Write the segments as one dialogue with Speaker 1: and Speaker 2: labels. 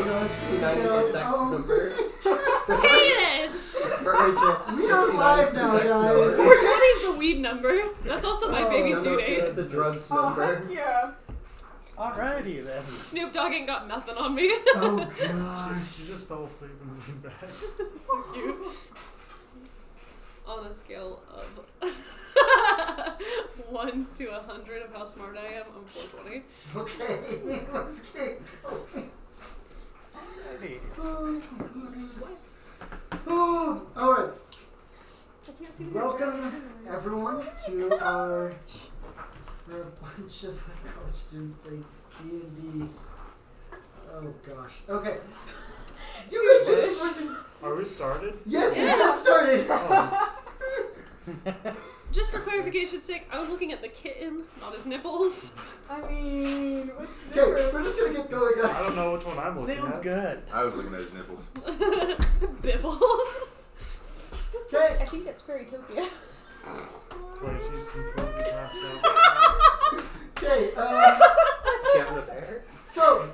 Speaker 1: 69 is the sex number.
Speaker 2: Penis!
Speaker 1: For Rachel,
Speaker 3: We
Speaker 1: 69
Speaker 3: are
Speaker 1: is
Speaker 3: live
Speaker 1: the
Speaker 3: now,
Speaker 1: sex
Speaker 3: guys.
Speaker 1: number.
Speaker 2: 420 is the weed number. That's also my baby's
Speaker 1: No,
Speaker 2: due
Speaker 1: it's
Speaker 2: date.
Speaker 1: the drugs
Speaker 4: Oh,
Speaker 1: number.
Speaker 4: heck yeah.
Speaker 5: Alrighty then.
Speaker 2: Snoop Dogg ain't got nothing on me.
Speaker 3: Oh gosh.
Speaker 5: She just fell asleep and leaned back.
Speaker 2: So cute. On a scale of 1 to 100 of how smart I am, I'm 420.
Speaker 3: Okay, let's get going.
Speaker 5: Alrighty.
Speaker 3: Oh, alright.
Speaker 2: I can't see
Speaker 3: Welcome everyone to our where a bunch of us college students play D&D. Oh gosh. Okay. You guys just fucking...
Speaker 5: Are we started?
Speaker 3: Yes, we
Speaker 2: Yeah.
Speaker 3: just started!
Speaker 5: Oh,
Speaker 2: Just for clarification's sake, I was looking at the kitten, not his nipples.
Speaker 4: I mean, what's the
Speaker 3: Okay,
Speaker 4: difference?
Speaker 3: we're just gonna get going, guys.
Speaker 5: I don't know which one I'm looking
Speaker 6: Sounds
Speaker 5: at.
Speaker 6: good.
Speaker 7: I was looking at his nipples.
Speaker 2: Bibbles.
Speaker 3: Okay.
Speaker 4: I think that's Fairytopia.
Speaker 5: Wait, she's completely passed out.
Speaker 3: Okay,
Speaker 1: Kevin up there.
Speaker 3: so,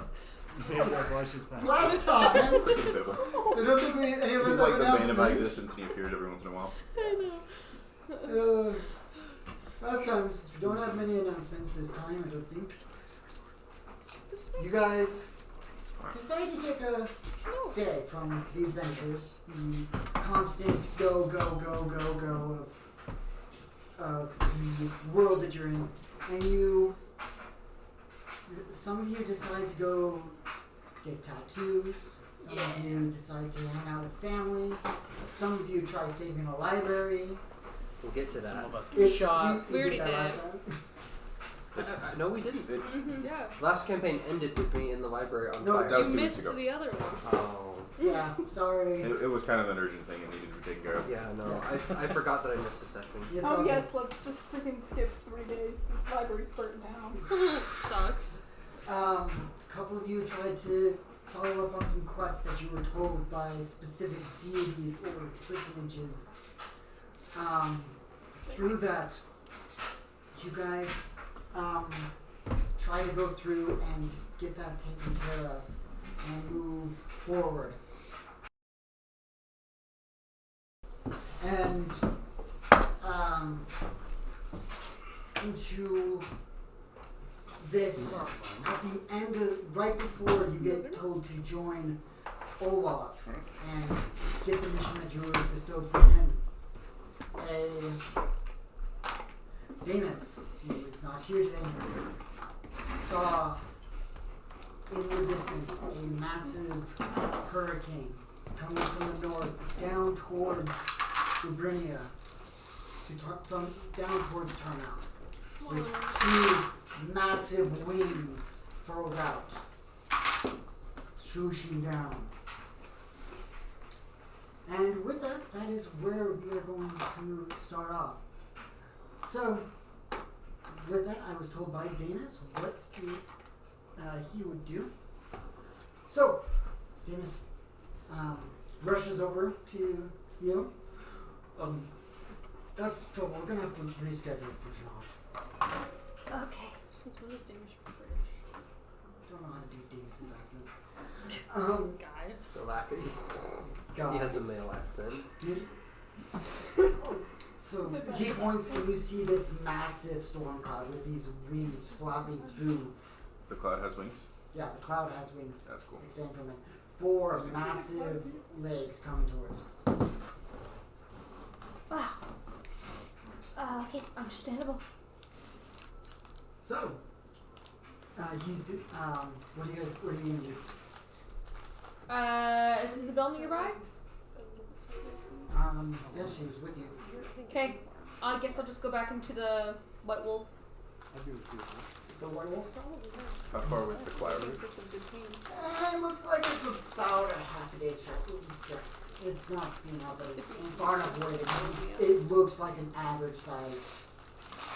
Speaker 5: Maybe that's why she's passed out.
Speaker 3: last time,
Speaker 7: Freaking Bibba.
Speaker 3: so don't think any of us
Speaker 7: He's
Speaker 3: have
Speaker 7: like the bane of my
Speaker 3: announcements.
Speaker 7: existence and he appears every once in a while.
Speaker 2: I know.
Speaker 3: Last time, since we don't have many announcements this time, I don't think.
Speaker 2: This
Speaker 3: You guys decided to take a day from the adventures, the constant go, go, go, go, go of the world that you're in, and some of you decide to go get tattoos, some of you decide to hang out with family, some of you try saving a library.
Speaker 1: We'll get to that.
Speaker 6: Some of us
Speaker 3: It-
Speaker 6: get shot.
Speaker 2: We already
Speaker 3: that
Speaker 2: did.
Speaker 3: last time.
Speaker 1: No, we didn't.
Speaker 2: Yeah.
Speaker 1: Last campaign ended with me in the library on
Speaker 3: No,
Speaker 1: fire.
Speaker 7: that was
Speaker 2: You
Speaker 7: 2 weeks
Speaker 2: missed
Speaker 7: ago.
Speaker 2: the other one.
Speaker 1: Oh.
Speaker 3: Yeah, sorry.
Speaker 7: It was kind of an urgent thing and needed to be taken care of.
Speaker 1: Yeah, no. I forgot that I missed a session.
Speaker 3: It's
Speaker 4: Oh
Speaker 3: all
Speaker 4: yes, let's just freaking skip 3 days. The library's burnt down.
Speaker 2: Sucks.
Speaker 3: A couple of you tried to follow up on some quests that you were told by specific deities or personages. Through that, you guys try to go through and get that taken care of and move forward. And into this at the end of, right before you get told to join Olaf and get the mission that you were bestowed from him. Damus, who is not here today, saw in the distance a massive hurricane coming from the north down towards Lubrinia, down towards Tarnal, with 2 massive wings furled out, swooshing down. And with that, that is where we are going to start off. So, with that, I was told by Damus what he would do. So, Damus rushes over to you. That's trouble. We're going to have to reschedule for tonight.
Speaker 2: Okay. Since when is Danish British?
Speaker 3: Don't know how to do Damus's accent.
Speaker 2: Guy.
Speaker 1: The lack of,
Speaker 3: God.
Speaker 1: he has a male accent.
Speaker 3: So he points and you see this massive storm cloud with these wings flapping through.
Speaker 7: The cloud has wings.
Speaker 3: Yeah, the cloud has wings
Speaker 7: That's cool.
Speaker 3: extending from it. 4 massive legs coming towards it.
Speaker 4: Wow. Okay, understandable.
Speaker 3: So, what are you gonna do?
Speaker 4: Is Isabel nearby?
Speaker 3: Yeah, she was with you.
Speaker 4: Okay, I guess I'll just go back into the White Wolf.
Speaker 3: The White Wolf?
Speaker 7: How far was the cloud?
Speaker 3: It looks like it's about a half a day's trip. It's not speeding up, but it's far enough away that it looks like an average sized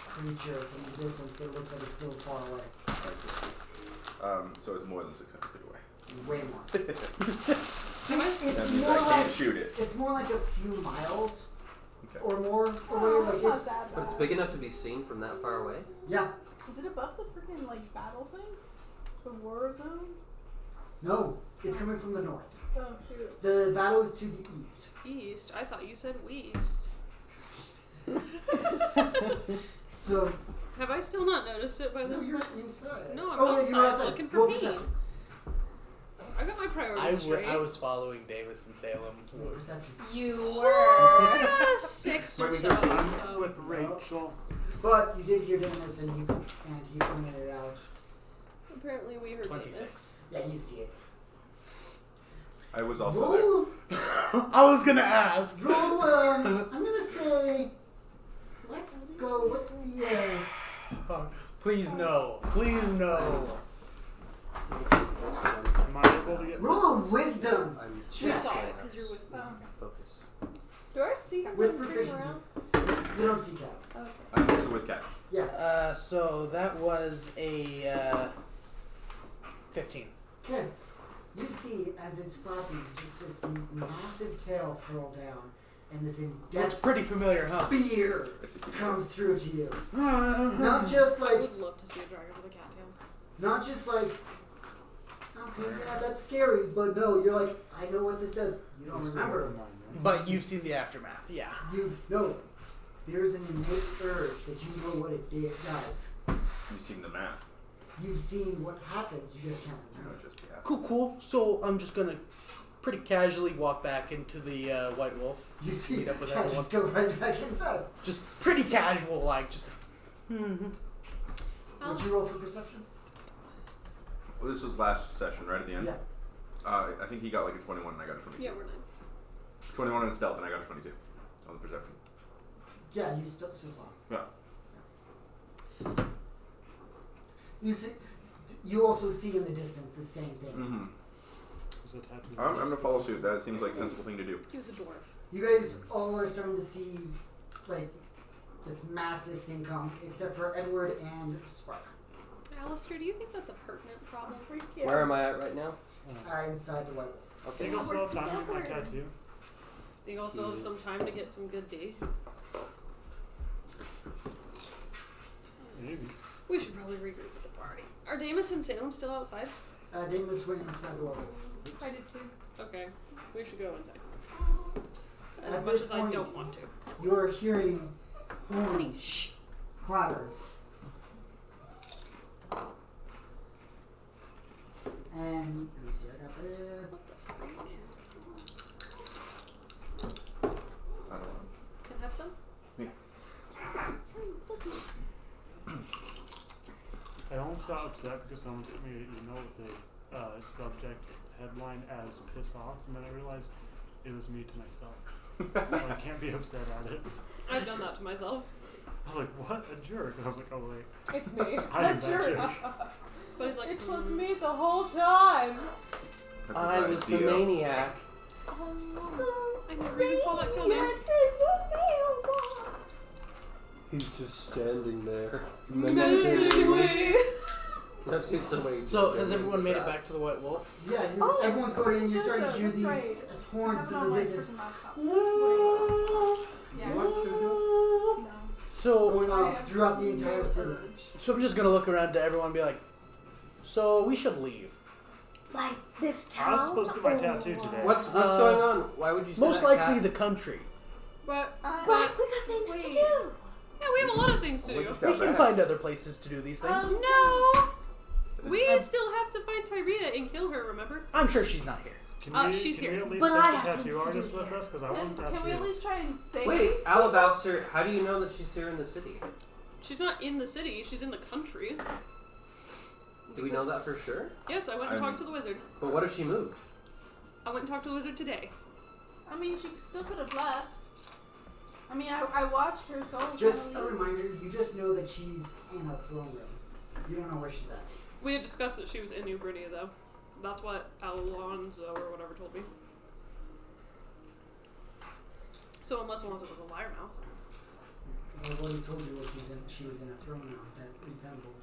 Speaker 3: creature from the distance, but it looks like it's still far away.
Speaker 7: I see. So it's more than 600 feet away.
Speaker 3: Way more.
Speaker 7: That
Speaker 3: It's
Speaker 7: means
Speaker 3: more
Speaker 7: I can't
Speaker 3: like
Speaker 7: shoot it.
Speaker 3: it's more like a few miles
Speaker 7: Okay.
Speaker 3: or more away.
Speaker 4: Oh, it's not
Speaker 3: Like
Speaker 4: that
Speaker 1: But it's
Speaker 4: bad.
Speaker 1: big enough to be seen from that far away?
Speaker 3: yeah,
Speaker 4: Is it above the freaking like battle thing? The war zone?
Speaker 3: No, it's coming from the north.
Speaker 4: Oh shoot.
Speaker 3: The battle is to the east.
Speaker 2: East. I thought you said west.
Speaker 3: So,
Speaker 2: Have I still not noticed it by
Speaker 3: no,
Speaker 2: this
Speaker 3: you're
Speaker 2: point?
Speaker 3: inside.
Speaker 2: No, I'm
Speaker 3: oh, yeah,
Speaker 2: outside
Speaker 3: you're outside.
Speaker 2: looking for
Speaker 3: Roll
Speaker 2: me.
Speaker 3: perception.
Speaker 2: I got my priorities straight.
Speaker 6: I was following Davis and Salem.
Speaker 3: Roll perception.
Speaker 4: You were.
Speaker 2: 6
Speaker 1: Where
Speaker 2: or
Speaker 1: we
Speaker 2: so.
Speaker 1: go?
Speaker 5: I'm with Rachel.
Speaker 3: But you did hear Dennis and he pointed it out.
Speaker 2: Apparently we heard
Speaker 6: 26.
Speaker 2: this.
Speaker 3: Yeah, you see it.
Speaker 7: I was also there.
Speaker 3: Roll,
Speaker 6: I was gonna ask.
Speaker 3: roll, I'm gonna say, let's go, what's the,
Speaker 6: Please no. Please no.
Speaker 5: Am I able to get
Speaker 3: roll a wisdom
Speaker 1: I'm
Speaker 2: We
Speaker 1: just
Speaker 2: saw
Speaker 1: gonna
Speaker 2: it because you're with me.
Speaker 1: focus.
Speaker 4: Do I see him
Speaker 3: with
Speaker 4: moving
Speaker 3: proficiency.
Speaker 4: around?
Speaker 3: You don't see Cap.
Speaker 4: Okay.
Speaker 7: I'm also with Cat.
Speaker 3: Yeah.
Speaker 6: So that was a 15.
Speaker 3: Okay. You see, as it's flapping, just this massive tail furl down, and this
Speaker 6: Looks
Speaker 3: in-depth
Speaker 6: pretty familiar, huh?
Speaker 3: fear
Speaker 7: It's a
Speaker 3: comes through to you. Not just
Speaker 2: I
Speaker 3: like,
Speaker 2: would love to see a dragon with a cattail.
Speaker 3: not just like, okay, yeah, that's scary, but no, you're like, I know what this does. You don't remember.
Speaker 6: But you've seen the aftermath, yeah.
Speaker 3: No. There's an innate urge that you know what it does.
Speaker 7: You've seen the map.
Speaker 3: You've seen what happens, you just can't
Speaker 7: You know,
Speaker 3: remember.
Speaker 7: just yeah.
Speaker 6: Cool. So I'm just gonna pretty casually walk back into the White Wolf.
Speaker 3: You see,
Speaker 6: Meet up with
Speaker 3: yeah,
Speaker 6: everyone.
Speaker 3: just go right back inside.
Speaker 6: Just pretty casual, like just.
Speaker 3: What'd you roll for perception?
Speaker 7: Well, this was last session, right at the end.
Speaker 3: Yeah.
Speaker 7: I think he got like a 21 and I got a 22.
Speaker 2: Yeah, we're 9.
Speaker 7: 21 in stealth and I got a 22 on the perception.
Speaker 3: Yeah, you still saw.
Speaker 7: Yeah.
Speaker 3: You see, you also see in the distance the same thing.
Speaker 7: Mm-hmm.
Speaker 5: Was a tattoo.
Speaker 7: I'm gonna follow suit. That seems like a sensible thing to do.
Speaker 2: He was a dwarf.
Speaker 3: You guys all are starting to see, like, this massive thing come, except for Edward and Spark.
Speaker 2: Alistair, do you think that's a pertinent problem?
Speaker 1: Where am I at right now?
Speaker 3: Inside the White Wolf.
Speaker 5: I
Speaker 1: Okay.
Speaker 5: think I'll still have time to get my tattoo.
Speaker 2: You also have some time to get some good D.
Speaker 5: Maybe.
Speaker 2: We should probably regroup with the party. Are Damus and Salem still outside?
Speaker 3: Damus went inside the White Wolf.
Speaker 4: I did too.
Speaker 2: Okay, we should go inside. As
Speaker 3: At
Speaker 2: much
Speaker 3: this
Speaker 2: as I
Speaker 3: point-
Speaker 2: don't want to.
Speaker 3: You're hearing horns
Speaker 2: Shh.
Speaker 3: clatter. And let me see, I got there.
Speaker 2: What the freak?
Speaker 7: I don't know.
Speaker 2: Can I have some?
Speaker 5: I almost got upset because someone sent me an email with a subject headline as piss off, and then I realized it was me to myself. So I can't be upset at it.
Speaker 2: I've done that to myself.
Speaker 5: I was like, what? A jerk. And I was like, oh wait.
Speaker 4: It's me.
Speaker 5: I am that jerk.
Speaker 2: But he's like,
Speaker 4: It was
Speaker 2: "Mm."
Speaker 4: me the whole time.
Speaker 1: I was the maniac.
Speaker 2: Oh, I never even saw that coming.
Speaker 1: He's just standing there.
Speaker 2: Menacingly.
Speaker 1: I've seen so many.
Speaker 6: So
Speaker 1: videos
Speaker 6: has everyone
Speaker 1: of
Speaker 6: made it
Speaker 1: that.
Speaker 6: back to the White Wolf?
Speaker 3: Yeah, everyone's going in. You're starting to hear these horns in the distance
Speaker 6: So
Speaker 3: going off throughout the entire city.
Speaker 6: So I'm just gonna look around to everyone and be like, so we should leave.
Speaker 8: Like this
Speaker 5: I was
Speaker 8: town?
Speaker 5: supposed to get my tattoo today.
Speaker 1: What's going on? Why would you say
Speaker 6: Most
Speaker 1: that,
Speaker 6: likely
Speaker 1: Kat?
Speaker 6: the country.
Speaker 2: But,
Speaker 8: Right, we got things to do.
Speaker 2: yeah, we have a lot of things to
Speaker 7: We
Speaker 2: do.
Speaker 7: just
Speaker 6: We
Speaker 7: got
Speaker 6: can
Speaker 7: back.
Speaker 6: find other places to do these things.
Speaker 2: No! We still have to find Tyria and kill her, remember?
Speaker 6: I'm sure she's not here.
Speaker 5: Can we,
Speaker 2: she's
Speaker 5: can we
Speaker 2: here.
Speaker 5: at least
Speaker 8: But I
Speaker 5: take the
Speaker 8: have things
Speaker 5: tattoo
Speaker 8: to do
Speaker 5: artist with
Speaker 8: here.
Speaker 5: us? Because I want a tattoo.
Speaker 4: Can we at least try and save?
Speaker 1: Wait, Alabaster, how do you know that she's here in the city?
Speaker 2: She's not in the city, she's in the country.
Speaker 1: Do we know that for sure?
Speaker 2: Yes, I went and talked to the wizard.
Speaker 1: But what if she moved?
Speaker 2: I went and talked to the wizard today.
Speaker 4: I mean, she still could have left. I mean, I watched her soul
Speaker 3: Just
Speaker 4: kind
Speaker 3: a
Speaker 4: of leave.
Speaker 3: reminder, you just know that she's in a throne room. You don't know where she's at.
Speaker 2: We had discussed that she was in New Britannia, though. That's what Alonzo or whatever told me. So unless Alonzo was a liar now.
Speaker 3: Well, what he told you was she was in a throne room that resembled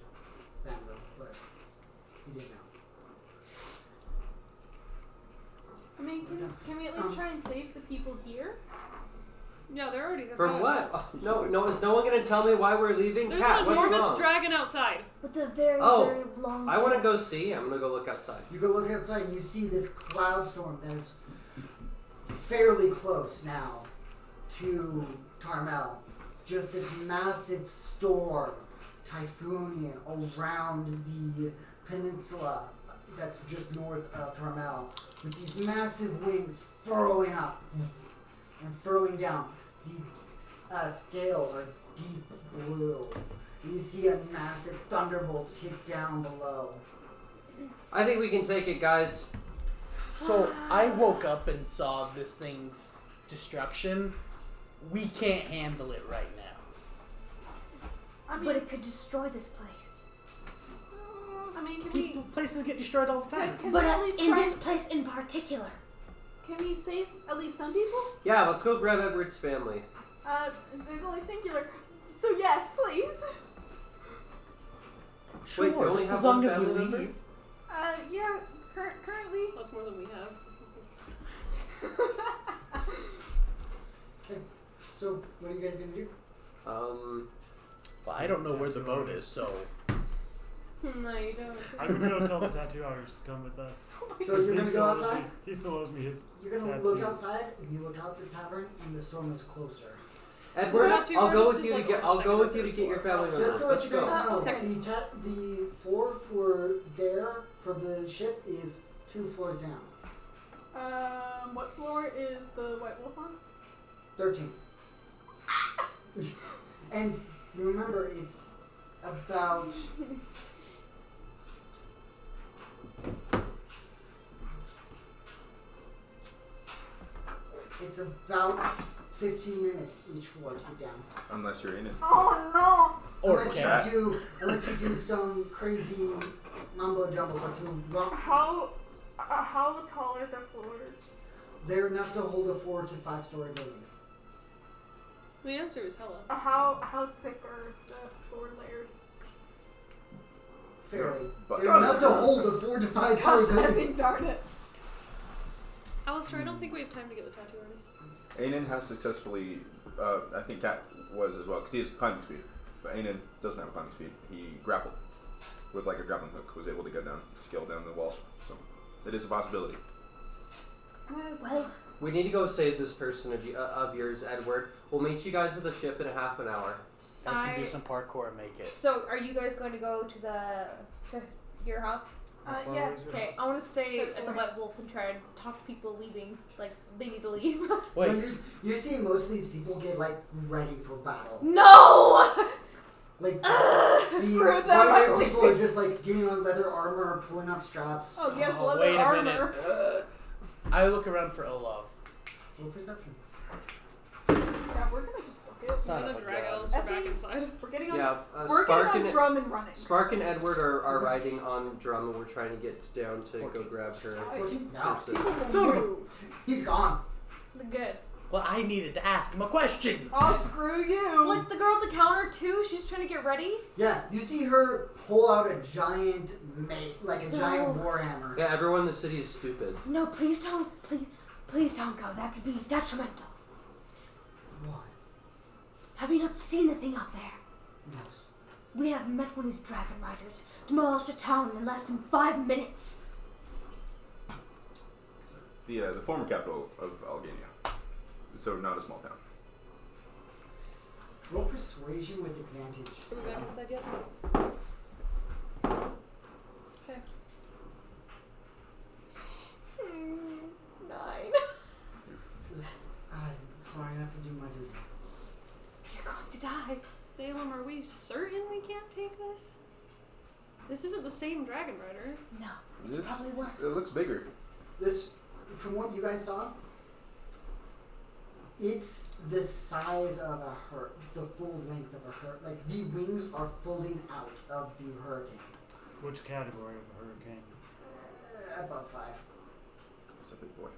Speaker 3: Vendalla, but he didn't know.
Speaker 4: I mean, can we at least try and save the people here?
Speaker 2: Yeah, they're already here.
Speaker 1: From what? Oh, no, is no one going to tell me why we're leaving?
Speaker 2: There's
Speaker 1: Cat,
Speaker 2: an
Speaker 1: what's
Speaker 2: enormous
Speaker 1: wrong?
Speaker 2: dragon outside.
Speaker 8: With a very,
Speaker 1: Oh,
Speaker 8: very long
Speaker 1: I want to
Speaker 8: tail.
Speaker 1: go see. I'm going to go look outside.
Speaker 3: You go look outside and you see this cloud storm that is fairly close now to Tarmel. Just this massive storm, typhoonian, around the peninsula that's just north of Tarmel, with these massive wings furling up and furling down. These scales are deep blue. And you see a massive thunderbolt hit down below.
Speaker 1: I think we can take it, guys.
Speaker 6: So I woke up and saw this thing's destruction. We can't handle it right now.
Speaker 4: I mean,
Speaker 8: But it could destroy this place.
Speaker 4: can we
Speaker 6: Places get destroyed all the time.
Speaker 4: can
Speaker 8: But
Speaker 4: we at least
Speaker 8: in
Speaker 4: try?
Speaker 8: this place in particular.
Speaker 4: Can we save at least some people?
Speaker 1: Yeah, let's go grab Edward's family.
Speaker 4: There's only singular. So yes, please.
Speaker 6: Sure,
Speaker 1: Wait, we only
Speaker 6: just
Speaker 1: have
Speaker 6: as long
Speaker 1: one
Speaker 6: as we
Speaker 1: family member?
Speaker 6: leave.
Speaker 4: Yeah. Currently.
Speaker 2: That's more than we have.
Speaker 3: Okay, so what are you guys gonna do?
Speaker 6: Well, I don't know where the boat is, so
Speaker 2: No, you don't.
Speaker 5: I'm gonna go tell the tattoo artist to come with us.
Speaker 3: So you're
Speaker 5: He
Speaker 3: gonna
Speaker 5: still
Speaker 3: go
Speaker 5: owes me-
Speaker 3: outside?
Speaker 5: He still owes me his.
Speaker 3: You're gonna
Speaker 5: That's
Speaker 3: look
Speaker 5: it.
Speaker 3: outside, and you look out the tavern, and the storm is closer.
Speaker 1: Edward,
Speaker 2: What
Speaker 1: I'll go
Speaker 2: artist
Speaker 1: with
Speaker 2: is
Speaker 1: you to
Speaker 2: like
Speaker 1: get.
Speaker 2: on
Speaker 1: I'll
Speaker 2: the
Speaker 1: go
Speaker 2: second
Speaker 1: with
Speaker 2: or
Speaker 1: you to
Speaker 2: third
Speaker 1: get your
Speaker 2: floor?
Speaker 1: family members.
Speaker 3: Just to let
Speaker 1: Let's
Speaker 3: you guys
Speaker 1: go.
Speaker 3: know,
Speaker 2: second.
Speaker 3: the floor for there for the ship is 2 floors down.
Speaker 4: What floor is the White Wolf on?
Speaker 3: 13. And remember, it's about. It's about 15 minutes each floor to get down.
Speaker 7: Unless you're in it.
Speaker 4: Oh
Speaker 6: or
Speaker 3: Unless
Speaker 6: cat.
Speaker 3: unless you do some crazy mumbo jumbo or two.
Speaker 4: no! How tall are the floors?
Speaker 3: They're enough to hold a 4 to 5 story building.
Speaker 2: The answer is hella.
Speaker 4: How thick are the floor layers?
Speaker 3: Fairly.
Speaker 7: But
Speaker 3: They're enough to hold a 4 to 5 story
Speaker 4: Gosh, I
Speaker 3: building.
Speaker 4: mean, darn it.
Speaker 2: Alistair, I don't think we have time to get the tattoo artist.
Speaker 7: Aiden has successfully, I think Cat was as well, because he has climbing speed. But Aiden doesn't have climbing speed. He grappled with like a grappling hook, was able to go down, scale down the walls. So it is a possibility.
Speaker 8: Well,
Speaker 1: We need to go save this person of yours, Edward. We'll meet you guys at the ship in half an hour.
Speaker 6: I can do some parkour and make it.
Speaker 9: So, are you guys going to go to your house?
Speaker 4: Yes.
Speaker 9: Okay, I want to stay at the White Wolf and try and talk to people leaving. Like, they need to leave.
Speaker 6: Wait,
Speaker 3: No, you're seeing most of these people get like ready for battle.
Speaker 9: No!
Speaker 3: Like
Speaker 4: Screw them,
Speaker 3: white
Speaker 4: I'm
Speaker 3: people are just like getting on leather armor, pulling up straps.
Speaker 4: Oh, yes,
Speaker 6: oh,
Speaker 4: leather
Speaker 6: wait a
Speaker 4: armor.
Speaker 6: minute. I look around for Olaf.
Speaker 3: Roll perception.
Speaker 4: Yeah, we're gonna just book it.
Speaker 2: I'm
Speaker 6: Son
Speaker 2: gonna
Speaker 6: of a
Speaker 2: drag
Speaker 6: gun.
Speaker 2: Alistair back
Speaker 4: Effie?
Speaker 2: inside.
Speaker 4: We're getting on.
Speaker 1: Yeah,
Speaker 4: We're
Speaker 1: Spark
Speaker 4: getting
Speaker 1: and
Speaker 4: on drum and running.
Speaker 1: Spark and Edward are riding on Drum, and we're trying to get down to go
Speaker 6: 14.
Speaker 1: grab her.
Speaker 3: 14? No.
Speaker 1: person.
Speaker 6: Son of a-
Speaker 3: He's gone.
Speaker 9: Good.
Speaker 6: Well, I needed to ask him a question.
Speaker 4: Oh, screw you.
Speaker 9: Like, the girl at the counter, too, she's trying to get ready.
Speaker 3: Yeah, you see her pull out a giant giant
Speaker 8: No.
Speaker 3: warhammer.
Speaker 1: Yeah, everyone in the city is stupid.
Speaker 8: no, please don't. Please don't go. That could be detrimental.
Speaker 3: What?
Speaker 8: Have you not seen the thing out there?
Speaker 3: No.
Speaker 8: We have met one of these dragon riders. Demolished a town in less than 5 minutes.
Speaker 7: The former capital of Algania. So not a small town.
Speaker 3: Roll persuasion with advantage.
Speaker 2: Are we back inside yet? Okay.
Speaker 9: 9.
Speaker 3: I'm sorry, I have to do my duty.
Speaker 8: You're going to die.
Speaker 2: Salem, are we certain we can't take this? This isn't the same Dragon Rider.
Speaker 8: No, it's
Speaker 7: This-
Speaker 8: probably worse.
Speaker 7: It looks bigger.
Speaker 3: This, from what you guys saw, it's the size of a the full length of a hurricane. Like, the wings are folding out of the hurricane.
Speaker 5: Which category of hurricane?
Speaker 3: Above 5.
Speaker 7: It's a big boy.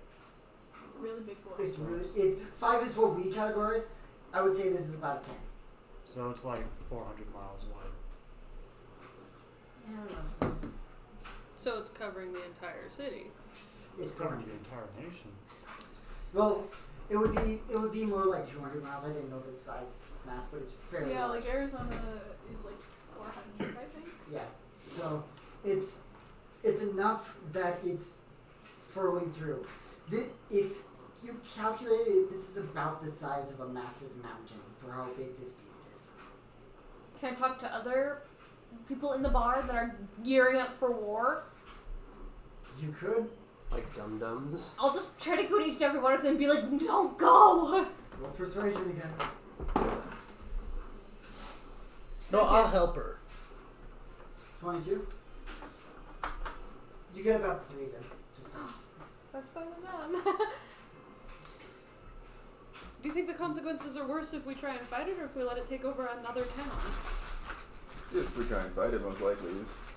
Speaker 4: It's a really big boy.
Speaker 3: It's really, 5 is what we categorize. I would say this is about a 10.
Speaker 5: So it's like 400 miles wide.
Speaker 3: Yeah, roughly.
Speaker 2: So it's covering the entire city.
Speaker 3: It's
Speaker 5: Covering
Speaker 3: going.
Speaker 5: the entire nation.
Speaker 3: Well, It would be more like 200 miles. I didn't know the size mass, but it's fairly
Speaker 4: Yeah,
Speaker 3: large.
Speaker 4: like Arizona is like 400, I think.
Speaker 3: Yeah. So it's enough that it's furling through. If you calculate it, this is about the size of a massive mountain for how big this beast is.
Speaker 9: Can I talk to other people in the bar that are gearing up for war?
Speaker 3: You could
Speaker 1: Like dum-dums.
Speaker 9: I'll just try to go to each and every one of them and be like, don't go!
Speaker 3: roll persuasion again.
Speaker 6: No, I'll help her.
Speaker 3: 22. You get about 3 then. Just
Speaker 9: That's better than that.
Speaker 2: Do you think the consequences are worse if we try and fight it or if we let it take over another town?
Speaker 7: If we try and fight it, most likely this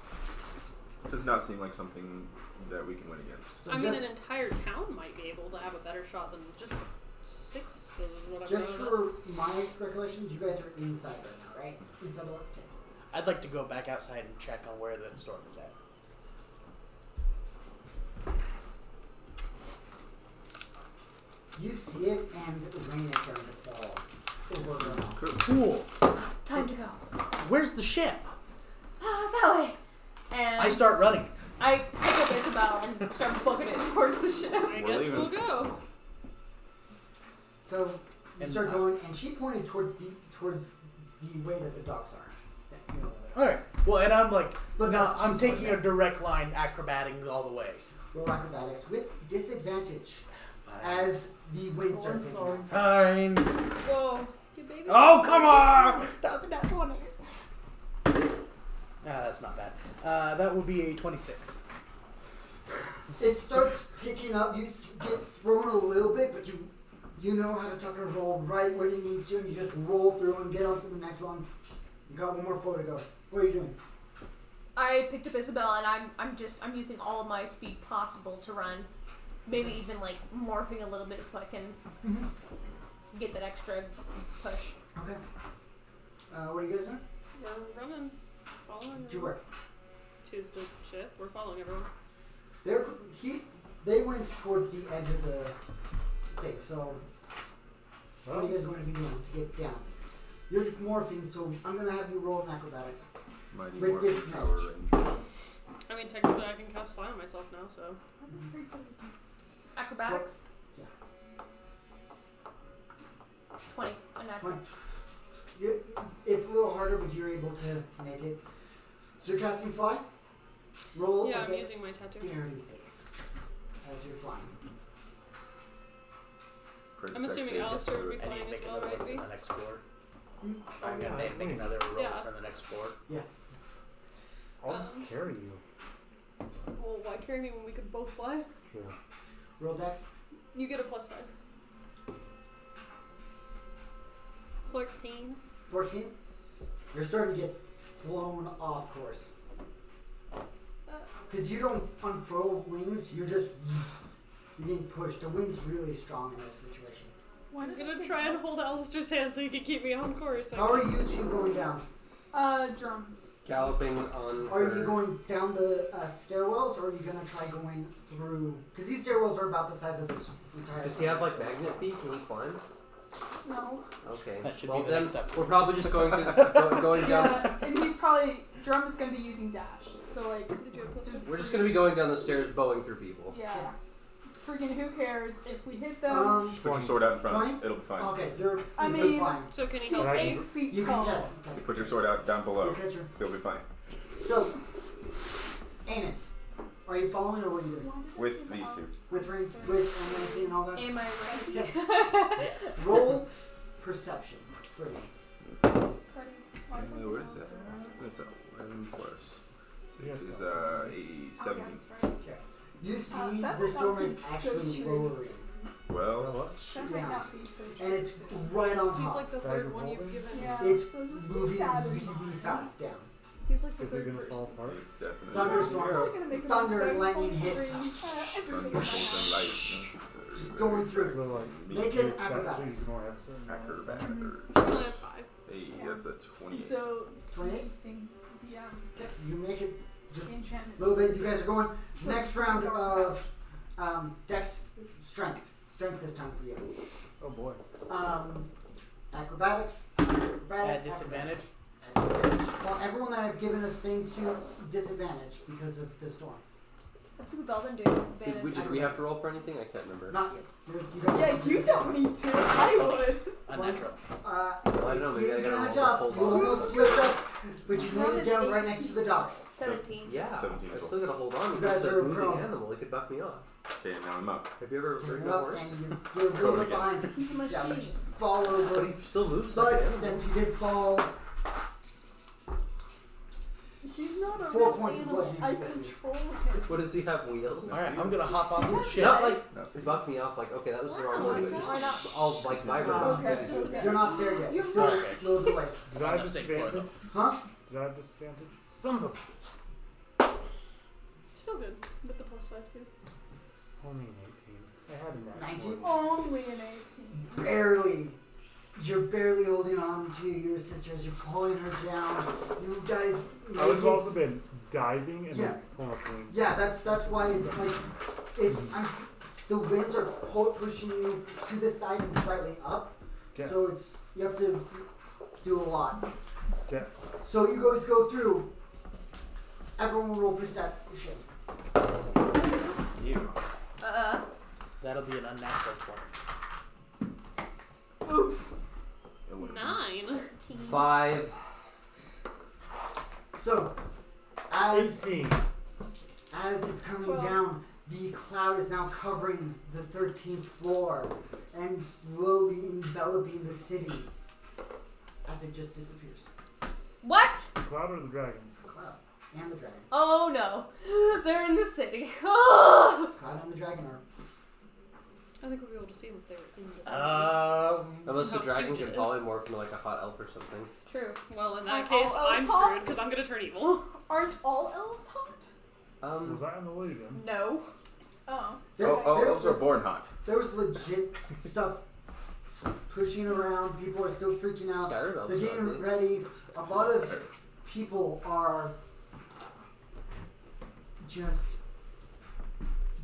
Speaker 7: does not seem like something that we can win against.
Speaker 3: So
Speaker 2: I mean,
Speaker 3: just-
Speaker 2: an entire town might be able to have a better shot than just 6 of whatever
Speaker 3: Just
Speaker 2: it is.
Speaker 3: for my recollections, you guys are inside right now, right? Inside the what? Okay.
Speaker 6: I'd like to go back outside and check on where the storm is at.
Speaker 3: You see it, and the rain is starting to fall over around.
Speaker 6: Cool.
Speaker 9: Time to go.
Speaker 6: Where's the ship?
Speaker 9: That way. And
Speaker 6: I start running.
Speaker 9: I pick up Isabel and start booking it towards the ship.
Speaker 2: I
Speaker 7: We're
Speaker 2: guess
Speaker 7: leaving.
Speaker 2: we'll go.
Speaker 3: So you
Speaker 6: And
Speaker 3: start going, and she pointed towards the way that the docks are. Yeah, you know where they are.
Speaker 6: Alright. Well, and I'm like,
Speaker 3: But
Speaker 6: no,
Speaker 3: that's
Speaker 6: I'm
Speaker 3: too far
Speaker 6: taking a
Speaker 3: down.
Speaker 6: direct line, acrobating all the way.
Speaker 3: Roll acrobatics with disadvantage as the wind starts picking up.
Speaker 6: Fine.
Speaker 2: Whoa. You baby.
Speaker 6: Oh, come on! That was a nat 20. That's not bad. That would be a 26.
Speaker 3: It starts picking up. You get thrown a little bit, but you know how to tuck and roll right when it needs to, and you just roll through and get on to the next one. You got one more floor to go. What are you doing?
Speaker 9: I picked up Isabel and I'm using all of my speed possible to run. Maybe even like morphing a little bit so I can get that extra push.
Speaker 3: Okay. What are you guys doing?
Speaker 2: We're running. Following
Speaker 3: To where?
Speaker 2: to the ship. We're following everyone.
Speaker 3: They went towards the edge of the thing. So what are you guys going to be doing to get down? You're morphing, so I'm going to have you roll an acrobatics.
Speaker 7: Mighty
Speaker 3: With
Speaker 7: Morphin
Speaker 3: disadvantage.
Speaker 7: Power Range.
Speaker 2: I mean, technically I can cast fly on myself now, so.
Speaker 9: Acrobatics?
Speaker 3: Yeah.
Speaker 9: 20. A natural.
Speaker 3: It's a little harder, but you're able to make it. So you're casting fly. Roll
Speaker 2: Yeah,
Speaker 3: a
Speaker 2: I'm using my tattoo.
Speaker 3: dexterity save as you're flying.
Speaker 7: Pretty
Speaker 2: I'm assuming
Speaker 7: sexy.
Speaker 2: Alistair would be
Speaker 6: I need
Speaker 2: flying
Speaker 6: to make
Speaker 2: as well,
Speaker 6: another
Speaker 2: right,
Speaker 6: one
Speaker 2: B?
Speaker 6: for the next floor.
Speaker 3: Oh,
Speaker 6: I'm
Speaker 3: yeah.
Speaker 6: gonna make another roll
Speaker 2: Yeah.
Speaker 6: for the next floor.
Speaker 5: I'll just
Speaker 2: Um,
Speaker 5: carry you.
Speaker 2: Well, why carry me when we could both fly?
Speaker 5: Sure.
Speaker 3: Roll dex.
Speaker 2: You get a +5. 14.
Speaker 3: 14. You're starting to get flown off course. Because you don't unfurl wings, you're getting pushed. The wind's really strong in this situation.
Speaker 2: I'm gonna try and hold Alistair's hand so he can keep me on course.
Speaker 3: How are you two going down?
Speaker 4: Drum.
Speaker 1: Galloping on
Speaker 3: Are
Speaker 1: her.
Speaker 3: you going down the stairwells, or are you going to try going through? Because these stairwells are about the size of this entire.
Speaker 1: Does he have like magnet feet? Can he climb?
Speaker 4: No.
Speaker 1: Okay.
Speaker 6: That should
Speaker 1: Well
Speaker 6: be the
Speaker 1: then,
Speaker 6: next step.
Speaker 1: we're probably just going through, going down.
Speaker 4: Yeah, and he's probably Drum is gonna be using dash. So like,
Speaker 2: Did you have +5?
Speaker 1: We're just gonna be going down the stairs, bowing through people.
Speaker 4: yeah. Freaking who cares if we hit them?
Speaker 7: Just put your sword out in front.
Speaker 3: Flying?
Speaker 7: It'll be fine.
Speaker 3: Okay, you're.
Speaker 4: I
Speaker 3: he's
Speaker 4: mean-
Speaker 3: flying.
Speaker 2: So can he
Speaker 4: He's
Speaker 2: help
Speaker 5: Alright.
Speaker 2: me?
Speaker 4: 8 feet
Speaker 3: You can
Speaker 4: tall.
Speaker 3: catch him. Okay.
Speaker 7: Put your sword out down below.
Speaker 3: You catch her.
Speaker 7: They'll be fine.
Speaker 3: So, Aiden, are you following, or what are you doing
Speaker 7: With these two.
Speaker 3: with ring, with Nancy and all that?
Speaker 9: Am I ready?
Speaker 3: Yeah. Roll perception for me.
Speaker 7: What is that? That's 11 plus 6 is a 17.
Speaker 3: You see,
Speaker 4: that
Speaker 3: the
Speaker 4: would
Speaker 3: storm
Speaker 4: not
Speaker 3: is
Speaker 4: be so
Speaker 3: actually
Speaker 4: serious.
Speaker 3: lowering,
Speaker 7: Well,
Speaker 4: That might not be so
Speaker 3: and it's right on
Speaker 2: He's
Speaker 3: top.
Speaker 2: like the third one you've given.
Speaker 4: Yeah.
Speaker 3: It's
Speaker 4: so just
Speaker 3: moving
Speaker 4: leave that
Speaker 3: really
Speaker 4: alone.
Speaker 3: fast down.
Speaker 2: He's like the
Speaker 5: Is it
Speaker 2: third
Speaker 5: gonna
Speaker 2: person.
Speaker 5: fall apart?
Speaker 7: it's definitely
Speaker 3: Thunderstorms.
Speaker 4: I'm gonna make a
Speaker 3: Thunder and
Speaker 4: big
Speaker 3: lightning
Speaker 4: old
Speaker 3: hits.
Speaker 4: screen. Everything
Speaker 7: Thunderbolts
Speaker 4: is
Speaker 7: and lightning.
Speaker 3: Just going through.
Speaker 5: So like,
Speaker 3: Make
Speaker 5: you
Speaker 3: an
Speaker 5: just got-
Speaker 3: acrobatics.
Speaker 5: So you don't have to-
Speaker 7: Acrobat.
Speaker 2: I only have 5.
Speaker 7: Hey, that's a 28.
Speaker 4: So
Speaker 3: 28.
Speaker 4: yeah,
Speaker 3: Okay, you make it just
Speaker 4: enchantment.
Speaker 3: a little bit. You guys are going. Next round of Dex strength. strength this time for you.
Speaker 6: Oh boy.
Speaker 3: Acrobatics.
Speaker 6: At disadvantage?
Speaker 3: At disadvantage. Well, everyone that I've given this thing to disadvantage because of the storm.
Speaker 9: I think we've all been doing disadvantage.
Speaker 1: Did we have to roll for anything? I can't remember.
Speaker 3: Not yet. You guys
Speaker 4: Yeah,
Speaker 3: have to
Speaker 4: you don't need to. I would.
Speaker 6: Unnatural.
Speaker 1: I don't know, maybe I gotta
Speaker 3: kinda
Speaker 1: roll
Speaker 3: tough.
Speaker 1: the
Speaker 3: You
Speaker 1: full
Speaker 3: almost slipped up, but you made it down right next to the docks.
Speaker 9: 17.
Speaker 1: Yeah,
Speaker 7: 17
Speaker 1: I
Speaker 7: as
Speaker 1: still gotta hold on.
Speaker 3: You
Speaker 1: It's
Speaker 3: guys
Speaker 1: a
Speaker 3: are
Speaker 1: moving
Speaker 3: prone.
Speaker 1: animal. It could buck me off.
Speaker 7: Okay, now I'm up.
Speaker 1: Have you ever ridden
Speaker 3: You're
Speaker 1: a
Speaker 3: up
Speaker 1: horse?
Speaker 3: and you're a little bit behind.
Speaker 4: He's a machine.
Speaker 3: Yeah, but just fall
Speaker 1: But
Speaker 3: over.
Speaker 1: he still moves like
Speaker 3: But
Speaker 1: an animal.
Speaker 3: since you did fall,
Speaker 4: He's not a
Speaker 3: 4
Speaker 4: real
Speaker 3: points of
Speaker 4: animal.
Speaker 3: bludgeoning
Speaker 4: I
Speaker 3: damage.
Speaker 4: control him.
Speaker 1: What does he have, wheels?
Speaker 6: Alright, I'm gonna hop on the ship.
Speaker 1: Not like
Speaker 7: No.
Speaker 1: buck me off. Like okay, that was the wrong
Speaker 9: Wow,
Speaker 1: way.
Speaker 9: why not?
Speaker 1: Just I'll like vibrate off.
Speaker 4: Okay,
Speaker 1: because he's
Speaker 4: just
Speaker 1: moving.
Speaker 3: you're not there yet.
Speaker 4: You're
Speaker 3: You're still
Speaker 6: right.
Speaker 3: a little bit away.
Speaker 5: Did I
Speaker 6: On
Speaker 5: have
Speaker 6: the sick floor,
Speaker 5: disadvantage?
Speaker 3: Huh?
Speaker 5: Did I have disadvantage? Son of a...
Speaker 2: Still good with the +5 too.
Speaker 5: Only an 18. I had a nat
Speaker 3: 19?
Speaker 5: 20.
Speaker 4: Only an 18.
Speaker 3: Barely. You're barely holding on to your sister as you're pulling her down. You guys
Speaker 5: I would have
Speaker 3: make it.
Speaker 5: also been diving and
Speaker 3: Yeah.
Speaker 5: then pulling up wings.
Speaker 3: Yeah, that's why like if the winds are pushing you to the side and slightly up,
Speaker 5: Okay.
Speaker 3: so you have to do a lot.
Speaker 5: Okay.
Speaker 3: So you guys go through. Everyone roll perception.
Speaker 7: You.
Speaker 6: That'll be an unnatural 20.
Speaker 4: Oof.
Speaker 2: 9.
Speaker 1: 5.
Speaker 3: So as
Speaker 5: 18.
Speaker 3: it's coming
Speaker 4: 12.
Speaker 3: down, the cloud is now covering the 13th floor and slowly enveloping the city as it just disappears.
Speaker 9: What?
Speaker 5: The cloud or the dragon?
Speaker 3: The cloud and the dragon.
Speaker 9: Oh no. They're in the city. Oh!
Speaker 3: Cloud and the dragon are.
Speaker 2: I think we'll be able to see them if they're in the
Speaker 1: Unless the
Speaker 2: How
Speaker 1: dragon
Speaker 2: huge
Speaker 1: can
Speaker 2: it is.
Speaker 1: polymorph into like a hot elf or something.
Speaker 9: True.
Speaker 2: Well, in that
Speaker 4: Aren't
Speaker 2: case,
Speaker 4: all
Speaker 2: I'm
Speaker 4: elves hot?
Speaker 2: screwed because I'm gonna turn evil.
Speaker 4: Aren't all elves hot?
Speaker 5: Was that an illusion?
Speaker 9: No.
Speaker 4: Oh.
Speaker 7: Elves are born hot.
Speaker 3: There was legit stuff pushing around. People are still freaking out.
Speaker 1: Skyrim elves.
Speaker 3: They're getting ready. A lot of people are just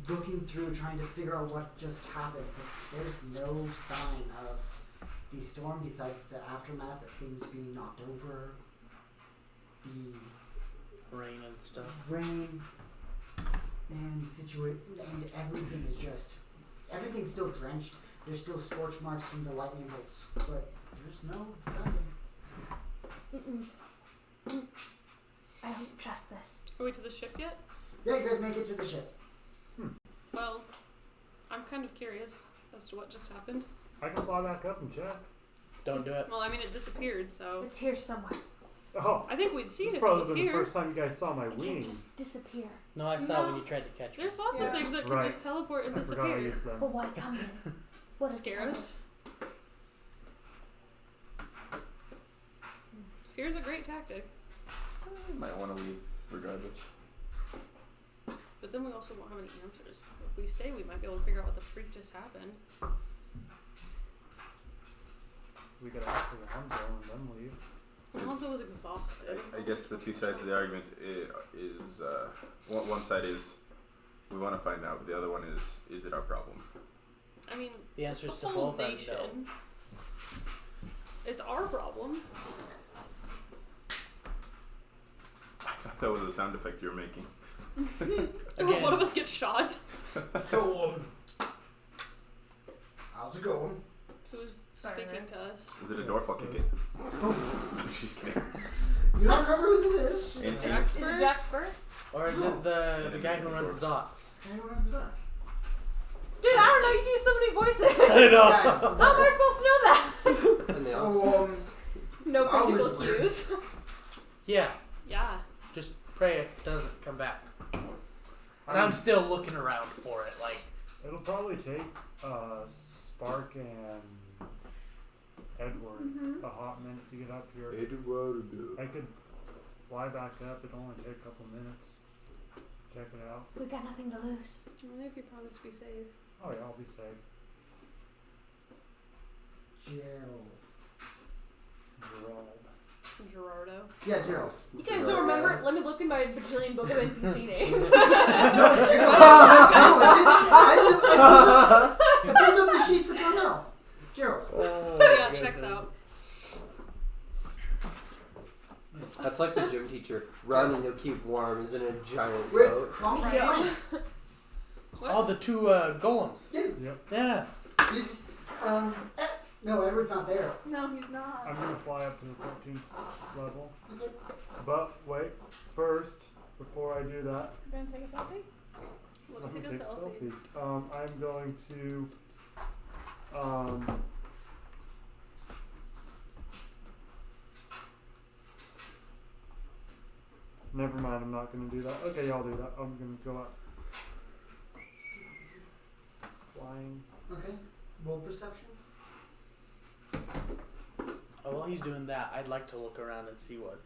Speaker 3: looking through, trying to figure out what just happened. But there's no sign of the storm besides the aftermath of things being knocked over, the
Speaker 6: Rain and stuff.
Speaker 3: rain, and and everything's still drenched. There's still scorch marks from the lightning bolts, but there's no dragon.
Speaker 8: I don't trust this.
Speaker 2: Are we to the ship yet?
Speaker 3: Yeah, you guys make it to the ship.
Speaker 2: Well, I'm kind of curious as to what just happened.
Speaker 5: I can fly back up and check.
Speaker 6: Don't do it.
Speaker 2: Well, I mean, it disappeared, so
Speaker 8: It's here somewhere.
Speaker 5: Oh,
Speaker 2: I think we'd see it
Speaker 5: it's
Speaker 2: if it was
Speaker 5: probably been the
Speaker 2: here.
Speaker 5: first time you guys saw my
Speaker 8: It can't
Speaker 5: wings.
Speaker 8: just disappear.
Speaker 6: No, I saw when you tried to catch me.
Speaker 2: There's lots
Speaker 4: Yeah.
Speaker 2: of things that can
Speaker 5: Right.
Speaker 2: just teleport and
Speaker 5: I forgot I
Speaker 2: disappear.
Speaker 5: used them.
Speaker 8: But why come then? What is
Speaker 2: Scare
Speaker 8: the
Speaker 2: us? Fear's a great tactic,
Speaker 7: You might want to leave regardless.
Speaker 2: but then we also won't have any answers. If we stay, we might be able to figure out what the freak just happened.
Speaker 5: We could ask for Lonzo and then leave.
Speaker 2: Alonso was exhausted.
Speaker 7: I guess the two sides of the argument is one side is we want to find out, but the other one is it our problem?
Speaker 2: I mean,
Speaker 6: The answers
Speaker 2: it's
Speaker 6: to
Speaker 2: the whole
Speaker 6: both are no.
Speaker 2: nation. It's our problem.
Speaker 7: I thought that was a sound effect you were making.
Speaker 6: Again.
Speaker 2: One of us gets shot.
Speaker 3: So, how's it going?
Speaker 2: Who's speaking to us?
Speaker 7: Is it a dwarf? I'll kick it. I'm just kidding.
Speaker 3: You don't remember who this is?
Speaker 7: And-
Speaker 2: Jack
Speaker 9: Is it Jack Spur?
Speaker 6: Or is it the guy who runs the docks?
Speaker 3: This guy who runs the docks.
Speaker 9: Dude, I don't know. You do so many voices.
Speaker 6: I know.
Speaker 9: How am I supposed to know that?
Speaker 1: And they also
Speaker 9: No
Speaker 3: I
Speaker 9: physical
Speaker 3: was weird.
Speaker 9: cues.
Speaker 6: Yeah,
Speaker 2: Yeah.
Speaker 6: just pray it doesn't come back. And I'm still looking around for it, like,
Speaker 5: It'll probably take Spark and Edward a hot minute to get up here. I could fly back up. It'll only take a couple minutes. Check it out.
Speaker 8: We got nothing to lose.
Speaker 2: Only if you promise to be safe.
Speaker 5: Oh yeah, I'll be safe.
Speaker 3: Gerald.
Speaker 5: Gerald.
Speaker 2: Gerardo.
Speaker 3: Yeah, Gerald.
Speaker 9: You guys don't remember? Let me look in my bajillion book of NPC names.
Speaker 3: No, it's Gerald. I think Hold up the sheet for Darnell. Gerald.
Speaker 2: Yeah, checks out.
Speaker 1: That's like the gym teacher. Run and you'll keep warm is in a giant
Speaker 3: With
Speaker 1: boat.
Speaker 3: Cromwell.
Speaker 2: Yeah.
Speaker 6: Oh, the two golems.
Speaker 3: Dude,
Speaker 5: Yep.
Speaker 6: Yeah.
Speaker 3: you no, Edward's not there.
Speaker 4: No, he's not.
Speaker 5: I'm gonna fly up to the 13th level.
Speaker 3: Okay.
Speaker 5: But wait, first, before I do that,
Speaker 4: You're gonna take a selfie?
Speaker 2: Let
Speaker 5: I'm
Speaker 2: me
Speaker 5: gonna
Speaker 2: take a selfie.
Speaker 5: I'm going to never mind, I'm not gonna do that. Okay, I'll do that. I'm gonna go up. Flying.
Speaker 3: Okay. Roll perception.
Speaker 6: Oh, while he's doing that, I'd like to look around and see what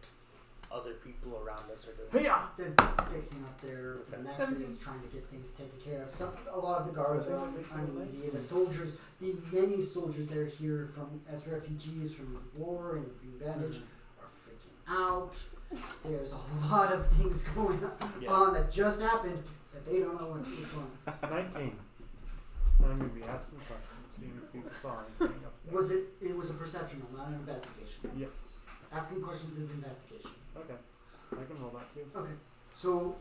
Speaker 6: other people around us are doing.
Speaker 5: Hey-ya!
Speaker 3: They're fixing up their messes,
Speaker 4: 17.
Speaker 3: trying to get things taken care of. A lot of the guards are uneasy. The soldiers, the many soldiers that are here as refugees from the war and being bandaged are freaking out. There's a lot of things going on that just happened that they don't know what is going on.
Speaker 5: 19. I'm gonna be asking questions, seeing if people saw anything up there.
Speaker 3: It was a perception roll, not an investigation.
Speaker 5: Yes.
Speaker 3: Asking questions is investigation.
Speaker 5: Okay. I can roll that too.
Speaker 3: Okay. So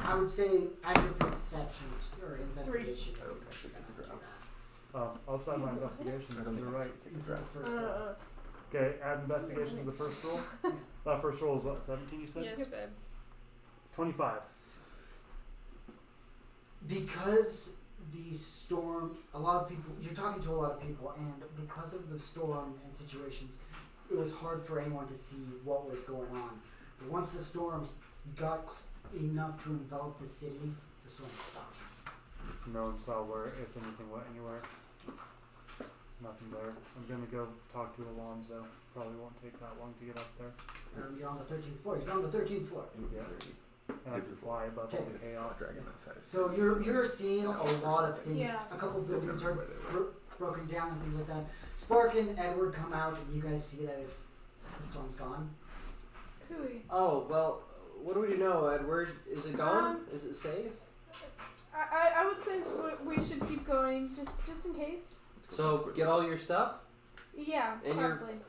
Speaker 3: I would say add your perception or investigation. You're gonna do that.
Speaker 5: Outside my investigation, to the right.
Speaker 3: Into the first roll.
Speaker 5: Okay, add investigation to the first roll. That first roll is what, 17 you said?
Speaker 2: Yes, babe.
Speaker 5: 25.
Speaker 3: Because the storm, a lot of people, you're talking to a lot of people, and because of the storm and situations, it was hard for anyone to see what was going on. But once the storm got enough to envelop the city, the storm stopped.
Speaker 5: No one saw where, if anything, went anywhere. Nothing there. I'm gonna go talk to Alonzo. Probably won't take that long to get up there.
Speaker 3: You're on the 13th floor. He's on the 13th floor.
Speaker 5: Yeah. And I can fly above all the chaos.
Speaker 3: So you're seeing a lot of things.
Speaker 4: Yeah.
Speaker 3: A couple buildings are broken down and things like that. Spark and Edward come out, and you guys see that the storm's gone.
Speaker 4: Cooey.
Speaker 1: Oh, well, what do we know, Edward? Is it gone? Is it safe?
Speaker 4: I would say we should keep going, just in case.
Speaker 1: So, get all your stuff?
Speaker 4: Yeah,
Speaker 1: And
Speaker 4: probably.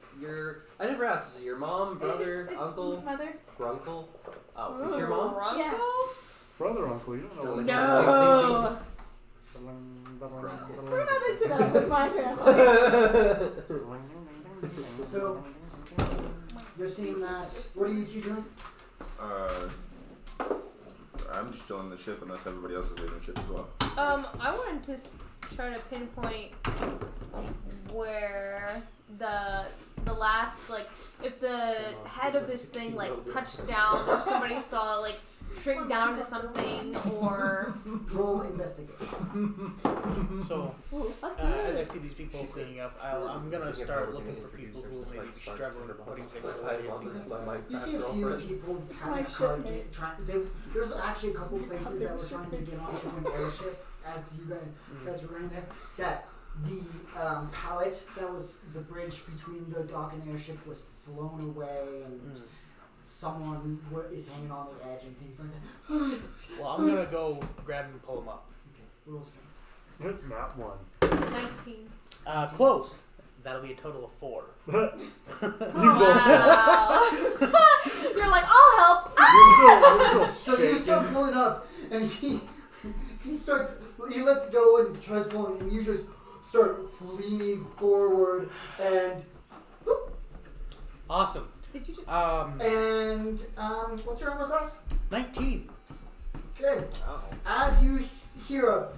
Speaker 1: I never asked, is it your mom, brother,
Speaker 4: It's
Speaker 1: uncle,
Speaker 4: mother.
Speaker 1: grunkle? Oh, it's your mom?
Speaker 4: Yeah.
Speaker 5: Brother, uncle, you don't know what
Speaker 9: No.
Speaker 4: We're not into that with my family.
Speaker 3: So you're seeing that. What are you two doing?
Speaker 7: I'm just chilling the ship unless everybody else is leaving the ship as well.
Speaker 9: I wanted to try to pinpoint where the last, like, if the head of this thing, like, touched down, or somebody saw it, like, shrink down to something, or...
Speaker 3: Roll investigation.
Speaker 6: So, as I see these people sitting up, I'm gonna start looking for people who may be struggling or putting things away.
Speaker 3: You see a few people having a car there's actually a couple places that were trying to get onto an airship as you guys were running there. That the pallet that was the bridge between the dock and the airship was flown away, and someone is hanging on the edge and things like that.
Speaker 6: Well, I'm gonna go grab him and pull him up.
Speaker 3: Okay, rules.
Speaker 5: Not one.
Speaker 9: 19.
Speaker 6: Close. That'll be a total of 4.
Speaker 9: Wow. You're like, I'll help.
Speaker 3: So you start pulling up, and he lets go and tries pulling, and you just start leaning forward, and
Speaker 6: Awesome.
Speaker 9: Did you just...
Speaker 3: what's your armor class?
Speaker 6: 19.
Speaker 3: Good.
Speaker 1: Oh.
Speaker 3: As you hear a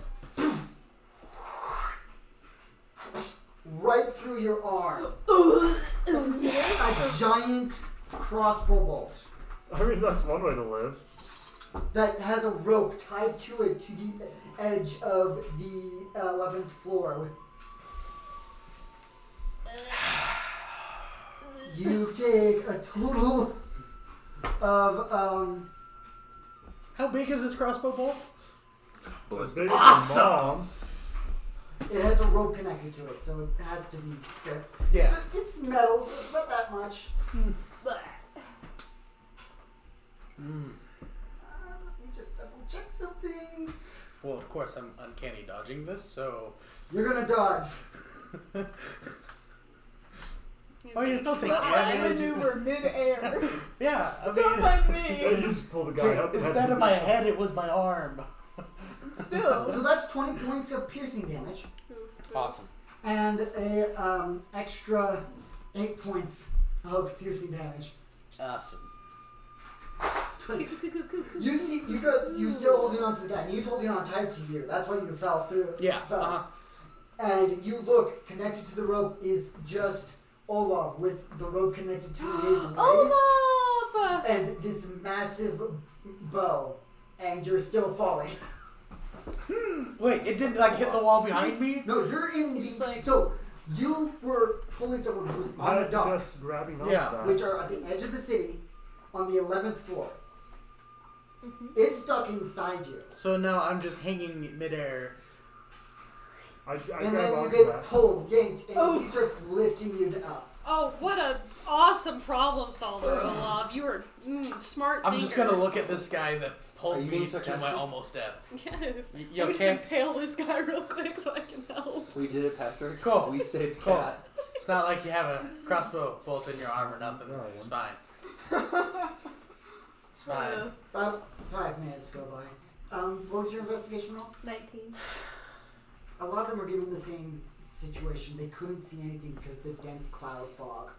Speaker 3: right through your arm, a giant crossbow bolt
Speaker 5: I mean, that's one way to live.
Speaker 3: that has a rope tied to it to the edge of the 11th floor. You take a total of
Speaker 6: How big is this crossbow bolt?
Speaker 5: As big as
Speaker 3: Awesome!
Speaker 5: your mom.
Speaker 3: it has a rope connected to it, so it has to be fair.
Speaker 6: Yeah.
Speaker 3: It's metal, so it's not that much. Let me just double check some things.
Speaker 6: Well, of course, I'm uncanny dodging this, so.
Speaker 3: You're gonna dodge.
Speaker 6: Oh, you still take
Speaker 4: But I
Speaker 6: damage.
Speaker 4: maneuver mid-air.
Speaker 6: Yeah, I
Speaker 4: Don't
Speaker 6: mean,
Speaker 4: mind
Speaker 5: Yeah, you
Speaker 4: me.
Speaker 5: just pull the guy up.
Speaker 6: instead of my head, it was my arm.
Speaker 4: Still.
Speaker 3: So that's 20 points of piercing damage.
Speaker 6: Awesome.
Speaker 3: And a extra 8 points of piercing damage.
Speaker 6: Awesome.
Speaker 3: You see, you still holding on to the guy, and he's holding on tight to you. That's why you fell through.
Speaker 6: Yeah.
Speaker 3: Fell. And you look, connected to the rope is just Olaf with the rope connected to his waist.
Speaker 9: Olaf!
Speaker 3: And this massive bow, and you're still falling.
Speaker 6: Wait, it didn't like hit the wall behind me?
Speaker 3: No, you're in the.
Speaker 9: Just like-
Speaker 3: So you were pulling someone who's on the
Speaker 5: That's
Speaker 3: docks,
Speaker 5: just grabbing onto
Speaker 6: Yeah.
Speaker 5: that.
Speaker 3: which are at the edge of the city, on the 11th floor.
Speaker 9: Mm-hmm.
Speaker 3: It's stuck inside you,
Speaker 6: So now I'm just hanging midair.
Speaker 5: I
Speaker 3: and
Speaker 5: grab
Speaker 3: then you
Speaker 5: onto
Speaker 3: get
Speaker 5: that.
Speaker 3: pulled, yanked, and
Speaker 9: Oh.
Speaker 3: he starts lifting you up.
Speaker 2: Oh, what a awesome problem solver, Olaf. You were smart.
Speaker 6: I'm just
Speaker 2: thinker.
Speaker 6: gonna look at this guy that
Speaker 1: Are
Speaker 6: pulled
Speaker 1: you
Speaker 6: me
Speaker 1: being
Speaker 6: to my
Speaker 1: sarcastic?
Speaker 6: almost death.
Speaker 2: Yes.
Speaker 6: You
Speaker 2: Let me just
Speaker 6: okay?
Speaker 2: impale this guy real quick so I can help.
Speaker 1: We did it, Patrick.
Speaker 6: Cool.
Speaker 1: We saved
Speaker 6: Cool.
Speaker 1: Cat.
Speaker 6: It's not like you have a crossbow bolt in your arm or nothing.
Speaker 5: No, I
Speaker 6: It's
Speaker 5: won't.
Speaker 6: fine. It's fine.
Speaker 3: About 5 minutes go by. What was your investigation roll?
Speaker 9: 19.
Speaker 3: A lot of them are given the same situation. They couldn't see anything because of the dense cloud fog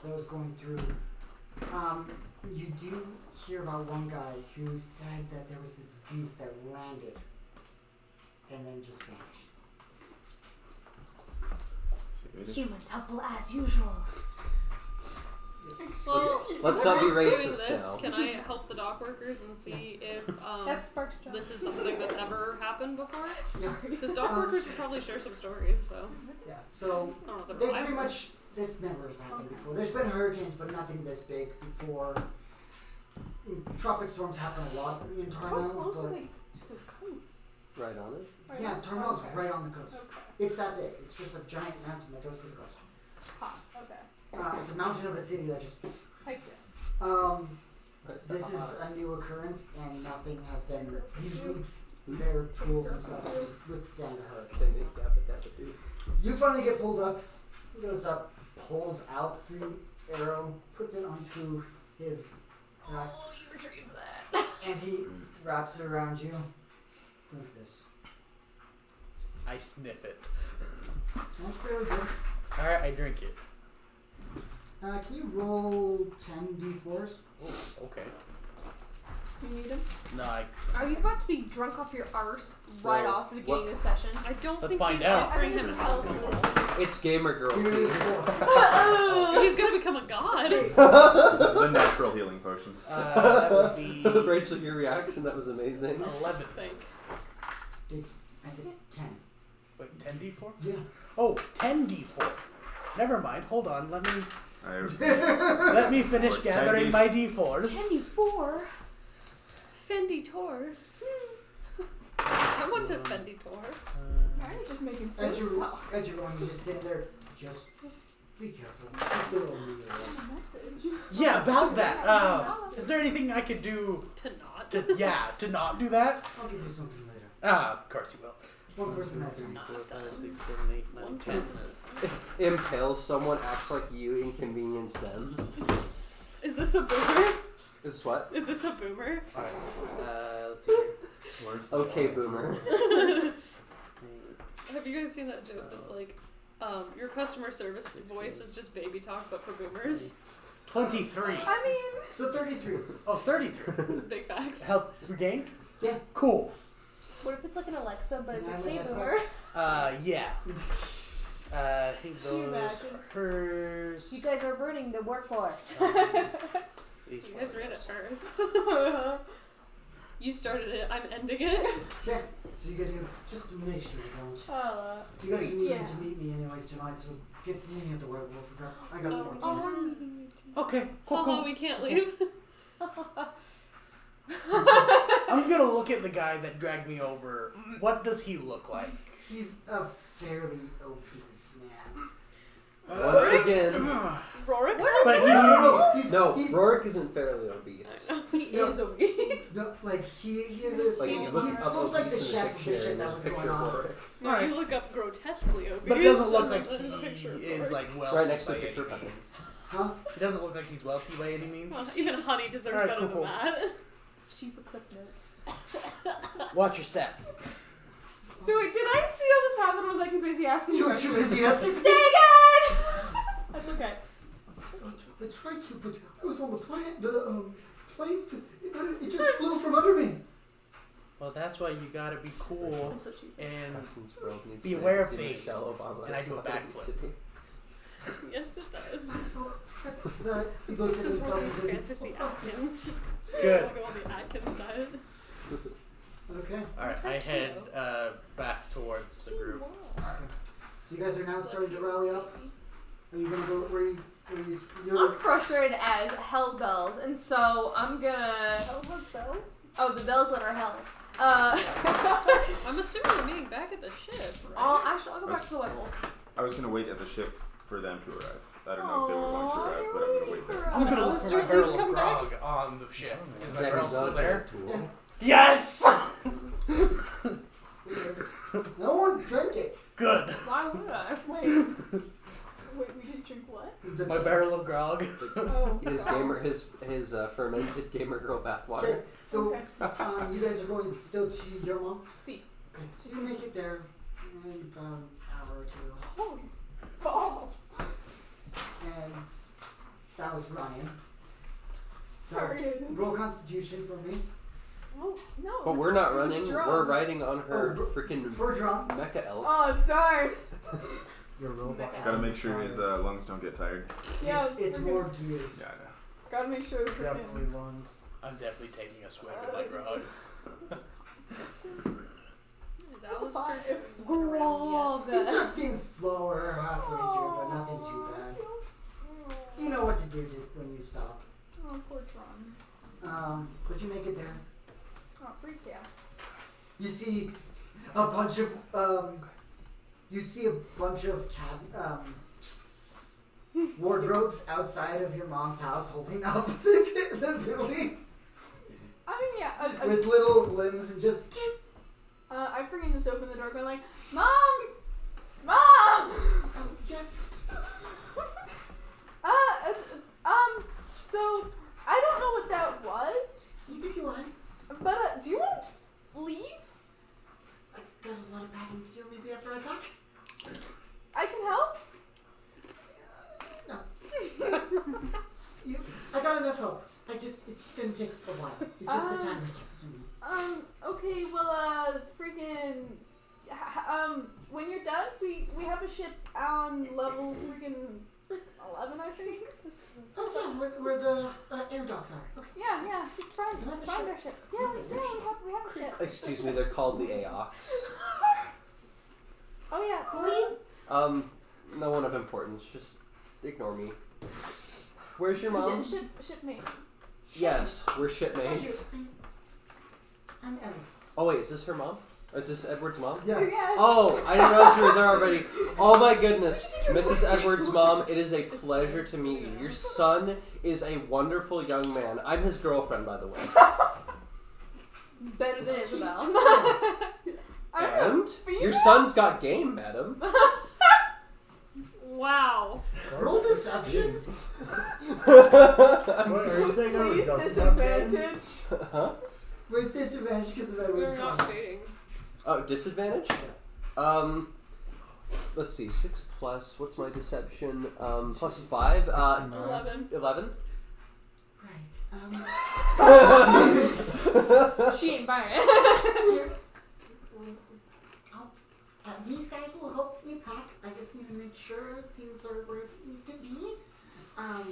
Speaker 3: that was going through. You do hear about one guy who said that there was this beast that landed and then just vanished.
Speaker 8: Humans helpful as usual.
Speaker 2: Well,
Speaker 1: Let's not be
Speaker 2: while we're doing
Speaker 1: racist
Speaker 2: this,
Speaker 1: now.
Speaker 2: Can I help the dock workers and see if
Speaker 4: That's Spark's job.
Speaker 2: this is something that's ever happened before?
Speaker 3: Yeah.
Speaker 2: Because dock workers would probably share some stories. So
Speaker 3: Yeah. So
Speaker 2: I don't know.
Speaker 3: they
Speaker 2: They're
Speaker 3: pretty
Speaker 2: reliable.
Speaker 3: much, this never has happened before. There's been hurricanes, but nothing this big before. Tropic storms happen a lot in
Speaker 4: How
Speaker 3: Tornado,
Speaker 4: close are
Speaker 3: but
Speaker 4: they to the coast?
Speaker 1: Right on it.
Speaker 4: Right
Speaker 3: yeah,
Speaker 4: now?
Speaker 3: Tornado's
Speaker 4: Okay.
Speaker 3: right on the coast.
Speaker 4: Okay.
Speaker 3: It's that big. It's just a giant mountain that goes to the coast.
Speaker 4: Ha, okay.
Speaker 3: It's a mountain of a city that just.
Speaker 4: Thank you.
Speaker 3: This is a new occurrence, and nothing has been. Usually, their tools and stuff just withstand a hurricane.
Speaker 1: They make dabba dabba doo.
Speaker 3: You finally get pulled up. He goes up, pulls out the arrow, puts it onto his back,
Speaker 9: Oh, you retrieved that.
Speaker 3: and he wraps it around you. Drink this.
Speaker 6: I sniff it.
Speaker 3: Smells fairly good.
Speaker 6: Alright, I drink it.
Speaker 3: Can you roll 10 d4s?
Speaker 6: Oh, okay.
Speaker 4: Do you need them?
Speaker 6: No, I.
Speaker 9: Are you about to be drunk off your arse right
Speaker 1: Well,
Speaker 9: off the beginning
Speaker 1: what-
Speaker 9: of the session?
Speaker 2: I don't
Speaker 6: Let's
Speaker 2: think
Speaker 6: find
Speaker 2: he's
Speaker 6: out.
Speaker 2: offering him alcohol.
Speaker 1: It's gamer girl.
Speaker 3: Here's
Speaker 1: Pete.
Speaker 3: 4.
Speaker 2: He's gonna become a god.
Speaker 7: The natural healing potion.
Speaker 6: That would be
Speaker 1: Rachel, your reaction, that was amazing.
Speaker 6: 11.
Speaker 2: Think.
Speaker 3: I said 10.
Speaker 6: Wait, 10d4?
Speaker 3: Yeah.
Speaker 6: Oh, 10d4. Never mind. Hold on. Let me
Speaker 7: I
Speaker 6: finish
Speaker 7: Or
Speaker 6: gathering
Speaker 7: 10d4.
Speaker 6: my d4s.
Speaker 8: 24.
Speaker 2: Fendi Tor. I want to Fendi Tor.
Speaker 4: Why are you just making
Speaker 3: As
Speaker 4: sense
Speaker 3: you're
Speaker 4: talk?
Speaker 3: going, you just sit there. Just be careful. Just a little bit.
Speaker 4: A message.
Speaker 6: Yeah, about that. Is there anything I could do
Speaker 2: To not.
Speaker 6: to not do that?
Speaker 3: I'll give you something later.
Speaker 6: Of course you will.
Speaker 3: One person at a time.
Speaker 6: 4, 5, 6, 7, 8, 9,
Speaker 2: One
Speaker 6: 10.
Speaker 2: person at a time.
Speaker 1: Impale someone, acts like you, inconvenience them.
Speaker 2: Is this a boomer?
Speaker 1: Is what?
Speaker 2: Is this a boomer?
Speaker 6: Alright, let's see here.
Speaker 1: Okay, boomer.
Speaker 2: Have you guys seen that joke that's like, your customer service voice is just baby talk but for boomers?
Speaker 6: 23.
Speaker 4: I mean,
Speaker 3: So 33.
Speaker 6: Oh, 33.
Speaker 2: Big facts.
Speaker 6: Health regained?
Speaker 3: Yeah.
Speaker 6: Cool.
Speaker 9: What if it's like an Alexa, but it's
Speaker 3: Yeah,
Speaker 9: a
Speaker 3: but
Speaker 9: hey
Speaker 3: that's
Speaker 9: boomer?
Speaker 6: Yeah. I think
Speaker 4: Can you
Speaker 6: those
Speaker 4: imagine?
Speaker 6: are hers.
Speaker 9: You guys are ruining the workforce.
Speaker 6: These
Speaker 2: You guys ran it
Speaker 6: ones.
Speaker 2: first. You started it, I'm ending it.
Speaker 3: Yeah. So you get to just to make sure you don't. You guys are needing
Speaker 4: Yeah.
Speaker 3: to meet me anyways tonight, so get me at the werewolf. I got some
Speaker 2: Oh,
Speaker 3: more
Speaker 4: I'm meeting you too.
Speaker 6: Okay, cool,
Speaker 2: Haha,
Speaker 6: cool.
Speaker 2: we can't leave.
Speaker 6: I'm gonna look at the guy that dragged me over. What does he look like?
Speaker 3: He's a fairly obese man.
Speaker 1: Once again,
Speaker 2: Rorik?
Speaker 6: But he
Speaker 3: No,
Speaker 6: knew.
Speaker 3: he's,
Speaker 1: no,
Speaker 3: he's,
Speaker 1: Rorik isn't fairly obese.
Speaker 4: He is obese.
Speaker 3: No, like he is a
Speaker 1: Like
Speaker 3: he
Speaker 1: you look up
Speaker 3: looks like the
Speaker 1: obese in
Speaker 3: chef of the
Speaker 1: dictionary
Speaker 3: shit
Speaker 1: and
Speaker 3: that
Speaker 1: there's
Speaker 3: was
Speaker 1: a
Speaker 3: going
Speaker 1: picture
Speaker 3: on.
Speaker 1: for it.
Speaker 2: No,
Speaker 6: Alright.
Speaker 2: you look up grotesquely obese.
Speaker 6: But it doesn't look
Speaker 2: and
Speaker 6: like
Speaker 2: there's a picture
Speaker 6: he
Speaker 2: of
Speaker 6: is
Speaker 2: Rory.
Speaker 6: like wealthy
Speaker 1: Right next to
Speaker 6: by
Speaker 1: the picture
Speaker 6: any
Speaker 1: of
Speaker 6: means.
Speaker 3: Huh?
Speaker 6: It doesn't look like he's wealthy by any means.
Speaker 2: Well, even Honey deserves
Speaker 6: Alright,
Speaker 2: better
Speaker 6: cool,
Speaker 2: than that.
Speaker 4: She's the clip notes.
Speaker 6: Watch your step.
Speaker 4: Wait, did I see all this happen or was I too busy asking
Speaker 3: You were too busy asking.
Speaker 4: Dang it! That's okay.
Speaker 3: I tried to, but I was on the plane. It just flew from under me.
Speaker 6: Well, that's why you gotta be cool
Speaker 4: That's what she said.
Speaker 6: and
Speaker 1: Parsons World needs
Speaker 6: be
Speaker 1: to
Speaker 6: aware of
Speaker 1: see
Speaker 6: things.
Speaker 1: Michelle Obama
Speaker 6: And I do a
Speaker 1: as Salt Lake
Speaker 6: backflip.
Speaker 1: City.
Speaker 2: Yes, it does.
Speaker 3: Practice that. He looks at
Speaker 2: This is
Speaker 3: himself and
Speaker 2: Morgan's
Speaker 3: says,
Speaker 2: fantasy Atkins.
Speaker 6: Good.
Speaker 2: I'll go on the Atkins diet.
Speaker 3: okay.
Speaker 6: Alright, I head back towards the group.
Speaker 3: So you guys are now starting to rally up. Are you gonna go where you
Speaker 9: I'm
Speaker 3: you're
Speaker 9: frustrated as hell's bells, and so I'm gonna.
Speaker 4: Hell has bells?
Speaker 9: Oh, the bells that are hell.
Speaker 2: I'm assuming we're meeting back at the ship, right?
Speaker 9: I'll go back to the weapon.
Speaker 7: I was gonna wait at the ship for them to arrive. I don't know if they were going to arrive, but I'm gonna wait there.
Speaker 6: I'm gonna look
Speaker 2: Alistair
Speaker 6: for my
Speaker 2: at least
Speaker 6: barrel of
Speaker 2: come
Speaker 6: grog on the ship. Is my
Speaker 1: That
Speaker 6: barrel
Speaker 1: is not
Speaker 6: still
Speaker 1: a
Speaker 6: there?
Speaker 1: tool.
Speaker 6: Yes!
Speaker 3: no one drink it.
Speaker 9: Good. Why would I?
Speaker 4: Wait, we didn't drink what?
Speaker 6: My barrel of grog.
Speaker 4: Oh.
Speaker 1: His fermented gamer girl bathwater.
Speaker 3: Okay, so
Speaker 4: Okay.
Speaker 3: you guys are going still to your mom?
Speaker 4: See.
Speaker 3: Okay, so you make it there in about an hour or two.
Speaker 4: Holy balls.
Speaker 3: And that was Ryan. So
Speaker 4: Sorry.
Speaker 3: roll Constitution for me.
Speaker 4: Oh, no.
Speaker 1: But
Speaker 4: this
Speaker 1: we're not
Speaker 4: was
Speaker 1: running.
Speaker 4: drunk.
Speaker 1: We're riding on her
Speaker 3: Oh,
Speaker 1: freaking
Speaker 3: For drum.
Speaker 1: mecha elk.
Speaker 4: Oh, darn.
Speaker 5: Your robot.
Speaker 7: Gotta make sure his lungs don't get tired.
Speaker 4: Yeah,
Speaker 3: It's
Speaker 4: freaking-
Speaker 3: more gears.
Speaker 7: Yeah, I know.
Speaker 4: Gotta make sure it's
Speaker 5: Definitely lungs.
Speaker 6: I'm definitely taking a swig of my grog.
Speaker 2: Is
Speaker 4: That's a five.
Speaker 2: Alistair going around
Speaker 3: He starts getting slower halfway through, but nothing too bad. You know what to do when you stop.
Speaker 4: Oh, poor Tron.
Speaker 3: But you make it there.
Speaker 4: Oh, freak yeah.
Speaker 3: You see a bunch of wardrobes outside of your mom's house holding up the building
Speaker 4: I mean, yeah.
Speaker 3: with little limbs and just
Speaker 4: I freaking just opened the door going like, Mom! Mom!
Speaker 3: oh, yes.
Speaker 4: So, I don't know what that was,
Speaker 3: You think you want?
Speaker 4: but, do you want to just leave?
Speaker 3: I got a lot of packing to do maybe after I pack.
Speaker 4: I can help?
Speaker 3: No. I got enough help. It's gonna take a while. It's just the time consuming.
Speaker 4: Okay, well, freaking, when you're done, we have a ship on level freaking 11, I think.
Speaker 3: Oh yeah, where the air docks are. Okay.
Speaker 4: Yeah, just find
Speaker 3: We have a
Speaker 4: our
Speaker 3: ship.
Speaker 4: ship. Yeah, we have a ship.
Speaker 1: Excuse me, they're called the AOX.
Speaker 4: Oh yeah,
Speaker 3: Who are you?
Speaker 1: No one of importance. Just ignore me. Where's your mom?
Speaker 4: Shipmate.
Speaker 1: Yes, we're shipmates.
Speaker 3: I'm Ellie.
Speaker 1: Oh wait, is this her mom? Or is this Edward's mom?
Speaker 3: Yeah.
Speaker 4: Yes.
Speaker 1: Oh, I didn't realize we were there already. Oh my goodness, Mrs. Edwards' mom, it is a pleasure to meet you. Your son is a wonderful young man. I'm his girlfriend, by the way.
Speaker 9: Better than Isabel.
Speaker 1: And your son's got game, madam.
Speaker 2: Wow.
Speaker 3: Roll deception.
Speaker 5: What, are you saying I
Speaker 4: Please
Speaker 5: was disadvantage?
Speaker 4: disadvantage.
Speaker 1: Huh?
Speaker 3: With disadvantage because of Edward's
Speaker 2: We're not
Speaker 3: comments.
Speaker 2: dating.
Speaker 1: Oh, disadvantage? Let's see, 6 plus, what's my deception? Plus 5,
Speaker 2: 11.
Speaker 1: 11?
Speaker 3: Right.
Speaker 9: She ain't buying it.
Speaker 3: These guys will help me pack. I just need to make sure things are where they need to be. And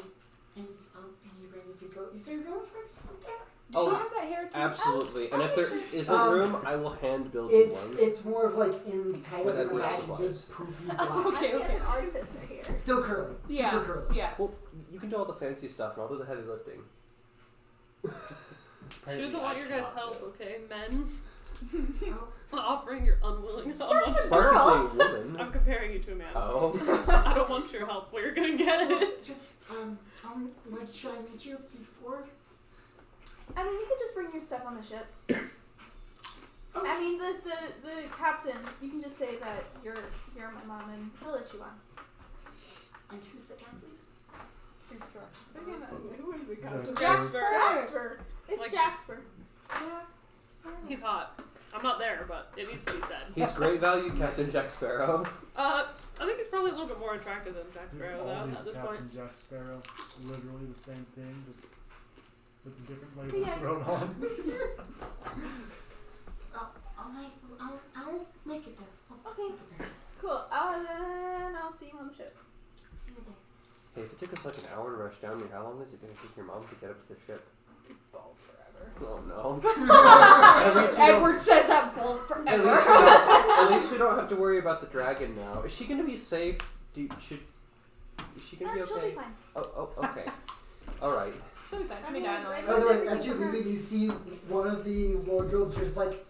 Speaker 3: I'll be ready to go. Is there room for me out there?
Speaker 9: Does she have that hair too?
Speaker 1: Absolutely. And if there isn't room, I will hand build you one.
Speaker 3: It's more of like in tight
Speaker 1: With
Speaker 3: and
Speaker 1: Edward's
Speaker 3: big
Speaker 1: supplies.
Speaker 3: poofy black.
Speaker 9: Okay.
Speaker 4: An artificer here.
Speaker 3: It's still curly.
Speaker 9: Yeah.
Speaker 3: Super curly.
Speaker 9: Yeah.
Speaker 1: Well, you can do all the fancy stuff and I'll do the heavy lifting.
Speaker 2: She doesn't want your guys' help, okay? Men.
Speaker 3: Oh,
Speaker 2: Offering your unwilling help.
Speaker 1: Spark is a woman.
Speaker 2: I'm comparing you to a man.
Speaker 1: Oh.
Speaker 2: I don't want your help. Well, you're gonna get it.
Speaker 3: just where should I meet you before?
Speaker 4: I mean, you could just bring your stuff on the ship. I mean, the captain. You can just say that you're my mom, and he'll let you on.
Speaker 3: And who's the captain?
Speaker 4: Who is the captain?
Speaker 2: Jaxper.
Speaker 4: Jaxper. It's
Speaker 2: Like-
Speaker 4: Jaxper.
Speaker 2: He's hot. I'm not there, but it needs to be said.
Speaker 1: He's great value, Captain Jack Sparrow.
Speaker 2: I think he's probably a little bit more attractive than Jack
Speaker 5: He's
Speaker 2: Sparrow, though,
Speaker 5: always
Speaker 2: at this
Speaker 5: Captain
Speaker 2: point.
Speaker 5: Jack Sparrow. Literally the same thing, just with different labels
Speaker 4: Yeah.
Speaker 5: thrown on.
Speaker 3: I'll make it there.
Speaker 4: Okay.
Speaker 3: Make it there.
Speaker 4: Cool. Then I'll see you on the ship.
Speaker 3: See you there.
Speaker 1: Hey, if it took us like an hour to rush down here, how long is it going to take your mom to get up to the ship?
Speaker 4: Balls forever.
Speaker 1: Oh no. At least we don't-
Speaker 9: Edward says that bull
Speaker 1: At
Speaker 9: forever.
Speaker 1: least we don't have to worry about the dragon now. Is she going to be safe? Is she going to be okay?
Speaker 4: She'll be fine.
Speaker 1: Oh, okay. Alright.
Speaker 9: She'll be fine. She'll be dying
Speaker 4: Right.
Speaker 3: By the way, as you're leaving, you see one of the wardrobes just like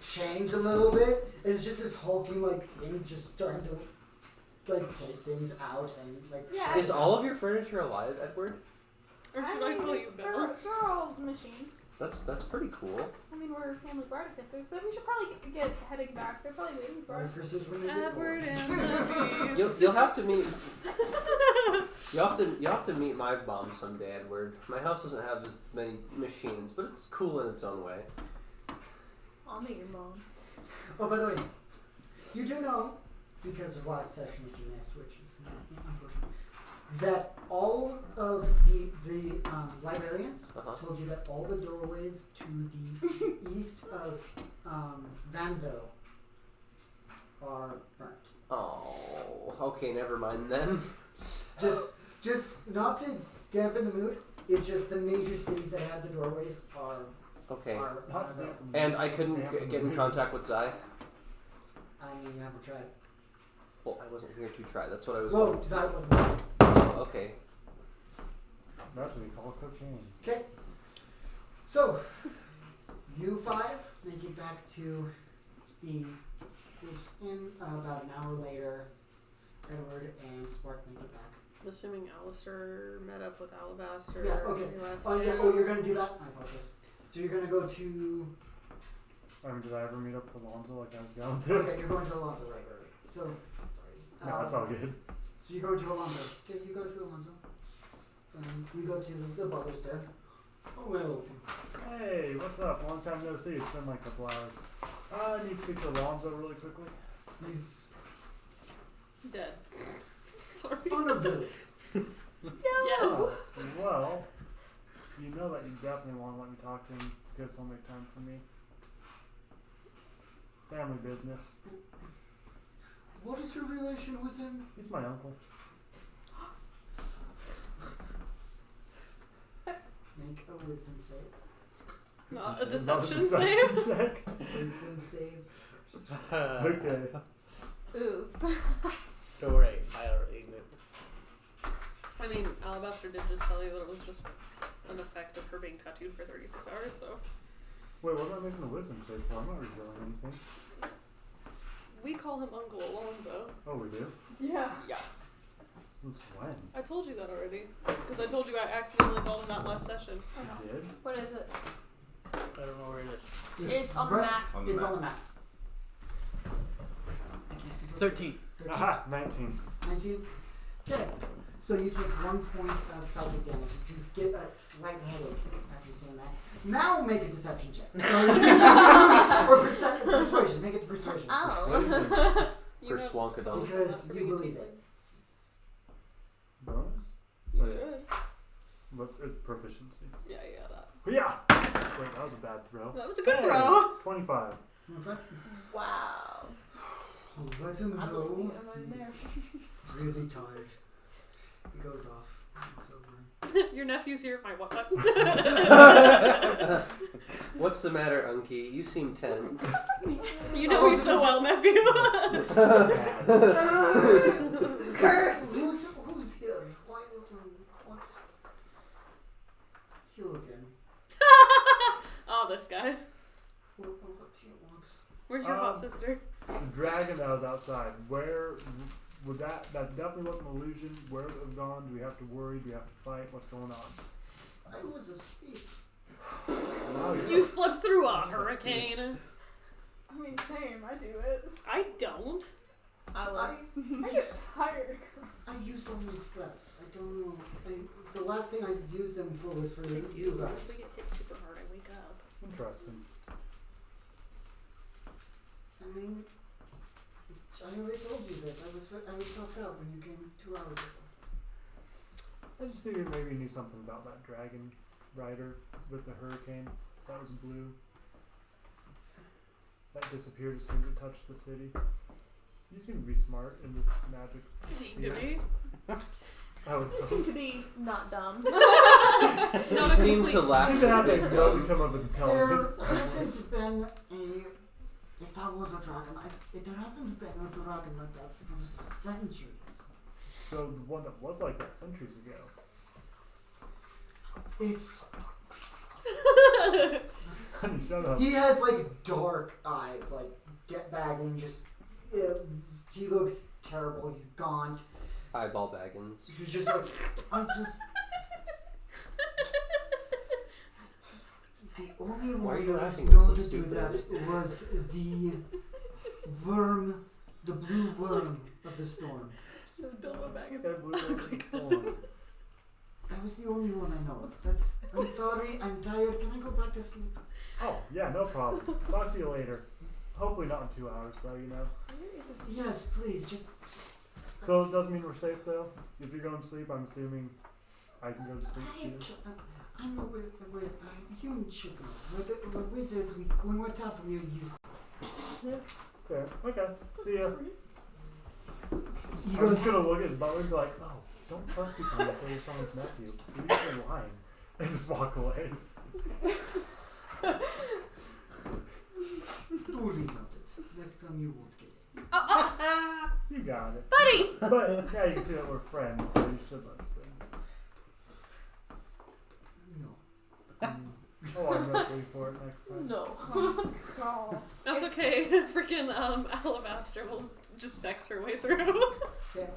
Speaker 3: change a little bit, and it's just this hulking like thing just starting to like take things out and like.
Speaker 4: Yeah.
Speaker 1: Is all of your furniture alive, Edward?
Speaker 2: Or should I call you Bill?
Speaker 4: They're all machines.
Speaker 1: That's pretty cool.
Speaker 4: I mean, we're family of artificers, but we should probably get heading back. They're probably waiting for us.
Speaker 3: Artificers when they get
Speaker 2: Edward
Speaker 3: bored.
Speaker 2: and the bees.
Speaker 1: You'll have to meet. You'll have to meet my mom someday, Edward. My house doesn't have as many machines, but it's cool in its own way.
Speaker 9: I'll meet your mom.
Speaker 3: Oh, by the way, you do know, because of last session that you missed, which is unfortunate, that all of the librarians told you that all the doorways to the east of Vandale are burnt.
Speaker 1: Oh, okay, never mind then.
Speaker 3: Just not to dampen the mood. It's just the major cities that have the doorways are.
Speaker 1: Okay.
Speaker 3: Are
Speaker 1: And I couldn't get in contact with Zai?
Speaker 3: I mean, you haven't tried.
Speaker 1: Well, I wasn't here to try. That's what I was
Speaker 3: Well,
Speaker 1: going to
Speaker 3: Zai wasn't.
Speaker 1: Okay.
Speaker 5: That's what we call cocaine.
Speaker 3: Okay. So, you five make it back to the groups in about an hour later. Edward and Spark make it back.
Speaker 2: I'm assuming Alistair met up with Alabaster.
Speaker 3: Yeah, okay.
Speaker 2: He left
Speaker 3: Oh, yeah.
Speaker 2: too.
Speaker 3: Oh, you're going to do that? I apologize. So you're going to go to...
Speaker 5: Did I ever meet up with Alonzo like I was going to?
Speaker 3: Okay, you're going to Alonzo, right. So, sorry.
Speaker 5: No, it's all good.
Speaker 3: So you go to Alonzo. Okay, you go to Alonzo. And you go to the butler's there. Oh, well.
Speaker 5: Hey, what's up? Long time no see. It's been like a couple hours. I need to speak to Alonzo really quickly.
Speaker 3: He's
Speaker 2: Dead. Sorry.
Speaker 3: unavailable.
Speaker 2: Yes.
Speaker 5: Well, you know that you definitely want to let me talk to him because he'll make time for me. Family business.
Speaker 3: What is your relation with him?
Speaker 5: He's my uncle.
Speaker 3: Make a wisdom save.
Speaker 2: Not a
Speaker 5: Not
Speaker 2: deception save.
Speaker 5: check.
Speaker 3: Wisdom save first.
Speaker 5: Okay.
Speaker 4: Ooh.
Speaker 6: Don't worry, I already knew.
Speaker 2: I mean, Alabaster did just tell you that it was just an effect of her being tattooed for 36 hours, so.
Speaker 5: Wait, what am I making a wisdom save for? I'm not revealing anything.
Speaker 2: We call him Uncle Alonzo.
Speaker 5: Oh, we do?
Speaker 4: Yeah.
Speaker 2: Yeah.
Speaker 5: Since when?
Speaker 2: I told you that already. Because I told you I accidentally called him that last session.
Speaker 5: You did?
Speaker 9: What is it?
Speaker 6: I don't know where it is.
Speaker 9: It's on the
Speaker 3: right-
Speaker 9: map.
Speaker 7: On the
Speaker 3: It's
Speaker 7: map.
Speaker 3: on the map. I can't control
Speaker 6: 13.
Speaker 3: 13.
Speaker 5: Aha! 19.
Speaker 3: 19. Okay. So you take 1 point of psychic damage. So you get a slight headache after seeing that. Now make a deception check. Or persuasion. Make it persuasion.
Speaker 7: What do you think?
Speaker 9: Oh.
Speaker 1: Perswonkadon.
Speaker 3: Because you believe it.
Speaker 5: Bonus?
Speaker 2: You
Speaker 5: Wait,
Speaker 2: should.
Speaker 5: what is proficiency?
Speaker 2: Yeah, that.
Speaker 5: Yeah! Wait, that was a bad throw.
Speaker 2: That was a good
Speaker 5: Hey,
Speaker 2: throw.
Speaker 5: 25.
Speaker 3: Okay.
Speaker 9: Wow.
Speaker 3: Let him
Speaker 9: I believe
Speaker 3: know
Speaker 9: you. I'm right there.
Speaker 3: he's really tired. He goes off. Looks over.
Speaker 2: Your nephew's here. My what?
Speaker 1: What's the matter, Unky? You seem tense.
Speaker 2: You know me so well, nephew.
Speaker 3: Cursed! Who's here? What's you again?
Speaker 2: Oh, this guy.
Speaker 3: What do you want?
Speaker 2: Where's your hot sister?
Speaker 5: The dragon that was outside, where would that definitely wasn't an illusion. Where would it have gone? Do we have to worry? Do we have to fight? What's going on?
Speaker 3: I was asleep.
Speaker 2: You slept through a hurricane.
Speaker 4: I mean, same. I do it.
Speaker 2: I don't.
Speaker 9: I will.
Speaker 3: I
Speaker 4: get tired.
Speaker 3: I used all my scraps. I don't know. The last thing I used them for was for
Speaker 2: What
Speaker 3: you
Speaker 2: if
Speaker 3: guys.
Speaker 2: we get hit super hard and wake up?
Speaker 5: Interesting.
Speaker 3: I mean, I already told you this. I was talked out when you came 2 hours ago.
Speaker 5: I just figured maybe you knew something about that dragon rider with the hurricane. That was blue. That disappeared as soon as it touched the city. You seem to be smart in this magic.
Speaker 2: Seem to
Speaker 5: field.
Speaker 2: be.
Speaker 5: I would
Speaker 9: You seem to be not dumb.
Speaker 1: You seem to laugh.
Speaker 5: seem to have a
Speaker 1: big
Speaker 5: no
Speaker 1: dumb.
Speaker 5: become of intelligence.
Speaker 3: There hasn't been if that was a dragon, there hasn't been a dragon like that for centuries.
Speaker 5: So the one that was like that centuries ago.
Speaker 3: It's
Speaker 5: Honey, shut up.
Speaker 3: he has like dark eyes, like get bagging. Just he looks terrible. He's gaunt.
Speaker 1: Eyeball Baggins.
Speaker 3: He's just like The only
Speaker 1: Why are
Speaker 3: one
Speaker 1: you
Speaker 3: that was
Speaker 1: laughing?
Speaker 3: known
Speaker 1: That's
Speaker 3: to
Speaker 1: so
Speaker 3: do
Speaker 1: stupid.
Speaker 3: that was the worm, the blue worm of the storm.
Speaker 2: Just Bilbo Baggins.
Speaker 5: That blue one is gone.
Speaker 3: That was the only one I know of. I'm sorry, I'm tired. Can I go back to sleep?
Speaker 5: Oh, yeah, no problem. Talk to you later. Hopefully not in 2 hours, though, you know.
Speaker 3: Yes, please, just.
Speaker 5: So it doesn't mean we're safe, though? If you're going to sleep, I'm assuming I can go to sleep, too.
Speaker 3: I know we're human should know. We're wizards. When we're tapped, we're useless.
Speaker 5: Yeah, fair. Okay, see ya.
Speaker 3: He
Speaker 5: I'm
Speaker 3: goes,
Speaker 5: just gonna look at his butler and be like, oh, don't trust people when they say you're someone's nephew. You're usually lying. And just walk away.
Speaker 3: duly noted. Next time you won't get it.
Speaker 5: You got it.
Speaker 2: Buddy!
Speaker 5: But now you can see that we're friends, so you should let us in.
Speaker 3: No.
Speaker 5: Oh, I'm gonna sleep for it next time.
Speaker 9: No.
Speaker 2: That's okay. Freaking Alabaster will just sex her way through.
Speaker 3: Okay.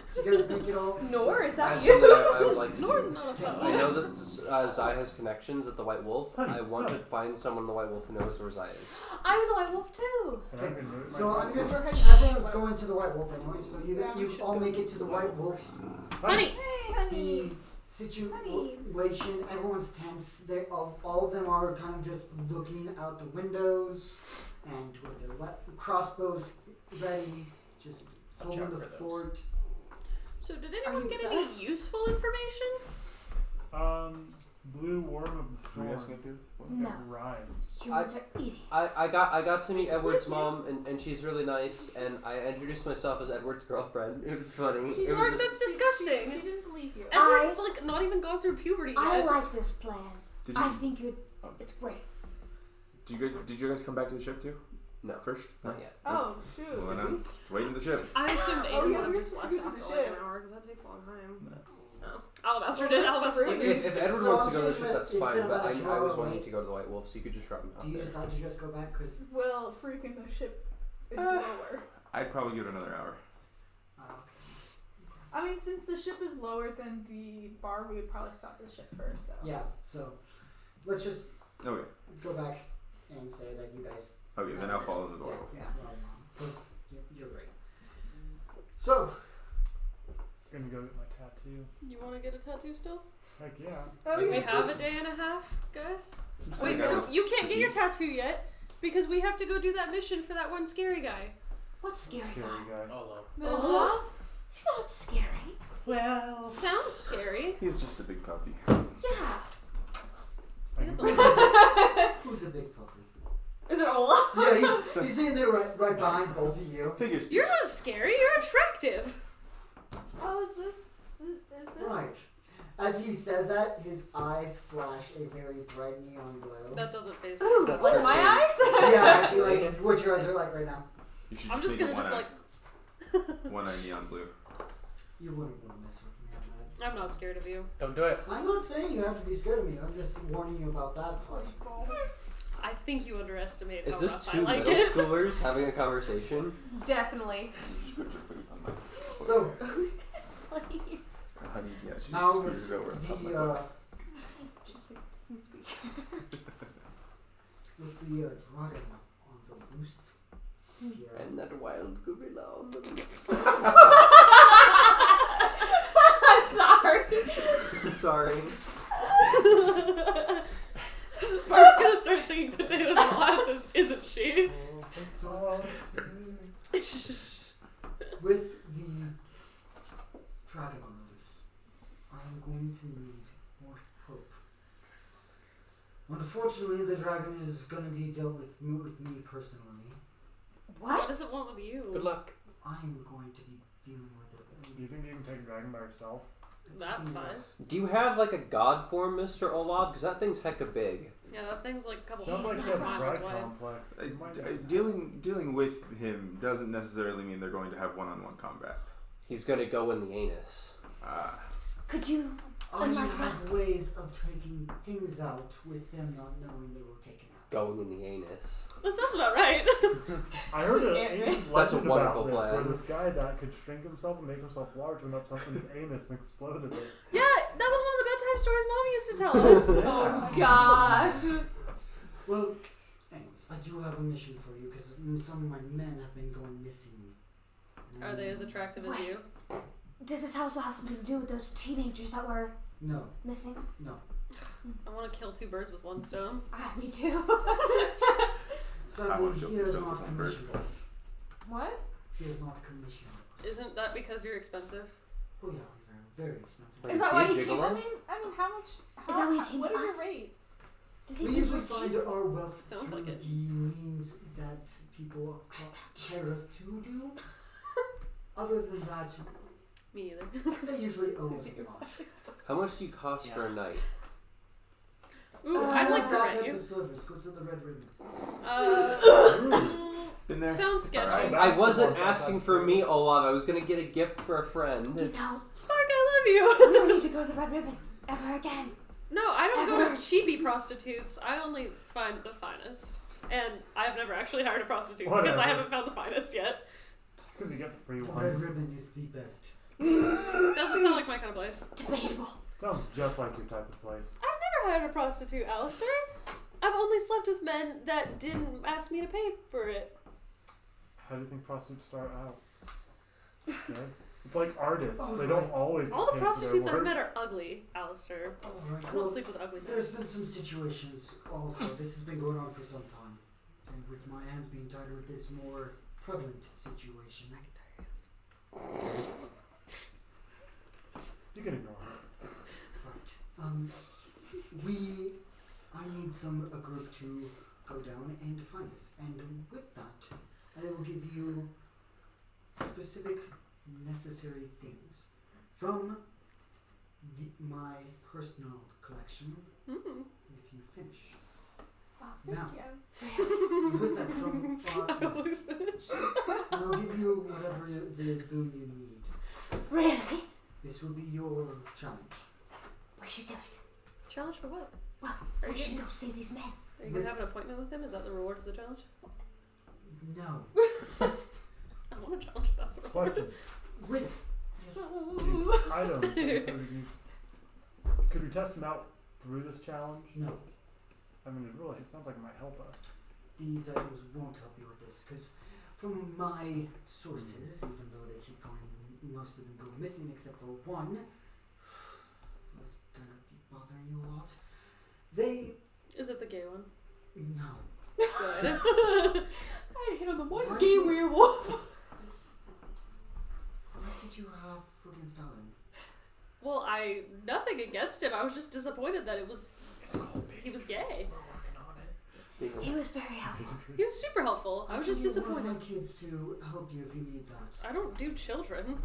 Speaker 3: So you guys make it all.
Speaker 9: Nor is that
Speaker 1: That's
Speaker 9: you?
Speaker 1: something I would like to
Speaker 2: Nor's
Speaker 1: do.
Speaker 2: not a
Speaker 3: Okay.
Speaker 2: foe.
Speaker 1: I know that Zai has connections at the White Wolf.
Speaker 5: Honey,
Speaker 1: I want
Speaker 5: no.
Speaker 1: to find someone in the White Wolf who knows where Zai is.
Speaker 9: I'm the White Wolf too.
Speaker 5: And I'm gonna move
Speaker 3: So
Speaker 5: my
Speaker 3: I'm just.
Speaker 4: We're heading
Speaker 3: Everyone's
Speaker 4: back.
Speaker 3: going to the White Wolf anyway. So
Speaker 4: Yeah, we
Speaker 3: you
Speaker 4: should
Speaker 3: all
Speaker 4: go
Speaker 3: make it to the White Wolf.
Speaker 2: Honey!
Speaker 9: Hey, honey.
Speaker 3: The situation, everyone's tense. They all of them are kind of just looking out the windows and with their crossbows ready, just holding
Speaker 6: Check
Speaker 3: the
Speaker 6: for those.
Speaker 3: fort.
Speaker 2: So did
Speaker 9: Are
Speaker 2: anyone
Speaker 9: you
Speaker 2: get any
Speaker 9: us?
Speaker 2: useful information?
Speaker 5: Blue worm of the
Speaker 7: Who are you
Speaker 5: storm.
Speaker 7: asking if you? What?
Speaker 8: No.
Speaker 5: It rhymes.
Speaker 8: Humans are idiots.
Speaker 1: I got to meet Edward's mom, and she's really nice, and I introduced myself as Edward's girlfriend. It was funny.
Speaker 2: She's
Speaker 1: It was
Speaker 2: smart, that's disgusting.
Speaker 4: She didn't believe you.
Speaker 2: Edward's like not even gone through puberty
Speaker 8: I
Speaker 2: yet.
Speaker 8: like this plan.
Speaker 7: Did you,
Speaker 8: I think it's great.
Speaker 7: did you guys come back to the ship too?
Speaker 1: No.
Speaker 7: First?
Speaker 1: Not yet.
Speaker 4: Oh, shoot.
Speaker 7: Well, then I'm just waiting in the ship.
Speaker 2: I assumed
Speaker 4: Oh,
Speaker 2: Aiden
Speaker 4: yeah,
Speaker 2: would
Speaker 4: we were
Speaker 2: have just
Speaker 4: supposed
Speaker 2: left
Speaker 4: to go to
Speaker 2: after
Speaker 4: the
Speaker 2: like an
Speaker 4: ship.
Speaker 2: hour because that takes a long time. Oh. Alabaster
Speaker 4: Well,
Speaker 2: did.
Speaker 4: that's
Speaker 2: Alabaster
Speaker 4: rude.
Speaker 2: did.
Speaker 1: If Edward
Speaker 3: So
Speaker 1: wants
Speaker 3: I'm
Speaker 1: to go to the
Speaker 3: saying
Speaker 1: ship,
Speaker 3: that
Speaker 1: that's
Speaker 3: it's
Speaker 1: fine,
Speaker 3: been
Speaker 1: but
Speaker 3: about
Speaker 1: I
Speaker 3: a 2
Speaker 1: was
Speaker 3: hour
Speaker 1: wanting
Speaker 3: wait.
Speaker 1: to go to the White Wolf, so you could just drop him
Speaker 3: Do
Speaker 1: out
Speaker 3: you
Speaker 1: there.
Speaker 3: decide to just go back? Because.
Speaker 4: Well, freaking the ship is lower.
Speaker 7: I'd probably give it another hour.
Speaker 4: I mean, since the ship is lower than the bar, we would probably stop the ship first, though.
Speaker 3: Yeah, so let's just
Speaker 7: Okay.
Speaker 3: go back and say that you guys.
Speaker 7: Okay, then I'll follow the door.
Speaker 3: Yeah, because you're right. So,
Speaker 5: Gonna go get my tattoo.
Speaker 2: You want to get a tattoo still?
Speaker 5: Heck yeah.
Speaker 4: Oh,
Speaker 2: We
Speaker 4: yes.
Speaker 2: have a day and a half, guys.
Speaker 7: So
Speaker 2: Wait,
Speaker 7: the guy
Speaker 2: no,
Speaker 7: was
Speaker 2: you can't get your
Speaker 7: fatigued.
Speaker 2: tattoo yet because we have to go do that mission for that one scary guy.
Speaker 8: What scary
Speaker 5: Scary
Speaker 8: guy?
Speaker 5: guy.
Speaker 6: Oh,
Speaker 2: Uh-huh.
Speaker 8: He's not scary.
Speaker 6: well.
Speaker 2: Sounds scary.
Speaker 7: He's just a big puppy.
Speaker 8: Yeah.
Speaker 5: I
Speaker 2: He
Speaker 5: can-
Speaker 2: doesn't-
Speaker 3: who's a big puppy?
Speaker 9: Is it Olaf?
Speaker 3: Yeah, he's sitting there right behind both of you.
Speaker 7: Figures.
Speaker 2: You're not scary. You're attractive.
Speaker 4: How is this? Is this?
Speaker 3: Right. As he says that, his eyes flash a very bright neon glow.
Speaker 2: That doesn't phase me.
Speaker 9: Ooh,
Speaker 1: That's
Speaker 9: like
Speaker 1: her
Speaker 9: my
Speaker 1: thing.
Speaker 9: eyes?
Speaker 3: Yeah, actually, like what your eyes are like right now.
Speaker 7: You should
Speaker 2: I'm just
Speaker 7: make
Speaker 2: gonna
Speaker 7: it
Speaker 2: just like.
Speaker 7: one eye neon blue.
Speaker 3: You wouldn't want to mess with me on that.
Speaker 2: I'm not scared of you.
Speaker 6: Don't do it.
Speaker 3: I'm not saying you have to be scared of me. I'm just warning you about that part.
Speaker 2: I think you underestimate
Speaker 1: Is
Speaker 2: how
Speaker 1: this
Speaker 2: rough I
Speaker 1: two
Speaker 2: like
Speaker 1: middle
Speaker 2: it.
Speaker 1: schoolers having a conversation?
Speaker 9: Definitely.
Speaker 7: Just put your food on my foot.
Speaker 3: So
Speaker 7: Honey, yeah, she
Speaker 3: now
Speaker 7: just scooters over and
Speaker 3: the
Speaker 7: something like that.
Speaker 9: Just like, seems to be
Speaker 3: With the dragon on the loose. Here.
Speaker 1: And that wild gorilla on the loose.
Speaker 9: Sorry.
Speaker 1: Sorry.
Speaker 2: Spark's gonna start singing potatoes and molasses, isn't she?
Speaker 3: So, with the dragon on the loose, I am going to need more help. Unfortunately, the dragon is going to be dealt with me personally.
Speaker 2: What does it want with you?
Speaker 1: Good luck.
Speaker 3: I am going to be dealing with it.
Speaker 5: Do you think you can take a dragon by yourself?
Speaker 2: That's fine.
Speaker 1: Do you have like a god form, Mr. Olaf? Because that thing's hecka big.
Speaker 2: Yeah, that thing's like a couple
Speaker 5: Sounds like
Speaker 2: miles
Speaker 5: he has a
Speaker 2: wide.
Speaker 5: pride complex. You might need-
Speaker 7: Dealing with him doesn't necessarily mean they're going to have one-on-one combat.
Speaker 1: He's gonna go in the anus.
Speaker 8: Could you?
Speaker 3: I
Speaker 8: Unlike
Speaker 3: have
Speaker 8: us.
Speaker 3: ways of taking things out with them not knowing they were taken out.
Speaker 1: Going in the anus.
Speaker 2: That sounds about right.
Speaker 5: I heard an
Speaker 9: Ant-Man.
Speaker 5: ancient
Speaker 1: That's a
Speaker 5: legend
Speaker 1: wonderful
Speaker 5: about this, where
Speaker 1: plan.
Speaker 5: this guy that could shrink himself and make himself large went up something's anus and exploded it.
Speaker 2: Yeah, that was one of the bedtime stories Mom used to tell us.
Speaker 9: Oh gosh.
Speaker 3: Well, anyways, I do have a mission for you because some of my men have been going missing.
Speaker 2: Are they as attractive as you?
Speaker 8: Does this also have something to do with those teenagers that were
Speaker 3: No,
Speaker 8: missing?
Speaker 3: no.
Speaker 2: I want to kill two birds with one stone.
Speaker 8: Ah, me too.
Speaker 3: Sadly,
Speaker 7: kill
Speaker 3: he
Speaker 7: two
Speaker 3: has
Speaker 7: stones
Speaker 3: not
Speaker 7: with one bird.
Speaker 3: commissioned us.
Speaker 9: What?
Speaker 3: He has not commissioned us.
Speaker 2: Isn't that because you're expensive?
Speaker 3: Oh yeah, we're very expensive.
Speaker 1: Is
Speaker 9: Is that
Speaker 1: he
Speaker 9: why
Speaker 1: a
Speaker 9: he came?
Speaker 1: gigolo?
Speaker 9: I mean, how much?
Speaker 8: Is that why he came
Speaker 9: What
Speaker 8: to
Speaker 9: are
Speaker 8: us?
Speaker 9: your rates?
Speaker 8: Does he
Speaker 3: We
Speaker 8: think
Speaker 3: usually
Speaker 8: we're
Speaker 3: find
Speaker 8: cheap?
Speaker 3: our wealth
Speaker 2: Sounds
Speaker 3: through
Speaker 2: like it.
Speaker 3: the means that people hire us to do. Other than that,
Speaker 2: Me either.
Speaker 3: they usually owe us a lot.
Speaker 1: How much do you cost for a night?
Speaker 2: Ooh, I'd like to
Speaker 3: that
Speaker 2: rent
Speaker 3: type
Speaker 2: you.
Speaker 3: of service. Go to the Red Ribbon.
Speaker 7: Been there?
Speaker 2: Sounds
Speaker 7: It's all
Speaker 2: sketchy.
Speaker 7: right.
Speaker 1: I wasn't asking for me, Olaf. I was gonna get a gift for a friend.
Speaker 8: You know,
Speaker 2: Spark, I love you.
Speaker 8: we don't need to go to the Red Ribbon ever again.
Speaker 2: No, I don't go to cheapy prostitutes. I only find the finest. And I've never actually hired a prostitute because
Speaker 5: Whatever.
Speaker 2: I haven't found the finest yet.
Speaker 5: It's because you get the free
Speaker 3: The Red
Speaker 5: ones.
Speaker 3: Ribbon is the best.
Speaker 2: Doesn't sound like my kind of place.
Speaker 8: Debatable.
Speaker 5: Sounds just like your type of place.
Speaker 2: I've never hired a prostitute, Alistair. I've only slept with men that didn't ask me to pay for it.
Speaker 5: How do you think prostitutes start out? Okay. It's like artists.
Speaker 3: Oh,
Speaker 5: They
Speaker 3: right.
Speaker 5: don't always
Speaker 2: All
Speaker 5: get
Speaker 2: the
Speaker 5: paid for
Speaker 2: prostitutes
Speaker 5: their
Speaker 2: I've
Speaker 5: work.
Speaker 2: met are ugly, Alistair.
Speaker 3: Alright,
Speaker 2: I don't
Speaker 3: well,
Speaker 2: sleep with ugly men.
Speaker 3: there's been some situations also. This has been going on for some time. And with my hands being tied with this more prevalent situation.
Speaker 5: You can ignore it.
Speaker 3: Right. I need a group to go down and find us. And with that, I will give you specific necessary things from my personal collection,
Speaker 2: Mm.
Speaker 3: if you finish.
Speaker 9: Thank
Speaker 3: Now.
Speaker 9: you.
Speaker 3: With that from yes. And I'll give you whatever the boon you need.
Speaker 8: Really?
Speaker 3: This will be your challenge.
Speaker 8: We should do it.
Speaker 2: Challenge for what?
Speaker 8: Well,
Speaker 2: Are
Speaker 8: we
Speaker 2: you
Speaker 8: should
Speaker 2: gonna-
Speaker 8: go save these men.
Speaker 2: Are you gonna have an appointment with him? Is that the reward for the challenge?
Speaker 3: No.
Speaker 2: I want a challenge if that's the reward.
Speaker 5: Question.
Speaker 3: With yes,
Speaker 5: These items, so could we test them out through this challenge?
Speaker 3: no.
Speaker 5: I mean, it sounds like it might help us.
Speaker 3: These items won't help you with this, because from my sources, even though they keep going, most of them go missing except for one, that's gonna be bothering you a lot. They
Speaker 2: Is it the gay one?
Speaker 3: no.
Speaker 2: Good.
Speaker 9: I hit on the one
Speaker 3: Why
Speaker 9: gay
Speaker 3: you-
Speaker 9: werewolf.
Speaker 3: What did you have against Alan?
Speaker 2: Well, nothing against him. I was just disappointed that he was gay.
Speaker 5: We're working on it.
Speaker 8: He was very helpful.
Speaker 2: He was super helpful. I was just
Speaker 3: can get one
Speaker 2: disappointed.
Speaker 3: of my kids to help you if you need that.
Speaker 2: I don't do children.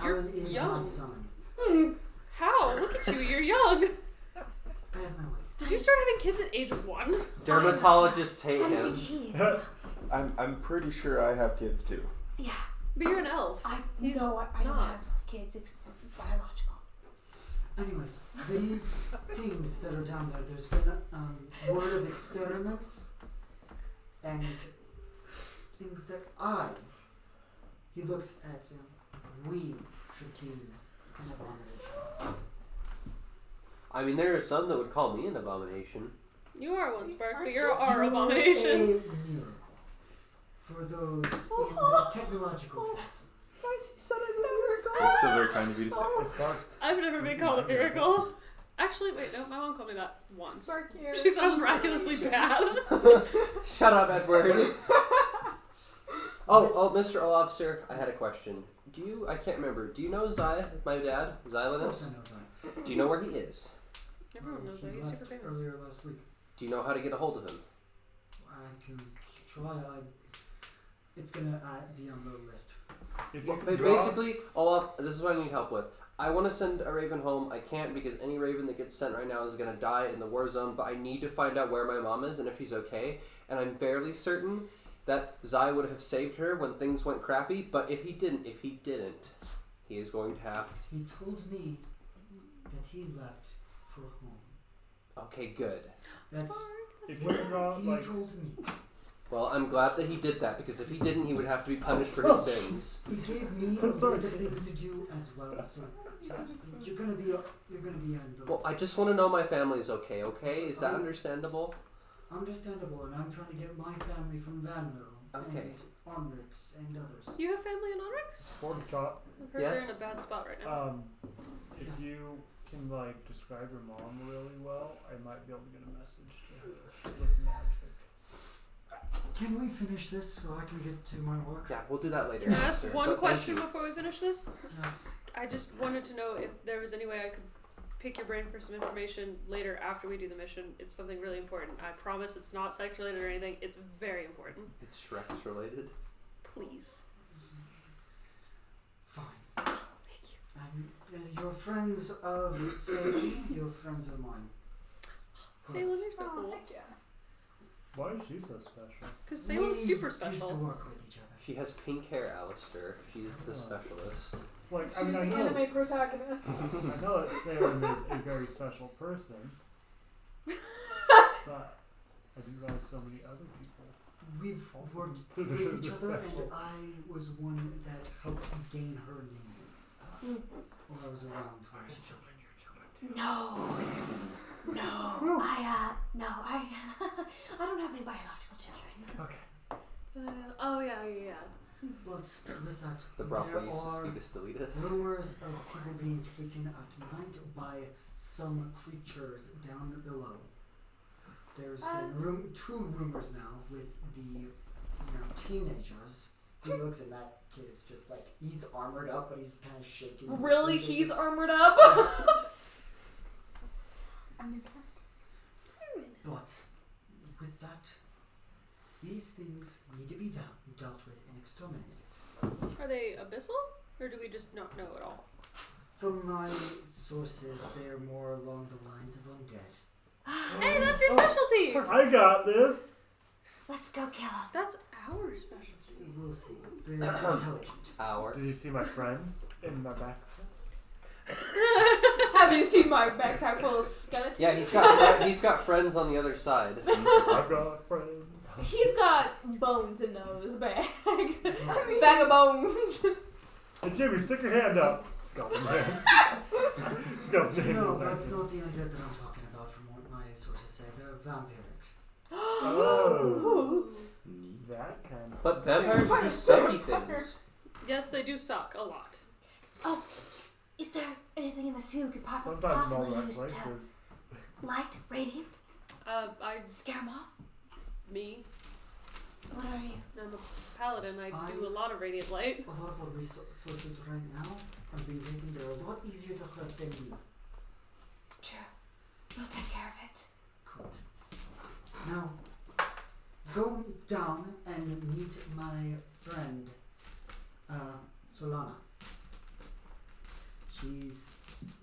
Speaker 2: You're
Speaker 3: Alan is
Speaker 2: young.
Speaker 3: my son.
Speaker 2: How? Look at you. You're young.
Speaker 3: I have my ways.
Speaker 2: Did you start having kids at age 1?
Speaker 1: Dermatologists hate
Speaker 8: How do you
Speaker 1: him.
Speaker 8: think he is?
Speaker 7: I'm pretty sure I have kids too.
Speaker 8: Yeah.
Speaker 2: But you're an elf.
Speaker 8: I
Speaker 2: He's
Speaker 8: know I don't
Speaker 2: not.
Speaker 8: have kids. Biological.
Speaker 3: Anyways, these things that are down there, there's been word of experiments and things that he looks at we should deem an abomination.
Speaker 1: I mean, there are some that would call me an abomination.
Speaker 2: You are one, Spark, but
Speaker 4: Aren't
Speaker 2: you're
Speaker 4: you?
Speaker 2: our abomination.
Speaker 3: A miracle for those in the technological sense.
Speaker 7: It's still very kind of you to say.
Speaker 5: Spark.
Speaker 2: I've never been called a miracle. Actually, wait, no, my mom called me that once.
Speaker 4: Spark here.
Speaker 2: She said I was miraculously bad.
Speaker 1: Shut up, Edward. Oh, Mr. Officer, I had a question. I can't remember. Do you know Zai, my dad,
Speaker 3: Of course
Speaker 1: Xylanus?
Speaker 3: I know that.
Speaker 1: Do you know where he is?
Speaker 2: Everyone knows
Speaker 3: He
Speaker 2: that. He's
Speaker 3: left
Speaker 2: super famous.
Speaker 3: earlier last week.
Speaker 1: Do you know how to get a hold of him?
Speaker 3: I can try. It's gonna be on the list.
Speaker 5: If you
Speaker 1: But
Speaker 5: could draw,
Speaker 1: basically, this is what I need help with. I want to send a raven home. I can't because any raven that gets sent right now is going to die in the war zone, but I need to find out where my mom is and if she's okay. And I'm fairly certain that Zai would have saved her when things went crappy, but if he didn't, he is going to have...
Speaker 3: He told me that he left for home.
Speaker 1: Okay, good.
Speaker 3: That's
Speaker 5: if you could draw,
Speaker 3: he
Speaker 5: like,
Speaker 3: told me.
Speaker 1: Well, I'm glad that he did that, because if he didn't, he would have to be punished for his sins.
Speaker 3: He gave me a list of things to do as well. So you're gonna be on the
Speaker 1: Well, I just want to know my family's okay, Is that understandable?
Speaker 3: Understandable, and I'm trying to get my family from Vandal
Speaker 1: Okay.
Speaker 3: and Onrix and others.
Speaker 2: You have family in Onyx?
Speaker 5: pork chop.
Speaker 2: I've heard they're in a bad spot right now.
Speaker 5: If you can like describe your mom really well, I might be able to get a message to her with magic.
Speaker 3: Can we finish this so I can get to my work?
Speaker 1: Yeah, we'll do that later.
Speaker 2: Can I ask
Speaker 1: after,
Speaker 2: one
Speaker 1: but thank
Speaker 2: question
Speaker 1: you.
Speaker 2: before we finish this?
Speaker 3: Yes.
Speaker 2: I just wanted to know if there was any way I could pick your brain for some information later after we do the mission. It's something really important. I promise it's not sex related or anything. It's very important.
Speaker 1: It's Shrek's related.
Speaker 2: Please.
Speaker 3: Fine.
Speaker 2: Thank you.
Speaker 3: You're friends of Sadie. You're friends of mine.
Speaker 2: Salem, you're so
Speaker 4: Oh,
Speaker 2: cool.
Speaker 4: heck yeah.
Speaker 5: Why is she so special?
Speaker 2: Because Salem's super
Speaker 3: We used to
Speaker 2: special.
Speaker 3: work with each other.
Speaker 1: She has pink hair, Alistair. She's the specialist.
Speaker 5: Like,
Speaker 4: She's
Speaker 5: I mean,
Speaker 4: the
Speaker 5: I know,
Speaker 4: anime protagonist.
Speaker 5: I know that Salem is a very special person, but I didn't realize so many other people.
Speaker 3: We've
Speaker 5: Also
Speaker 3: worked
Speaker 5: considered
Speaker 3: with each
Speaker 5: as
Speaker 3: other,
Speaker 5: special.
Speaker 3: and I was one that helped gain her name while I was around.
Speaker 8: No. No. I don't have any biological children.
Speaker 5: Okay.
Speaker 2: Oh, yeah.
Speaker 3: But with that,
Speaker 1: The brothel
Speaker 3: there
Speaker 1: used to
Speaker 3: are
Speaker 1: speak us Deletus.
Speaker 3: rumors of people being taken at night by some creatures down below. There's been two rumors now with the teenagers. He looks and that kid is just like, he's armored up, but he's kind of shaking.
Speaker 9: Really? He's armored up?
Speaker 3: But with that, these things need to be dealt with and exterminated.
Speaker 2: Are they abyssal? Or do we just not know at all?
Speaker 3: From my sources, they're more along the lines of undead.
Speaker 2: Hey, that's your specialty!
Speaker 5: I got this.
Speaker 8: Let's go kill him.
Speaker 2: That's our specialty.
Speaker 3: We'll see. They're intelligent.
Speaker 1: Hour.
Speaker 5: Did you see my friends in my backpack?
Speaker 9: Have you seen my backpack full of skeletons?
Speaker 1: Yeah, he's got friends on the other side.
Speaker 5: I've got friends.
Speaker 9: He's got bones in those bags. Bag of bones.
Speaker 5: Hey Jimmy, stick your hand up. Skeleton hand. Skeleton hand.
Speaker 3: No, that's not the undead that I'm talking about from what my sources say. They're vampirics.
Speaker 5: Oh. That kind of.
Speaker 1: But vampires do sucky things.
Speaker 2: Yes, they do suck a lot.
Speaker 8: Oh, is there anything in the sea we could
Speaker 5: Sometimes in all
Speaker 8: possibly
Speaker 5: right
Speaker 8: use to
Speaker 5: places.
Speaker 8: light, radiant,
Speaker 2: I
Speaker 8: scare them off?
Speaker 2: me.
Speaker 8: What are you?
Speaker 2: I'm a paladin. I do a lot of radiant light.
Speaker 3: A lot of our resources right now are being taken. They're a lot easier to hurt than you.
Speaker 8: True. We'll take care of it.
Speaker 3: Good. Now, go down and meet my friend, Solana. She's.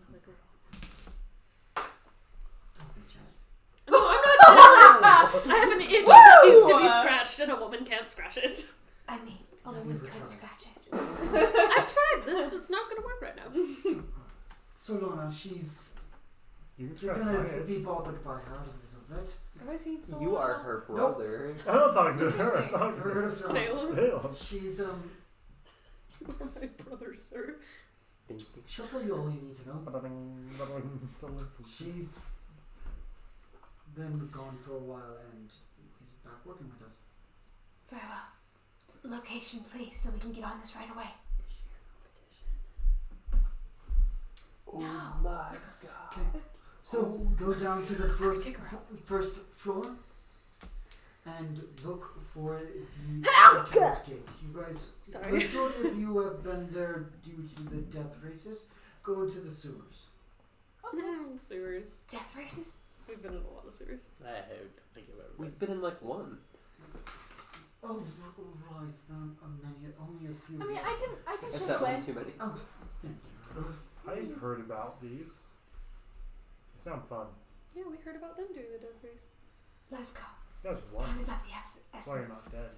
Speaker 2: Another girl.
Speaker 3: Don't be jealous.
Speaker 2: No, I'm not jealous. I have an itch that needs to be scratched, and a woman can't scratch it.
Speaker 8: I mean, a
Speaker 3: Have
Speaker 8: woman
Speaker 3: you
Speaker 8: could
Speaker 3: tried?
Speaker 8: scratch it.
Speaker 2: I've tried this. It's not going to work right now.
Speaker 3: Solana, she's.
Speaker 5: You can
Speaker 3: You're
Speaker 5: scratch
Speaker 3: gonna
Speaker 5: my head.
Speaker 3: be bothered by her a little bit.
Speaker 9: Have I seen someone?
Speaker 1: You are her brother.
Speaker 5: I'm not talking to her. I'm
Speaker 9: Interesting.
Speaker 5: talking to
Speaker 3: Heard
Speaker 5: her.
Speaker 3: of Solana?
Speaker 2: Salem.
Speaker 5: Salem.
Speaker 3: She's
Speaker 2: My brother, sir.
Speaker 3: She'll tell you all you need to know. She's been gone for a while and is back working with us.
Speaker 8: Very well. Location, please, so we can get on this right away.
Speaker 1: Oh
Speaker 8: No.
Speaker 1: my god.
Speaker 3: Okay. So go down to the first floor and look for the entrance gates. You guys,
Speaker 2: Sorry.
Speaker 3: majority of you have been there due to the death races. Go into the sewers.
Speaker 2: Sewers.
Speaker 8: Death races?
Speaker 2: We've been in a lot of sewers.
Speaker 6: I don't think I've ever.
Speaker 1: We've been in like one.
Speaker 3: Oh, right. Only a few.
Speaker 4: I mean, I can
Speaker 1: That's
Speaker 4: check
Speaker 1: that one
Speaker 4: when.
Speaker 1: too many.
Speaker 3: Oh, thank you.
Speaker 5: I've heard about these. They sound fun.
Speaker 2: Yeah, we heard about them doing the death race.
Speaker 8: Let's go.
Speaker 5: That's one.
Speaker 8: Time is of the
Speaker 5: Why you're
Speaker 8: essence.
Speaker 5: not dead.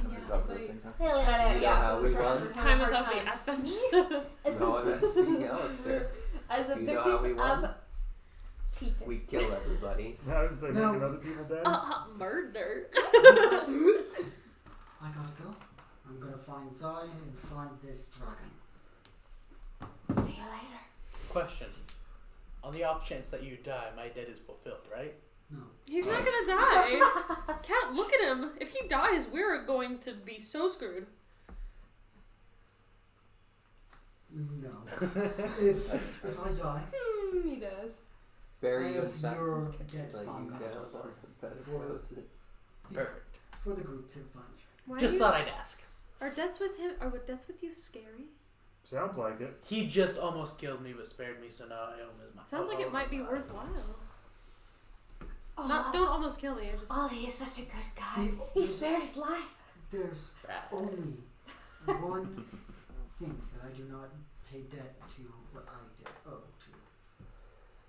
Speaker 7: How many dogs those things have?
Speaker 1: You know how we won?
Speaker 2: Time of the effing.
Speaker 1: No, I'm asking Alistair.
Speaker 9: As a
Speaker 1: You know how we won?
Speaker 9: fetus.
Speaker 1: We kill everybody.
Speaker 5: I would say
Speaker 3: No.
Speaker 5: making other people dead.
Speaker 2: Murder.
Speaker 3: I gotta go. I'm gonna find Zai and find this dragon.
Speaker 8: See you later.
Speaker 6: Question. On the off chance that you die, my debt is fulfilled, right?
Speaker 3: No.
Speaker 2: He's not gonna die. Cat, look at him. If he dies, we're going to be so screwed.
Speaker 3: No. if I die,
Speaker 9: He does.
Speaker 1: Bury
Speaker 3: I
Speaker 1: you in
Speaker 3: have
Speaker 1: sack.
Speaker 3: your
Speaker 1: Lay
Speaker 3: dead
Speaker 1: you
Speaker 3: spawn
Speaker 1: down
Speaker 3: gods
Speaker 1: on the bed of roses.
Speaker 6: Perfect.
Speaker 3: for the group to find.
Speaker 2: Why
Speaker 6: Just
Speaker 2: are,
Speaker 6: thought I'd ask.
Speaker 2: are deaths with him? Are deaths with you scary?
Speaker 5: Sounds like it.
Speaker 6: He just almost killed me but spared me, so now I own his mind.
Speaker 2: Sounds like it might be worthwhile.
Speaker 8: Oh,
Speaker 2: Not, don't almost kill me. I just.
Speaker 8: Ollie is such a good guy.
Speaker 3: The-
Speaker 8: He
Speaker 3: this-
Speaker 8: spared his life.
Speaker 3: There's only one thing that I do not pay debt to what I owe to.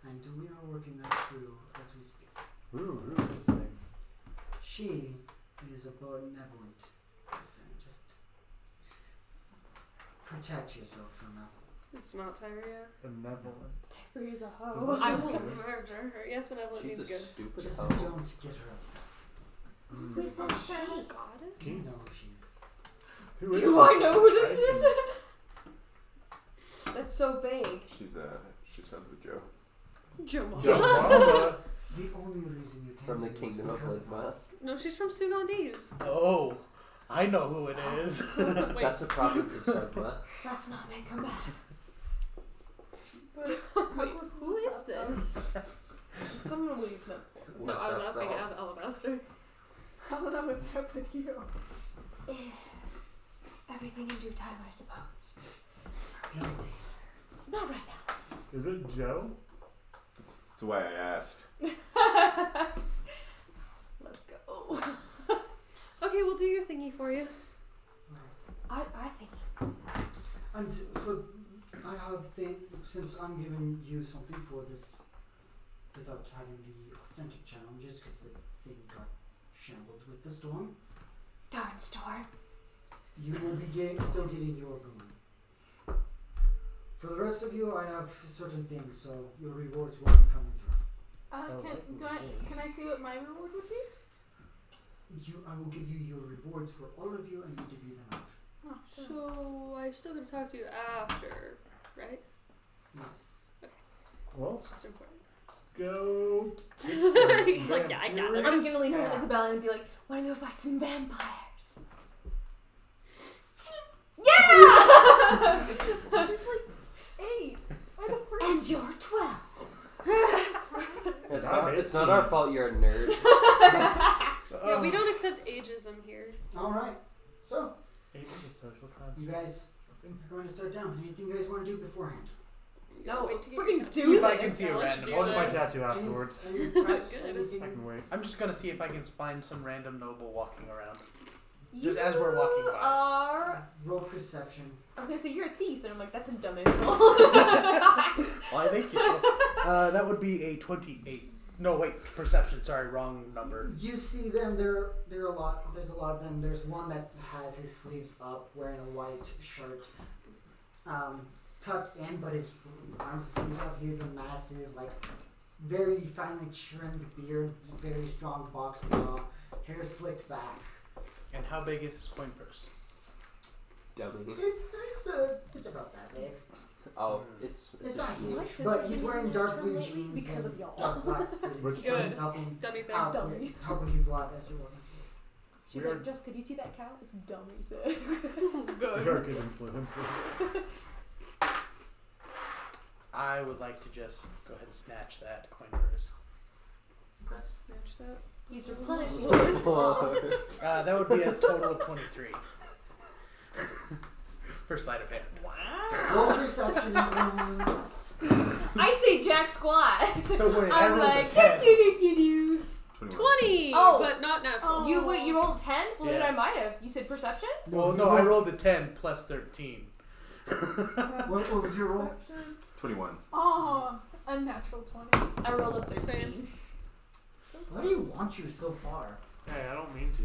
Speaker 3: And we are working that through as we speak.
Speaker 5: Ooh, who is this thing?
Speaker 3: She is a benevolent person. Just protect yourself from that.
Speaker 2: It's not Tyria.
Speaker 5: Benevolent.
Speaker 8: He's a
Speaker 5: hoe.
Speaker 2: I will murder her. Yes, benevolent
Speaker 1: She's
Speaker 2: means
Speaker 1: a
Speaker 2: good.
Speaker 1: stupid
Speaker 3: Just
Speaker 1: hoe.
Speaker 3: don't get her upset.
Speaker 8: Who is that she?
Speaker 2: Got it.
Speaker 3: You
Speaker 5: Jeez.
Speaker 3: know who she is.
Speaker 5: Who is
Speaker 9: Do I
Speaker 5: this?
Speaker 9: know who this
Speaker 5: I
Speaker 9: is? That's so vague.
Speaker 7: She's friends with Joe.
Speaker 2: Jamal.
Speaker 5: Mama.
Speaker 3: The only reason you came
Speaker 1: From the
Speaker 3: to me
Speaker 1: kingdom
Speaker 3: was
Speaker 1: of
Speaker 3: because
Speaker 1: Lidma.
Speaker 2: No, she's from Sugandese.
Speaker 6: Oh, I know who it is.
Speaker 2: Wait,
Speaker 1: That's a province of Sugma.
Speaker 8: Let's not make her mad.
Speaker 2: wait, who is this?
Speaker 9: Someone we've met before.
Speaker 2: No, I was asking as Alabaster.
Speaker 4: I don't know what's up with you.
Speaker 8: Everything in due time, I suppose.
Speaker 3: No.
Speaker 8: Not right now.
Speaker 5: Is it Joe?
Speaker 7: That's why I asked.
Speaker 9: Let's go.
Speaker 2: Okay, we'll do your thingy for you.
Speaker 8: I think.
Speaker 3: And I have since I'm giving you something for this without having the authentic challenges because the thing got shambled with the storm,
Speaker 8: Darn storm.
Speaker 3: you will be still getting your boon. For the rest of you, I have certain things, so your rewards will be coming through.
Speaker 4: Can I see what my reward would be?
Speaker 3: I will give you your rewards for all of you, and you divvy them out.
Speaker 4: Oh,
Speaker 2: So I still gonna talk to you after, right?
Speaker 3: Yes.
Speaker 5: Well,
Speaker 2: It's just important.
Speaker 5: go.
Speaker 2: He's like, yeah, I got it.
Speaker 9: I'm gonna lean over to
Speaker 5: Yeah.
Speaker 9: Isabella and be like,
Speaker 8: Wanna go fight some vampires?
Speaker 9: yeah!
Speaker 4: She's like 8. Why the frick?
Speaker 8: And you're 12.
Speaker 1: It's not our fault you're a nerd.
Speaker 2: Yeah, we don't accept ageism here.
Speaker 3: All right. So
Speaker 5: Age is a social
Speaker 3: you
Speaker 5: construct.
Speaker 3: guys are going to start down. Anything you guys want to do beforehand?
Speaker 9: No,
Speaker 2: Wait to get
Speaker 9: freaking
Speaker 2: your
Speaker 9: do
Speaker 2: tattoo.
Speaker 6: if I can
Speaker 9: this.
Speaker 6: see a
Speaker 2: Let's
Speaker 6: random
Speaker 2: do
Speaker 5: I'll get my
Speaker 2: this.
Speaker 5: tattoo afterwards.
Speaker 3: Any preps?
Speaker 2: Good.
Speaker 5: I
Speaker 3: Anything?
Speaker 5: can wait.
Speaker 6: I'm just gonna see if I can find some random noble walking around. Just as we're walking by.
Speaker 9: Are...
Speaker 3: Roll perception.
Speaker 9: I was gonna say, you're a thief, and I'm like, that's a dumb insult.
Speaker 6: Why thank you. That would be a 28. No, wait, perception. Sorry, wrong number.
Speaker 3: You see them. There are a lot. There's a lot of them. There's one that has his sleeves up, wearing a white shirt, tucked in, but his arms sleeved up. He has a massive, very finely trimmed beard, very strong box jaw, hair slicked back.
Speaker 6: And how big is his coin purse?
Speaker 1: Dummy.
Speaker 3: It's about that big.
Speaker 1: Oh, it's
Speaker 3: not
Speaker 1: huge.
Speaker 3: huge,
Speaker 9: sister
Speaker 3: but he's
Speaker 9: has
Speaker 3: wearing
Speaker 9: been
Speaker 3: dark blue
Speaker 9: lately
Speaker 3: jeans
Speaker 9: because
Speaker 3: and
Speaker 9: of y'all.
Speaker 3: dark black boots.
Speaker 2: Good.
Speaker 3: He's helping
Speaker 2: Dummy thing.
Speaker 3: out
Speaker 9: Dummy.
Speaker 3: with helping people out as you're walking.
Speaker 9: She's
Speaker 5: We are-
Speaker 9: like, Jessica, do you see that cow? It's dummy thing.
Speaker 5: We are good influences.
Speaker 6: I would like to just go ahead and snatch that coin purse.
Speaker 2: Snatch that.
Speaker 9: He's replenishing what is lost.
Speaker 6: That would be a total of 23. For sleight of hand.
Speaker 9: Wow.
Speaker 3: Roll perception.
Speaker 9: I say Jack Squat.
Speaker 6: No, wait, I
Speaker 9: I'm
Speaker 6: rolled a
Speaker 9: like,
Speaker 6: 10.
Speaker 9: do.
Speaker 2: 20!
Speaker 9: Oh.
Speaker 2: But not natural.
Speaker 9: You wait. You rolled a 10. Well, then
Speaker 6: Yeah.
Speaker 9: I might have. You said perception.
Speaker 6: Well, no, I rolled a 10 plus 13.
Speaker 3: What was your roll?
Speaker 7: 21.
Speaker 4: Oh, unnatural 20.
Speaker 9: I rolled a
Speaker 2: Just
Speaker 9: 13.
Speaker 2: saying.
Speaker 3: What do you want you so far?
Speaker 5: Hey, I don't mean to.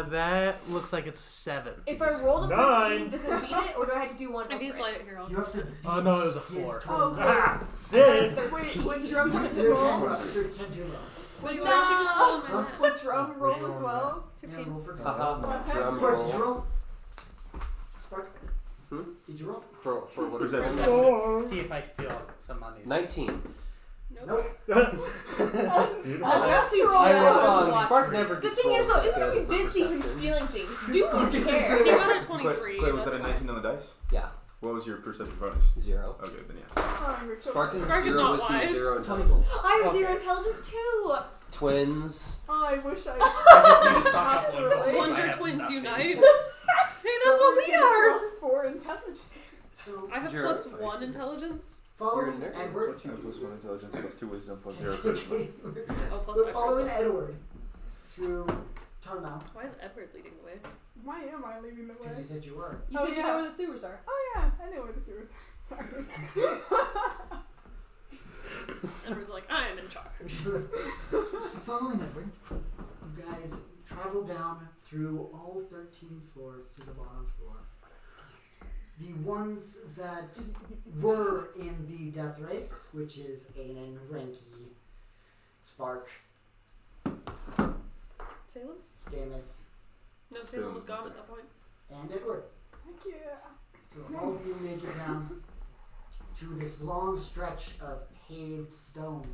Speaker 6: That looks like it's a 7.
Speaker 9: If I rolled a 13,
Speaker 5: 9.
Speaker 9: does it beat it, or do I have to do one?
Speaker 2: If you
Speaker 9: over
Speaker 2: slide
Speaker 9: it?
Speaker 2: it here, I'll
Speaker 3: You have to.
Speaker 6: Oh, no, it was a
Speaker 3: beat his
Speaker 6: 4.
Speaker 3: total.
Speaker 5: Ah! 6!
Speaker 4: Wait, would drum have to
Speaker 3: You're
Speaker 4: roll?
Speaker 3: 10 you're 10 too low.
Speaker 2: Wait,
Speaker 9: No.
Speaker 2: why don't you just roll my
Speaker 3: Huh?
Speaker 2: net?
Speaker 4: Would drum roll as well?
Speaker 3: Yeah,
Speaker 2: 15.
Speaker 3: roll for drum.
Speaker 1: Haha, drum
Speaker 3: Spark, did you
Speaker 1: roll.
Speaker 3: roll? Spark?
Speaker 1: Hmm?
Speaker 3: Did you roll?
Speaker 1: For what is
Speaker 7: Perception.
Speaker 1: it?
Speaker 6: See if I steal some monies.
Speaker 1: 19.
Speaker 2: Nope.
Speaker 3: Nope.
Speaker 5: Beautiful.
Speaker 9: Unnatural.
Speaker 1: I
Speaker 6: Yeah.
Speaker 1: was
Speaker 6: Yeah.
Speaker 1: Spark never
Speaker 9: The
Speaker 1: gets
Speaker 9: thing is, though,
Speaker 1: rolled
Speaker 9: even if we
Speaker 1: good
Speaker 9: did
Speaker 1: for
Speaker 9: see him
Speaker 1: perception.
Speaker 9: stealing things, do
Speaker 3: Spark
Speaker 9: we
Speaker 3: isn't
Speaker 9: care?
Speaker 3: good.
Speaker 2: He got a
Speaker 7: Claire,
Speaker 2: 23.
Speaker 7: Claire, was that a
Speaker 2: that's
Speaker 7: 19 on the dice?
Speaker 1: Yeah,
Speaker 7: What was your perception bonus?
Speaker 1: 0.
Speaker 7: Okay, then yeah.
Speaker 4: Oh, you're so
Speaker 1: Spark is
Speaker 2: Spark is
Speaker 1: 0
Speaker 2: not
Speaker 1: wisdom,
Speaker 2: wise.
Speaker 1: 0 intelligence.
Speaker 9: I have
Speaker 6: Okay.
Speaker 9: 0 intelligence too.
Speaker 1: Twins.
Speaker 4: Oh, I wish I.
Speaker 6: I just need to stock up one
Speaker 4: Naturally.
Speaker 6: gold. I
Speaker 2: Wonder
Speaker 6: have
Speaker 2: twins
Speaker 6: nothing.
Speaker 2: unite. Hey, that's what we are!
Speaker 4: +4 intelligence.
Speaker 3: So,
Speaker 2: I have
Speaker 1: Zero.
Speaker 2: plus 1 intelligence.
Speaker 1: You're
Speaker 3: following
Speaker 1: a nerd.
Speaker 3: Edward.
Speaker 1: That's what you
Speaker 7: Plus 1 intelligence, plus 2 wisdom, plus 0 charisma.
Speaker 2: Oh, plus
Speaker 3: We're
Speaker 2: 5.
Speaker 3: following Edward through Tarnal
Speaker 2: Why is Edward leading the way?
Speaker 4: Why am I leaving the way?
Speaker 3: because you said you were.
Speaker 9: You
Speaker 4: Oh,
Speaker 9: said you
Speaker 4: yeah.
Speaker 9: know where the sewers are.
Speaker 4: Oh yeah, I know where the sewers are. Sorry.
Speaker 2: Edward's like, I am in charge.
Speaker 3: So following Edward, you guys travel down through all 13 floors to the bottom floor. The ones that were in the death race, which is Aiden, Renki, Spark,
Speaker 2: Salem?
Speaker 3: Damus,
Speaker 2: No,
Speaker 7: Salem
Speaker 2: Salem was
Speaker 7: was
Speaker 2: gone
Speaker 7: there.
Speaker 2: at that point.
Speaker 3: and Edward.
Speaker 4: Thank you.
Speaker 3: So all of you make it down to this long stretch of paved stone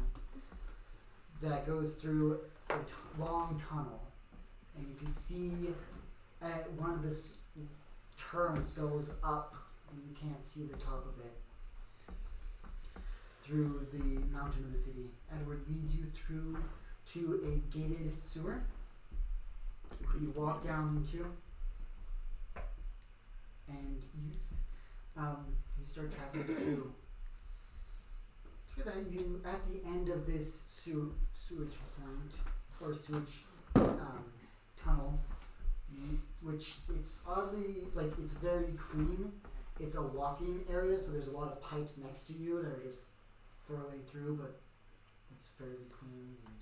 Speaker 3: that goes through a long tunnel. And you can see one of this turns goes up, and you can't see the top of it, through the mountain of the city. Edward leads you through to a gated sewer. You walk down into, and you start traveling through. Through that, you at the end of this sewage plant or sewage tunnel, which it's oddly like it's very clean. It's a walking area, so there's a lot of pipes next to you that are just furling through, but it's fairly clean. And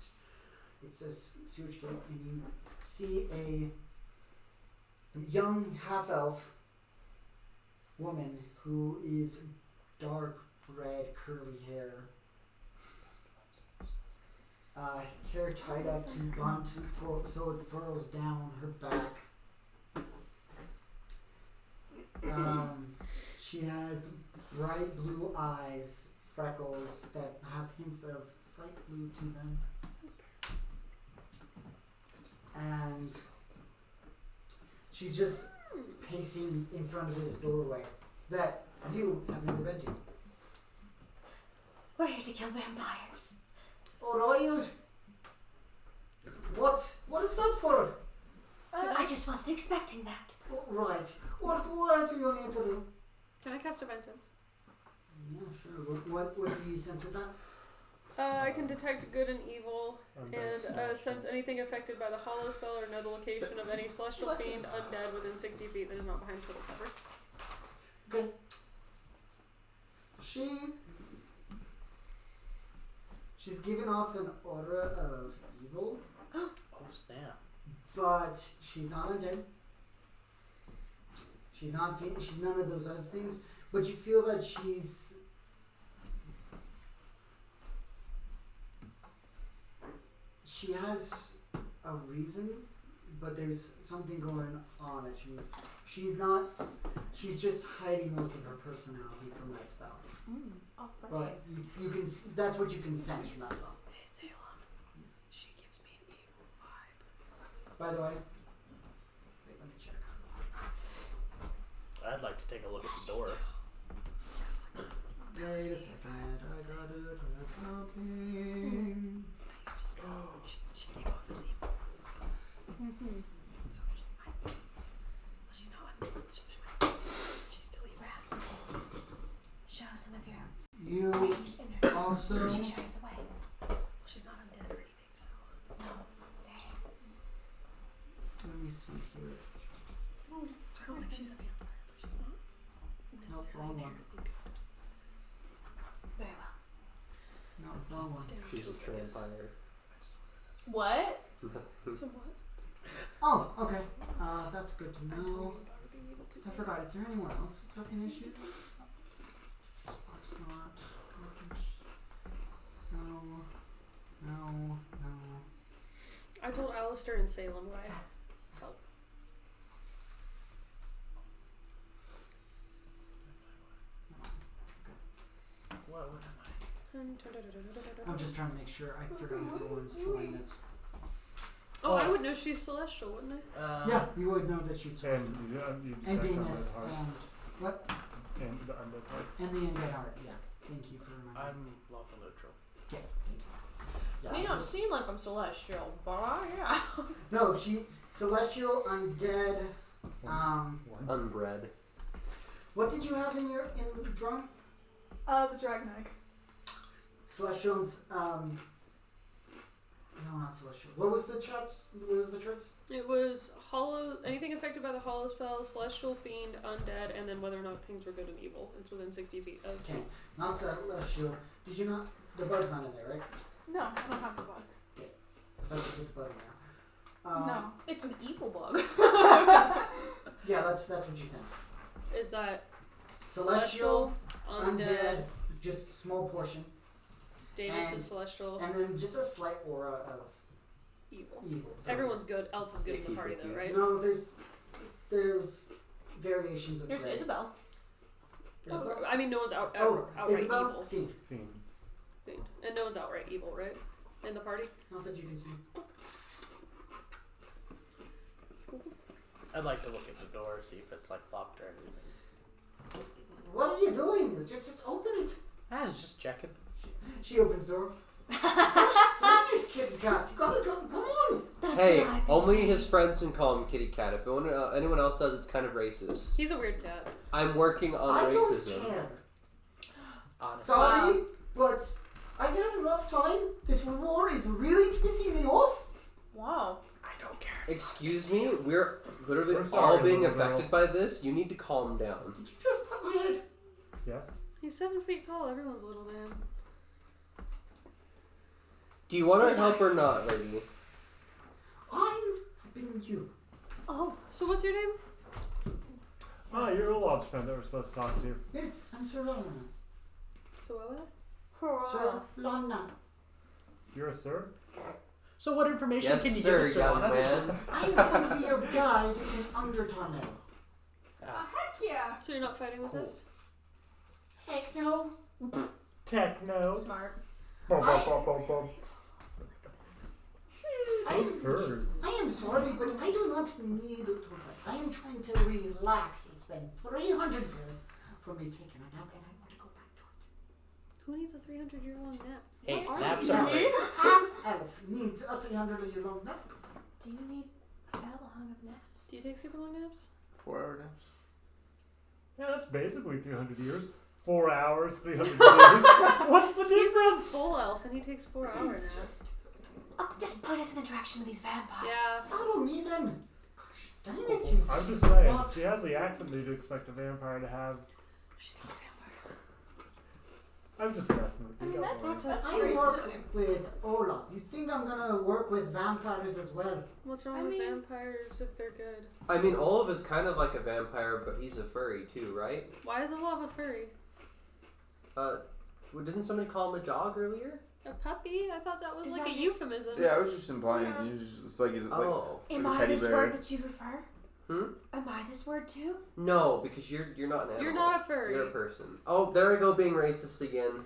Speaker 3: it's a sewage gate, and you see a young half-elf woman who is dark red curly hair, hair tied up to bun so it furls down her back. She has bright blue eyes, freckles that have hints of slight blue to them, and she's just pacing in front of this doorway that you have never been to.
Speaker 8: We're here to kill vampires.
Speaker 3: Alright. What is that for?
Speaker 8: I just wasn't expecting that.
Speaker 3: Right. What do you need to do?
Speaker 2: Can I cast Divine Sense?
Speaker 3: Yeah, sure. What do you sense with that?
Speaker 2: I can detect good and evil,
Speaker 5: And
Speaker 2: and
Speaker 5: that's
Speaker 2: sense anything affected by the hollow spell or know the location of any celestial
Speaker 4: Bless
Speaker 2: fiend undead within 60 feet that is not behind total cover.
Speaker 3: Okay. She's given off an aura of evil,
Speaker 6: Oh, snap.
Speaker 3: but she's not undead. She's none of those other things. But you feel that she has a reason, but there's something going on that she's not She's just hiding most of her personality from that spell.
Speaker 9: Off
Speaker 3: But
Speaker 9: brains.
Speaker 3: you can. That's what you can sense from that spell.
Speaker 2: Hey, Salem. She gives me an evil vibe.
Speaker 3: By the way, wait, let me check.
Speaker 6: I'd like to take a look at the door.
Speaker 3: Wait a second, I gotta do something.
Speaker 2: She came off as evil. So she might be. Well, she's not undead, so she might be. She's still evil.
Speaker 8: Show some of your
Speaker 3: You
Speaker 8: rage in her.
Speaker 3: also.
Speaker 8: She shies away.
Speaker 2: Well, she's not undead or anything, so.
Speaker 8: No. There.
Speaker 3: Let me see here.
Speaker 2: I don't think she's a vampire, but she's not
Speaker 3: Nope,
Speaker 2: necessarily
Speaker 3: wrong one.
Speaker 2: inherently good.
Speaker 8: Very well.
Speaker 3: No, wrong one.
Speaker 1: She's a vampire.
Speaker 9: What?
Speaker 2: So what?
Speaker 3: Oh, okay. That's good to know. I forgot. Is there anyone else that's having issues? Spark's not. No. No. No.
Speaker 2: I told Alistair and Salem what I felt.
Speaker 6: What am
Speaker 3: I'm just trying to make sure I forgot everyone's coordinates.
Speaker 2: Oh, I would know she's celestial, wouldn't I?
Speaker 6: I?
Speaker 3: Yeah, you would know that she's
Speaker 5: And
Speaker 3: first.
Speaker 5: you
Speaker 3: And
Speaker 5: detect
Speaker 3: Demas
Speaker 5: undead heart.
Speaker 3: and what?
Speaker 5: And the undead heart.
Speaker 3: And the undead heart. Yeah. Thank you for reminding.
Speaker 6: I'm lawful neutral.
Speaker 3: Okay. Thank you. Yeah,
Speaker 9: May
Speaker 3: I
Speaker 9: not
Speaker 3: was-
Speaker 9: seem like I'm celestial, but yeah.
Speaker 3: No, she celestial, undead.
Speaker 1: Unbred.
Speaker 3: What did you have in your drum?
Speaker 4: The dragon egg.
Speaker 3: Celestials. No, not celestial. What was the charts? What was the charts?
Speaker 2: It was hollow, anything affected by the hollow spell, celestial, fiend, undead, and then whether or not things were good and evil. It's within 60 feet of.
Speaker 3: Okay, not celestial. Did you not? The bug's not in there, right?
Speaker 4: No, I don't have the bug.
Speaker 3: I thought you put the bug in there.
Speaker 4: No.
Speaker 9: It's an evil bug.
Speaker 3: Yeah, that's what you sense.
Speaker 2: Is that
Speaker 3: Celestial,
Speaker 2: undead,
Speaker 3: undead, just small portion,
Speaker 2: Davis
Speaker 3: and-
Speaker 2: is celestial,
Speaker 3: and then just a slight aura of
Speaker 2: evil.
Speaker 3: evil.
Speaker 2: Everyone's good, else is good in the party though, right?
Speaker 3: No, there's variations of
Speaker 9: There's
Speaker 3: gray.
Speaker 9: Isabel.
Speaker 3: Isabel?
Speaker 2: I mean, no one's outright
Speaker 3: Isabel,
Speaker 2: evil.
Speaker 3: fiend.
Speaker 5: Fiend.
Speaker 2: Fiend. And no one's outright evil, right? In the party?
Speaker 3: Not that you can see.
Speaker 6: I'd like to look at the door, see if it's like locked or anything.
Speaker 3: What are you doing? Just open it.
Speaker 6: I was just checking.
Speaker 3: She opens the door. Dang it, kitty cat. You gotta go. Come on.
Speaker 8: That's
Speaker 1: Hey,
Speaker 8: what I've been
Speaker 1: only
Speaker 8: saying.
Speaker 1: his friends can call him kitty cat. If anyone else does, it's kind of racist.
Speaker 2: He's a weird cat.
Speaker 1: I'm working on
Speaker 3: I
Speaker 1: racism.
Speaker 3: don't care.
Speaker 6: Honestly.
Speaker 3: Sorry, but I've had a rough time. This war is really pissing me off.
Speaker 9: Wow.
Speaker 6: I don't care.
Speaker 1: Excuse me, we're literally
Speaker 7: We're
Speaker 1: all
Speaker 7: sorry,
Speaker 1: being
Speaker 7: little girl.
Speaker 1: affected by this. You need to calm down.
Speaker 3: Did you just put my head?
Speaker 5: Yes?
Speaker 2: He's 7 feet tall, everyone's a little man.
Speaker 1: Do you want our help or not, lady?
Speaker 3: I'm helping you.
Speaker 8: Oh,
Speaker 2: So what's your name?
Speaker 5: Oh, you're a lobster that we're supposed to talk to.
Speaker 3: Yes, I'm Sir Lana.
Speaker 2: Suella?
Speaker 3: Sir Lana.
Speaker 5: You're a sir?
Speaker 6: So what information
Speaker 1: Yes,
Speaker 6: can you
Speaker 1: sir,
Speaker 6: give us,
Speaker 1: young
Speaker 6: Joanna?
Speaker 1: man.
Speaker 3: I'm going to be your guide in Undertunnel.
Speaker 6: Ah,
Speaker 4: Heck yeah.
Speaker 2: So you're not fighting with
Speaker 6: Cool.
Speaker 2: us?
Speaker 3: Heck no.
Speaker 5: Techno.
Speaker 9: Smart.
Speaker 5: Bum, bum, bum, bum, bum.
Speaker 3: I am sorry, but I do not need to fight. I am trying to relax. It's been 300 years for me taking a nap, and I want to go back to it.
Speaker 2: Who needs a 300-year-long nap?
Speaker 6: hey,
Speaker 2: What are
Speaker 6: naps
Speaker 2: you?
Speaker 6: are great.
Speaker 3: Half elf needs a 300-year-long nap.
Speaker 9: Do you need that long of naps?
Speaker 2: Do you take super long naps?
Speaker 7: 4-hour naps.
Speaker 5: Yeah, that's basically 300 years. 4 hours, 300 days. What's the
Speaker 2: He's
Speaker 5: difference?
Speaker 2: a full elf and he takes 4-hour naps.
Speaker 8: oh, just point us in the direction of these vampires.
Speaker 2: Yeah.
Speaker 3: Follow me then. Gosh, dang it, you.
Speaker 5: I'm just saying,
Speaker 3: What?
Speaker 5: she has the accent that you'd expect a vampire to have.
Speaker 2: She's not a vampire.
Speaker 5: I'm just messing with you.
Speaker 9: I mean,
Speaker 5: don't worry.
Speaker 9: that's
Speaker 3: I
Speaker 9: racist.
Speaker 3: work with Olaf. You think I'm gonna work with vampires as well?
Speaker 2: What's wrong
Speaker 9: I
Speaker 2: with
Speaker 9: mean-
Speaker 2: vampires if they're good?
Speaker 1: I mean, Olaf is kind of like a vampire, but he's a furry too, right?
Speaker 2: Why is Olaf a furry?
Speaker 1: Didn't somebody call him a dog earlier?
Speaker 2: A puppy? I thought that was
Speaker 8: Does
Speaker 2: like
Speaker 8: that
Speaker 2: a
Speaker 8: mean-
Speaker 2: euphemism.
Speaker 7: Yeah, I was just implying.
Speaker 2: Yeah.
Speaker 7: It's like, is it like
Speaker 1: Oh.
Speaker 7: a
Speaker 8: Am I
Speaker 7: teddy
Speaker 8: this
Speaker 7: bear?
Speaker 8: word that you prefer? Am I this word too?
Speaker 1: No, because you're not an animal.
Speaker 2: You're not a furry.
Speaker 1: You're a person. Oh, there I go being racist again.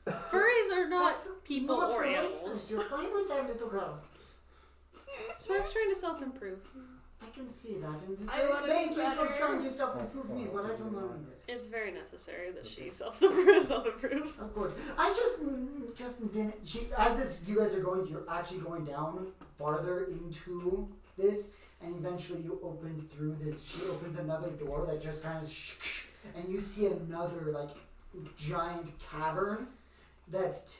Speaker 2: Furries are not
Speaker 3: That's
Speaker 2: people
Speaker 3: not
Speaker 2: or
Speaker 3: racist.
Speaker 2: animals.
Speaker 3: You're fine with that, little girl.
Speaker 2: Spark's trying to self-improve.
Speaker 3: I can see that. And
Speaker 4: I wanna
Speaker 3: thank
Speaker 4: be
Speaker 3: you for
Speaker 4: better.
Speaker 3: trying to self-improve me, but I don't know it.
Speaker 2: It's very necessary that she self-improves.
Speaker 3: Of course. I just didn't. As you guys are going, you're actually going down farther into this, and eventually you open through this. She opens another door that just kind of, and you see another like giant cavern that's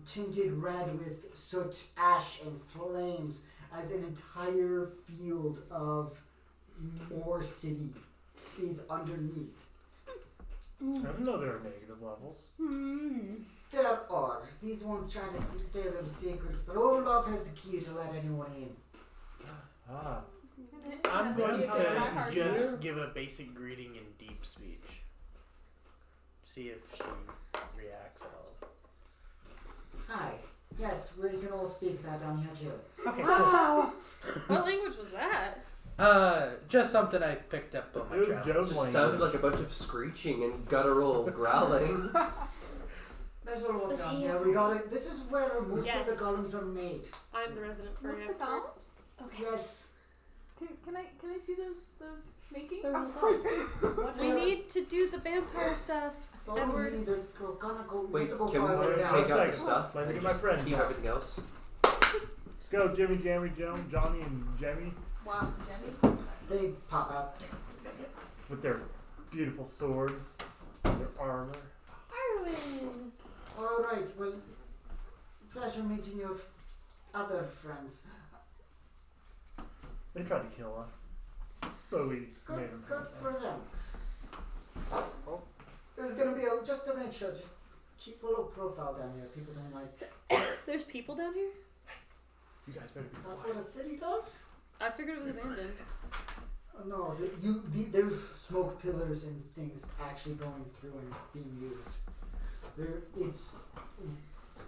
Speaker 3: tinted red with soot, ash, and flames, as an entire field of more city is underneath.
Speaker 5: I didn't know there were negative levels.
Speaker 3: There are. These ones trying to stay a little secret, but Olaf has the key to let anyone in.
Speaker 5: Ah.
Speaker 6: I'm going
Speaker 4: Try
Speaker 6: to
Speaker 4: hard.
Speaker 6: just give a basic greeting in deep speech. See if she reacts at all.
Speaker 3: Hi. Yes, we can all speak that down here too.
Speaker 6: Okay.
Speaker 8: Wow.
Speaker 2: What language was that?
Speaker 6: Just something I picked up on my
Speaker 5: It was
Speaker 6: travels.
Speaker 5: Joe's
Speaker 1: Just
Speaker 5: language.
Speaker 1: sounded like a bunch of screeching and guttural growling.
Speaker 3: That's all what's
Speaker 8: Was
Speaker 3: down
Speaker 8: he
Speaker 3: here.
Speaker 8: a
Speaker 3: We got it. This is where most
Speaker 2: Yes.
Speaker 3: of the golems are made.
Speaker 2: I'm the resident furry
Speaker 4: What's the
Speaker 2: expert.
Speaker 4: columns?
Speaker 8: Okay.
Speaker 3: Yes.
Speaker 4: Can I see those makings?
Speaker 8: They're
Speaker 2: We need to do the vampire stuff.
Speaker 3: Follow
Speaker 2: Edward.
Speaker 3: me. They're gonna go.
Speaker 1: Wait,
Speaker 3: have to go
Speaker 1: can we
Speaker 3: farther
Speaker 1: take
Speaker 3: down.
Speaker 1: out the
Speaker 5: Second.
Speaker 1: stuff
Speaker 5: Let me
Speaker 1: and
Speaker 5: get my
Speaker 1: just
Speaker 5: friends
Speaker 1: keep
Speaker 5: out.
Speaker 1: everything else?
Speaker 5: Let's go, Jimmy, Jammy, Johnny, and Jemmy
Speaker 4: Wow, Jenny.
Speaker 3: They pop out.
Speaker 5: with their beautiful swords, their armor.
Speaker 4: Arwen.
Speaker 3: All right. Well, pleasure meeting your other friends.
Speaker 5: They tried to kill us, so we made them.
Speaker 3: Good for them. There's gonna be just to make sure, just keep a low profile down here. People don't like.
Speaker 2: There's people down here?
Speaker 5: You guys better be
Speaker 3: That's
Speaker 5: quiet.
Speaker 3: what a city does.
Speaker 2: I figured it was abandoned.
Speaker 3: No, there's smoke pillars and things actually going through and being used. It's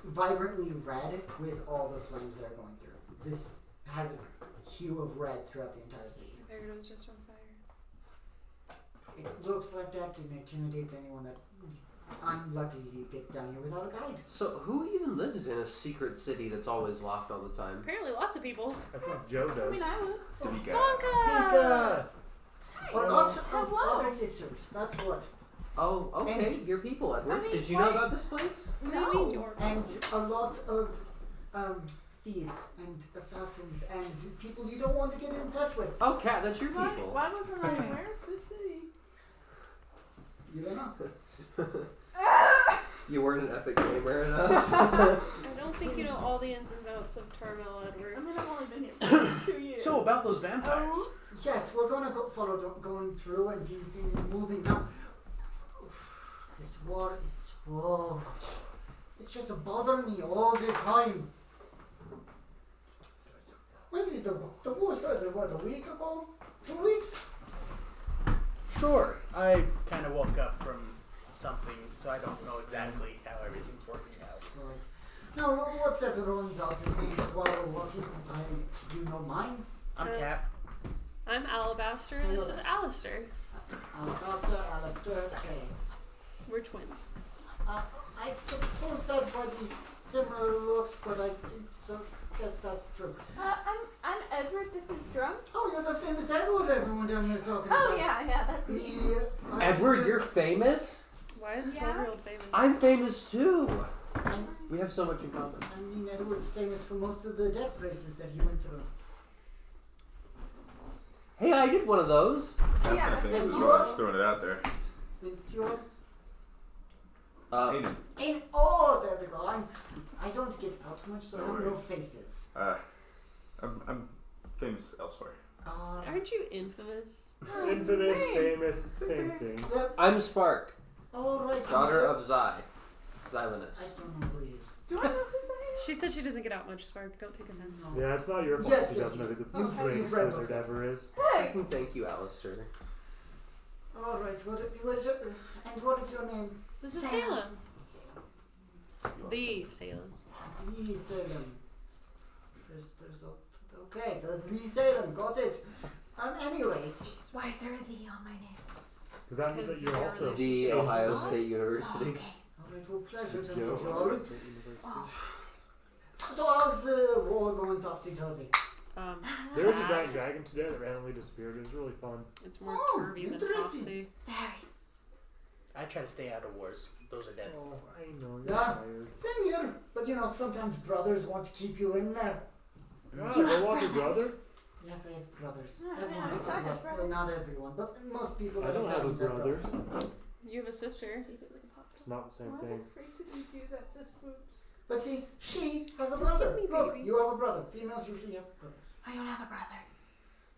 Speaker 3: vibrantly red with all the flames that are going through. This has a hue of red throughout the entire city.
Speaker 2: I figured it was just on fire.
Speaker 3: It looks like that and intimidates anyone that unluckily gets down here without a guide.
Speaker 1: So who even lives in a secret city that's always locked all the time?
Speaker 2: Apparently lots of people.
Speaker 5: I think Joe
Speaker 4: I
Speaker 5: does.
Speaker 4: mean, I would.
Speaker 7: Pika.
Speaker 2: Wonka!
Speaker 3: A lot of
Speaker 4: Hello.
Speaker 3: officers, that's what.
Speaker 1: Oh, okay,
Speaker 3: And-
Speaker 1: your people, Edward.
Speaker 4: I mean,
Speaker 1: Did you know
Speaker 4: why-
Speaker 1: about this place?
Speaker 2: What do you mean your
Speaker 3: And a lot of thieves and assassins and people you don't want to get in touch with.
Speaker 1: Oh, Kat, that's your people.
Speaker 4: Why wasn't I aware of this city?
Speaker 3: You don't know.
Speaker 1: You weren't an epic gamer enough.
Speaker 2: I don't think you know all the ins and outs of Tarmel, Edward.
Speaker 4: I mean, I've only been here for 2 years.
Speaker 6: So about those vampires.
Speaker 3: Yes, we're gonna going through and keep things moving now. This war is so much. It's just bothering me all the time. When did the war started? What, a week ago? 2 weeks?
Speaker 6: Sure. I kind of woke up from something, so I don't know exactly how everything's working out.
Speaker 3: Right. Now, what's everyone else's names while we're walking, since you know mine?
Speaker 6: I'm Cap.
Speaker 2: I'm Alabaster and this is Alistair.
Speaker 3: Alabaster, Alistair, okay.
Speaker 2: We're twins.
Speaker 3: I suppose that might be similar looks, but I guess that's true.
Speaker 4: I'm Edward. This is Drunk.
Speaker 3: Oh, you're the famous Edward everyone down here is talking about.
Speaker 4: Oh yeah, that's me.
Speaker 3: The
Speaker 1: Edward,
Speaker 3: officer-
Speaker 1: you're famous?
Speaker 2: Why is
Speaker 4: Yeah.
Speaker 2: 12-year-old famous?
Speaker 1: I'm famous too.
Speaker 3: And,
Speaker 1: We have so much in common.
Speaker 3: I mean, Edward's famous for most of the death races that he went through.
Speaker 1: Hey, I did one of those.
Speaker 7: I'm
Speaker 4: Yeah,
Speaker 7: kind of
Speaker 4: did
Speaker 7: famous.
Speaker 3: you?
Speaker 7: I'm just throwing it out there.
Speaker 3: And you're
Speaker 7: Aiden.
Speaker 3: there we go. I don't get out much, so
Speaker 7: No
Speaker 3: I don't know
Speaker 7: worries.
Speaker 3: faces.
Speaker 7: I'm famous elsewhere.
Speaker 2: Aren't you infamous?
Speaker 5: Infamous,
Speaker 4: Same.
Speaker 5: famous, same thing.
Speaker 3: Yep.
Speaker 1: I'm Spark,
Speaker 3: Alright.
Speaker 1: daughter of Xylanus.
Speaker 3: I don't know who he is.
Speaker 4: Do I know who's I
Speaker 2: She said she doesn't get out much, Spark. Don't take offense.
Speaker 3: No.
Speaker 5: Yeah, it's not your fault.
Speaker 3: Yes,
Speaker 5: He
Speaker 3: yes,
Speaker 5: doesn't know who the
Speaker 3: you've
Speaker 5: greatest
Speaker 3: read
Speaker 5: wizard
Speaker 3: books.
Speaker 5: ever is.
Speaker 4: Hey!
Speaker 1: Thank you, Alistair.
Speaker 3: Alright, and what is your name?
Speaker 2: This is
Speaker 8: Salem.
Speaker 2: Salem. The Salem.
Speaker 3: Lee Salem. There's okay, there's Lee Salem, got it. Anyways.
Speaker 8: Why is there a D on my name?
Speaker 5: Because that means that you're also
Speaker 1: The Ohio State
Speaker 8: Oh,
Speaker 1: University.
Speaker 8: okay.
Speaker 3: Alright, well, pleasure to meet
Speaker 1: Joe.
Speaker 3: you all.
Speaker 8: Oh,
Speaker 3: So how's the war going topsy-turvy?
Speaker 5: There was a giant dragon today that randomly disappeared. It was really fun.
Speaker 2: It's more
Speaker 3: Oh,
Speaker 2: curvy than
Speaker 3: interesting.
Speaker 2: topsy.
Speaker 8: very.
Speaker 6: I try to stay out of wars. Those are dead.
Speaker 5: Oh, I know. You're
Speaker 3: Yeah.
Speaker 5: tired.
Speaker 3: Same here. But you know, sometimes brothers want to keep you in there.
Speaker 5: God,
Speaker 8: You
Speaker 5: go
Speaker 8: have
Speaker 5: walk your brother?
Speaker 8: brothers.
Speaker 3: Yes, I have brothers.
Speaker 4: Yeah,
Speaker 3: Everyone
Speaker 4: yeah,
Speaker 3: has a
Speaker 4: I have
Speaker 3: brother. Well,
Speaker 4: brothers.
Speaker 3: not everyone, but most people
Speaker 5: I
Speaker 3: that
Speaker 5: don't have a
Speaker 3: families have
Speaker 5: brother.
Speaker 3: brothers.
Speaker 2: You have a sister.
Speaker 5: It's not the same
Speaker 4: Why
Speaker 5: thing.
Speaker 4: the freak did you do that to Spooks?
Speaker 3: But see, she has a
Speaker 2: Just
Speaker 3: brother.
Speaker 2: give me
Speaker 3: Look,
Speaker 2: baby.
Speaker 3: you have a brother. Females usually have brothers.
Speaker 8: I don't have a brother.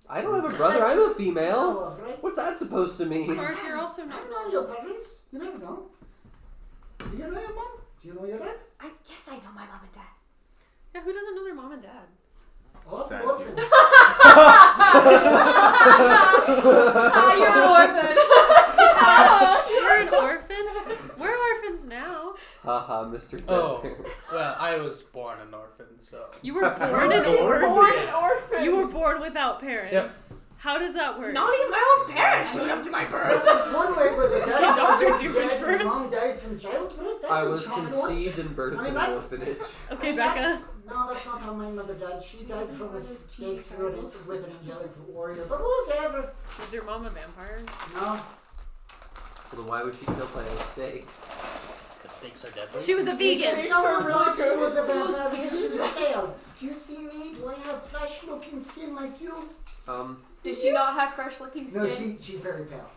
Speaker 1: I don't have a brother. I'm a female.
Speaker 3: Oh, right?
Speaker 1: What's that supposed to mean?
Speaker 2: Mark, you're also
Speaker 3: I
Speaker 2: not
Speaker 3: don't know your parents. You never know. Do you know your mom? Do you know your dad?
Speaker 8: Yes, I know my mom and dad.
Speaker 2: Yeah, who doesn't know their mom and dad?
Speaker 3: All
Speaker 7: Thank
Speaker 3: orphans.
Speaker 9: Ah, you're an orphan.
Speaker 2: You're an orphan? We're orphans now.
Speaker 1: Haha, Mr.
Speaker 6: Oh.
Speaker 1: Deadpan.
Speaker 6: Well, I was born an orphan, so.
Speaker 2: You were born an orphan.
Speaker 9: Born an orphan.
Speaker 2: You were born without parents.
Speaker 6: Yep.
Speaker 2: How does that work?
Speaker 9: Not even my own parents showed up to my birth.
Speaker 3: That's one way where the dad
Speaker 2: Get Dr.
Speaker 3: died
Speaker 2: Doofenshmirtz.
Speaker 3: and the mom dies from childbirth. That's
Speaker 1: I
Speaker 3: a
Speaker 1: was
Speaker 3: common one.
Speaker 1: conceived and birthed
Speaker 3: I mean,
Speaker 1: in an
Speaker 3: that's-
Speaker 1: orphanage.
Speaker 2: Okay,
Speaker 3: I mean,
Speaker 2: Becca.
Speaker 3: No, that's not how my mother died. She died from a stake through an insect with an angelic warrior. But whatever.
Speaker 2: Was your mom a vampire?
Speaker 3: No.
Speaker 1: Well, then why would she kill by mistake?
Speaker 6: The stakes are deadly.
Speaker 2: She was a vegan.
Speaker 3: Because someone thought she was a vampire because she was pale. Do you see me? Do I have fresh-looking skin like you?
Speaker 9: Does she not have fresh looking skin?
Speaker 3: No, she's very pale.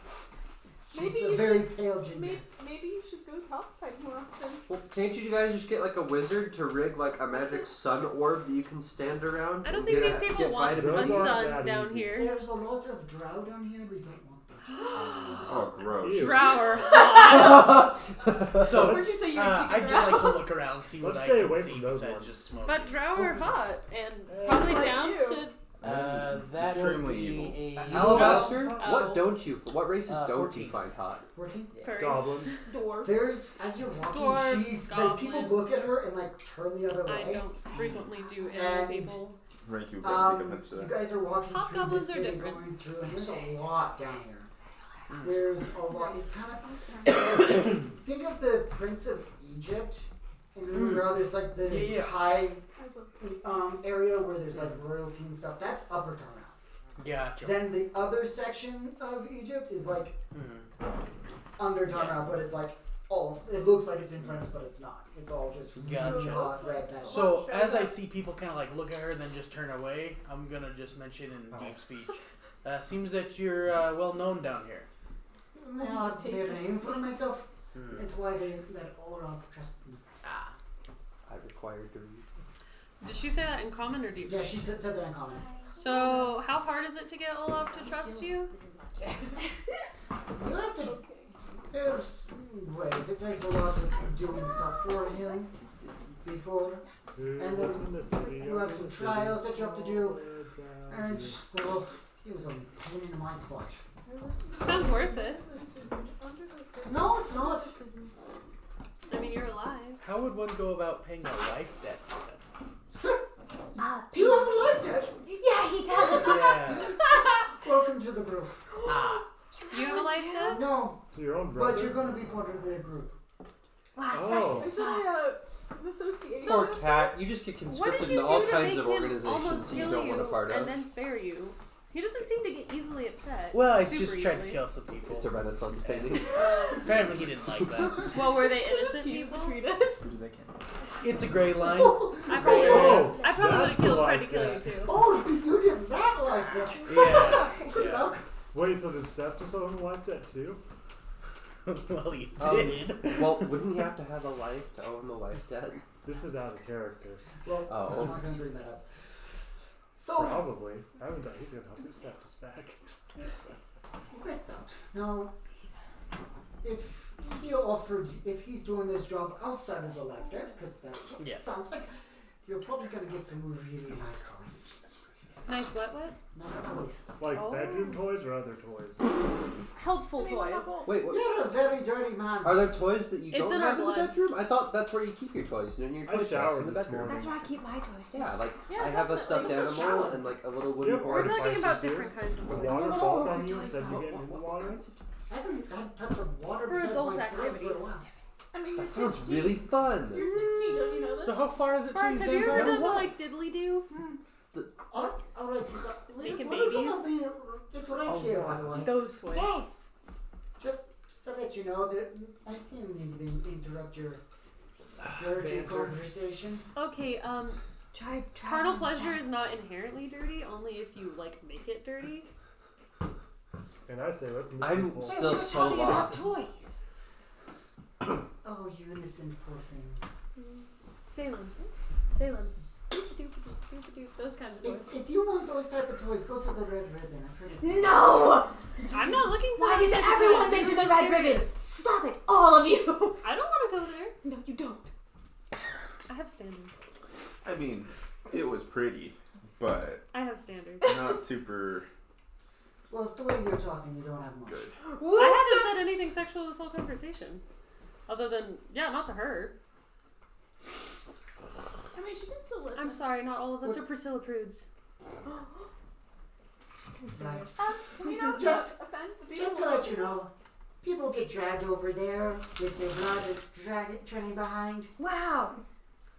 Speaker 4: Maybe
Speaker 3: She's a
Speaker 4: you
Speaker 3: very pale ginger.
Speaker 4: Maybe you should go topside more often.
Speaker 1: Well, can't you guys just get like a wizard to rig like a magic sun orb that you can stand around?
Speaker 2: I don't
Speaker 1: and
Speaker 2: think
Speaker 1: get
Speaker 2: these
Speaker 1: a-
Speaker 2: people
Speaker 1: get
Speaker 2: want
Speaker 1: vitamin
Speaker 2: a
Speaker 5: Those
Speaker 1: D?
Speaker 5: aren't
Speaker 2: sun
Speaker 5: that
Speaker 2: down
Speaker 5: easy.
Speaker 2: here.
Speaker 3: There's a lot of drow down here. We don't want them.
Speaker 7: Oh, gross.
Speaker 5: Ew.
Speaker 2: Drower hot.
Speaker 6: So,
Speaker 9: Where'd you say you were
Speaker 6: I'd
Speaker 9: keeping
Speaker 6: just
Speaker 9: her
Speaker 6: like to
Speaker 9: out?
Speaker 6: look around, see what
Speaker 5: Let's
Speaker 6: I
Speaker 5: stay
Speaker 6: can
Speaker 5: away
Speaker 6: see
Speaker 5: from those
Speaker 6: besides
Speaker 5: ones.
Speaker 6: just smoke.
Speaker 2: But drow are hot and
Speaker 5: Yeah.
Speaker 2: probably
Speaker 9: Like
Speaker 2: down
Speaker 9: you.
Speaker 2: to.
Speaker 6: That
Speaker 7: Extremely
Speaker 6: would be
Speaker 7: evil.
Speaker 6: a
Speaker 1: Alabaster?
Speaker 2: Oh.
Speaker 1: What don't you? What races don't
Speaker 6: 14.
Speaker 1: you find hot?
Speaker 3: 14?
Speaker 2: Furries.
Speaker 5: Goblins.
Speaker 9: Dwarves.
Speaker 3: There's, as you're walking,
Speaker 2: Dwarves,
Speaker 3: she's, like, people
Speaker 2: goblins.
Speaker 3: look at her and, like, turn the other
Speaker 2: I
Speaker 3: way.
Speaker 2: don't frequently do
Speaker 3: And-
Speaker 2: animal people.
Speaker 7: Rank you got big offense to
Speaker 3: You
Speaker 7: that.
Speaker 3: guys are walking through the
Speaker 2: Hobgoblins are
Speaker 3: city,
Speaker 2: different.
Speaker 3: going through, and there's a lot down here. There's a lot. It kind of think of the Prince of Egypt, and remember how there's like the
Speaker 6: Yeah.
Speaker 3: high area where there's like royalty and stuff. That's Upper Turnout.
Speaker 6: Gotcha.
Speaker 3: Then the other section of Egypt is like under Turnout, but it's like all. It looks like it's in France, but it's not. It's all just really
Speaker 6: Gotcha.
Speaker 3: hot red petals.
Speaker 6: So, as I see people kind of like look at her and then just turn away, I'm gonna just mention in deep speech. Seems that you're well known down here.
Speaker 3: Now I've made a name for myself. That's why that Olaf trusts me.
Speaker 6: Ah.
Speaker 1: I required to read.
Speaker 2: Did she say that in common or deep?
Speaker 3: Yeah, she said that in common.
Speaker 2: So, how hard is it to get Olaf to trust you?
Speaker 3: You have to. There's ways. It takes a lot of doing stuff for him before. And then you have some trials that you have to do. And still, he was a pain in the mind to watch.
Speaker 2: Sounds worth it.
Speaker 3: No, it's not.
Speaker 2: I mean, you're alive.
Speaker 6: How would one go about paying a life debt for them?
Speaker 3: Do you have a life debt?
Speaker 8: Yeah, he does.
Speaker 6: Yeah.
Speaker 3: Welcome to the group.
Speaker 6: Ah.
Speaker 2: You have a life debt?
Speaker 3: No,
Speaker 5: To your own
Speaker 3: but
Speaker 5: brother.
Speaker 3: you're going to be part of their group.
Speaker 8: Wow,
Speaker 5: Oh.
Speaker 8: such a
Speaker 4: Is
Speaker 8: suck.
Speaker 4: there an association?
Speaker 1: Poor
Speaker 4: of
Speaker 1: cat,
Speaker 4: sorts?
Speaker 1: you just get
Speaker 2: What
Speaker 1: conscripted
Speaker 2: did you
Speaker 1: into all
Speaker 2: do to
Speaker 1: kinds
Speaker 2: make
Speaker 1: of
Speaker 2: him
Speaker 1: organizations
Speaker 2: almost
Speaker 1: that you
Speaker 2: kill
Speaker 1: don't want a part of.
Speaker 2: and then spare you? He doesn't seem to get easily upset.
Speaker 6: Well, I
Speaker 2: Super
Speaker 6: just tried to
Speaker 2: easily.
Speaker 6: kill some people.
Speaker 1: It's a Renaissance painting.
Speaker 6: Apparently, he didn't like that.
Speaker 2: Well, were they innocent people?
Speaker 9: Between us.
Speaker 7: As good as I can.
Speaker 6: It's a gray line.
Speaker 2: I probably
Speaker 5: Oh,
Speaker 2: would have
Speaker 5: that's
Speaker 2: tried to
Speaker 5: like
Speaker 2: kill you
Speaker 5: that.
Speaker 2: too.
Speaker 3: Oh, you did that life debt.
Speaker 6: Yeah.
Speaker 3: Good
Speaker 6: Yeah.
Speaker 3: luck.
Speaker 5: Wait, so does Seth just own a life debt too?
Speaker 6: Well, he
Speaker 1: Um,
Speaker 6: did.
Speaker 1: Well, wouldn't he have to have a life to own the life debt?
Speaker 5: This is out of character.
Speaker 3: Well,
Speaker 1: Oh.
Speaker 3: I'm not going to bring that up. So,
Speaker 5: Probably. I haven't done. He's gonna help his Seth us back.
Speaker 3: with that, now, if he's doing this job outside of the life debt, because that's what
Speaker 6: Yeah.
Speaker 3: it sounds like, you're probably going to get some really nice cars.
Speaker 2: Nice what?
Speaker 3: Nice toys.
Speaker 5: Like
Speaker 2: Oh.
Speaker 5: bedroom toys or other toys?
Speaker 2: Helpful
Speaker 4: I mean, why not
Speaker 2: toys.
Speaker 4: both?
Speaker 1: Wait, what?
Speaker 3: You're a very dirty man.
Speaker 1: Are there toys that you
Speaker 2: It's
Speaker 1: don't
Speaker 2: in our
Speaker 1: have in the
Speaker 2: blood.
Speaker 1: bedroom? I thought that's where you keep your toys, in your
Speaker 5: I
Speaker 1: toy chest
Speaker 5: showered
Speaker 1: in the
Speaker 5: this
Speaker 1: bedroom.
Speaker 5: morning.
Speaker 8: That's where I keep my toys too.
Speaker 1: Yeah, like
Speaker 2: Yeah,
Speaker 1: I have a stuffed
Speaker 3: definitely. It's a
Speaker 1: animal
Speaker 3: shower.
Speaker 1: and like a little wooden
Speaker 5: Yep.
Speaker 2: We're
Speaker 1: board.
Speaker 2: talking
Speaker 5: Devices
Speaker 2: about
Speaker 5: here.
Speaker 2: different kinds of
Speaker 5: The
Speaker 2: toys.
Speaker 5: water
Speaker 8: Little
Speaker 5: falls
Speaker 8: over
Speaker 5: on you
Speaker 8: toys,
Speaker 5: instead of
Speaker 8: though.
Speaker 5: you getting in the water.
Speaker 3: I haven't had touch of water
Speaker 2: For
Speaker 3: besides
Speaker 2: adult
Speaker 3: my throat for a
Speaker 2: activities.
Speaker 3: while.
Speaker 4: I mean, you're
Speaker 1: That sounds
Speaker 4: 16.
Speaker 1: really fun.
Speaker 4: You're 16, don't you know
Speaker 6: So
Speaker 4: this?
Speaker 6: how far is it
Speaker 2: Spark,
Speaker 6: to
Speaker 2: have you ever
Speaker 6: vampires?
Speaker 2: done the like diddly do?
Speaker 3: Alright,
Speaker 2: Making
Speaker 3: we're
Speaker 2: babies?
Speaker 3: gonna be, it's right
Speaker 1: Oh,
Speaker 3: here,
Speaker 1: yeah.
Speaker 3: by the way.
Speaker 2: Those toys.
Speaker 8: Yay!
Speaker 3: Just to let you know that I didn't mean to interrupt your dirty
Speaker 6: Banter.
Speaker 3: conversation.
Speaker 2: Okay,
Speaker 8: Try
Speaker 2: carnal pleasure is not inherently dirty, only if you like make it dirty.
Speaker 5: And I say, let me
Speaker 1: I'm
Speaker 5: people.
Speaker 1: still
Speaker 8: we're
Speaker 1: so
Speaker 8: talking about
Speaker 1: lost.
Speaker 8: toys.
Speaker 3: Oh, you innocent poor thing.
Speaker 2: Salem. Doop-a-doop-a-doop, those kinds of toys.
Speaker 3: If you want those type of toys, go to the Red Ribbon. I've heard it's
Speaker 8: No!
Speaker 2: I'm not looking for
Speaker 8: Why
Speaker 2: those
Speaker 8: does
Speaker 2: type of
Speaker 8: everyone
Speaker 2: toys.
Speaker 8: mention
Speaker 2: They're
Speaker 8: the Red
Speaker 2: mysterious.
Speaker 8: Ribbon? Stop it, all of you!
Speaker 2: I don't want to go there.
Speaker 8: No, you don't.
Speaker 2: I have standards.
Speaker 7: I mean, it was pretty, but
Speaker 2: I have standards.
Speaker 7: not super
Speaker 3: Well, the way you're talking, you don't have much.
Speaker 7: good.
Speaker 2: I haven't said anything sexual this whole conversation. Other than, yeah, not to her.
Speaker 4: I mean, she can still listen.
Speaker 2: I'm sorry, not all of us are Priscilla prudes.
Speaker 3: Right.
Speaker 4: We don't
Speaker 3: Just-
Speaker 4: offend the people.
Speaker 3: Just to let you know, people get dragged over there with their blood trailing behind.
Speaker 8: Wow.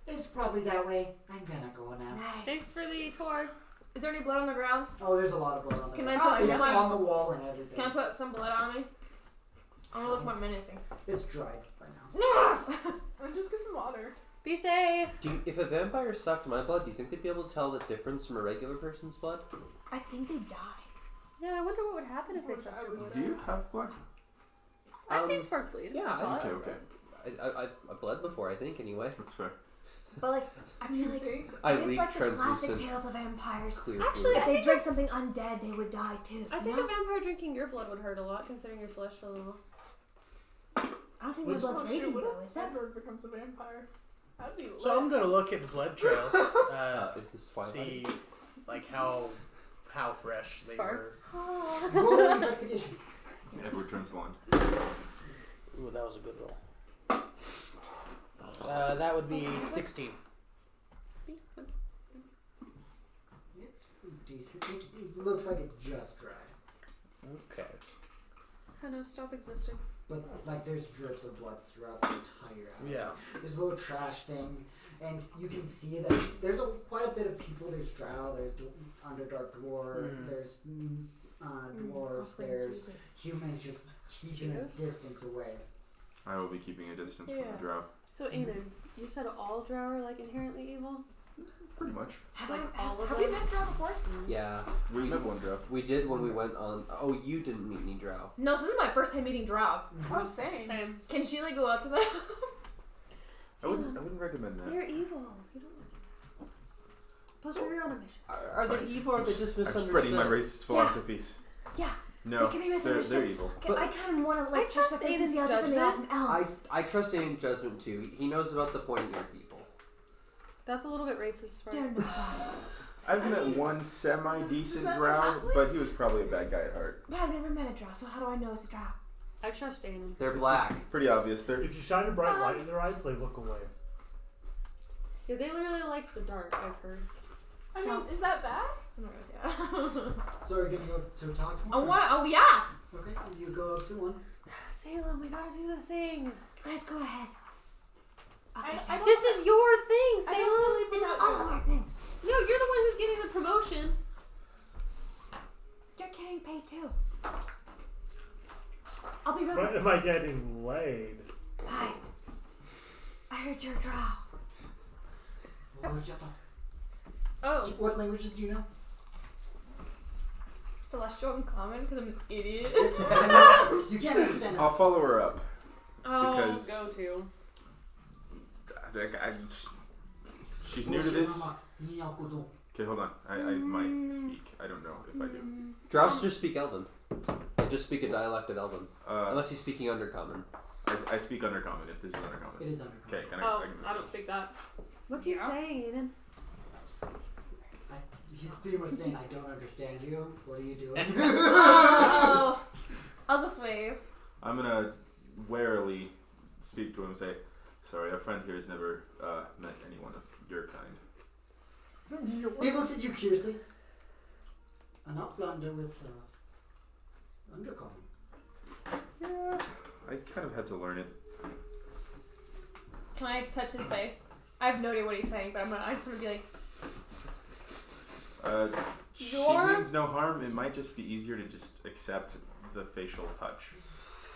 Speaker 3: It's probably that way. I'm gonna go now.
Speaker 8: Nice.
Speaker 2: Thanks for the tour.
Speaker 9: Is there any blood on the ground?
Speaker 3: Oh, there's a lot of blood on the
Speaker 9: Can I
Speaker 3: ground.
Speaker 9: put
Speaker 3: It's
Speaker 9: some-
Speaker 3: on the wall and everything.
Speaker 9: Can I put some blood on me? I want to look more menacing.
Speaker 3: It's dried by now.
Speaker 9: No!
Speaker 4: And just get some water.
Speaker 2: Be safe.
Speaker 1: If a vampire sucked my blood, do you think they'd be able to tell the difference from a regular person's blood?
Speaker 8: I think they die.
Speaker 2: Yeah, I wonder what would happen if they
Speaker 4: Wish
Speaker 2: sucked
Speaker 4: I
Speaker 2: your
Speaker 4: was
Speaker 2: blood.
Speaker 7: Do you have blood?
Speaker 2: I've seen spark bleed.
Speaker 1: Yeah,
Speaker 2: I thought.
Speaker 7: Okay.
Speaker 1: I bled before, I think, anyway.
Speaker 7: That's fair.
Speaker 8: But like, I feel like
Speaker 1: I
Speaker 8: it's
Speaker 1: leak
Speaker 8: like the classic
Speaker 1: translucent
Speaker 8: tales of vampires.
Speaker 1: clear
Speaker 2: Actually,
Speaker 1: fluid.
Speaker 8: If
Speaker 2: I
Speaker 8: they
Speaker 2: think
Speaker 8: drink something undead, they would die too.
Speaker 2: I
Speaker 8: you
Speaker 2: think
Speaker 8: know?
Speaker 2: a vampire drinking your blood would hurt a lot, considering you're celestial and all.
Speaker 8: I don't think my
Speaker 5: Which-
Speaker 8: blood's
Speaker 4: Oh, shoot,
Speaker 8: radiant
Speaker 4: what
Speaker 8: though,
Speaker 4: if
Speaker 8: is it?
Speaker 4: Edward becomes a vampire? That'd be lit.
Speaker 6: So I'm gonna look at the blood trails.
Speaker 1: Is this Twilight?
Speaker 6: See, like how fresh they
Speaker 2: Spark.
Speaker 6: were.
Speaker 3: Roll an investigation.
Speaker 7: Edward turns blonde.
Speaker 6: Ooh, that was a good roll. That would be 16.
Speaker 3: It's decent. It looks like it just dried.
Speaker 6: Okay.
Speaker 2: I know, stop existing.
Speaker 3: But, like, there's drips of blood throughout the entire alley.
Speaker 6: Yeah.
Speaker 3: There's a little trash thing, and you can see that there's quite a bit of people. There's Drow, there's Underdark Dwarf, there's dwarves, there's humans just keeping a distance away.
Speaker 7: I will be keeping a distance from
Speaker 2: Yeah.
Speaker 7: the drow.
Speaker 2: So, Aiden, you said all drow are like inherently evil?
Speaker 7: Pretty much.
Speaker 8: Have,
Speaker 2: Like
Speaker 8: I,
Speaker 2: all of
Speaker 8: have we
Speaker 2: them?
Speaker 8: met Drow before?
Speaker 1: Yeah,
Speaker 7: We met one drow.
Speaker 1: we did when we went on. Oh, you didn't meet any drow.
Speaker 9: No, so this is my first time meeting Drow.
Speaker 4: Oh, same.
Speaker 2: Same.
Speaker 9: Can she like go up to them?
Speaker 7: I wouldn't recommend that.
Speaker 2: They're evil. You don't want to. Plus, we're on a mission.
Speaker 1: Are they evil or are they just
Speaker 7: I'm
Speaker 1: misunderstood?
Speaker 7: spreading my racist philosophies.
Speaker 8: Yeah.
Speaker 7: No,
Speaker 8: They can be
Speaker 7: they're
Speaker 8: misunderstood.
Speaker 7: evil.
Speaker 8: Okay,
Speaker 1: But-
Speaker 8: I kind of want to like
Speaker 2: I
Speaker 8: trust the
Speaker 2: trust
Speaker 8: face and see how
Speaker 2: Aiden's
Speaker 8: different they are from
Speaker 2: judgment.
Speaker 8: elves.
Speaker 1: I trust Aiden's judgment too. He knows about the pointy ear people.
Speaker 2: That's a little bit racist, right?
Speaker 8: They're not.
Speaker 7: I've met one semi-decent
Speaker 4: Is that
Speaker 7: drow,
Speaker 4: Catholics?
Speaker 7: but he was probably a bad guy at heart.
Speaker 8: But I've never met a Drow, so how do I know it's a Drow?
Speaker 2: I trust Aiden.
Speaker 1: They're black.
Speaker 7: Pretty obvious. They're
Speaker 5: If you shine a bright light in their eyes, they look away.
Speaker 2: Yeah, they literally like the dark, I've heard.
Speaker 4: I
Speaker 8: So-
Speaker 4: mean, is that bad?
Speaker 9: I'm not gonna say that.
Speaker 3: So we're gonna go to talk to
Speaker 9: I
Speaker 3: one?
Speaker 9: want. Oh yeah.
Speaker 3: Okay, you go up to one.
Speaker 2: Salem, we gotta do the thing.
Speaker 8: You guys go ahead. I'll
Speaker 4: I
Speaker 8: catch up.
Speaker 4: don't-
Speaker 2: This is your thing,
Speaker 4: I
Speaker 2: Salem.
Speaker 4: don't believe
Speaker 8: This is
Speaker 4: that.
Speaker 8: all of our things.
Speaker 2: No, you're the one who's getting the promotion.
Speaker 8: You're getting paid too. I'll be right
Speaker 5: But
Speaker 8: back.
Speaker 5: am I getting laid?
Speaker 8: Hi. I heard you're a Drow.
Speaker 3: What was your thought?
Speaker 2: Oh.
Speaker 3: What languages do you know?
Speaker 9: Celestial and common because I'm an idiot.
Speaker 3: You can't understand that.
Speaker 7: I'll follow her up.
Speaker 2: Oh,
Speaker 7: Because-
Speaker 2: go to.
Speaker 7: She's new to this. Okay, hold on. I might speak. I don't know if I do.
Speaker 1: Drows just speak Elven. They just speak a dialect of Elven.
Speaker 7: Uh,
Speaker 1: Unless he's speaking Undercommon.
Speaker 7: I speak Undercommon if this is Undercommon.
Speaker 3: It is under.
Speaker 7: Okay, can
Speaker 2: Oh,
Speaker 7: I
Speaker 2: I don't speak that. What's he
Speaker 8: Yeah.
Speaker 2: saying, Aiden?
Speaker 3: He's He's pretty much saying, I don't understand you. What are you doing?
Speaker 9: Oh, I'll just wave.
Speaker 7: I'm gonna warily speak to him and say, sorry, our friend here has never met anyone of your kind.
Speaker 3: He looks at you curiously. An outlander with undercommon.
Speaker 7: Yeah, I kind of had to learn it.
Speaker 9: Can I touch his face? I have no idea what he's saying, but I just want to be like,
Speaker 7: She
Speaker 9: Your-
Speaker 7: means no harm. It might just be easier to just accept the facial touch.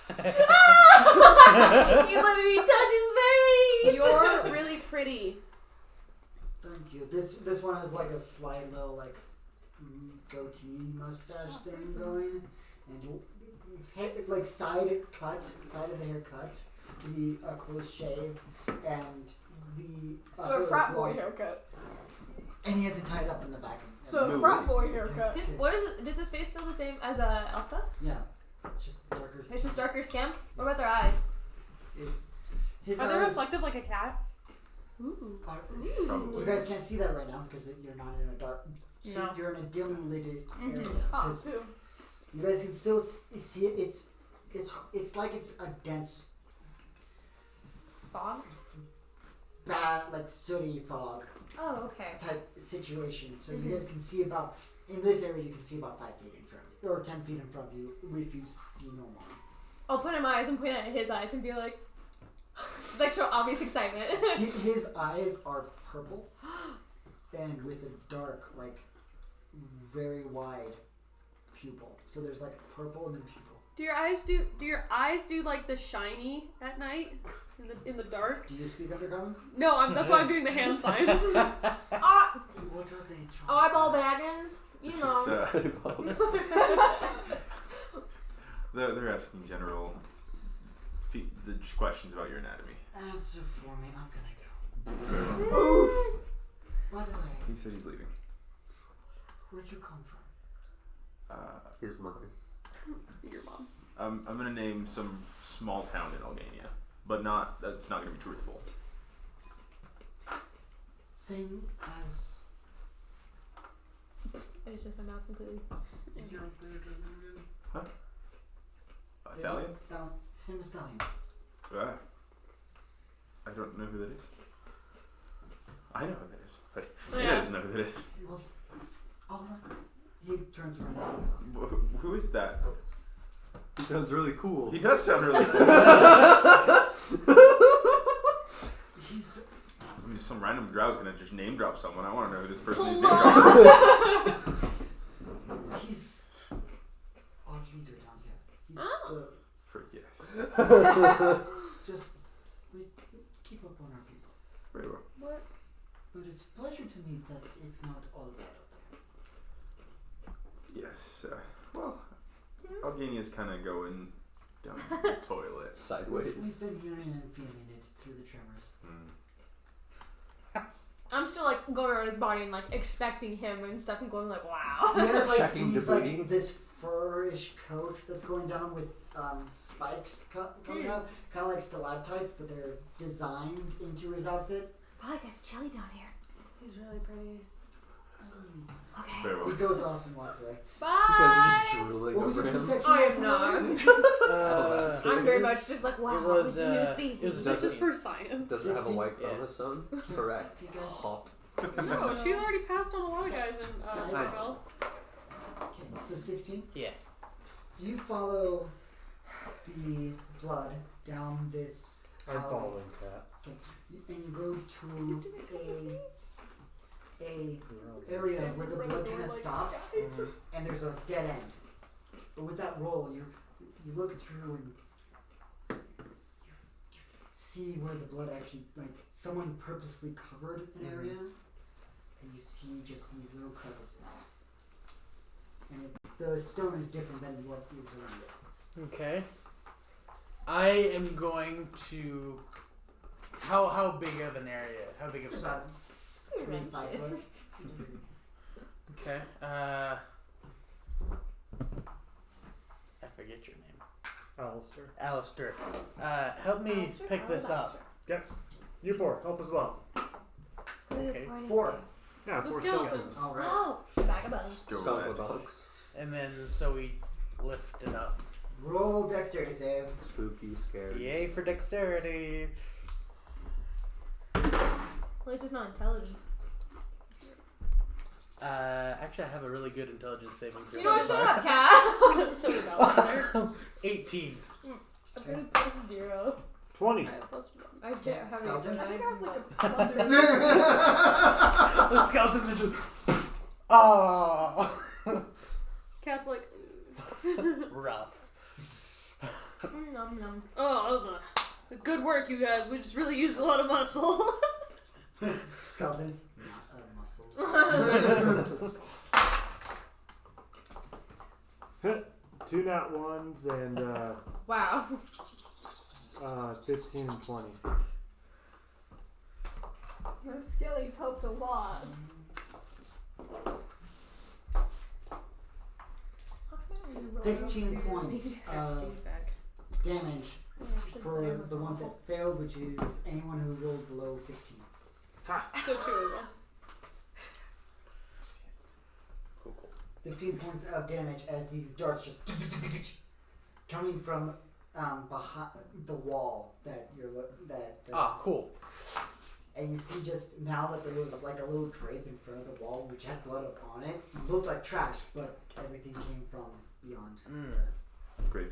Speaker 9: he's letting me touch his face.
Speaker 2: You're really pretty.
Speaker 3: Thank you. This one has like a slight little like goatee mustache thing going, and like side of the hair cut to be a close shave, and the
Speaker 4: So
Speaker 3: hair
Speaker 4: a
Speaker 3: is
Speaker 4: frat boy
Speaker 3: long,
Speaker 4: haircut.
Speaker 3: and he has it tied up in the back.
Speaker 4: So a frat boy haircut.
Speaker 9: Does his face feel the same as Elf does?
Speaker 3: Yeah, it's just darker.
Speaker 9: It's just darker skin. What about their eyes?
Speaker 3: His
Speaker 2: Are they
Speaker 3: eyes
Speaker 2: reflective like a cat?
Speaker 9: Ooh.
Speaker 3: are,
Speaker 7: Probably.
Speaker 3: you guys can't see that right now because you're not in a dark.
Speaker 9: No.
Speaker 3: You're in a dimly lit area.
Speaker 4: Ah,
Speaker 3: 'Cause
Speaker 4: too.
Speaker 3: you guys can still see it. It's like it's a dense,
Speaker 9: Fog?
Speaker 3: bad, like sooty fog
Speaker 9: Oh, okay.
Speaker 3: type situation. So you guys can see about in this area. You can see about 5 feet in front of you, or 10 feet in front of you if you see no more.
Speaker 9: I'll put in my eyes and point at his eyes and be like show obvious excitement.
Speaker 3: His eyes are purple, and with a dark, like very wide pupil. So there's like purple and then pupil.
Speaker 2: Do your eyes do like the shiny at night in the dark?
Speaker 3: Do you speak undercommon?
Speaker 2: No, that's why I'm doing the hand signs.
Speaker 3: What are they trying?
Speaker 9: Eyeball baggins. You know.
Speaker 7: They're asking general questions about your anatomy.
Speaker 3: Answer for me. I'm gonna go. By the way,
Speaker 7: He said he's leaving.
Speaker 3: where'd you come from?
Speaker 1: His mother.
Speaker 2: Your mom.
Speaker 7: I'm gonna name some small town in Albania, but that's not gonna be truthful.
Speaker 3: Same as.
Speaker 9: I just missed my mouth completely.
Speaker 7: Italian?
Speaker 3: Same as Italian.
Speaker 7: I don't know who that is. I know who that is, but he
Speaker 2: Yeah.
Speaker 7: doesn't know who that is.
Speaker 3: Well, alright. He turns around and looks on.
Speaker 7: Who is that?
Speaker 1: He sounds really cool.
Speaker 7: He does sound really cool.
Speaker 3: He's.
Speaker 7: I mean, if some random drow's gonna just name drop someone, I want to know who this person is.
Speaker 3: He's our leader down here. He's
Speaker 7: For yes.
Speaker 3: just we keep up on our people.
Speaker 7: Very well.
Speaker 2: What?
Speaker 3: But it's a pleasure to me that it's not all bad up there.
Speaker 7: Yes. Well, Albania's kind of going down the toilet.
Speaker 1: Sideways.
Speaker 3: We've been hearing and feeling it through the tremors.
Speaker 9: I'm still like going around his body and like expecting him and stuff and going like, wow.
Speaker 3: He has like
Speaker 1: Checking
Speaker 3: these
Speaker 1: the booty.
Speaker 3: like this furish coat that's going down with spikes coming out, kind of like stalactites, but they're designed into his outfit.
Speaker 8: Probably gets chilly down here.
Speaker 2: He's really pretty.
Speaker 8: Okay.
Speaker 7: Very
Speaker 3: He
Speaker 7: well.
Speaker 3: goes off and walks away.
Speaker 1: You guys are
Speaker 9: Bye.
Speaker 1: just drooling
Speaker 3: What was
Speaker 1: over
Speaker 3: your
Speaker 1: him.
Speaker 3: perception?
Speaker 9: I have not. I'm very much just like, wow,
Speaker 6: It was,
Speaker 9: it's a new
Speaker 6: it
Speaker 9: species.
Speaker 6: was
Speaker 2: This is for science.
Speaker 1: Does it have a white
Speaker 6: Yeah.
Speaker 1: chromosome? Correct.
Speaker 3: You guys-
Speaker 1: Hot.
Speaker 2: No, she already passed on a lot of guys in
Speaker 3: Nice.
Speaker 2: spell.
Speaker 3: Okay, so 16?
Speaker 6: Yeah.
Speaker 3: So you follow the blood down this
Speaker 5: I'm
Speaker 3: alley,
Speaker 5: following Cat.
Speaker 3: and you go to a area where the blood kind of stops, and there's a dead end. But with that roll, you look it through and you see where the blood actually, like someone purposely covered an area, and you see just these little crevices. And the stone is different than what is around it.
Speaker 6: Okay. I am going to. How big of an area? How big of
Speaker 3: It's
Speaker 6: a?
Speaker 3: about 3-5 foot.
Speaker 6: Okay. I forget your name.
Speaker 5: Alistair.
Speaker 6: Alistair. Help me pick this up.
Speaker 5: You 4, help as well.
Speaker 6: Okay.
Speaker 3: 4.
Speaker 5: Yeah,
Speaker 2: The
Speaker 5: 4
Speaker 2: skeletons.
Speaker 5: skeletons.
Speaker 3: All right.
Speaker 9: Oh, bag of bones.
Speaker 1: Skunk bugs.
Speaker 6: And then so we lift it up.
Speaker 3: Roll dexterity save.
Speaker 1: Spooky, scary.
Speaker 6: Yay for dexterity.
Speaker 9: At least it's not intelligence.
Speaker 6: Actually, I have a really good intelligence saving throw.
Speaker 9: You know what? Shut up, Cass.
Speaker 2: So does Alistair.
Speaker 6: 18.
Speaker 9: I'm gonna plus 0.
Speaker 5: 20.
Speaker 2: I have plus 1.
Speaker 4: I don't have
Speaker 3: Skeletons?
Speaker 4: I think I have like a plus.
Speaker 6: The skeletons are just. Oh.
Speaker 2: Cat's like,
Speaker 6: Rough.
Speaker 9: Nom nom.
Speaker 2: oh, that was a good work, you guys. We just really used a lot of muscle.
Speaker 3: Skeletons, not muscles.
Speaker 5: 2 nat ones and
Speaker 9: Wow.
Speaker 5: 15 and 20.
Speaker 4: Those skellies helped a lot.
Speaker 3: 15 points of damage for the ones that failed, which is anyone who rolled below 15.
Speaker 2: So 2 as well.
Speaker 7: Cool.
Speaker 3: 15 points of damage as these darts just coming from behind the wall that
Speaker 6: Ah, cool.
Speaker 3: and you see just now that there was like a little drape in front of the wall which had blood on it. It looked like trash, but everything came from beyond.
Speaker 7: Great.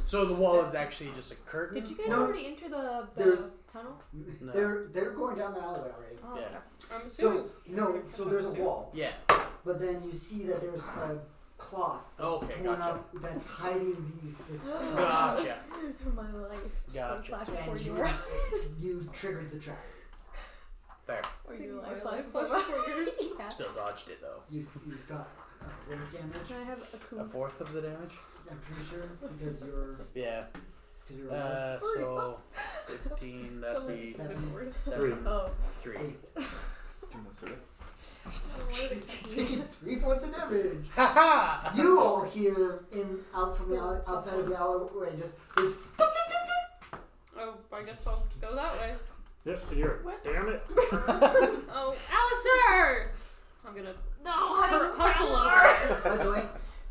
Speaker 6: So the wall is actually just a curtain?
Speaker 9: Did you guys
Speaker 3: No.
Speaker 9: already enter the
Speaker 3: There's-
Speaker 9: tunnel?
Speaker 6: No.
Speaker 3: They're going down the alleyway already.
Speaker 9: Oh,
Speaker 6: Yeah.
Speaker 2: I'm assuming.
Speaker 3: So there's a wall,
Speaker 6: Yeah.
Speaker 3: but then you see that there's a cloth that's
Speaker 6: Okay,
Speaker 3: torn
Speaker 6: gotcha.
Speaker 3: up that's hiding this trash.
Speaker 6: Gotcha.
Speaker 9: For my life.
Speaker 6: Gotcha.
Speaker 9: Just like flash before
Speaker 3: And
Speaker 9: your eyes.
Speaker 3: you triggered the trap.
Speaker 6: There.
Speaker 9: Or your
Speaker 2: My
Speaker 9: life.
Speaker 2: life
Speaker 9: Flash
Speaker 2: flash
Speaker 9: before yours. Yeah.
Speaker 6: Still dodged it though.
Speaker 3: You've got a 4 damage.
Speaker 9: Can I have a
Speaker 6: A
Speaker 9: coup?
Speaker 6: fourth of the damage?
Speaker 3: I'm pretty sure because you're
Speaker 6: Yeah.
Speaker 3: large.
Speaker 6: So 15, that'd be
Speaker 3: 7.
Speaker 5: 3.
Speaker 9: Oh.
Speaker 6: 3.
Speaker 3: Taking 3 points of damage.
Speaker 6: Haha!
Speaker 3: You all hear out from the outside of the alleyway just this.
Speaker 2: Oh, I guess I'll go that way.
Speaker 5: Yep, and you're
Speaker 4: What?
Speaker 5: damn it.
Speaker 2: Oh, Alistair! I'm gonna hustle over.
Speaker 3: By the way,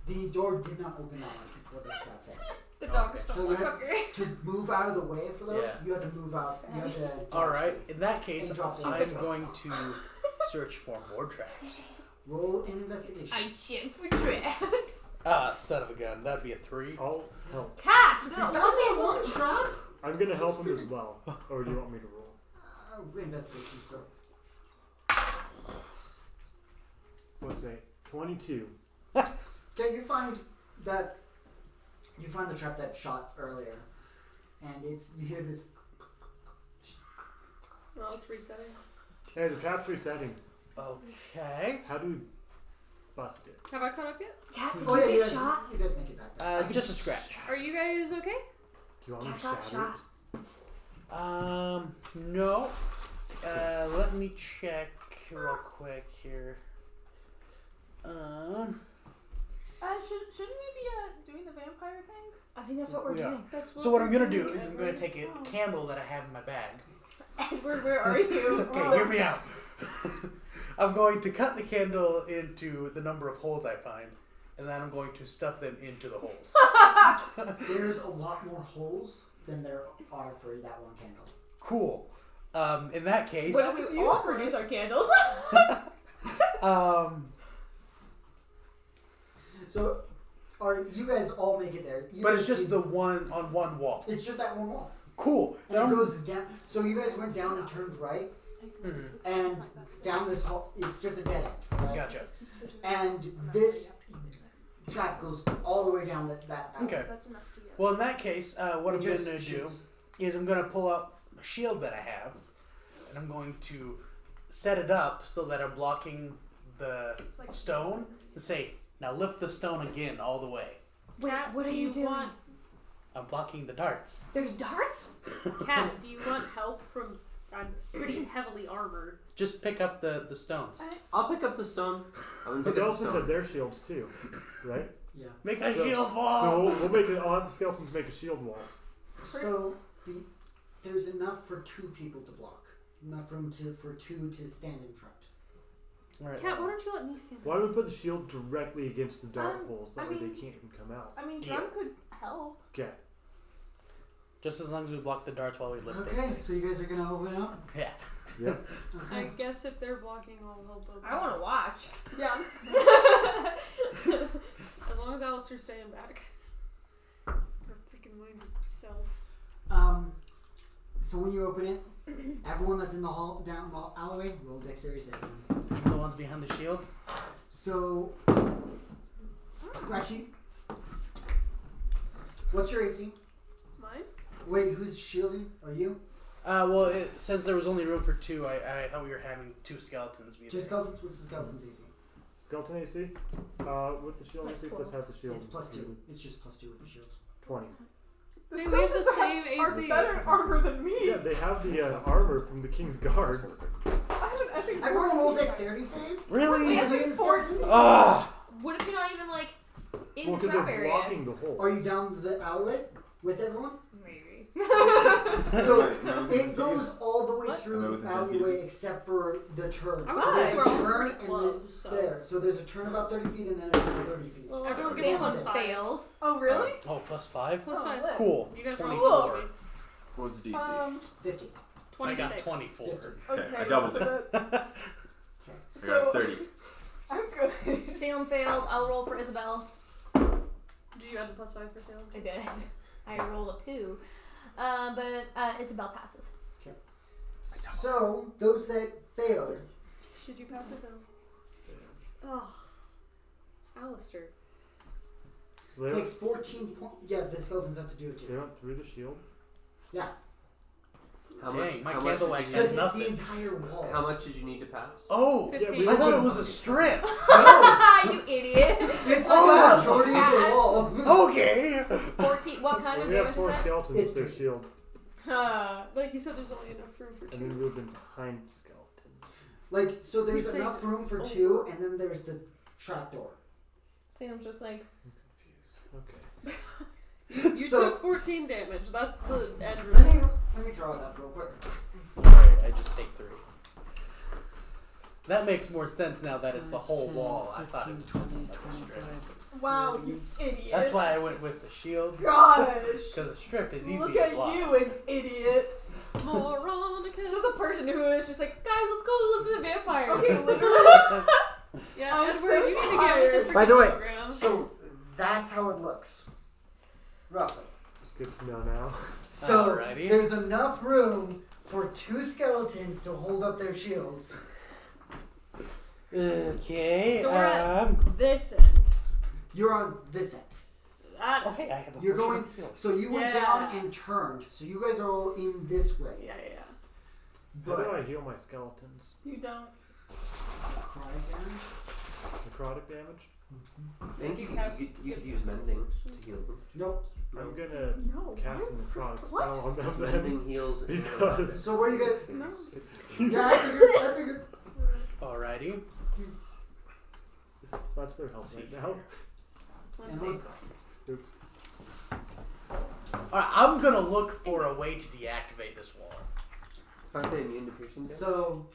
Speaker 3: the door did not open that much before those got set.
Speaker 9: The dog
Speaker 6: Okay.
Speaker 9: stole
Speaker 3: So
Speaker 9: my
Speaker 3: you had
Speaker 9: fucker.
Speaker 3: to move out of the way for those.
Speaker 6: Yeah.
Speaker 3: You had to move out. You had to.
Speaker 6: Alright, in that case,
Speaker 3: And drop the
Speaker 6: I'm
Speaker 3: traps.
Speaker 6: going to search for more traps.
Speaker 3: Roll an investigation.
Speaker 9: I check for traps.
Speaker 6: Ah, son of a gun. That'd be a 3.
Speaker 5: I'll help.
Speaker 9: Cat!
Speaker 3: Besides
Speaker 9: Look
Speaker 3: that one trap.
Speaker 5: I'm gonna help him as well. Or do you want me to roll?
Speaker 3: Investigation still.
Speaker 5: What's that? 22.
Speaker 3: Okay, you find the trap that shot earlier, and you hear this.
Speaker 2: Well, it's resetting.
Speaker 5: Hey, the trap's resetting.
Speaker 6: Okay.
Speaker 5: How do we bust it?
Speaker 2: Have I caught up yet?
Speaker 8: Cat, did
Speaker 3: Oh
Speaker 8: you
Speaker 3: yeah,
Speaker 8: get shot?
Speaker 3: you guys make it back.
Speaker 6: Just a scratch.
Speaker 2: Are you guys okay?
Speaker 5: Do you want me to
Speaker 8: Cat got
Speaker 5: shatter
Speaker 8: shot.
Speaker 6: No. Let me check real quick here.
Speaker 4: Shouldn't we be doing the vampire thing?
Speaker 8: I think that's what we're
Speaker 6: Yeah.
Speaker 8: doing.
Speaker 2: That's
Speaker 6: So what I'm
Speaker 2: we're
Speaker 6: gonna do
Speaker 2: doing,
Speaker 6: is I'm gonna
Speaker 2: Edward.
Speaker 6: take a candle that I have in my bag.
Speaker 9: Edward, where are you?
Speaker 6: Okay, hear me out. I'm going to cut the candle into the number of holes I find, and then I'm going to stuff them into the holes.
Speaker 3: There's a lot more holes than there are for that one candle.
Speaker 6: Cool. In that case,
Speaker 9: What if we all produce our candles?
Speaker 3: So, you guys all make it there? You
Speaker 6: but
Speaker 3: guys
Speaker 6: it's just
Speaker 3: see-
Speaker 6: the one on one wall.
Speaker 3: It's just that one wall,
Speaker 6: Cool.
Speaker 3: and it goes down. So you guys went down and turned right,
Speaker 6: Mhm.
Speaker 3: and down this hall. It's just a dead end, right?
Speaker 6: Gotcha.
Speaker 3: And this trap goes all the way down that alley.
Speaker 6: Okay.
Speaker 9: That's enough to get.
Speaker 6: Well, in that case, what
Speaker 3: It
Speaker 6: I'm
Speaker 3: just
Speaker 6: going to do
Speaker 3: shoots.
Speaker 6: is I'm going to pull out a shield that I have, and I'm going to set it up so that I'm blocking the stone and say, now lift the stone again all the way.
Speaker 8: Wait,
Speaker 2: Cat,
Speaker 8: what are
Speaker 2: do
Speaker 8: you doing?
Speaker 2: want-
Speaker 6: I'm blocking the darts.
Speaker 8: There's darts?
Speaker 2: Cat, do you want help from? I'm pretty heavily armored.
Speaker 6: Just pick up the stones.
Speaker 1: I'll pick up the stone. I'm
Speaker 5: The
Speaker 1: gonna pick up the
Speaker 5: skeletons
Speaker 1: stone.
Speaker 5: have their shields too, right?
Speaker 3: Yeah.
Speaker 6: Make a
Speaker 5: So-
Speaker 6: shield
Speaker 5: So
Speaker 6: wall!
Speaker 5: we'll make it on skeletons make a shield wall.
Speaker 3: So there's enough for 2 people to block. Enough room for 2 to stand in front.
Speaker 6: Alright,
Speaker 2: Cat, why don't you let me stand?
Speaker 5: Why do we put the shield directly against the dart holes? That
Speaker 4: I
Speaker 5: way
Speaker 4: mean-
Speaker 5: they can't even come out.
Speaker 4: I mean,
Speaker 6: Yeah.
Speaker 4: drum could help.
Speaker 5: Okay.
Speaker 6: just as long as we block the darts while we lift
Speaker 3: Okay,
Speaker 6: this.
Speaker 3: so you guys are gonna open up?
Speaker 6: Yeah.
Speaker 5: Yep.
Speaker 2: I
Speaker 3: Okay.
Speaker 2: guess if they're blocking, I'll help them.
Speaker 9: I want to watch.
Speaker 4: Yeah.
Speaker 2: As long as Alistair's staying back. For freaking mind itself.
Speaker 3: So when you open it, everyone that's in the hall, down the alleyway, roll dexterity saving.
Speaker 6: The ones behind the shield.
Speaker 3: So, actually, what's your AC?
Speaker 2: Mine?
Speaker 3: Wait, who's shielding? Are you?
Speaker 6: Well, since there was only room for two, I thought we were having two skeletons. Be
Speaker 3: Two
Speaker 6: there.
Speaker 3: skeletons? What's the skeleton's AC?
Speaker 5: Skeleton AC? With the shield
Speaker 9: Like
Speaker 5: AC,
Speaker 9: 12.
Speaker 5: plus has the shield.
Speaker 3: It's +2. It's just +2 with the shields.
Speaker 5: 20.
Speaker 4: The
Speaker 2: Maybe we have the
Speaker 4: skeletons
Speaker 2: same
Speaker 4: are
Speaker 2: AC.
Speaker 4: better armor than me.
Speaker 5: Yeah, they have the armor from the King's Guards.
Speaker 4: I have an epic
Speaker 3: Everyone roll
Speaker 4: 14.
Speaker 3: dexterity save?
Speaker 6: Really?
Speaker 4: We have
Speaker 3: Including
Speaker 4: like 14.
Speaker 3: skeletons?
Speaker 6: Ah!
Speaker 9: What if you're not even like in
Speaker 5: Well,
Speaker 9: the
Speaker 5: because
Speaker 9: trap
Speaker 5: they're
Speaker 9: area?
Speaker 5: blocking the hole.
Speaker 3: Are you down the alleyway with everyone?
Speaker 9: Maybe.
Speaker 3: So
Speaker 7: No,
Speaker 3: it goes all the way
Speaker 2: What?
Speaker 3: through
Speaker 7: No,
Speaker 3: the
Speaker 7: within
Speaker 3: alleyway except for the turn.
Speaker 2: I
Speaker 3: So
Speaker 2: was
Speaker 3: there's
Speaker 2: saying
Speaker 3: a
Speaker 2: we're all
Speaker 3: turn
Speaker 2: pretty
Speaker 3: and
Speaker 2: close,
Speaker 3: then
Speaker 2: so.
Speaker 3: there. So there's a turn about 30 feet and then a turn 30 feet.
Speaker 9: Well,
Speaker 2: Everyone
Speaker 9: Sam
Speaker 2: gets plus 5.
Speaker 9: fails.
Speaker 4: Oh, really?
Speaker 6: Oh, +5?
Speaker 2: Plus
Speaker 4: Oh,
Speaker 2: 5.
Speaker 4: lit.
Speaker 6: Cool.
Speaker 2: You guys are
Speaker 6: 24.
Speaker 2: all close to me.
Speaker 7: What was the DC?
Speaker 3: 50.
Speaker 2: 26.
Speaker 6: I got 24.
Speaker 7: Okay, I doubled
Speaker 4: so
Speaker 7: it.
Speaker 4: That's,
Speaker 7: I
Speaker 4: so
Speaker 7: got 30.
Speaker 4: I'm good.
Speaker 9: Salem failed. I'll roll for Isabel.
Speaker 2: Did you add the plus 5 for Salem?
Speaker 9: I did. I rolled a 2. But Isabel passes.
Speaker 3: So those that failed,
Speaker 2: Should you pass it though? Ugh. Alistair.
Speaker 5: So they
Speaker 3: take
Speaker 5: went,
Speaker 3: 14 points. Yeah, the skeletons have to do it
Speaker 5: they
Speaker 3: too.
Speaker 5: went through the shield.
Speaker 3: Yeah,
Speaker 1: How
Speaker 6: Dang,
Speaker 1: much?
Speaker 6: my
Speaker 1: how
Speaker 6: candle
Speaker 1: much
Speaker 6: wax
Speaker 1: did you
Speaker 3: because
Speaker 1: need,
Speaker 3: it's
Speaker 6: nothing.
Speaker 3: the entire wall.
Speaker 1: How much did you need to pass?
Speaker 6: Oh!
Speaker 2: 15.
Speaker 6: I thought it was a strip.
Speaker 3: No,
Speaker 9: You idiot.
Speaker 3: it's
Speaker 6: Oh,
Speaker 3: like a majority of the wall.
Speaker 6: Okay!
Speaker 9: 14. What kind
Speaker 5: Well,
Speaker 9: of
Speaker 5: we have
Speaker 9: damage is
Speaker 5: 4
Speaker 9: that?
Speaker 5: skeletons
Speaker 3: It's
Speaker 5: with their
Speaker 3: pretty-
Speaker 5: shield.
Speaker 2: Like you said, there's only enough room for 2.
Speaker 5: And then we would have been behind skeletons.
Speaker 3: Like, so there's
Speaker 2: We say
Speaker 3: enough room for
Speaker 2: over.
Speaker 3: 2, and then there's the trapdoor.
Speaker 9: Sam's just like,
Speaker 5: I'm confused. Okay.
Speaker 2: You
Speaker 3: So-
Speaker 2: took 14 damage. That's the end
Speaker 3: Let
Speaker 2: result.
Speaker 3: me draw it up real quick.
Speaker 6: Alright, I just take 3. That makes more sense now that it's the whole
Speaker 3: 10,
Speaker 6: wall. I thought it
Speaker 3: 15,
Speaker 6: was
Speaker 3: 20,
Speaker 6: like a strip.
Speaker 3: 25.
Speaker 4: Wow, you idiot.
Speaker 6: That's why I went with the shield.
Speaker 4: Gosh.
Speaker 6: Because the strip is easy
Speaker 4: Look
Speaker 6: to
Speaker 4: at
Speaker 6: block.
Speaker 4: you, an idiot.
Speaker 2: Moronicus.
Speaker 9: this is a person who is just like, guys, let's go look for the vampires.
Speaker 4: Okay, literally.
Speaker 2: Yeah,
Speaker 4: I'm
Speaker 2: Edward,
Speaker 4: so
Speaker 2: you need to get
Speaker 4: tired.
Speaker 2: with the
Speaker 3: By the way,
Speaker 2: program.
Speaker 3: So that's how it looks, roughly.
Speaker 5: It's good to know now.
Speaker 3: So
Speaker 6: Alrighty.
Speaker 3: there's enough room for 2 skeletons to hold up their shields.
Speaker 6: Okay,
Speaker 2: So we're at this end.
Speaker 3: You're on this end.
Speaker 2: That
Speaker 6: Oh, hey, I have a
Speaker 3: You're
Speaker 6: potion
Speaker 3: going.
Speaker 6: of healing.
Speaker 3: So you went
Speaker 2: Yeah.
Speaker 3: down and turned. So you guys are all in this way.
Speaker 2: Yeah.
Speaker 5: How do
Speaker 3: But
Speaker 5: I heal my skeletons?
Speaker 4: You don't.
Speaker 3: chronic damage.
Speaker 5: Necrotic damage?
Speaker 1: I think you could use mending to heal them.
Speaker 3: Nope.
Speaker 5: I'm gonna
Speaker 4: No.
Speaker 5: cast a necrotic
Speaker 4: What?
Speaker 5: spell on
Speaker 1: Because
Speaker 5: them.
Speaker 1: mending heals. and
Speaker 5: Because-
Speaker 3: So where you guys?
Speaker 4: No.
Speaker 3: Yeah, I figured.
Speaker 6: Alrighty.
Speaker 5: That's their help right now.
Speaker 2: Let's see.
Speaker 5: Oops.
Speaker 6: Alright, I'm gonna look for a way to deactivate this wall.
Speaker 1: Aren't they immune to piercing damage?
Speaker 3: So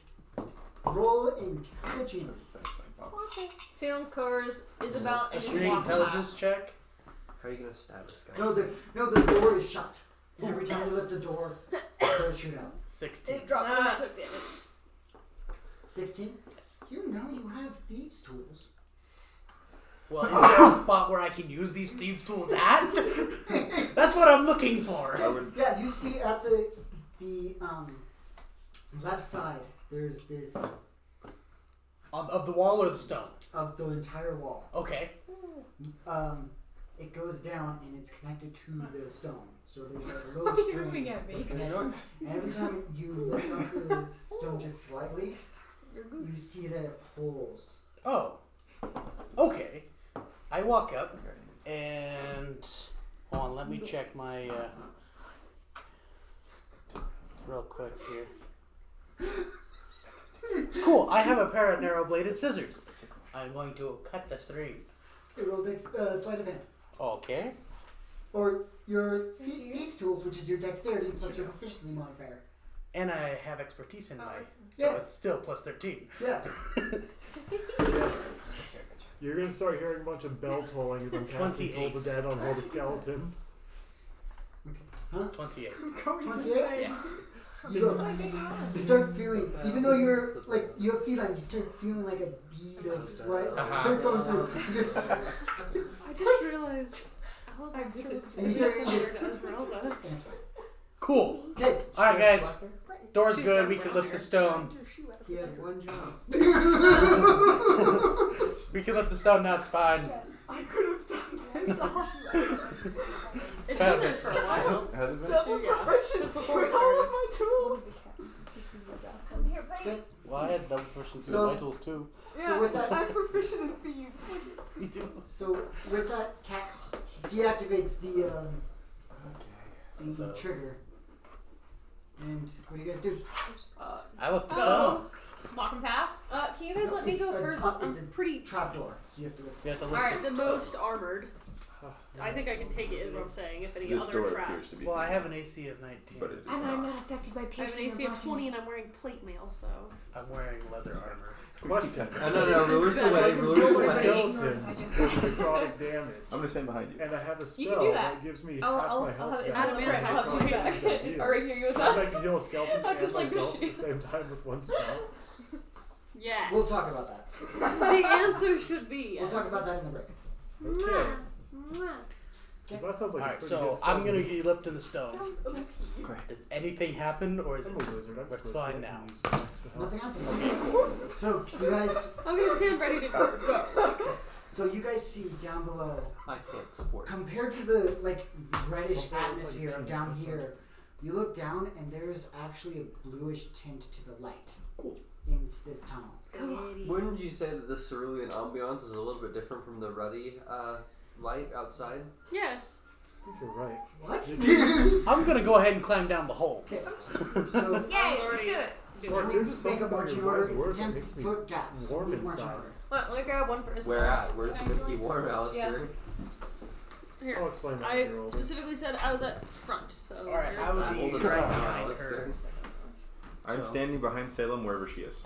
Speaker 3: roll intelligence.
Speaker 9: Salem covers Isabel
Speaker 6: A
Speaker 9: and
Speaker 6: straight
Speaker 9: is
Speaker 6: intelligence check.
Speaker 1: How are you gonna stab this guy?
Speaker 3: No, the door is shut. And every time you lift the door, it does shoot out.
Speaker 6: 16.
Speaker 2: It dropped when I took damage.
Speaker 3: 16. You know you have thieves' tools.
Speaker 6: Well, is there a spot where I can use these thieves' tools at? That's what I'm looking for.
Speaker 7: I would.
Speaker 3: Yeah, you see at the left side, there's this
Speaker 6: Of the wall or the stone?
Speaker 3: of the entire wall.
Speaker 6: Okay.
Speaker 3: It goes down and it's connected to the stone. So there's a low
Speaker 9: Why are you
Speaker 3: string.
Speaker 9: moving at me?
Speaker 3: that's connected. And every time you lift up the stone just slightly, you see that it pulls.
Speaker 6: Oh. Okay. I walk up and hold on, let me check my real quick here. Cool, I have a pair of narrow bladed scissors. I'm going to cut the string.
Speaker 3: It roll sleight of hand.
Speaker 6: Okay.
Speaker 3: Or your thieves' tools, which is your dexterity plus your proficiency modifier.
Speaker 6: And I have expertise in my... So
Speaker 3: Yeah.
Speaker 6: it's still plus 13.
Speaker 3: Yeah.
Speaker 5: You're gonna start hearing a bunch of bell tolling as I'm casting Toll the Dead on all the skeletons.
Speaker 3: Huh?
Speaker 6: 28.
Speaker 3: 28?
Speaker 6: Yeah.
Speaker 3: You start feeling, even though you're like, you have feline, you start feeling like a bead of sweat that goes through. You just,
Speaker 2: I just realized Alabaster was
Speaker 3: And you start-
Speaker 2: similar to Esmeralda.
Speaker 6: Cool.
Speaker 3: okay,
Speaker 6: Alright, guys. Door's good. We can lift the stone.
Speaker 3: he had one job.
Speaker 6: We can lift the stone now. It's fine.
Speaker 4: I could have done this.
Speaker 2: It's been there for a while.
Speaker 7: Has it been?
Speaker 4: Double proficiency
Speaker 2: Just before we
Speaker 4: with all of
Speaker 2: started.
Speaker 4: my tools.
Speaker 3: Okay,
Speaker 6: Well, I had double proficiency
Speaker 3: So-
Speaker 6: with my tools too.
Speaker 4: Yeah,
Speaker 3: with that-
Speaker 4: I'm proficient in thieves.
Speaker 6: You do.
Speaker 3: so with that, Cat deactivates the trigger. And what do you guys do?
Speaker 6: I left the stone.
Speaker 9: Walk him past.
Speaker 2: Can you guys let me
Speaker 3: It's
Speaker 2: go
Speaker 3: a-
Speaker 2: first?
Speaker 3: it's a
Speaker 2: I'm pretty.
Speaker 3: Trapdoor, so you have to lift.
Speaker 6: You have to lift
Speaker 2: Alright,
Speaker 6: the
Speaker 2: the most armored. I think I can take it, is what I'm saying, if any
Speaker 7: This
Speaker 2: other
Speaker 7: door appears
Speaker 2: traps.
Speaker 7: to be.
Speaker 6: Well, I have an AC of 19.
Speaker 7: But it is
Speaker 8: And I'm
Speaker 7: not.
Speaker 8: not affected by
Speaker 2: I have an
Speaker 8: piercing
Speaker 2: AC
Speaker 8: or
Speaker 2: of
Speaker 8: rotting.
Speaker 2: 20 and I'm wearing plate mail, so.
Speaker 6: I'm wearing leather armor.
Speaker 5: Question.
Speaker 1: No, rulers
Speaker 5: So I
Speaker 1: away,
Speaker 5: can
Speaker 1: rulers
Speaker 5: kill my
Speaker 1: away.
Speaker 5: skeletons with necrotic damage.
Speaker 7: I'm gonna stand behind you.
Speaker 5: And I have a spell
Speaker 9: You can do that.
Speaker 5: gives me
Speaker 9: I'll
Speaker 5: half
Speaker 9: have
Speaker 5: my
Speaker 9: it.
Speaker 5: health
Speaker 9: It's
Speaker 5: back.
Speaker 9: on the front. I'll have you back.
Speaker 5: Idea.
Speaker 9: Alright, here you with
Speaker 5: I
Speaker 9: us.
Speaker 5: can heal a skeleton
Speaker 9: I'm
Speaker 5: and
Speaker 9: just like the
Speaker 5: myself at
Speaker 9: sheep.
Speaker 5: the same time with one spell.
Speaker 2: Yes.
Speaker 3: We'll talk about that.
Speaker 2: The answer should be yes.
Speaker 3: We'll talk about that in the break.
Speaker 5: Okay.
Speaker 2: Mwah.
Speaker 5: 'Cause that sounds like a
Speaker 6: Alright,
Speaker 5: pretty
Speaker 6: so
Speaker 5: good spell.
Speaker 6: I'm gonna get lifting the stone.
Speaker 4: Sounds OP.
Speaker 6: Does anything happen, or is
Speaker 5: I'm
Speaker 6: it
Speaker 5: a
Speaker 6: just...
Speaker 5: wizard. I'm
Speaker 6: It's
Speaker 5: supposed
Speaker 6: fine
Speaker 5: to
Speaker 6: now.
Speaker 5: use extra help.
Speaker 3: Nothing happened. So you guys,
Speaker 2: I'm gonna stand ready to go.
Speaker 3: so you guys see down below,
Speaker 1: I can't support.
Speaker 3: compared to the like reddish
Speaker 5: Something looks like
Speaker 3: atmosphere of
Speaker 5: veins
Speaker 3: down
Speaker 5: or
Speaker 3: here, you look down and there's actually a bluish tint to the light.
Speaker 7: Cool.
Speaker 3: In this tunnel.
Speaker 1: Wouldn't you say that the cerulean ambiance is a little bit different from the ruddy light outside?
Speaker 2: Yes.
Speaker 5: I think you're right.
Speaker 3: What?
Speaker 6: I'm gonna go ahead and climb down the hole.
Speaker 3: Okay. So
Speaker 9: Yay, let's
Speaker 2: already-
Speaker 9: do it.
Speaker 5: Mark,
Speaker 3: we
Speaker 5: there's just
Speaker 3: make a
Speaker 5: something
Speaker 3: marching
Speaker 5: in your
Speaker 3: order.
Speaker 5: wise
Speaker 3: It's
Speaker 5: words
Speaker 3: a
Speaker 5: that makes me
Speaker 3: 10-foot gap. So
Speaker 5: warm
Speaker 3: we march
Speaker 5: inside.
Speaker 3: order.
Speaker 9: Let me grab one for Isabel.
Speaker 1: Where at? Where's the Mickey warm, Alistair?
Speaker 2: Here.
Speaker 5: I'll explain that
Speaker 2: I
Speaker 5: when you're older.
Speaker 2: specifically said I was at front, so.
Speaker 6: Alright,
Speaker 2: there's
Speaker 6: I would
Speaker 2: that.
Speaker 6: be
Speaker 1: Hold it
Speaker 6: right
Speaker 1: right now,
Speaker 6: behind
Speaker 1: Alistair.
Speaker 6: her.
Speaker 7: I'm
Speaker 6: So-
Speaker 7: standing behind Salem wherever she is.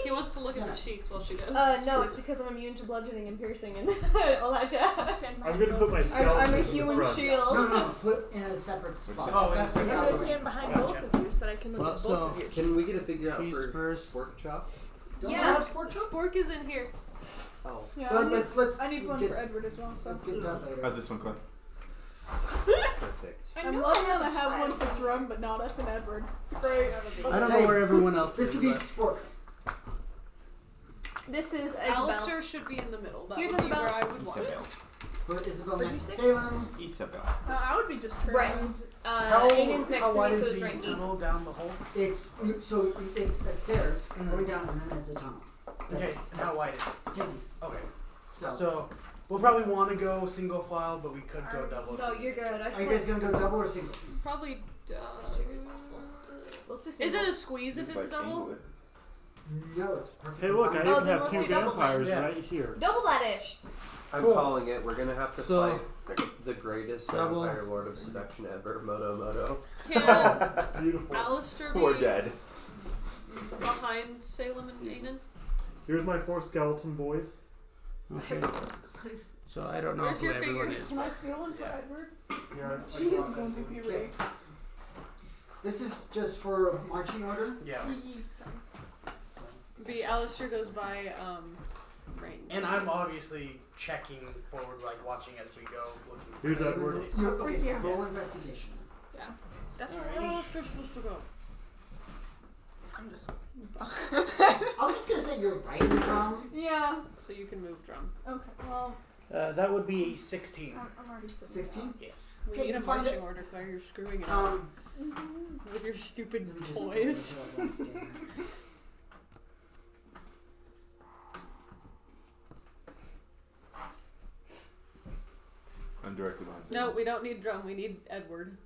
Speaker 2: He wants to look at the cheeks while she goes.
Speaker 9: No, it's because I'm immune to bludgeoning and piercing and all that jazz.
Speaker 5: I'm gonna put my skeleton
Speaker 9: I'm a
Speaker 5: in the
Speaker 9: human
Speaker 5: front.
Speaker 9: shield.
Speaker 3: No, put in a separate spot.
Speaker 6: Oh,
Speaker 3: That's
Speaker 6: in a
Speaker 3: the
Speaker 6: separate
Speaker 3: other way.
Speaker 9: stand behind
Speaker 6: Gotcha.
Speaker 9: both of you so that I can look
Speaker 6: Well,
Speaker 9: at both
Speaker 6: so-
Speaker 9: of you.
Speaker 1: Can we get a figure out
Speaker 6: She's
Speaker 1: for
Speaker 6: first.
Speaker 1: pork chop?
Speaker 3: Don't
Speaker 9: Yeah.
Speaker 3: you have sport chop?
Speaker 2: Spork is in here.
Speaker 1: Oh.
Speaker 4: Yeah,
Speaker 3: But let's
Speaker 4: I need one
Speaker 3: get,
Speaker 4: for Edward as well. So.
Speaker 3: let's get that later.
Speaker 7: How's this one going?
Speaker 1: Perfect.
Speaker 4: I'm loving that I have one for Drum, but not up in Edward. It's great.
Speaker 6: I don't know where everyone else
Speaker 3: This
Speaker 6: is.
Speaker 3: could be
Speaker 6: but-
Speaker 3: sport.
Speaker 9: This is Isabel.
Speaker 2: Alistair should be in the middle. That
Speaker 9: Here's
Speaker 2: would be
Speaker 9: Isabel.
Speaker 2: where I would want it.
Speaker 7: Isabel.
Speaker 3: Put Isabel
Speaker 9: What'd
Speaker 3: next to
Speaker 9: you say?
Speaker 3: Salem.
Speaker 7: Isabel.
Speaker 4: I would be just trim.
Speaker 9: Brightens. Ainan's next to
Speaker 6: wide
Speaker 9: me, so
Speaker 6: is
Speaker 9: is
Speaker 6: the
Speaker 9: Ranky.
Speaker 6: tunnel down the hole?
Speaker 3: It's a stairs going down and then it's a tunnel.
Speaker 6: Okay, and how wide is it?
Speaker 3: 10 feet.
Speaker 6: Okay,
Speaker 3: So,
Speaker 6: so we'll probably want to go single file, but we could go double.
Speaker 9: No, you're good. I
Speaker 3: are you guys gonna go double or single?
Speaker 2: Probably.
Speaker 9: Let's just see.
Speaker 2: Is it a squeeze if it's
Speaker 7: Like,
Speaker 2: double?
Speaker 7: angle it.
Speaker 3: No, it's perfect.
Speaker 5: Hey, look, I
Speaker 9: Oh,
Speaker 5: even
Speaker 9: then
Speaker 5: have
Speaker 9: let's
Speaker 5: two
Speaker 9: do double
Speaker 5: vampires
Speaker 6: then. Yeah.
Speaker 5: right here.
Speaker 9: double that ish?
Speaker 1: I'm
Speaker 6: Cool.
Speaker 1: calling it. We're gonna have to
Speaker 6: So-
Speaker 1: fight the greatest
Speaker 6: Double.
Speaker 1: vampire lord of seduction ever, Moto.
Speaker 2: Can
Speaker 5: Beautiful.
Speaker 2: Alistair be
Speaker 7: Or dead.
Speaker 2: behind Salem and Ainan?
Speaker 5: Here's my 4 skeleton boys.
Speaker 6: Okay. So I don't know
Speaker 2: Where's
Speaker 6: who
Speaker 2: your
Speaker 6: everyone
Speaker 2: figure?
Speaker 6: is.
Speaker 4: Can I steal one for Edward?
Speaker 5: Yeah,
Speaker 4: She's going to be
Speaker 3: Okay.
Speaker 4: raped.
Speaker 3: This is just for marching order.
Speaker 6: Yeah.
Speaker 3: So,
Speaker 2: Be Alistair goes by Rain.
Speaker 6: And I'm obviously checking forward, like watching as we go, looking.
Speaker 5: Here's Edward.
Speaker 3: Okay, roll investigation.
Speaker 2: That's
Speaker 6: Alrighty.
Speaker 2: where Alistair's supposed to go.
Speaker 4: I'm just.
Speaker 3: I'm just gonna say you're writing drum.
Speaker 4: Yeah.
Speaker 2: So you can move drum.
Speaker 4: Okay. Well,
Speaker 6: That would be 16.
Speaker 4: I'm already sitting.
Speaker 3: 16.
Speaker 6: Yes.
Speaker 2: We
Speaker 3: Okay,
Speaker 2: need a
Speaker 3: you find
Speaker 2: marching
Speaker 3: it.
Speaker 2: order, Claire. You're screwing it up with your stupid
Speaker 3: Let me just-
Speaker 2: toys.
Speaker 7: I'm directly behind
Speaker 2: No,
Speaker 7: Salem.
Speaker 2: we don't need drum. We need Edward.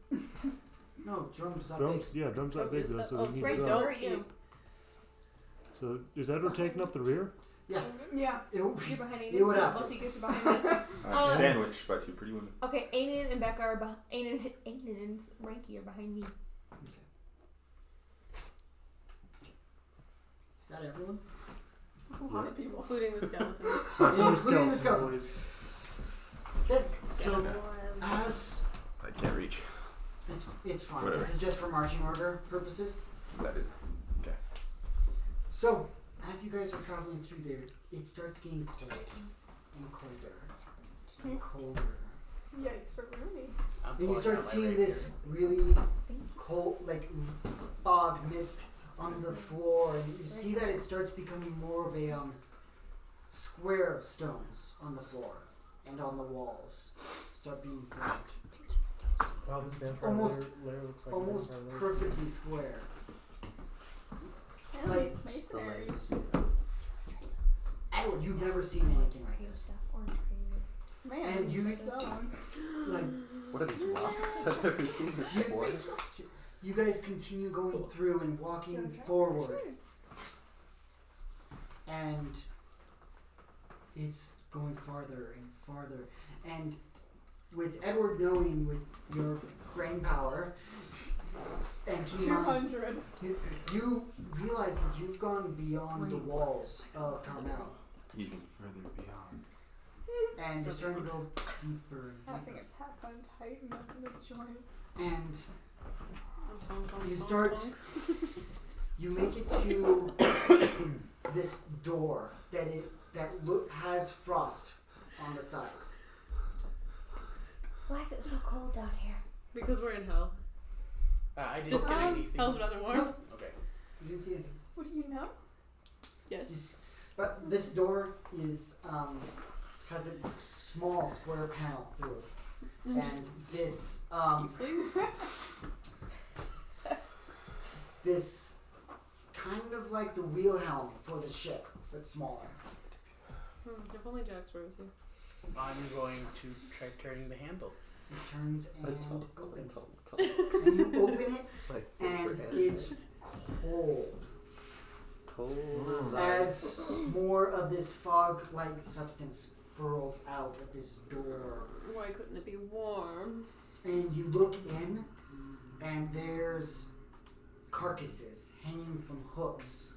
Speaker 3: No, drum's not
Speaker 5: Drums, yeah, drums that big
Speaker 2: Is
Speaker 5: though,
Speaker 2: that-
Speaker 5: so
Speaker 2: oh,
Speaker 5: we need
Speaker 2: right,
Speaker 5: drum.
Speaker 2: don't
Speaker 9: Where are you?
Speaker 2: keep-
Speaker 5: So is Edward taking up the rear?
Speaker 3: Yeah.
Speaker 4: Yeah.
Speaker 3: It,
Speaker 9: You're behind Ainan,
Speaker 3: You would
Speaker 9: so
Speaker 3: have
Speaker 9: both
Speaker 3: to.
Speaker 9: of you guys are behind me.
Speaker 7: Sandwiched by 2 pretty women.
Speaker 9: Okay, Ainan and Becca are Ainan and Ranky are behind me.
Speaker 3: Is that everyone?
Speaker 4: That's a lot of people.
Speaker 2: Including the skeletons.
Speaker 3: Including the skeletons. Okay, so
Speaker 2: Skeletons.
Speaker 3: as
Speaker 7: I can't reach.
Speaker 3: it's fine.
Speaker 7: Whatever.
Speaker 3: This is just for marching order purposes.
Speaker 7: That is. Okay.
Speaker 3: So as you guys are traveling through there, it starts getting cold and colder and colder.
Speaker 4: Yikes for Rooney.
Speaker 3: And you start seeing this really cold, like fog mist on the floor, and you see that it starts becoming more of a square stones on the floor and on the walls start being formed,
Speaker 5: Wow, this vampire
Speaker 3: Almost-
Speaker 5: layer looks like
Speaker 3: almost
Speaker 5: a vampire layer.
Speaker 3: perfectly square.
Speaker 4: And
Speaker 3: Like-
Speaker 4: these masonry.
Speaker 3: Edward, you've never seen anything like this.
Speaker 4: Man,
Speaker 3: And you-
Speaker 4: stone.
Speaker 3: Like
Speaker 1: What are these rocks? I've never seen this before.
Speaker 3: you guys continue going through and walking forward, and it's going farther and farther. And with Edward knowing with your brain power, and keep in mind,
Speaker 4: 200.
Speaker 3: you realize that you've gone beyond the walls of Carmel,
Speaker 7: Even further beyond.
Speaker 3: and you're starting to go deeper
Speaker 4: I
Speaker 3: and
Speaker 4: think
Speaker 3: deeper.
Speaker 4: Attack on Titan up in this joint.
Speaker 3: And
Speaker 2: Tonk, tonk,
Speaker 3: you
Speaker 2: tonk,
Speaker 3: start,
Speaker 2: tonk.
Speaker 3: you make it to this door that has frost on the sides.
Speaker 8: Why is it so cold down here?
Speaker 2: Because we're in hell.
Speaker 6: I didn't
Speaker 2: Just
Speaker 6: see
Speaker 2: kidding.
Speaker 6: anything.
Speaker 2: Hell's rather warm.
Speaker 3: No.
Speaker 6: Okay.
Speaker 3: You didn't see anything.
Speaker 4: What do you know?
Speaker 2: Yes.
Speaker 3: But this door is has a small square panel through it, and this
Speaker 2: Please.
Speaker 3: this kind of like the wheel helm for the ship, but smaller.
Speaker 2: If only Jax were with you.
Speaker 6: I'm going to try turning the handle.
Speaker 3: It turns and
Speaker 1: Tonk,
Speaker 3: opens,
Speaker 1: tonk, tonk.
Speaker 3: and you open it,
Speaker 1: My
Speaker 3: and
Speaker 1: favorite anime.
Speaker 3: it's cold.
Speaker 1: Cold
Speaker 3: As more of this fog-like substance furls out of this door.
Speaker 2: Why couldn't it be warm?
Speaker 3: And you look in, and there's carcasses hanging from hooks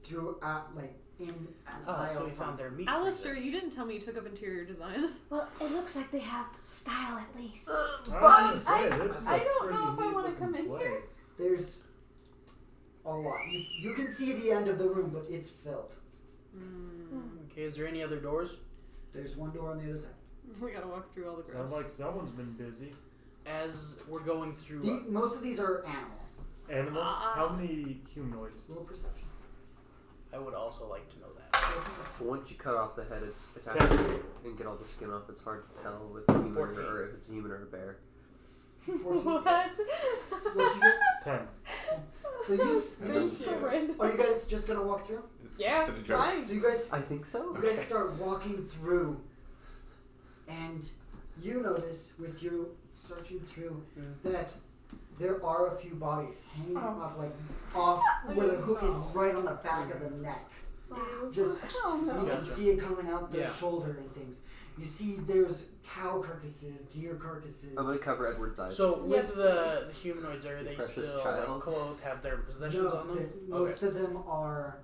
Speaker 3: throughout, like in an aisle.
Speaker 6: So we
Speaker 3: from-
Speaker 6: found their meat.
Speaker 2: Alistair, you didn't tell me you took up interior design.
Speaker 8: Well, it looks like they have style at least.
Speaker 5: I was gonna say, this is
Speaker 4: I
Speaker 5: a
Speaker 4: don't know
Speaker 5: pretty
Speaker 4: if I
Speaker 5: neat
Speaker 4: wanna
Speaker 5: looking
Speaker 4: come in
Speaker 5: place.
Speaker 4: here.
Speaker 3: There's a lot. You can see the end of the room, but it's filled.
Speaker 6: Okay, is there any other doors?
Speaker 3: There's one door on the other side.
Speaker 2: We gotta walk through all the
Speaker 5: Sounds
Speaker 2: gross.
Speaker 5: like someone's been busy.
Speaker 6: As we're going through.
Speaker 3: Most of these are animal.
Speaker 5: Animal? How many humanoids?
Speaker 3: Roll perception.
Speaker 6: I would also like to know that.
Speaker 3: Roll perception.
Speaker 1: Once you cut off the head, it's actually and get all the skin off. It's hard to tell with a human
Speaker 6: 14.
Speaker 1: or if it's a human or a bear.
Speaker 3: 14.
Speaker 9: What?
Speaker 3: What'd you get?
Speaker 5: 10.
Speaker 3: So you
Speaker 9: That's so random.
Speaker 3: are you guys just gonna walk through?
Speaker 9: Yeah.
Speaker 7: Is it a joke?
Speaker 4: Fine.
Speaker 3: So you guys
Speaker 1: I think so.
Speaker 3: You guys start walking through, and you notice with you searching through that there are a few bodies hanging up like off where the hook is right on the back of the neck. Just
Speaker 4: Oh
Speaker 3: you
Speaker 4: no.
Speaker 3: can
Speaker 6: Gotcha.
Speaker 3: see it coming out their
Speaker 6: Yeah.
Speaker 3: shoulder and things. You see there's cow carcasses, deer carcasses.
Speaker 1: I'm gonna cover Edward's eyes.
Speaker 6: So with
Speaker 4: Yes,
Speaker 6: the humanoids, are they
Speaker 1: Precious
Speaker 6: still
Speaker 1: child.
Speaker 6: like clothed, have their possessions
Speaker 3: No,
Speaker 6: on them?
Speaker 3: most of them are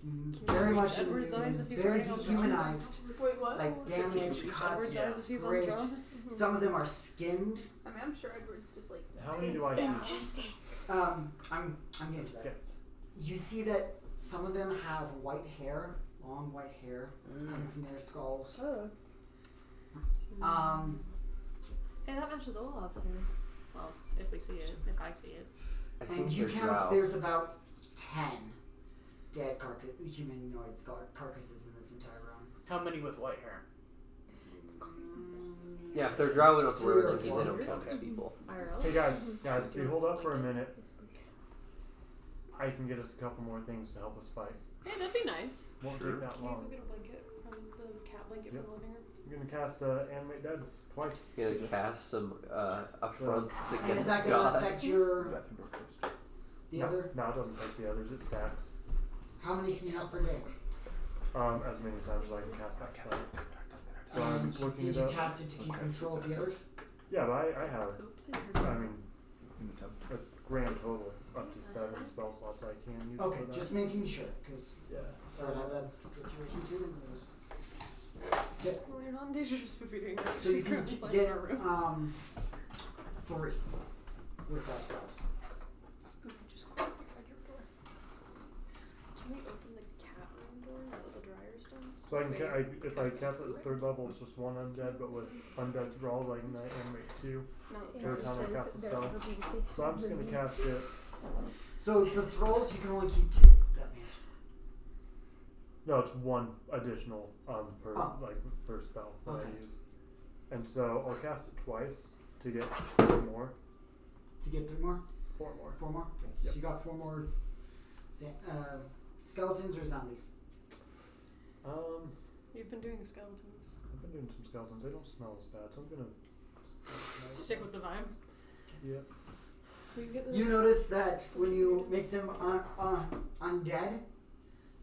Speaker 3: very much
Speaker 2: Edward's eyes if he's
Speaker 3: very
Speaker 2: wearing a
Speaker 3: dehumanized,
Speaker 4: Wait, what?
Speaker 3: like
Speaker 2: Can we
Speaker 3: damaged,
Speaker 2: reach
Speaker 3: cut,
Speaker 2: Edward's eyes if he's on
Speaker 3: scraped.
Speaker 2: drum?
Speaker 3: Some of them are skinned.
Speaker 4: I mean, I'm sure Edward's just like.
Speaker 5: How many do I see?
Speaker 8: Interesting.
Speaker 3: I'm getting to that.
Speaker 5: Okay.
Speaker 3: You see that some of them have white hair, long white hair coming from their skulls.
Speaker 4: Oh.
Speaker 2: Hey, that matches Olaf's hair. Well, if we see it, if I see it.
Speaker 1: I
Speaker 3: And
Speaker 1: think
Speaker 3: you
Speaker 1: there's
Speaker 3: count
Speaker 1: Ralph.
Speaker 3: there's about 10 dead humanoid carcasses in this entire room.
Speaker 6: How many with white hair?
Speaker 1: Yeah, if they're drow, we don't have to worry
Speaker 3: Three or
Speaker 1: about them because they don't
Speaker 3: four.
Speaker 1: count as people.
Speaker 2: IRL?
Speaker 5: Hey guys, if you hold up for a minute,
Speaker 9: Yes, please.
Speaker 5: I can get us a couple more things to help us fight.
Speaker 2: Hey, that'd be nice.
Speaker 5: Won't
Speaker 1: Sure.
Speaker 5: take that
Speaker 2: Can you go
Speaker 5: long.
Speaker 2: get a blanket from the cat blanket
Speaker 5: Yep.
Speaker 2: from the living room?
Speaker 5: I'm gonna cast Animate Dead twice.
Speaker 1: You're gonna cast some affronts
Speaker 3: And is
Speaker 1: against
Speaker 3: that going to
Speaker 1: God.
Speaker 3: affect your
Speaker 7: Bathroom door closed.
Speaker 3: the other?
Speaker 5: No, it doesn't take the others, it stacks.
Speaker 3: How many can you have per day?
Speaker 5: As many times as I can cast that spell. So I'm
Speaker 3: And
Speaker 5: looking
Speaker 3: did
Speaker 5: it
Speaker 3: you
Speaker 5: up.
Speaker 3: cast it to keep control of the others?
Speaker 5: Yeah, but I have,
Speaker 2: Oopsie.
Speaker 5: I mean,
Speaker 7: In the tub.
Speaker 5: a grand total up to 7 spell slots I can use.
Speaker 3: Okay,
Speaker 5: for that.
Speaker 3: just making sure, because
Speaker 5: Yeah.
Speaker 3: if I had that situation too, then it was.
Speaker 2: Well, you're not in danger of spoopy doing that.
Speaker 3: So you
Speaker 2: She's
Speaker 3: can
Speaker 2: currently playing
Speaker 3: get
Speaker 2: in our room.
Speaker 3: 3 with that spell.
Speaker 2: Spoopy just closed the bedroom door. Can we open the cat room door now that the dryer's done?
Speaker 5: So I can if I cast at the 3rd level, it's just 1 undead, but with undead draws, I can animate 2.
Speaker 2: No,
Speaker 5: Every time I cast a spell. So I'm just gonna cast it.
Speaker 3: So the thralls, you can only keep 2. That means.
Speaker 5: No, it's 1 additional per per spell that
Speaker 3: Okay.
Speaker 5: I use, and so I'll cast it twice to get 4 more.
Speaker 3: To get 3 more?
Speaker 5: 4 more.
Speaker 3: 4 more? Okay.
Speaker 5: Yep.
Speaker 3: So you got 4 more skeletons or zombies?
Speaker 2: You've been doing skeletons.
Speaker 5: I've been doing some skeletons. They don't smell as bad, so I'm gonna
Speaker 2: Stick with the vibe.
Speaker 5: Yeah.
Speaker 2: Will you get the
Speaker 3: You notice that when you make them undead,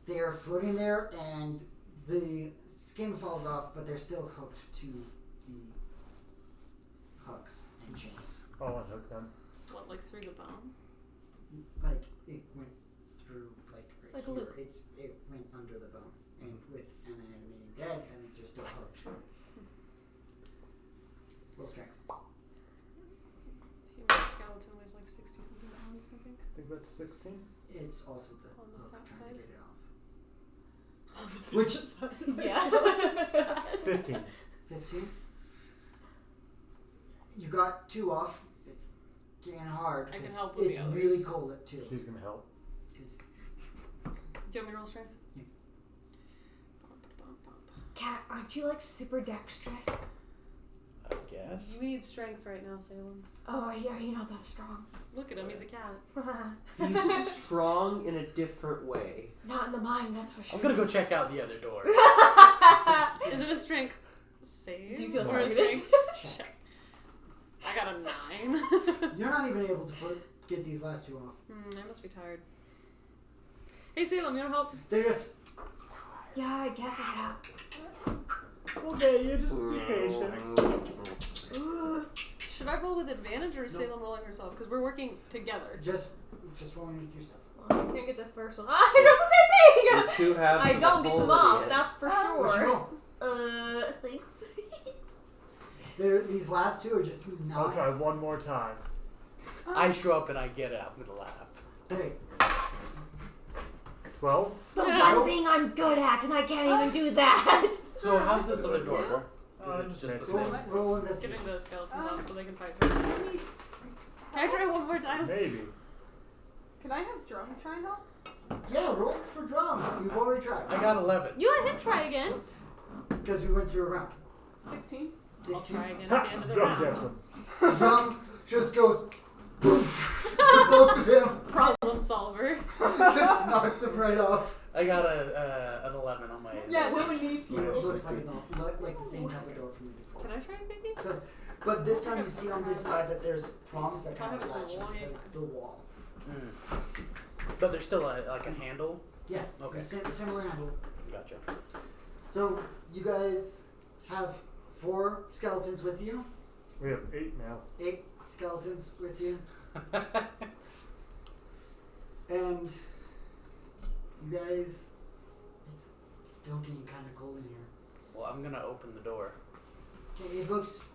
Speaker 3: they are floating there and the skin falls off, but they're still hooked to the hooks and chains.
Speaker 5: I'll unhook them.
Speaker 2: what, like through the bone?
Speaker 3: Like it went through like right
Speaker 9: Like a
Speaker 3: here.
Speaker 9: loop.
Speaker 3: It went under the bone, and with an animating dead, that means they're still hooked. Roll strength.
Speaker 2: Human skeleton weighs like 60 something pounds, I think.
Speaker 5: I think that's 16.
Speaker 3: It's also the
Speaker 2: On the
Speaker 3: hook
Speaker 2: fat
Speaker 3: trying
Speaker 2: side?
Speaker 3: to get it off. Which
Speaker 9: Yeah.
Speaker 5: 15.
Speaker 3: 15. You got 2 off. It's getting hard.
Speaker 2: I can
Speaker 3: 'cause
Speaker 2: help with the
Speaker 3: it's
Speaker 2: others.
Speaker 3: really cold at 2.
Speaker 5: She's gonna help.
Speaker 3: It's,
Speaker 2: Do you want me to roll strength?
Speaker 3: Yeah.
Speaker 8: Cat, aren't you like super dexterous?
Speaker 6: I guess.
Speaker 2: You need strength right now, Salem.
Speaker 8: Oh, yeah, you're not that strong.
Speaker 2: Look at him, he's a cat.
Speaker 1: He's strong in a different way.
Speaker 8: Not in the mind, that's for sure.
Speaker 6: I'm gonna go check out the other door.
Speaker 2: Is it a strength save?
Speaker 9: Do you feel
Speaker 2: or a
Speaker 9: targeted?
Speaker 2: strength
Speaker 3: check.
Speaker 2: I got a 9.
Speaker 3: You're not even able to get these last 2 off.
Speaker 2: I must be tired. Hey Salem, you wanna help?
Speaker 3: They're just.
Speaker 8: Yeah, I guess I get
Speaker 5: Okay, you just be patient.
Speaker 2: Should I roll with advantage or is Salem rolling herself? Because we're working together.
Speaker 3: Just rolling with yourself.
Speaker 9: Well, I can't get the first one. I rolled the same thing!
Speaker 1: Your 2 halves
Speaker 9: I
Speaker 1: of
Speaker 9: don't
Speaker 1: the
Speaker 9: get them
Speaker 1: whole
Speaker 9: off,
Speaker 1: yet.
Speaker 9: that's for
Speaker 3: What'd you
Speaker 9: sure.
Speaker 3: roll?
Speaker 9: Thanks.
Speaker 3: These last 2 are just
Speaker 5: I'll
Speaker 3: not.
Speaker 5: try one more time.
Speaker 6: I show up and I get it. I'm gonna laugh.
Speaker 3: Hey,
Speaker 5: 12.
Speaker 8: The one thing I'm good at, and I can't even do that.
Speaker 6: So how's this other door?
Speaker 5: Just
Speaker 6: Just the
Speaker 5: make
Speaker 6: same.
Speaker 3: roll investigation.
Speaker 2: Giving the skeletons off so they can fight through. Can I try one more time?
Speaker 5: Maybe.
Speaker 4: Can I have Drum try and help?
Speaker 3: Yeah, roll for drum. You've already tried.
Speaker 6: I got 11.
Speaker 9: You let him try again.
Speaker 3: Because we went through a round.
Speaker 4: 16.
Speaker 2: I'll
Speaker 3: 16.
Speaker 2: try again at the end of the
Speaker 5: Drum gets
Speaker 2: round.
Speaker 5: him.
Speaker 3: The drum just goes poof to both of them.
Speaker 2: Problem solver.
Speaker 3: Just knocks them right off.
Speaker 6: I got an 11 on my end.
Speaker 4: Yeah, no one needs
Speaker 3: Yeah,
Speaker 4: you.
Speaker 3: it looks like the same type of door from before.
Speaker 2: Can I try it, maybe?
Speaker 3: So, but this time you see on this side that there's prongs that kind of
Speaker 2: I haven't
Speaker 3: latch
Speaker 2: been along
Speaker 3: into
Speaker 2: anytime.
Speaker 3: the wall.
Speaker 6: But there's still like a handle.
Speaker 3: Yeah.
Speaker 6: Okay.
Speaker 3: Similar handle.
Speaker 6: Gotcha.
Speaker 3: So you guys have 4 skeletons with you.
Speaker 5: We have 8 now.
Speaker 3: 8 skeletons with you. And you guys, it's still getting kind of cold in here.
Speaker 6: Well, I'm gonna open the door.
Speaker 3: Okay, it looks,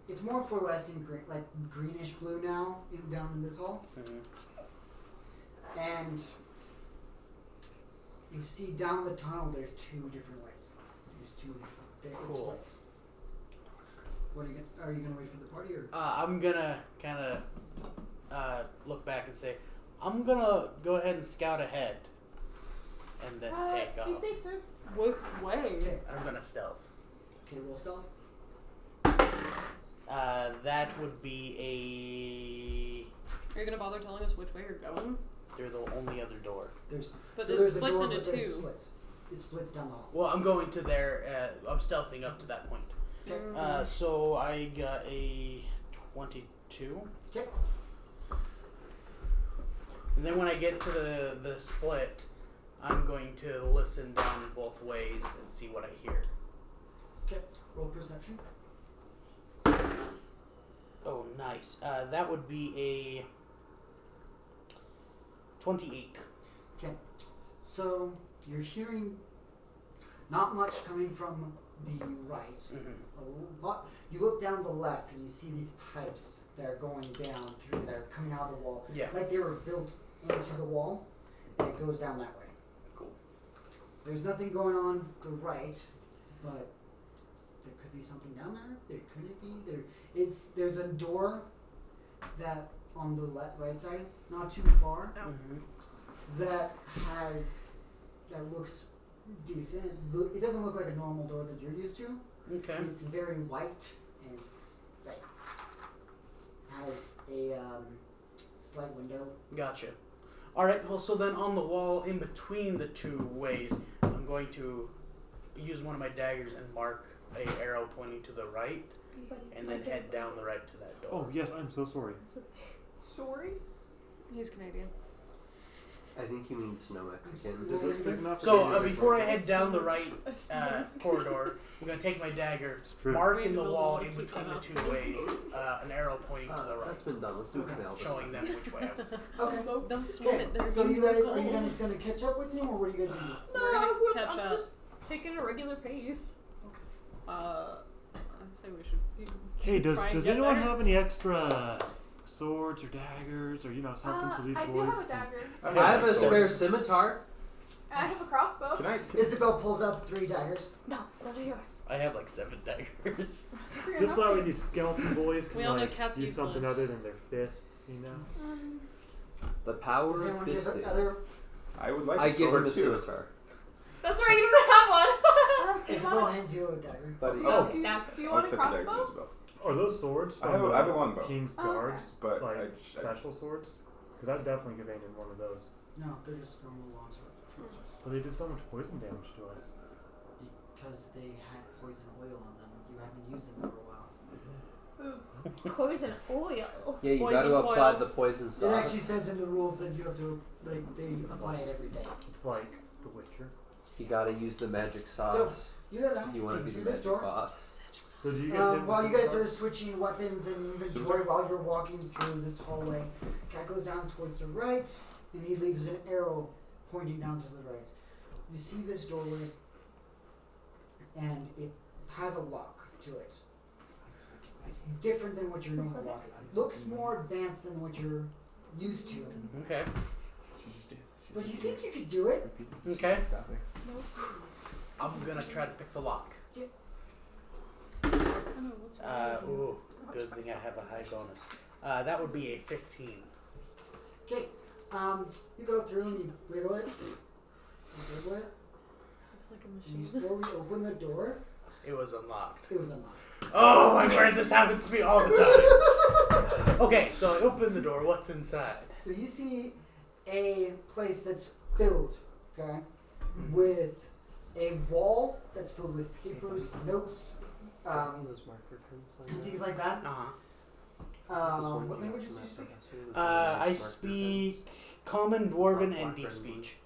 Speaker 3: it's more fluorescent green, like greenish blue now, down in this hall. And you see down the tunnel, there's 2 different ways. There's 2 different
Speaker 6: Cool.
Speaker 3: splits. What are you gonna wait for the party or?
Speaker 6: I'm gonna kind of look back and say, I'm gonna go ahead and scout ahead, and then take
Speaker 4: Be
Speaker 6: off.
Speaker 4: safe, sir.
Speaker 2: What way?
Speaker 3: Okay,
Speaker 6: I'm gonna stealth.
Speaker 3: okay, roll stealth.
Speaker 6: That would be
Speaker 2: Are you gonna bother telling us which way you're going?
Speaker 6: through the only other door.
Speaker 2: But
Speaker 3: So
Speaker 2: it
Speaker 3: there's a
Speaker 2: splits
Speaker 3: door,
Speaker 2: into
Speaker 3: but there's
Speaker 2: 2.
Speaker 3: splits. It splits down the hall.
Speaker 6: Well, I'm going to there. I'm stealthing up to that point.
Speaker 3: Okay.
Speaker 6: So I got a 22.
Speaker 3: Okay.
Speaker 6: And then when I get to the split, I'm going to listen down both ways and see what I hear.
Speaker 3: Okay. Roll perception.
Speaker 6: Oh, nice. That would be 28.
Speaker 3: Okay. So you're hearing not much coming from the right.
Speaker 6: Mm-hmm.
Speaker 3: A lot. You look down the left and you see these pipes that are going down through. That are coming out of the wall.
Speaker 6: Yeah.
Speaker 3: Like they were built into the wall, and it goes down that way.
Speaker 6: Cool.
Speaker 3: There's nothing going on the right, but there could be something down there. There couldn't be. There's a door that on the right side, not too far, that looks decent. It doesn't look like a normal door that you're used to.
Speaker 6: Okay.
Speaker 3: It's very white and it's like has a slight window.
Speaker 6: Gotcha. All right. Well, so then on the wall in between the two ways, I'm going to use one of my daggers and mark a arrow pointing to the right, and then head down the right to that door.
Speaker 5: Oh yes, I'm so sorry.
Speaker 4: Sorry?
Speaker 2: He's Canadian.
Speaker 1: I think he means snow Mexican.
Speaker 5: Is this big enough? for
Speaker 6: So
Speaker 5: me to
Speaker 6: before I
Speaker 5: record?
Speaker 6: head down the right corridor, I'm going to take my dagger,
Speaker 5: It's true.
Speaker 6: mark in the wall in between the two ways, an arrow pointing to the right,
Speaker 1: That's been done. Let's do a canal. this
Speaker 6: showing
Speaker 1: time.
Speaker 6: them which way I'm.
Speaker 3: Okay.
Speaker 2: Don't swim
Speaker 3: Okay.
Speaker 2: it. There
Speaker 3: So
Speaker 2: means
Speaker 3: you guys
Speaker 2: they're
Speaker 3: are you
Speaker 2: cold.
Speaker 3: guys gonna catch up with him, or what are you guys gonna do?
Speaker 2: We're gonna catch
Speaker 4: I'm
Speaker 2: up.
Speaker 4: just taking a regular pace.
Speaker 2: I'd say we should.
Speaker 5: Hey,
Speaker 2: try and
Speaker 5: does
Speaker 2: get
Speaker 5: anyone
Speaker 2: there.
Speaker 5: have any extra swords or daggers or something so these
Speaker 4: I
Speaker 5: boys?
Speaker 4: do have a dagger.
Speaker 1: I have a spare scimitar.
Speaker 4: I have a crossbow.
Speaker 7: Can I?
Speaker 3: Isabel pulls out 3 daggers.
Speaker 8: No, those are yours.
Speaker 6: I have like 7 daggers.
Speaker 5: Just that way these skeleton boys can
Speaker 2: We all know
Speaker 5: like
Speaker 2: Cat's
Speaker 5: use something
Speaker 2: useless.
Speaker 5: other than their fists, you know?
Speaker 1: The power
Speaker 3: Does
Speaker 1: of
Speaker 3: anyone give
Speaker 1: fisting.
Speaker 3: other?
Speaker 7: I would like.
Speaker 1: I
Speaker 7: a
Speaker 1: give him
Speaker 7: sword
Speaker 1: a
Speaker 7: too.
Speaker 1: scimitar.
Speaker 4: That's right, you don't have one. Do you
Speaker 3: Isabel
Speaker 4: want
Speaker 3: hands you a dagger.
Speaker 1: Buddy.
Speaker 7: Oh.
Speaker 4: do you
Speaker 7: I'll
Speaker 4: want a
Speaker 7: accept the dagger,
Speaker 4: crossbow?
Speaker 7: Isabel.
Speaker 5: Are those swords
Speaker 7: I
Speaker 5: from
Speaker 7: have a-
Speaker 5: the
Speaker 7: I have a longbow.
Speaker 5: King's
Speaker 4: Oh, okay.
Speaker 5: Guards?
Speaker 7: But
Speaker 5: like
Speaker 7: I
Speaker 5: special swords? Because I'd definitely give Aiden one of those.
Speaker 3: No, they're just normal longswords.
Speaker 5: But they did so much poison damage to us.
Speaker 3: Because they had poison oil on them. You haven't used them for a while.
Speaker 8: Poison oil.
Speaker 1: Yeah, you
Speaker 2: Poison
Speaker 1: got to apply
Speaker 2: oil.
Speaker 1: the poison
Speaker 3: It actually
Speaker 1: sauce.
Speaker 3: says in the rules that you have to they apply it every day.
Speaker 5: It's like The Witcher.
Speaker 1: You got to use the magic sauce.
Speaker 3: You go down
Speaker 1: You want to be
Speaker 3: into
Speaker 1: the
Speaker 3: this
Speaker 1: magic
Speaker 3: door.
Speaker 1: boss.
Speaker 5: So do you give him
Speaker 3: While
Speaker 5: the
Speaker 3: you guys
Speaker 5: scimitar?
Speaker 3: are switching weapons and inventory
Speaker 7: Scimitar?
Speaker 3: while you're walking through this hallway, Cat goes down towards the right, and he leaves an arrow pointing down to the right. You see this doorway, and it has a lock to it. It's different than what your normal lock is. It looks more advanced than what you're used to.
Speaker 6: Okay.
Speaker 3: But you think you could do it?
Speaker 6: Okay. I'm gonna try to pick the lock. Ooh, good thing I have a high bonus. That would be a 15.
Speaker 3: Okay. You go through and you wiggle it. You wiggle it.
Speaker 2: It's like a
Speaker 3: And you
Speaker 2: machine.
Speaker 3: slowly open the door.
Speaker 6: It was unlocked.
Speaker 3: It was unlocked.
Speaker 6: Oh my word, this happens to me all the time. Okay, so I open the door. What's inside?
Speaker 3: So you see a place that's filled, okay, with a wall that's filled with papers, notes,
Speaker 1: those marker pens on
Speaker 3: and
Speaker 1: there?
Speaker 3: things like that.
Speaker 6: Uh-huh.
Speaker 3: What languages do you speak?
Speaker 6: I speak Common, Dwarven, and Deep Speech.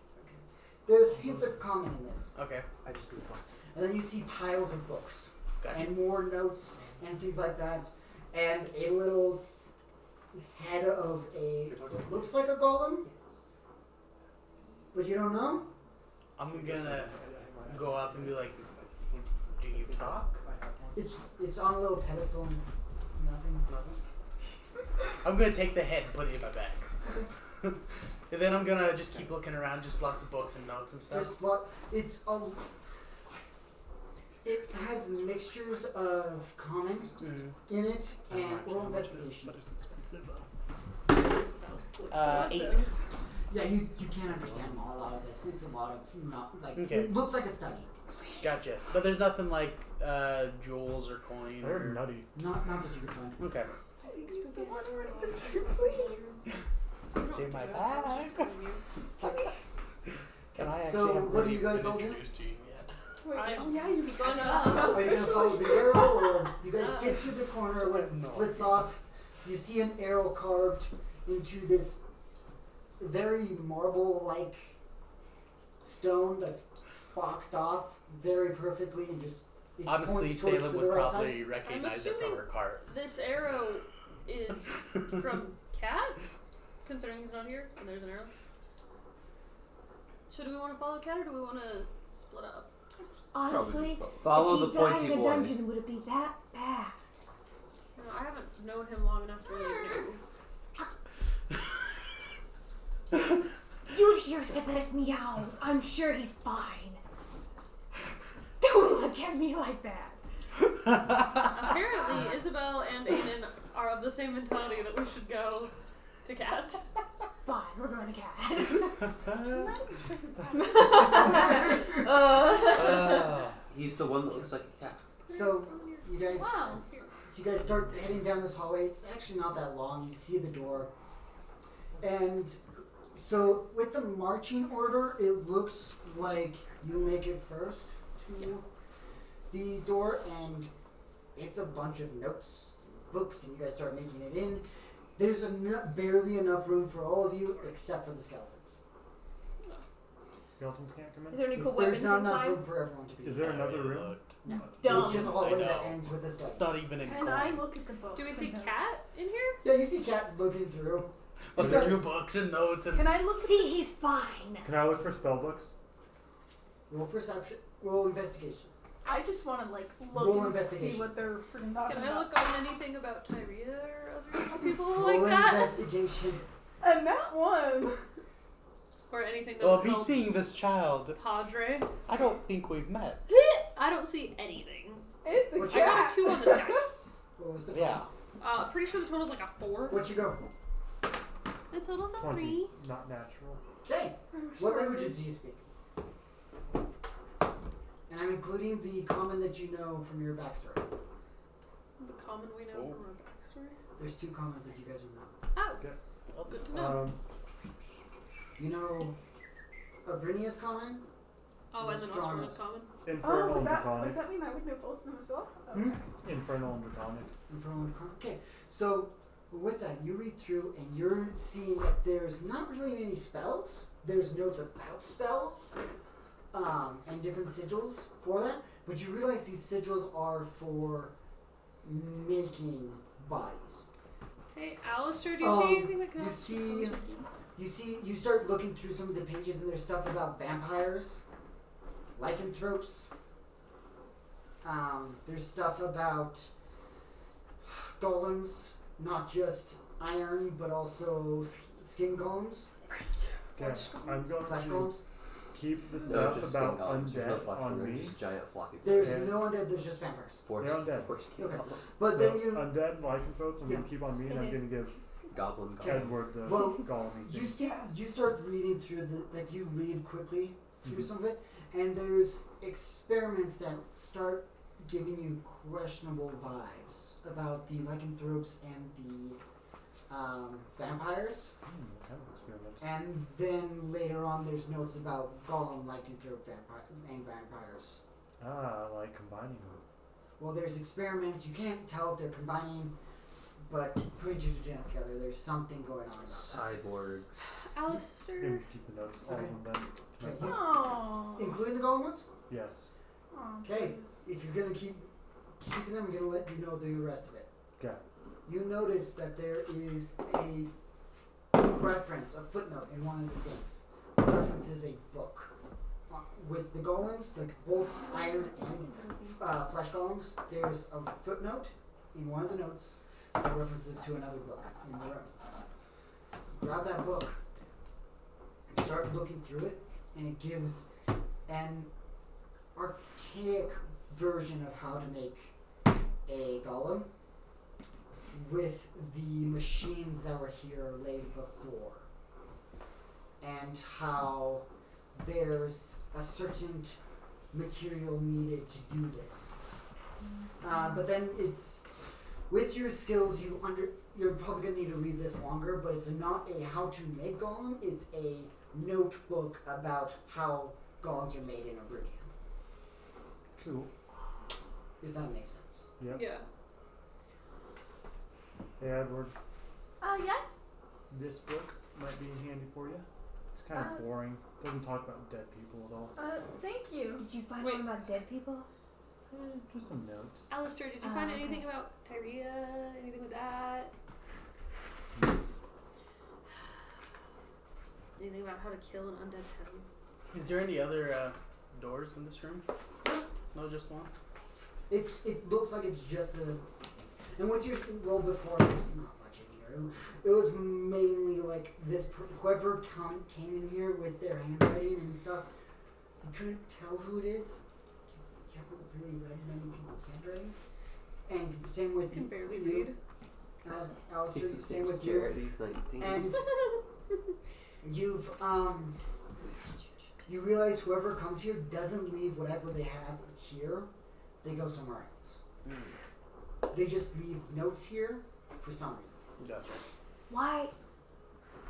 Speaker 3: There's hints of common in this.
Speaker 6: Okay,
Speaker 1: I just need one.
Speaker 3: And then you see piles of books
Speaker 6: gotcha.
Speaker 3: and more notes and things like that, and a little head of a what looks like a golem, but you don't know.
Speaker 6: I'm gonna go up and be like, do you talk?
Speaker 3: It's on a little pedestal and nothing.
Speaker 6: I'm gonna take the head and put it in my bag. And then I'm gonna just keep looking around, just lots of books and notes and stuff.
Speaker 3: Just it has mixtures of common in it and oral investigation.
Speaker 6: 8.
Speaker 3: Yeah, you can't understand a lot of this. It's a lot of not like
Speaker 6: Okay.
Speaker 3: it looks like a study.
Speaker 6: Gotcha. But there's nothing like jewels or coin
Speaker 5: They're
Speaker 6: or...
Speaker 5: nutty.
Speaker 3: Not that you can find.
Speaker 6: Okay. It's in my bag. Can I actually
Speaker 3: So,
Speaker 6: have
Speaker 3: what
Speaker 6: really
Speaker 3: do you guys
Speaker 6: been
Speaker 3: all do?
Speaker 6: introduced to you yet?
Speaker 4: Oh yeah, you
Speaker 2: Keep
Speaker 4: gone
Speaker 2: going
Speaker 4: up.
Speaker 3: Are you gonna follow the arrow, or you guys get to the corner when it
Speaker 6: No
Speaker 3: splits
Speaker 6: idea.
Speaker 3: off? You see an arrow carved into this very marble-like stone that's boxed off very perfectly and just it
Speaker 6: Honestly,
Speaker 3: points towards
Speaker 6: Salem
Speaker 3: to
Speaker 6: would
Speaker 3: the right
Speaker 6: probably
Speaker 3: side.
Speaker 6: recognize it from
Speaker 2: assuming-
Speaker 6: her cart.
Speaker 2: This arrow is from Cat, considering he's not here, and there's an arrow. So do we want to follow Cat or do we want to split up?
Speaker 8: Honestly,
Speaker 1: Follow
Speaker 8: if
Speaker 1: the
Speaker 8: he died
Speaker 1: pointy
Speaker 8: in a
Speaker 1: boy.
Speaker 8: dungeon, would it be that bad?
Speaker 2: No, I haven't known him long enough to really know.
Speaker 8: You would hear his pathetic meows. I'm sure he's fine. Don't look at me like that.
Speaker 2: Apparently, Isabel and Aiden are of the same mentality that we should go to Cat.
Speaker 8: Fine, we're going to Cat.
Speaker 1: He's the one that looks like a cat.
Speaker 3: So you guys,
Speaker 4: Wow.
Speaker 3: you guys start heading down this hallway. It's actually not that long. You see the door, and so with the marching order, it looks like you make it first to the door, and it's a bunch of notes, books, and you guys start making it in. There's barely enough room for all of you, except for the skeletons.
Speaker 5: Skeletons can't come
Speaker 9: Is
Speaker 5: in?
Speaker 9: there any cool
Speaker 3: There's
Speaker 9: weapons
Speaker 3: not enough
Speaker 9: inside?
Speaker 3: room for everyone to be.
Speaker 5: Is there another room?
Speaker 3: No.
Speaker 9: Dumb.
Speaker 3: It's just a
Speaker 6: I
Speaker 3: hallway
Speaker 6: know.
Speaker 3: that ends with a study.
Speaker 6: Not even in
Speaker 4: Can I look at the book?
Speaker 2: Do we see Cat in here?
Speaker 3: Yeah, you see Cat looking through.
Speaker 6: Look through books and notes and
Speaker 4: Can I look
Speaker 8: See, he's fine.
Speaker 5: Can I look for spell books?
Speaker 3: Roll perception. Roll investigation.
Speaker 4: I just want to like
Speaker 3: Roll
Speaker 4: look and see
Speaker 3: investigation.
Speaker 4: what they're freaking talking
Speaker 2: Can I
Speaker 4: about.
Speaker 2: look on anything about Tyria or other people
Speaker 3: Roll
Speaker 2: like that?
Speaker 3: investigation.
Speaker 4: And that one.
Speaker 2: Or anything that
Speaker 6: well,
Speaker 2: would
Speaker 6: me
Speaker 2: help
Speaker 6: seeing this child,
Speaker 2: Padre?
Speaker 6: I don't think we've met.
Speaker 2: I don't see anything.
Speaker 4: It's a
Speaker 3: What's
Speaker 2: I got
Speaker 4: cat.
Speaker 2: a 2 on the dice.
Speaker 3: What was the
Speaker 6: Yeah.
Speaker 2: Pretty sure the total's like a 4.
Speaker 3: What you go?
Speaker 2: The total's a
Speaker 5: 20.
Speaker 2: 3.
Speaker 5: Not natural.
Speaker 3: Okay. What languages do you speak? And I'm including the common that you know from your backstory.
Speaker 2: The common we know from our backstory.
Speaker 3: There's 2 commons that you guys would know.
Speaker 2: Oh,
Speaker 5: Okay.
Speaker 2: good to know.
Speaker 3: You know Abrinius common?
Speaker 2: Oh, and the Nostromo's
Speaker 3: Nostromus.
Speaker 2: common.
Speaker 5: Infernal
Speaker 4: Oh, would
Speaker 5: and
Speaker 4: that
Speaker 5: Draconic.
Speaker 4: mean I would know both of them as well?
Speaker 3: Hmm?
Speaker 5: Infernal and Draconic.
Speaker 3: Infernal and Draconic. Okay, so with that, you read through and you're seeing that there's not really many spells. There's notes about spells and different sigils for that, but you realize these sigils are for making bodies.
Speaker 2: Hey, Alistair, do you see anything that can
Speaker 3: You
Speaker 2: help?
Speaker 3: you start looking through some of the pages and there's stuff about vampires, lycanthropes. There's stuff about golems, not just iron, but also skin golems,
Speaker 5: Okay. I'm going
Speaker 3: flesh
Speaker 5: to
Speaker 3: golems.
Speaker 5: keep the
Speaker 1: No,
Speaker 5: stuff
Speaker 1: just skin
Speaker 5: about
Speaker 1: golems. There's no
Speaker 5: undead
Speaker 1: flesh
Speaker 5: on
Speaker 1: in there,
Speaker 5: me.
Speaker 1: just giant floppy.
Speaker 3: There's
Speaker 5: Yeah.
Speaker 3: no undead, there's just vampires.
Speaker 1: Force,
Speaker 5: They're undead.
Speaker 1: force skin
Speaker 3: Okay.
Speaker 1: goblin.
Speaker 3: But
Speaker 5: So
Speaker 3: then you
Speaker 5: undead lycanthropes, I'm
Speaker 3: Yeah.
Speaker 5: gonna keep on me, and I'm gonna give
Speaker 1: Goblin.
Speaker 3: Okay.
Speaker 5: Edward the
Speaker 3: Well,
Speaker 5: golem
Speaker 3: you
Speaker 5: thing.
Speaker 3: you start reading through you read quickly through
Speaker 5: Mhm.
Speaker 3: some of it, and there's experiments that start giving you questionable vibes about the lycanthropes and the vampires.
Speaker 5: What kind of experiments?
Speaker 3: And then later on, there's notes about golem, lycanthrope, and vampires.
Speaker 5: Ah, I like combining them.
Speaker 3: Well, there's experiments. You can't tell if they're combining, but putting two together, there's something going on about that.
Speaker 1: Cyborgs.
Speaker 2: Alistair?
Speaker 5: Gonna keep the notes, all
Speaker 3: Okay.
Speaker 5: of them.
Speaker 3: Okay.
Speaker 4: Oh.
Speaker 3: Including the golem ones?
Speaker 5: Yes.
Speaker 4: Oh,
Speaker 3: Okay.
Speaker 4: goodness.
Speaker 3: If you're going to keep keeping them, I'm going to let you know the rest of it.
Speaker 5: Okay.
Speaker 3: You notice that there is a reference, a footnote in one of the things. The reference is a book. With the golems, like both iron and flesh golems, there's a footnote in one of the notes that references to another book in the room. Grab that book, start looking through it, and it gives an archaic version of how to make a golem with the machines that were here laid before, and how there's a certain material needed to do this. But then it's with your skills, you're probably gonna need to read this longer. But it's not a how to make golem; it's a notebook about how golems are made in Oblivion.
Speaker 5: Cool.
Speaker 3: If that makes sense.
Speaker 5: Yep.
Speaker 2: Yeah.
Speaker 5: Hey, Edward.
Speaker 9: Yes?
Speaker 5: This book might be handy for you. It's kind of boring. Doesn't talk about dead people at all.
Speaker 4: Thank you.
Speaker 8: Did you find
Speaker 2: Wait.
Speaker 8: out about dead people?
Speaker 5: Just some notes.
Speaker 2: Alistair, did you find
Speaker 8: okay.
Speaker 2: anything about Tyria? Anything with that? Anything about how to kill an undead town?
Speaker 6: Is there any other doors in this room? No, just one?
Speaker 3: It looks like it's just a... And with your roll before, there's not much in here. It was mainly like this... Whoever came in here with their handwriting and stuff, you couldn't tell who it is. You haven't really read many people's handwriting. And same with
Speaker 2: I can barely
Speaker 3: you.
Speaker 2: read.
Speaker 3: Alistair,
Speaker 1: His
Speaker 3: same
Speaker 1: name's
Speaker 3: with you.
Speaker 1: Jared, he's 19.
Speaker 3: And you've you realize whoever comes here doesn't leave whatever they have here. They go somewhere else. They just leave notes here for some reason.
Speaker 6: Gotcha.
Speaker 8: Why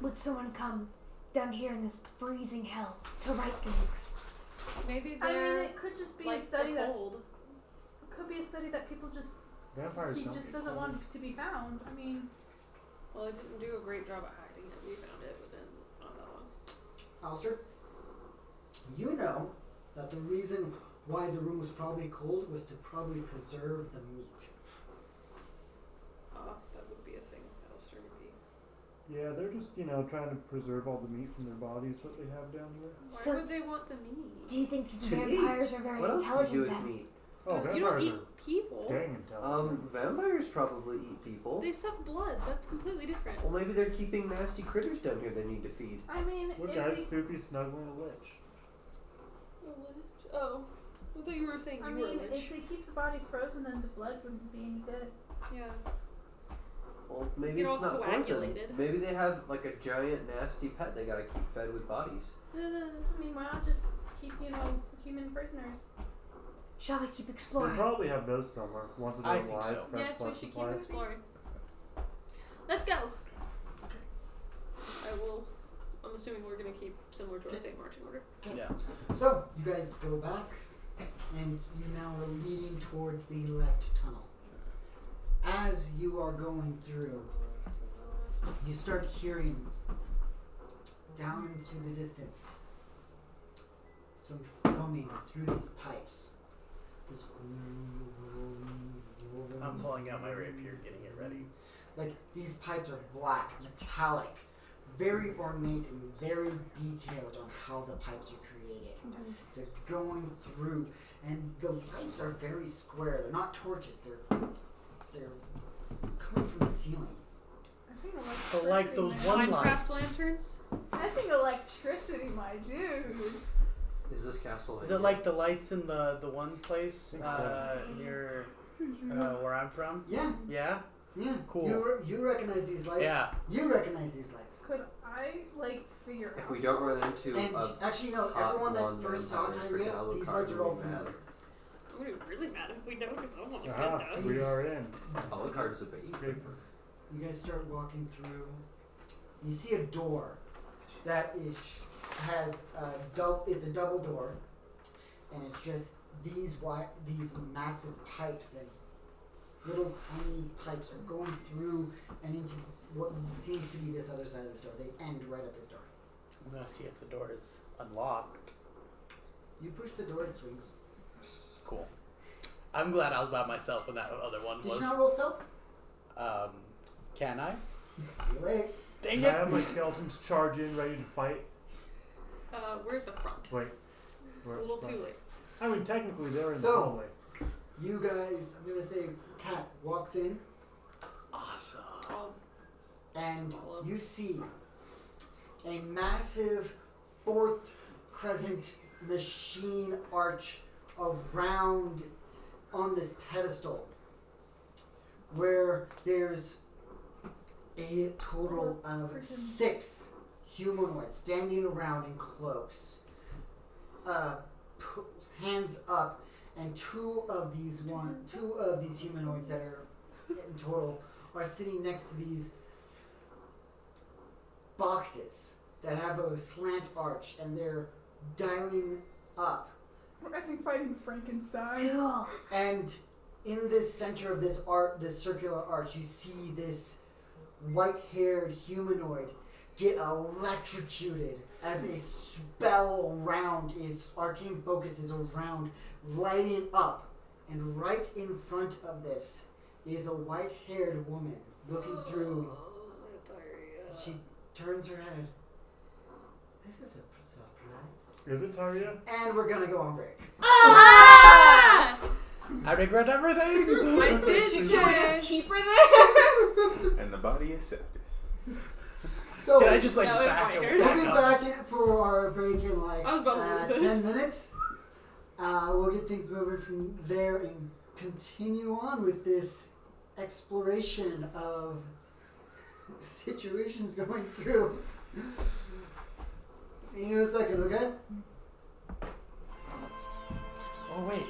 Speaker 8: would someone come down here in this freezing hell to write things?
Speaker 2: Maybe
Speaker 4: I
Speaker 2: they're
Speaker 4: mean, it could just be
Speaker 2: like
Speaker 4: a study
Speaker 2: the
Speaker 4: that
Speaker 2: cold.
Speaker 4: it could be a study that people just
Speaker 5: Vampires
Speaker 4: he
Speaker 5: don't
Speaker 4: just
Speaker 5: get
Speaker 4: doesn't
Speaker 5: cold.
Speaker 4: want to be found. I mean,
Speaker 2: Well, it didn't do a great job at hiding it. We found it within not that long.
Speaker 3: Alistair, you know that the reason why the room was probably cold was to probably preserve the meat.
Speaker 2: That would be a thing. Alistair would be.
Speaker 5: Yeah, they're just, trying to preserve all the meat from their bodies that they have down here.
Speaker 2: Why
Speaker 8: So-
Speaker 2: would they want the meat?
Speaker 8: Do you think these
Speaker 1: To
Speaker 8: vampires
Speaker 1: eat.
Speaker 8: are very
Speaker 1: What else do you
Speaker 8: intelligent
Speaker 1: do with
Speaker 8: then?
Speaker 1: meat?
Speaker 5: Oh,
Speaker 2: You don't
Speaker 5: vampires
Speaker 2: eat
Speaker 5: are
Speaker 2: people.
Speaker 5: dang intelligent.
Speaker 1: Vampires probably eat people.
Speaker 2: They suck blood. That's completely different.
Speaker 1: Well, maybe they're keeping nasty critters down here they need to feed.
Speaker 4: I mean,
Speaker 5: Look,
Speaker 4: if
Speaker 5: guys,
Speaker 4: we,
Speaker 5: Spoopy's snuggling a lich.
Speaker 2: A lich? Oh. I thought you were saying
Speaker 4: I
Speaker 2: you were a
Speaker 4: mean,
Speaker 2: lich.
Speaker 4: if they keep the bodies frozen, then the blood wouldn't be any good.
Speaker 2: Yeah.
Speaker 1: Well, maybe
Speaker 2: Get
Speaker 1: it's
Speaker 2: all
Speaker 1: not for them.
Speaker 2: coagulated.
Speaker 1: Maybe they have like a giant nasty pet they gotta keep fed with bodies.
Speaker 4: I mean, why not just keep, human prisoners?
Speaker 8: Shall we keep
Speaker 5: They
Speaker 8: exploring?
Speaker 5: probably have those somewhere. Once
Speaker 6: I
Speaker 5: they're
Speaker 6: think
Speaker 5: alive,
Speaker 6: so.
Speaker 5: fresh
Speaker 2: Yes, we
Speaker 5: blood
Speaker 2: should keep
Speaker 5: supplies.
Speaker 2: exploring. Let's go. I'm assuming we're gonna keep similar to our same marching order.
Speaker 6: Yeah.
Speaker 3: So, you guys go back, and you now are leading towards the left tunnel. As you are going through, you start hearing down into the distance some foaming through these pipes. This
Speaker 6: I'm pulling out my rapier, getting it ready.
Speaker 3: like these pipes are black, metallic, very ornate and very detailed on how the pipes are created. They're going through, and the lights are very square. They're not torches. They're coming from the ceiling.
Speaker 4: I think
Speaker 6: So like those
Speaker 4: electricity,
Speaker 6: one
Speaker 2: Minecraft
Speaker 6: lights.
Speaker 2: lanterns?
Speaker 4: I think electricity, my dude.
Speaker 1: Is this castle?
Speaker 6: Is it like the lights in the one place
Speaker 5: Think so.
Speaker 6: near where I'm from?
Speaker 3: Yeah,
Speaker 6: Yeah.
Speaker 3: yeah.
Speaker 6: Cool.
Speaker 3: You recognize these lights?
Speaker 6: Yeah.
Speaker 3: You recognize these lights.
Speaker 4: Could I figure
Speaker 1: If
Speaker 4: out?
Speaker 1: we don't run into
Speaker 3: And
Speaker 1: a
Speaker 3: actually, no.
Speaker 1: hot
Speaker 3: Everyone that
Speaker 1: blonde
Speaker 3: first saw
Speaker 1: vampire,
Speaker 3: Tyree,
Speaker 1: freaking Alucard
Speaker 3: these lights are
Speaker 1: would
Speaker 3: all
Speaker 1: be mad.
Speaker 3: familiar.
Speaker 2: I'm gonna be really mad if we don't, because I want to
Speaker 5: Aha,
Speaker 2: know.
Speaker 5: we are in.
Speaker 1: Alucard's a baby.
Speaker 5: Scraper.
Speaker 3: You guys start walking through. You see a door that has it's a double door, and it's just these massive pipes and little tiny pipes are going through and into what seems to be this other side of this door. They end right at this door.
Speaker 6: I'm gonna see if the door is unlocked.
Speaker 3: You push the door, it swings.
Speaker 6: Cool. I'm glad I was by myself when that other one
Speaker 3: Did
Speaker 6: was.
Speaker 3: you not roll stealth?
Speaker 6: Can I?
Speaker 3: See you later.
Speaker 6: Dang
Speaker 5: I
Speaker 6: it!
Speaker 5: have my skeletons charge in, ready to fight.
Speaker 2: We're at the front.
Speaker 5: Wait.
Speaker 2: It's a little too late.
Speaker 5: I mean, technically, they're in the
Speaker 3: So-
Speaker 5: hallway.
Speaker 3: You guys, I'm gonna say, Cat walks in.
Speaker 6: Awesome.
Speaker 3: And
Speaker 2: Follow.
Speaker 3: you see a massive fourth crescent machine arch around on this pedestal where there's a total of 6 humanoids standing around in cloaks, hands up, and two of these humanoids that are in total are sitting next to these boxes that have a slant arch, and they're dialing up.
Speaker 4: We're actually fighting Frankenstein.
Speaker 8: Cool.
Speaker 3: And in the center of this circular arch, you see this white-haired humanoid get electrocuted as a spell round arcane focus is around, lighting up. And right in front of this is a white-haired woman looking through. She turns her head. This is a surprise.
Speaker 5: Is it Taria?
Speaker 3: And we're gonna go on break.
Speaker 9: Ah!
Speaker 6: I regret everything.
Speaker 2: I did
Speaker 9: Should
Speaker 2: say.
Speaker 9: we just keep her there?
Speaker 7: And the body is Septus.
Speaker 3: So
Speaker 6: Can I just like
Speaker 2: That was
Speaker 6: back
Speaker 2: my
Speaker 6: up?
Speaker 2: turn.
Speaker 3: we'll
Speaker 6: Back
Speaker 3: be
Speaker 6: up?
Speaker 3: back in for our break in like
Speaker 2: I was about to lose it.
Speaker 3: 10 minutes. We'll get things moving from there and continue on with this exploration of situations going through. See you in a second, okay?
Speaker 6: Oh wait.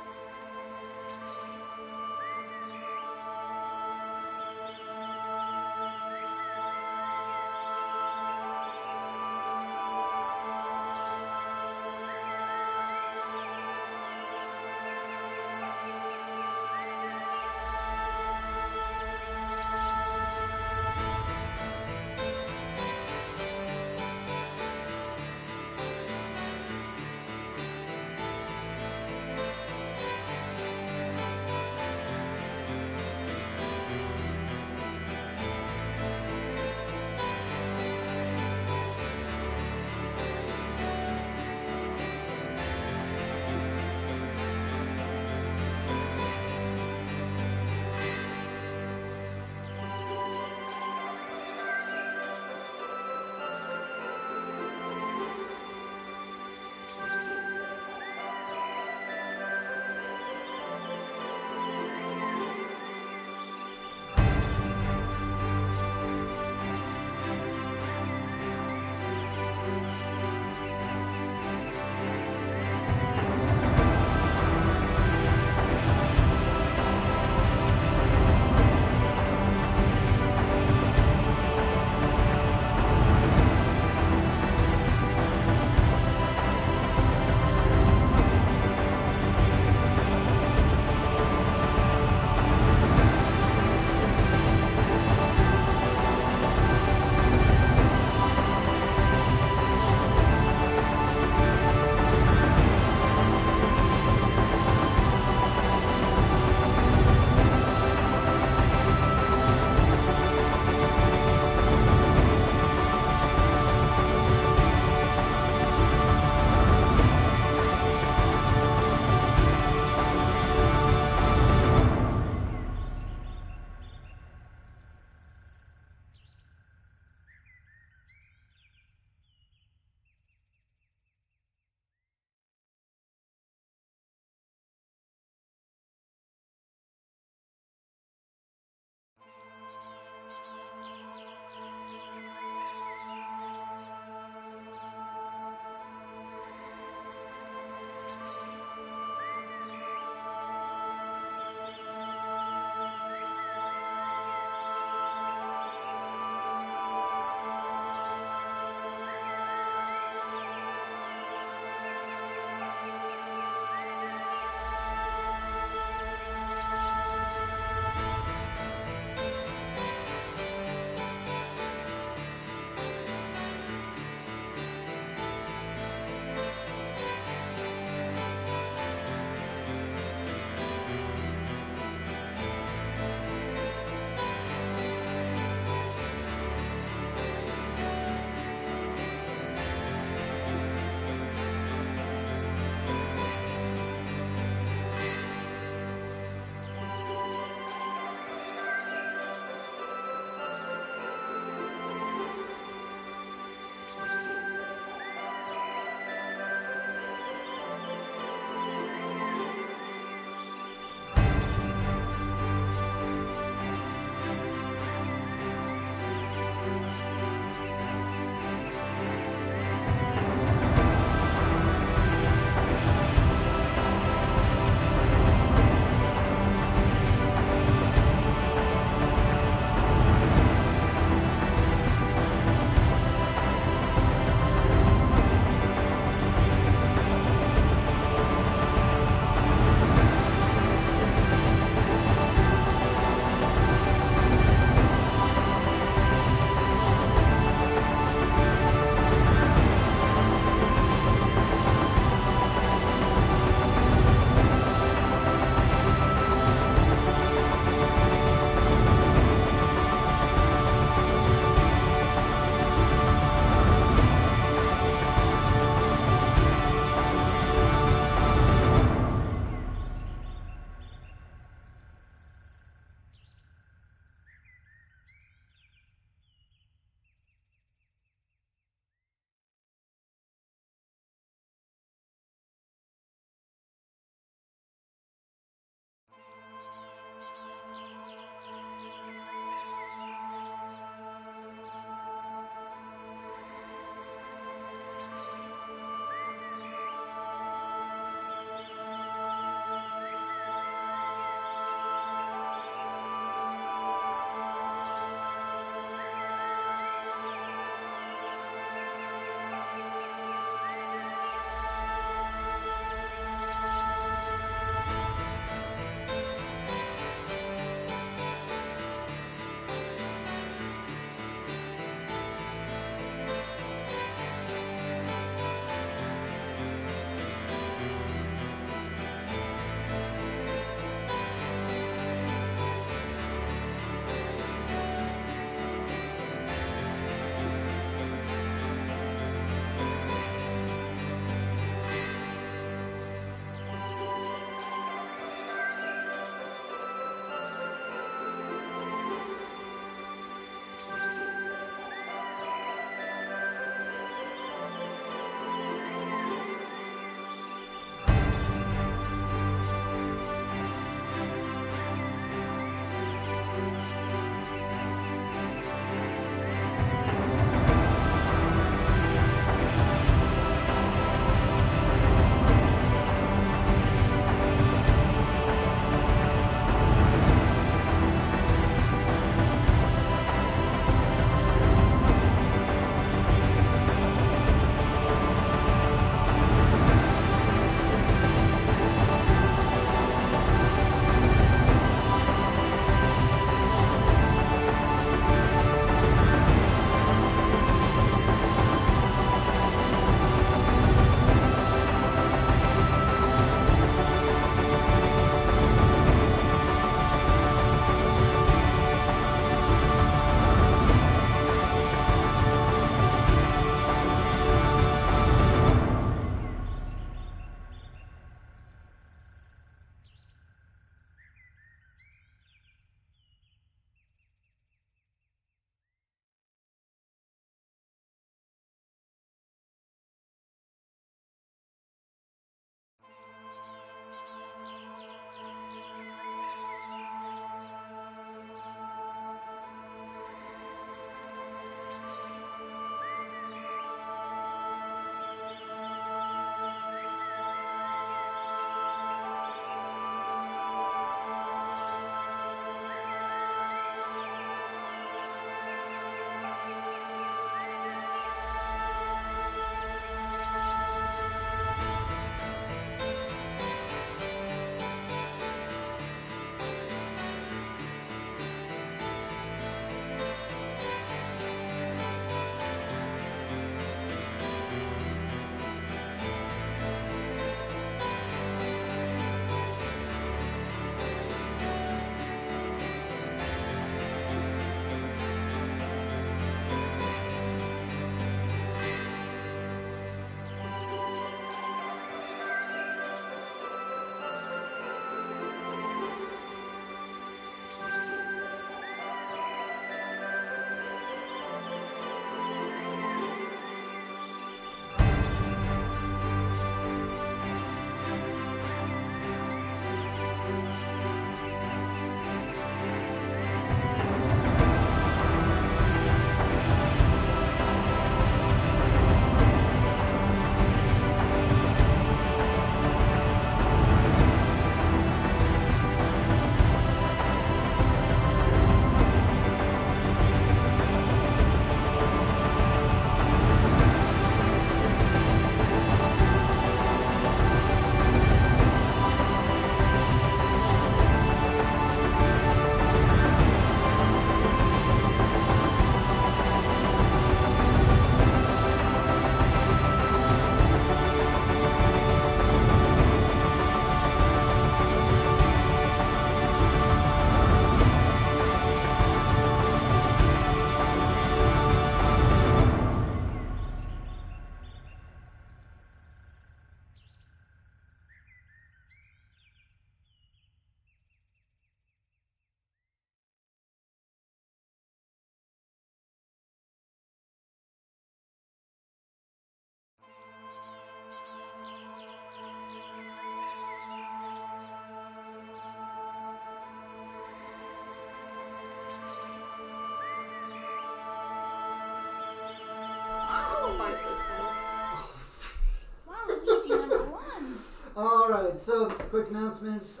Speaker 3: Alright, so quick announcements.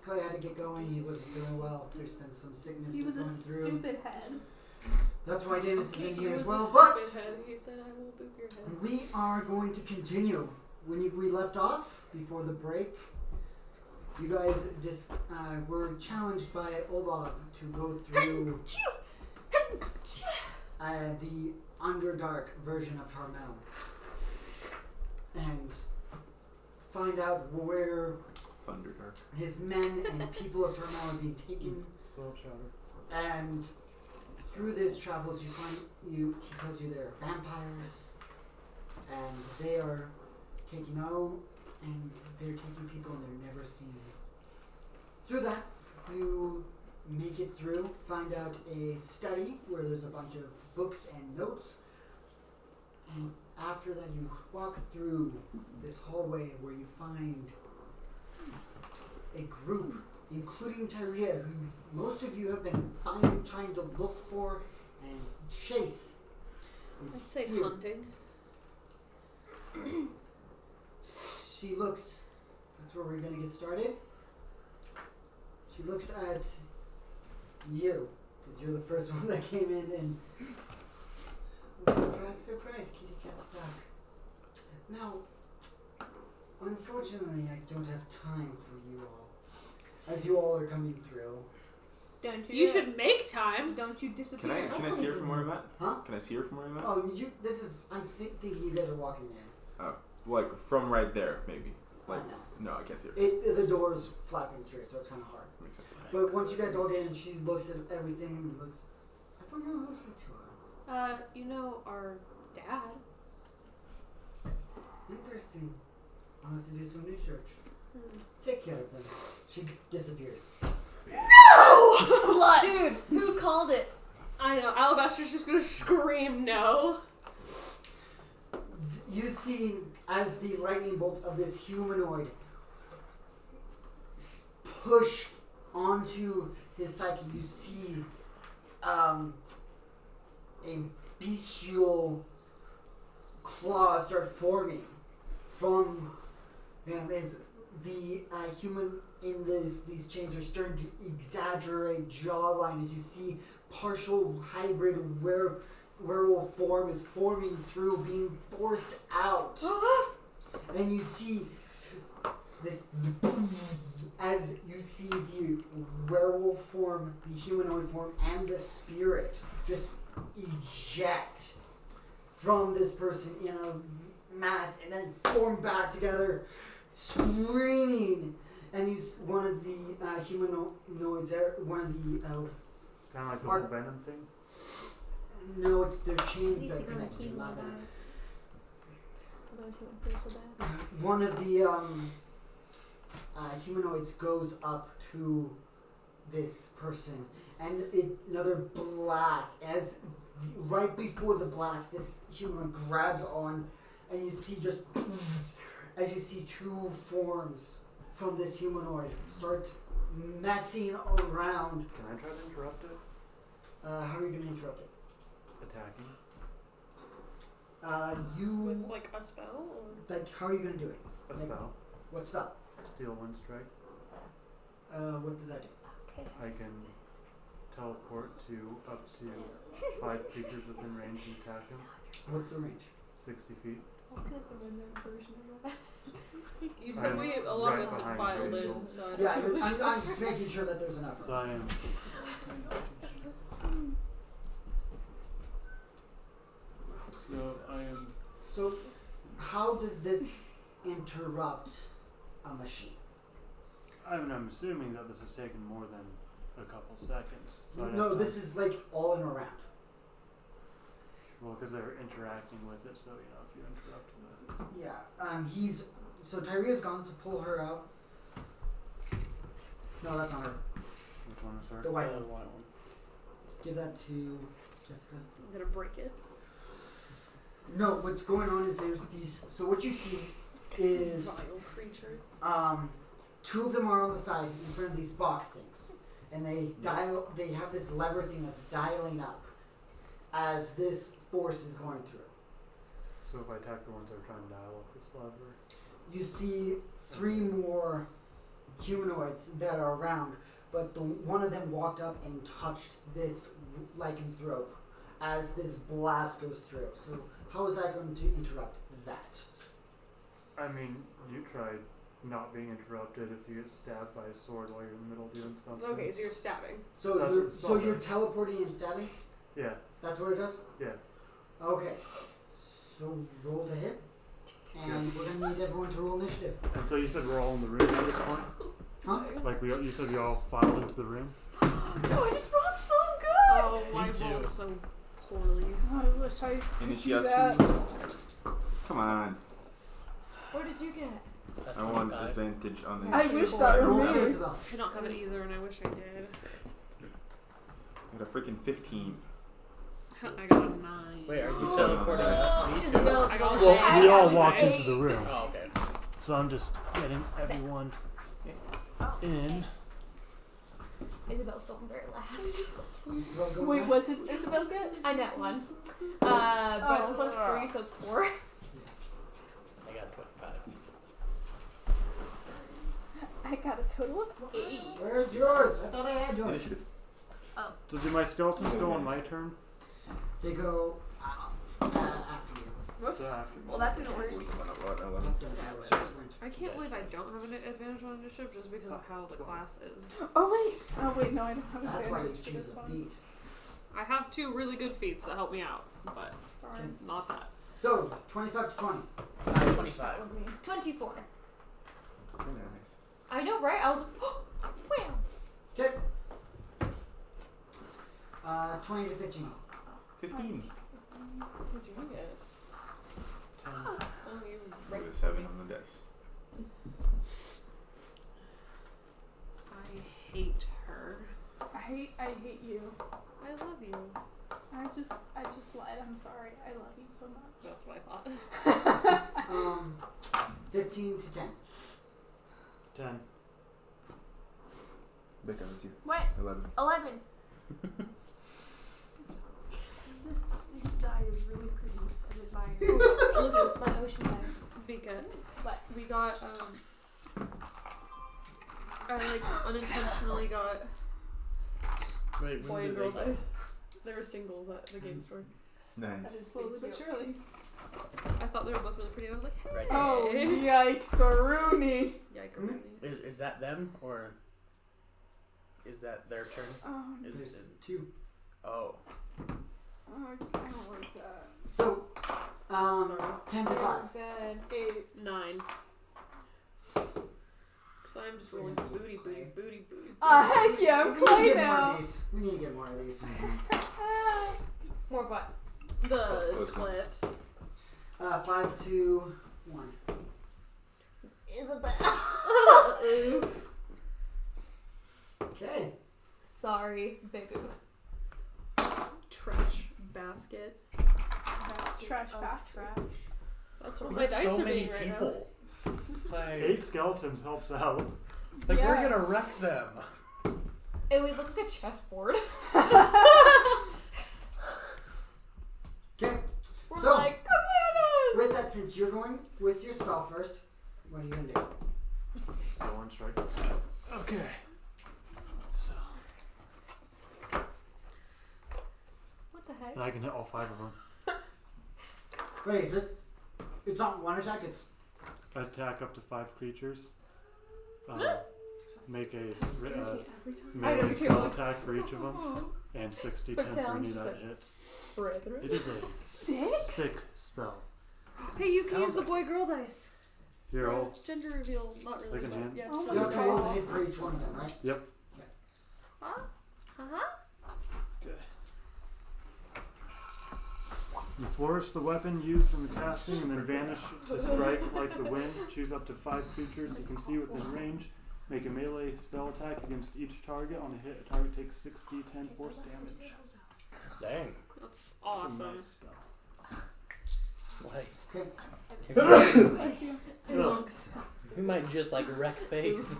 Speaker 3: Clay had to get going. He wasn't feeling well. There's been some sickness
Speaker 4: He was
Speaker 3: going
Speaker 4: a
Speaker 3: through.
Speaker 4: stupid head.
Speaker 3: That's why Davis is in here as well.
Speaker 2: He
Speaker 3: But
Speaker 2: said, "I will boop your head."
Speaker 3: we are going to continue. When we left off before the break, you guys were challenged by Olaf to go through the Underdark version of Tarmel and find out where
Speaker 7: Thunderdark.
Speaker 3: his men and people of Tarmel are being taken. And through this travels, he tells you they're vampires, and they are taking they're taking people and they're never seen. Through that, you make it through, find out a study where there's a bunch of books and notes, and after that you walk through this hallway where you find a group, including Tyria, who most of you have been trying to look for and chase.
Speaker 2: I'd say
Speaker 3: here.
Speaker 2: hunting.
Speaker 3: She looks, that's where we're going to get started. She looks at you, because you're the first one that came in, and surprise, surprise, kitty cat's back. Now, unfortunately, I don't have time for you all, as you all are coming through.
Speaker 4: Don't you?
Speaker 2: You should make time.
Speaker 4: Don't you disappear?
Speaker 7: Can I see her from where I'm at?
Speaker 3: Huh?
Speaker 7: Can I see her from where I'm at?
Speaker 3: Oh, I'm thinking you guys are walking in.
Speaker 7: Oh, like from right there, maybe. Like,
Speaker 3: No.
Speaker 7: no, I can't see her.
Speaker 3: The door's flapping through, so it's kind of hard.
Speaker 7: Makes sense.
Speaker 3: But once you guys all get in, she looks at everything and looks, I don't know who you two are.
Speaker 2: You know our dad.
Speaker 3: Interesting. I'll have to do some research. Take care of them. She disappears.
Speaker 9: Slut! Dude, who called it?
Speaker 2: I know. Alabaster's just gonna scream no.
Speaker 3: You see, as the lightning bolts of this humanoid push onto his psyche, you see a bestial claw start forming from him as the human in these chains are starting to exaggerate jawline as you see partial hybrid werewolf form is forming through, being forced out. And you see this as you see the werewolf form, the humanoid form, and the spirit just eject from this person in a mass and then form back together, screaming. And one of the humanoids there, one of the
Speaker 5: kind of like the whole venom thing.
Speaker 3: No, it's their chains that connect to lava. One of the humanoids goes up to this person, and another blast. As right before the blast, this humanoid grabs on, and you see just as you see two forms from this humanoid start messing around.
Speaker 5: Can I try to interrupt it?
Speaker 3: How are you going to interrupt it?
Speaker 5: Attacking.
Speaker 2: With like a spell, or
Speaker 3: Like, how are you going to do it?
Speaker 5: A spell.
Speaker 3: What spell?
Speaker 5: Steal one strike.
Speaker 3: What does that do?
Speaker 5: I can teleport to up to 5 creatures within range and attack them.
Speaker 3: What's the range?
Speaker 5: 60 feet.
Speaker 2: you said
Speaker 5: I'm
Speaker 2: a lot
Speaker 5: right
Speaker 2: of us had
Speaker 5: behind
Speaker 2: filed
Speaker 5: Rachel.
Speaker 2: in, so I don't
Speaker 3: Yeah,
Speaker 2: know.
Speaker 3: I'm making sure that there's enough
Speaker 5: So
Speaker 3: room.
Speaker 5: I am. So I am.
Speaker 3: So, how does this interrupt a machine?
Speaker 5: I'm assuming that this has taken more than a couple seconds. So I'd
Speaker 3: No,
Speaker 5: have
Speaker 3: this
Speaker 5: time-
Speaker 3: is like all in around.
Speaker 5: Well, because they're interacting with it, so if you interrupt them.
Speaker 3: Yeah. So Tyria's gone, so pull her out. No, that's not her.
Speaker 5: Which one is her?
Speaker 3: The white
Speaker 6: one.
Speaker 3: one. Give that to Jessica.
Speaker 2: I'm gonna break it.
Speaker 3: No, what's going on is there's these. So what you see is
Speaker 2: Vile creature.
Speaker 3: 2 of them are on the side in front of these box things, and they have this lever thing that's dialing up as this force is going through.
Speaker 5: So if I attack the ones that are trying to dial up this lever.
Speaker 3: you see 3 more humanoids that are around, but one of them walked up and touched this lycanthrope as this blast goes through. So how is that going to interrupt that?
Speaker 5: I mean, you tried not being interrupted if you get stabbed by a sword while you're in the middle doing something.
Speaker 2: Okay, so you're stabbing.
Speaker 3: So you're teleporting and stabbing?
Speaker 5: Yeah.
Speaker 3: That's what it does?
Speaker 5: Yeah.
Speaker 3: Okay. So roll to hit. And we're going to need everyone to roll initiative.
Speaker 5: And so you said we're all in the room at this point?
Speaker 3: Huh?
Speaker 5: Like you said we all filed into the room?
Speaker 9: No, I just rolled so good!
Speaker 2: Oh, I rolled so poorly.
Speaker 4: I wish I could do
Speaker 7: Initiate.
Speaker 4: that.
Speaker 7: Come on.
Speaker 9: What did you get?
Speaker 7: I want advantage on the
Speaker 4: I wish that were
Speaker 3: Roll for
Speaker 4: me.
Speaker 3: Isabel.
Speaker 2: I don't have it either, and I wish I did.
Speaker 7: I got a freaking 15.
Speaker 2: I got a 9.
Speaker 6: Wait, are you teleporting us?
Speaker 9: Isabel,
Speaker 2: I got
Speaker 5: Well,
Speaker 2: a
Speaker 5: we all
Speaker 2: 6.
Speaker 5: walked into the room.
Speaker 6: Oh, okay.
Speaker 5: So I'm just getting everyone in.
Speaker 9: Isabel's going very last.
Speaker 3: Isabel, go
Speaker 4: Wait,
Speaker 3: last.
Speaker 4: what did Isabel get?
Speaker 9: I net 1. But it's plus 3, so it's 4.
Speaker 6: I got 25.
Speaker 4: I got a total of 8.
Speaker 3: Where's yours? I thought I had yours.
Speaker 7: Initiative.
Speaker 5: So do my skeletons go on my turn?
Speaker 3: They go after you.
Speaker 9: Whoops.
Speaker 5: So after me.
Speaker 9: Well, that didn't work.
Speaker 7: What, 11?
Speaker 3: I've done that right.
Speaker 2: I can't believe I don't have an advantage on initiative just because of how the class is.
Speaker 4: Oh wait, no, I don't have
Speaker 3: That's why you
Speaker 4: advantage for
Speaker 3: choose
Speaker 4: this
Speaker 3: a
Speaker 4: one.
Speaker 3: feet.
Speaker 2: I have 2 really good feats that help me out, but
Speaker 4: Darn.
Speaker 2: not that.
Speaker 3: So, 25 to 20.
Speaker 6: 25.
Speaker 4: With me.
Speaker 9: 24.
Speaker 7: Very nice.
Speaker 9: I know, right? I was like, oh, wham!
Speaker 3: Okay. 20 to 15.
Speaker 7: 15.
Speaker 2: What'd you get?
Speaker 5: 10.
Speaker 2: Oh, you
Speaker 7: With a 7 on the dice.
Speaker 2: I hate her.
Speaker 4: I hate you.
Speaker 2: I love you.
Speaker 4: I just lied. I'm sorry. I love you so much.
Speaker 2: That's what I thought.
Speaker 3: 15 to 10.
Speaker 5: 10.
Speaker 7: Becca, that's you.
Speaker 9: What?
Speaker 7: 11.
Speaker 9: 11. This die is really pretty. I admire it. Look, it's my ocean dice.
Speaker 2: Because
Speaker 9: What?
Speaker 2: we got, I like unintentionally got
Speaker 6: Wait,
Speaker 2: boy
Speaker 6: when
Speaker 2: and
Speaker 6: did
Speaker 2: girl
Speaker 6: they
Speaker 2: dice. There were singles at the game store.
Speaker 4: That
Speaker 7: Nice.
Speaker 4: is slowly but surely.
Speaker 2: I thought they were both really pretty, and I was like, hey.
Speaker 6: Right.
Speaker 4: Oh, yikes, Rooney.
Speaker 2: Yikes.
Speaker 6: Is that them or is that their turn?
Speaker 3: There's 2.
Speaker 6: Oh.
Speaker 4: I don't like that.
Speaker 3: So,
Speaker 2: Sorry.
Speaker 3: 10 to 5.
Speaker 9: Good.
Speaker 2: 8, 9. So I'm just rolling booty.
Speaker 4: Heck yeah, I'm
Speaker 3: We need to
Speaker 4: playing
Speaker 3: get more
Speaker 4: now.
Speaker 3: of these. We need to get more of these.
Speaker 9: More what?
Speaker 2: The
Speaker 7: Close ones.
Speaker 2: clips.
Speaker 3: 5 to 1.
Speaker 9: Isabel.
Speaker 3: Okay.
Speaker 9: Sorry, big oof.
Speaker 2: Trash basket.
Speaker 4: Trash bastard.
Speaker 2: That's what
Speaker 6: We
Speaker 2: my
Speaker 6: have
Speaker 2: dice
Speaker 6: so
Speaker 2: are
Speaker 6: many
Speaker 2: being right now.
Speaker 6: people. Like,
Speaker 5: 8 skeletons helps out.
Speaker 6: like
Speaker 4: Yeah.
Speaker 6: we're gonna wreck them.
Speaker 9: It would look like a chessboard.
Speaker 3: Okay.
Speaker 9: We're
Speaker 3: So-
Speaker 9: like, bananas!
Speaker 3: With that, since you're going with your spell first, what are you going to do?
Speaker 5: Just go one strike. Okay. So,
Speaker 9: What the heck?
Speaker 5: and I can hit all 5 of them.
Speaker 3: Wait, is it? It's not one attack, it's.
Speaker 5: Attack up to 5 creatures. Make a
Speaker 2: Scares me every time.
Speaker 9: I know,
Speaker 5: melee
Speaker 9: me too.
Speaker 5: spell attack for each of them, and 6d10
Speaker 9: But
Speaker 5: for
Speaker 9: sounds
Speaker 5: any
Speaker 9: just
Speaker 5: that
Speaker 9: like-
Speaker 5: hits.
Speaker 9: Brethren.
Speaker 5: It is a sick spell.
Speaker 2: Hey, you can
Speaker 6: Sounds
Speaker 2: use the
Speaker 6: like-
Speaker 2: boy girl dice.
Speaker 5: Here, I'll
Speaker 2: Gender reveal, not really.
Speaker 5: They can
Speaker 2: but
Speaker 5: hand.
Speaker 2: yeah,
Speaker 4: Oh
Speaker 2: sure.
Speaker 3: You have to roll the hit for each one of them, right?
Speaker 5: Yep. Okay. You flourish the weapon used in the casting and then vanish to strike like the wind. Choose up to 5 creatures you can see within range. Make a melee spell attack against each target. On a hit, a target takes 6d10 force damage.
Speaker 6: Dang.
Speaker 2: That's
Speaker 5: It's
Speaker 2: awesome.
Speaker 5: a nice spell.
Speaker 6: Like,
Speaker 3: Okay.
Speaker 2: Monks.
Speaker 6: we might just like wreck face.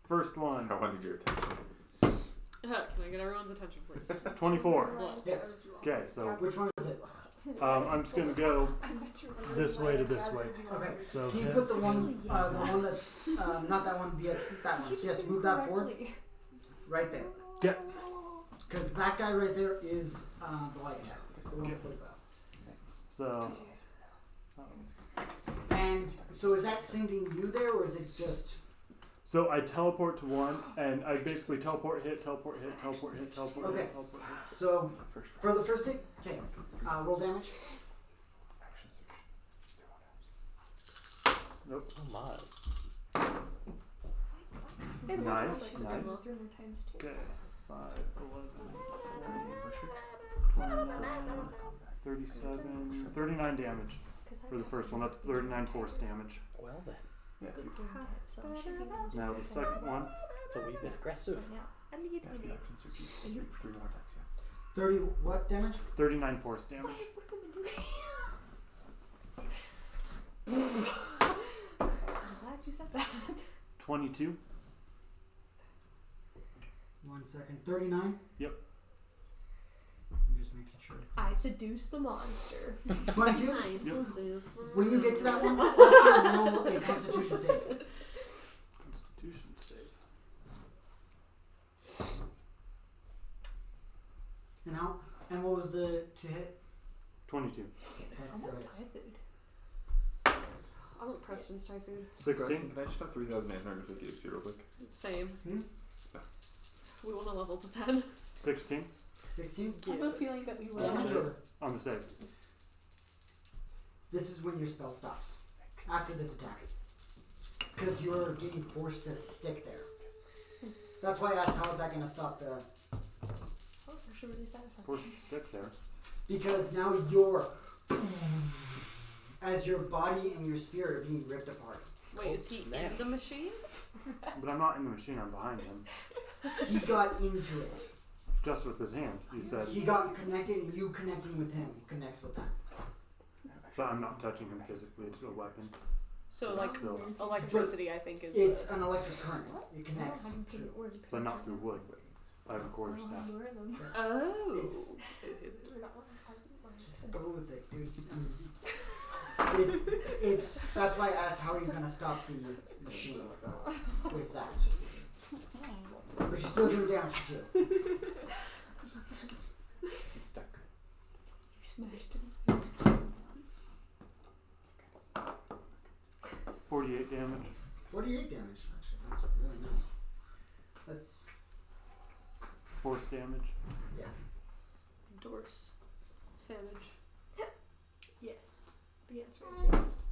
Speaker 5: First one,
Speaker 7: I wanted your attention.
Speaker 2: Can I get everyone's attention, please?
Speaker 5: 24.
Speaker 2: What?
Speaker 3: Yes.
Speaker 5: Okay, so
Speaker 3: Which one is it?
Speaker 5: I'm just gonna go this way to this way.
Speaker 3: Okay.
Speaker 5: So
Speaker 3: Can you
Speaker 5: hit.
Speaker 3: put the one that's not that one, that one? Yes, move that forward. Right there.
Speaker 5: Yeah.
Speaker 3: Because that guy right there is the light cast. The one with the bow.
Speaker 5: So.
Speaker 3: And so is that sending you there, or is it just?
Speaker 5: So I teleport to one, and I basically teleport, hit, teleport, hit, teleport, hit, teleport,
Speaker 3: Okay.
Speaker 5: hit, teleport, hit.
Speaker 3: So for the first hit, okay, roll damage.
Speaker 5: Nope.
Speaker 6: Oh my.
Speaker 5: Nice. Okay. 5, 11, 20, 37, 39 damage for the first one. That's 39 force damage.
Speaker 6: Well then,
Speaker 7: Yeah.
Speaker 5: Now the second one.
Speaker 6: it's a wee bit aggressive.
Speaker 3: 30 what damage?
Speaker 5: 39 force damage.
Speaker 9: I'm glad you said that.
Speaker 5: 22.
Speaker 3: 1 second. 39.
Speaker 5: Yep.
Speaker 3: I'm just making sure.
Speaker 9: I seduced the monster.
Speaker 3: 22.
Speaker 5: Yep.
Speaker 3: When you get to that one, also roll a Constitution save.
Speaker 5: Constitution save.
Speaker 3: And how? And what was the to hit?
Speaker 5: 22.
Speaker 3: That's
Speaker 9: I want
Speaker 3: it's-
Speaker 9: Thai food.
Speaker 2: I want Preston's Thai food.
Speaker 5: 16.
Speaker 7: Can I just have 3,850 XP real quick?
Speaker 2: Same.
Speaker 3: Hmm?
Speaker 2: We want to level to 10.
Speaker 5: 16
Speaker 3: 16
Speaker 4: I have a feeling that we will.
Speaker 3: damage. Or
Speaker 5: on the save.
Speaker 3: this is when your spell stops after this attack, because you're getting forced to stick there. That's why I asked how is that going to stop the.
Speaker 9: Oh, we're actually really satisfied.
Speaker 5: Force to stick there.
Speaker 3: Because now you're, as your body and your spirit are being ripped apart.
Speaker 2: Wait, is he
Speaker 6: snap.
Speaker 2: in the machine?
Speaker 5: But I'm not in the machine, I'm behind him.
Speaker 3: He got into it.
Speaker 5: Just with his hand, he said.
Speaker 3: He got connected, and you connecting with him connects with that.
Speaker 5: But I'm not touching him physically, it's a weapon.
Speaker 2: So, like,
Speaker 5: Still.
Speaker 2: electricity, I think, is.
Speaker 3: It's an electric current. It connects.
Speaker 5: But not through wood. I have a quarter staff.
Speaker 2: Oh.
Speaker 3: It's just go with it, dude. It's that's why I asked how are you gonna stop the machine with that. But she's still doing damage too.
Speaker 7: He's stuck.
Speaker 9: You smashed it.
Speaker 5: 48 damage.
Speaker 3: 48 damage, actually. That's really nice. That's
Speaker 5: Force damage.
Speaker 2: Dorse. Famage.
Speaker 9: Yes. The answer is yes.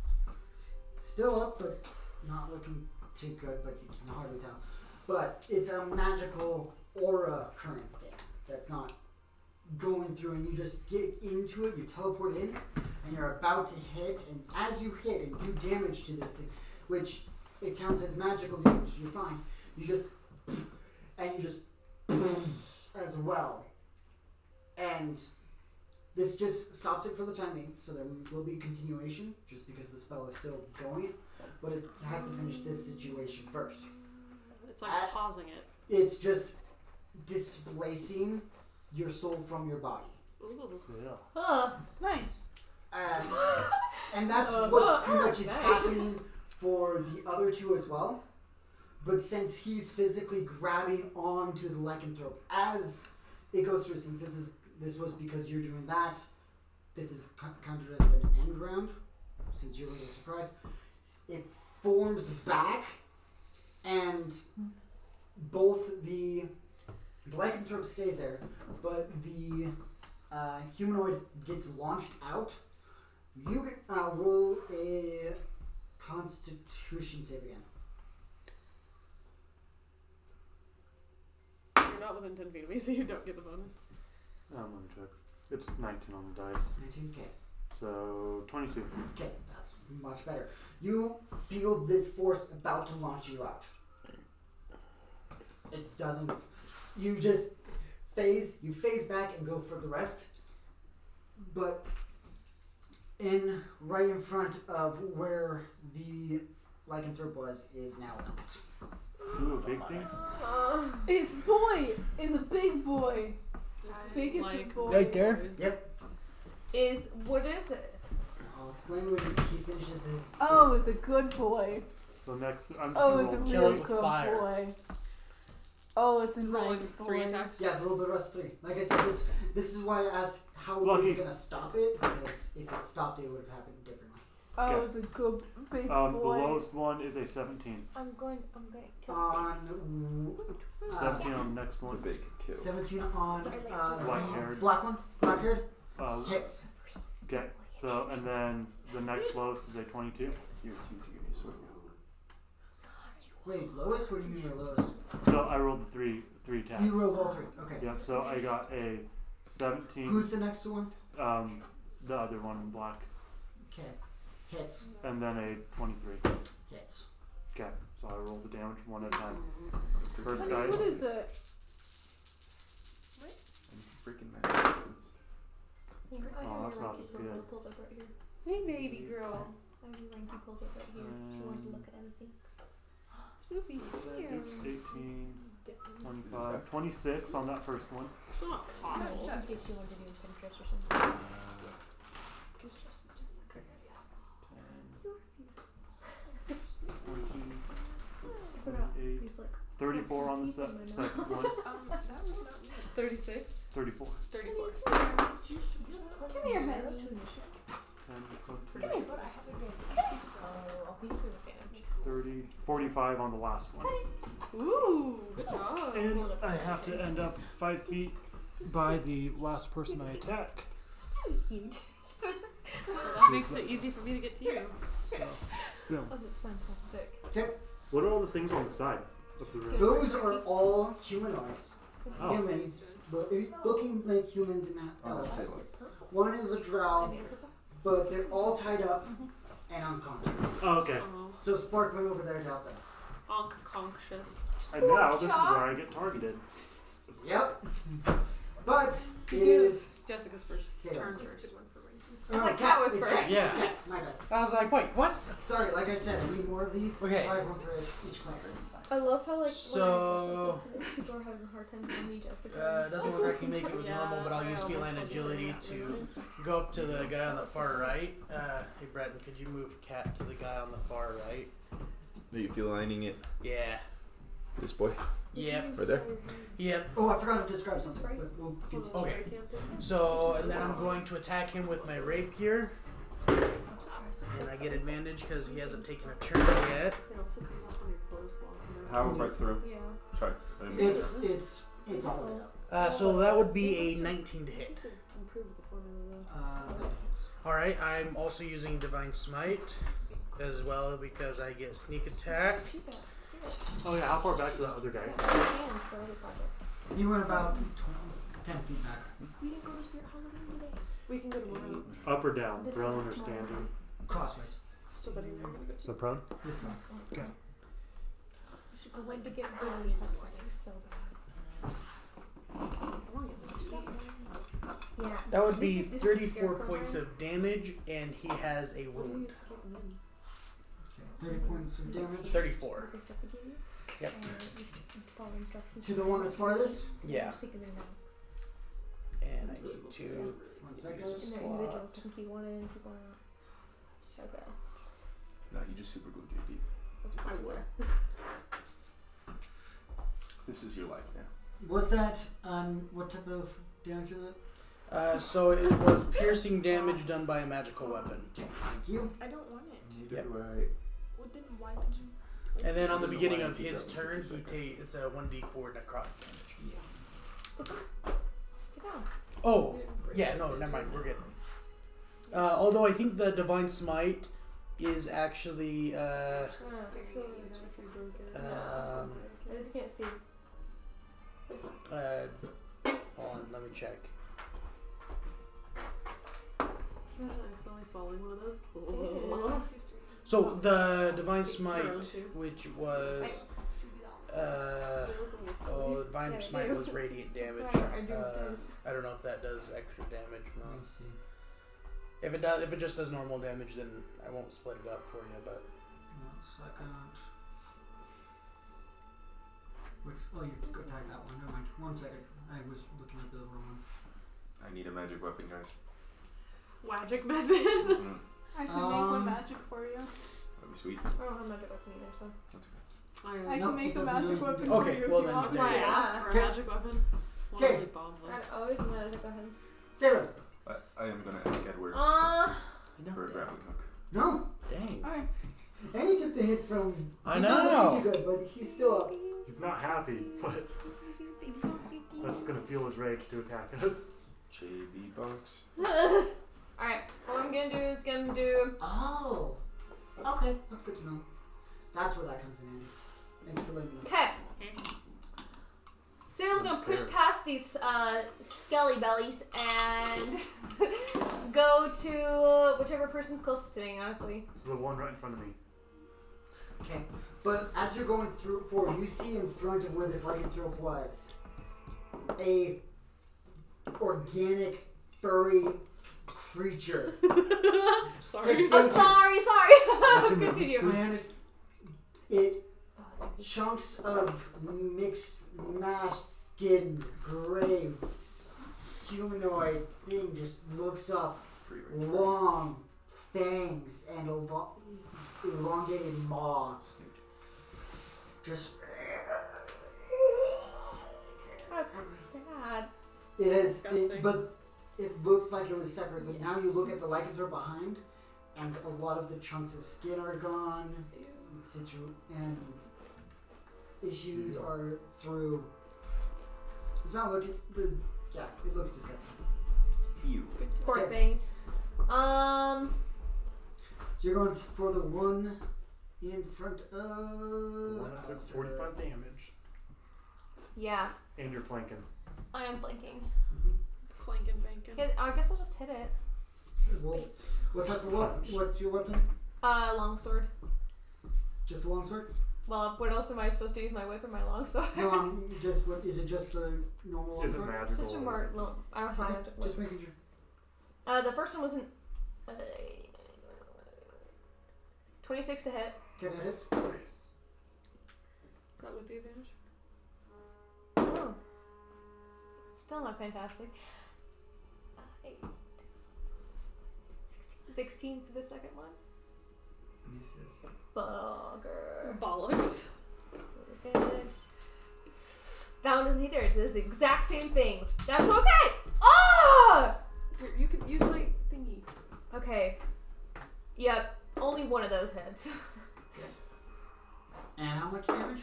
Speaker 3: still up, but not looking too good, but you can hardly tell. But it's a magical aura current thing that's not going through, and you just get into it, you teleport in, and you're about to hit, and as you hit and do damage to this thing, which it counts as magical damage, you're fine. You just, and you just, as well. And this just stops it for the time being, so there will be continuation, just because the spell is still going, but it has to finish this situation first.
Speaker 2: It's like pausing it.
Speaker 3: It's just displacing your soul from your body.
Speaker 2: Ooh.
Speaker 5: Yeah.
Speaker 4: Nice.
Speaker 3: And that's what pretty much is happening for the other two as well. But since he's physically grabbing onto the lycanthrope as it goes through, since this was because you're doing that, this is counted as an end round, since you're really surprised. It forms back, and both the lycanthrope stays there, but the humanoid gets launched out. You roll a Constitution save again.
Speaker 2: You're not within 10 feet of me, so you don't get the bonus.
Speaker 5: Let me check. It's 19 on the dice.
Speaker 3: 19K.
Speaker 5: So 22.
Speaker 3: Okay, that's much better. You feel this force about to launch you out. It doesn't. You just phase back and go for the rest. But right in front of where the lycanthrope was is now not.
Speaker 5: Ooh, a big thing?
Speaker 4: His boy is a big boy. Biggest
Speaker 2: Like,
Speaker 4: boy.
Speaker 6: Right there?
Speaker 3: Yep.
Speaker 9: What is it?
Speaker 3: I'll explain when he finishes his.
Speaker 4: Oh, it's a good boy.
Speaker 5: So next, I'm just
Speaker 4: Oh,
Speaker 5: gonna
Speaker 4: it's a
Speaker 5: roll
Speaker 4: real
Speaker 6: with
Speaker 4: good
Speaker 6: fire.
Speaker 4: boy. Oh, it's a
Speaker 2: Rolling
Speaker 4: nice
Speaker 2: 3
Speaker 4: boy.
Speaker 2: attacks.
Speaker 3: Yeah, roll the rest 3. Like I said, this is why I asked how was
Speaker 5: Lucky.
Speaker 3: he gonna stop it, because if it stopped, it would have happened differently.
Speaker 4: Oh,
Speaker 5: Okay.
Speaker 4: it's a good big
Speaker 5: The
Speaker 4: boy.
Speaker 5: lowest one is a 17.
Speaker 8: I'm going to kill
Speaker 3: On
Speaker 5: 17 on the next
Speaker 7: The
Speaker 5: one.
Speaker 7: big kill.
Speaker 3: 17 on
Speaker 5: Black-haired.
Speaker 3: black one, black haired hits.
Speaker 5: Okay. So and then the next lowest is a 22.
Speaker 7: You're cute to give me a sword.
Speaker 3: Wait, lowest? What do you mean by lowest?
Speaker 5: So I rolled the three attacks.
Speaker 3: You rolled all 3. Okay.
Speaker 5: Yep. So I got a 17.
Speaker 3: Who's the next one?
Speaker 5: The other one in black,
Speaker 3: Okay. Hits.
Speaker 5: and then a 23.
Speaker 3: Hits.
Speaker 5: Okay. So I rolled the damage one at a time. First
Speaker 4: Honey,
Speaker 5: guy.
Speaker 4: what is it?
Speaker 7: Freaking magic.
Speaker 5: Oh, that's not as good.
Speaker 9: Pulled up right here.
Speaker 2: Hey, baby girl.
Speaker 9: I have your ranky pulled up right here. If you want to look at other things.
Speaker 2: Spoopy. Here.
Speaker 5: 18, 25, 26 on that first one.
Speaker 2: It's not
Speaker 9: No,
Speaker 2: hot.
Speaker 9: in case you want to do some tricks or something.
Speaker 5: 28,
Speaker 9: He's like,
Speaker 5: 34 on the second one.
Speaker 2: 36.
Speaker 5: 34.
Speaker 2: 34.
Speaker 4: Come here, honey.
Speaker 5: 10, 20,
Speaker 9: I'll beat you with damage.
Speaker 5: 30, 45 on the last one.
Speaker 2: Ooh, good job.
Speaker 5: And I have to end up 5 feet by the last person I attack.
Speaker 9: So cute.
Speaker 2: That makes it easy for me to get to you.
Speaker 5: So, boom.
Speaker 9: Oh, that's fantastic.
Speaker 3: Okay.
Speaker 5: What are all the things on the side of the room?
Speaker 3: Those are all humanoids.
Speaker 5: Oh.
Speaker 3: Humans, but looking like humans in that
Speaker 7: Oh,
Speaker 3: else.
Speaker 7: that's it.
Speaker 3: One is a drow, but they're all tied up and unconscious.
Speaker 5: Oh, okay.
Speaker 3: So Spark went over there to help them.
Speaker 2: Unconscious.
Speaker 5: And now this is where I get targeted.
Speaker 3: Yep. But it is.
Speaker 2: Jessica's first
Speaker 3: Yeah.
Speaker 2: turn first.
Speaker 3: Oh, no,
Speaker 9: thought Kat
Speaker 3: cats.
Speaker 9: was
Speaker 3: It's
Speaker 9: first.
Speaker 3: cats.
Speaker 6: Yeah.
Speaker 3: Cats. My bad.
Speaker 6: I was like, wait, what?
Speaker 3: Sorry, like I said, I need more of these.
Speaker 6: Okay.
Speaker 3: So I have one for each player.
Speaker 9: I love how like
Speaker 6: So-
Speaker 9: when I dress like this, people are having a hard time finding me, Jessica.
Speaker 6: It doesn't look like I can make it with normal, but I'll use feline agility to go up to the guy on the far right. Hey, Breton, could you move Cat to the guy on the far right?
Speaker 7: Are you feel lining it?
Speaker 6: Yeah.
Speaker 7: This boy?
Speaker 6: Yep.
Speaker 7: Right there?
Speaker 6: Yep.
Speaker 3: Oh, I forgot to describe something. But we'll get to
Speaker 6: Okay. So, and then I'm going to attack him with my rapier. And I get advantage because he hasn't taken a turn yet.
Speaker 2: It also comes off on your clothes long.
Speaker 7: How right through?
Speaker 9: Yeah.
Speaker 7: Sorry. I didn't mean to.
Speaker 3: It's all lit up.
Speaker 6: So that would be a 19 to hit.
Speaker 2: Improve the formula
Speaker 3: That hits.
Speaker 6: Alright, I'm also using Divine Smite as well because I get sneak attack.
Speaker 5: Oh yeah, how far back to that other guy?
Speaker 9: Hands for other projects.
Speaker 3: You went about 10 feet back.
Speaker 9: We didn't go to Spirit Halloween today.
Speaker 2: We can go tomorrow.
Speaker 5: Up or down?
Speaker 9: This
Speaker 5: Prone
Speaker 9: is
Speaker 5: or
Speaker 9: tomorrow.
Speaker 5: standing?
Speaker 3: Crossways.
Speaker 2: So, buddy, we're gonna go.
Speaker 5: So prone?
Speaker 3: This one.
Speaker 5: Okay.
Speaker 9: I went to get really aesthetics so bad. Yeah.
Speaker 6: That would be 34 points of damage, and he has a wound.
Speaker 3: 30 points of damage.
Speaker 6: 34. Yep.
Speaker 3: To the one that's farthest.
Speaker 6: Yeah. And I need to
Speaker 3: 1 second.
Speaker 6: use a slot.
Speaker 9: If you want in, if you want out. Okay.
Speaker 7: No, you just super glued your teeth.
Speaker 2: I would.
Speaker 7: This is your life now.
Speaker 3: What's that? What type of damage is it?
Speaker 6: So it was piercing damage done by a magical weapon.
Speaker 3: Okay, thank you.
Speaker 9: I don't want it.
Speaker 7: Neither
Speaker 6: Yep.
Speaker 7: do I.
Speaker 9: Well, then why did you?
Speaker 6: And then on the
Speaker 7: I don't know
Speaker 6: beginning
Speaker 7: why I
Speaker 6: of
Speaker 7: keep
Speaker 6: his
Speaker 7: that
Speaker 6: turn,
Speaker 7: with
Speaker 6: he it's a 1d4 necrotic damage.
Speaker 9: Get out.
Speaker 6: Oh, yeah, no, never mind, we're good. Although I think the Divine Smite is actually,
Speaker 9: I just can't see.
Speaker 6: hold on, let me check.
Speaker 2: Can I accidentally swallowing one of those?
Speaker 6: So the Divine Smite, which was, Divine Smite was radiant damage. I don't know if that does extra damage. No.
Speaker 3: Let me see.
Speaker 6: If it just does normal damage, then I won't split it up for you. But
Speaker 3: 1 second. Which? Oh, you go attack that one. Never mind. 1 second. I was looking at the wrong one.
Speaker 7: I need a magic weapon, guys.
Speaker 2: Magic method.
Speaker 7: Mm-hmm.
Speaker 4: I can make one magic for you.
Speaker 7: That'd be sweet.
Speaker 9: I don't have magic weapon either, so.
Speaker 7: That's okay.
Speaker 4: I
Speaker 3: Nope,
Speaker 4: can make
Speaker 3: it
Speaker 4: the
Speaker 3: doesn't do
Speaker 4: magic
Speaker 3: anything
Speaker 4: weapon
Speaker 3: to
Speaker 4: for
Speaker 6: Okay,
Speaker 4: you.
Speaker 6: well
Speaker 4: if you
Speaker 6: then
Speaker 4: want
Speaker 6: there
Speaker 2: That's why I
Speaker 6: you go.
Speaker 2: asked for a
Speaker 3: Okay.
Speaker 2: magic weapon. One
Speaker 3: Okay.
Speaker 2: really bombed with.
Speaker 9: I always want magic weapon.
Speaker 3: Sailor.
Speaker 7: I am gonna ask Edward
Speaker 6: No,
Speaker 7: for a grappling hook.
Speaker 3: No.
Speaker 6: dang.
Speaker 4: Okay.
Speaker 3: And he took the hit from.
Speaker 6: I
Speaker 3: He's not
Speaker 6: know.
Speaker 3: looking too good, but he's still up.
Speaker 5: He's not happy, but that's just gonna fuel his rage to attack us.
Speaker 7: JB box.
Speaker 9: Alright, what I'm gonna do is gonna do.
Speaker 3: Oh. Okay, that's good to know. That's where that comes in handy. Thanks for letting me know.
Speaker 9: Okay. Salem's gonna push past these skelly bellies and go to whichever person's closest to me, honestly.
Speaker 5: So the one right in front of me.
Speaker 3: Okay, but as you're going through forward, you see in front of where this lycanthrope was a organic furry creature.
Speaker 2: Sorry.
Speaker 9: Oh, sorry. Continue.
Speaker 3: I understand. It chunks of mixed mashed skin, gray, humanoid thing just looks up, long fangs and elongated maw. Just
Speaker 9: That's sad.
Speaker 3: it is,
Speaker 2: Disgusting.
Speaker 3: but it looks like it was separate. But now you look at the lycanthrope behind, and a lot of the chunks of skin are gone, and issues are through. It's not looking. Yeah, it looks disgusting.
Speaker 7: Ew.
Speaker 9: Poor
Speaker 3: Okay.
Speaker 9: thing.
Speaker 3: So you're going for the one in front of.
Speaker 5: The one that took 45 damage.
Speaker 9: Yeah,
Speaker 5: And you're flanking.
Speaker 9: I am blinking.
Speaker 2: Flanking bacon.
Speaker 9: Yeah, I guess I'll just hit it.
Speaker 3: Well, what's your weapon?
Speaker 9: Longsword.
Speaker 3: Just a longsword?
Speaker 9: Well, what else am I supposed to use my whip or my longsword?
Speaker 3: No, just what? Is it just a normal
Speaker 5: Is it
Speaker 3: longsword?
Speaker 5: magical?
Speaker 9: Just a more. No, I don't have
Speaker 3: Okay,
Speaker 9: magic
Speaker 3: just
Speaker 9: whip.
Speaker 3: making sure.
Speaker 9: The first one wasn't. 26 to hit.
Speaker 3: Okay, that hits.
Speaker 5: Nice.
Speaker 2: That would be advantage.
Speaker 9: Oh. Still not fantastic. 16 for the second one.
Speaker 3: Misses.
Speaker 9: Bugger.
Speaker 2: Bollocks.
Speaker 9: Advantage. That one doesn't either. It says the exact same thing. That's okay! Oh!
Speaker 2: Here, you can use my thingy.
Speaker 9: Okay. Yep. Only one of those hits.
Speaker 3: And how much damage?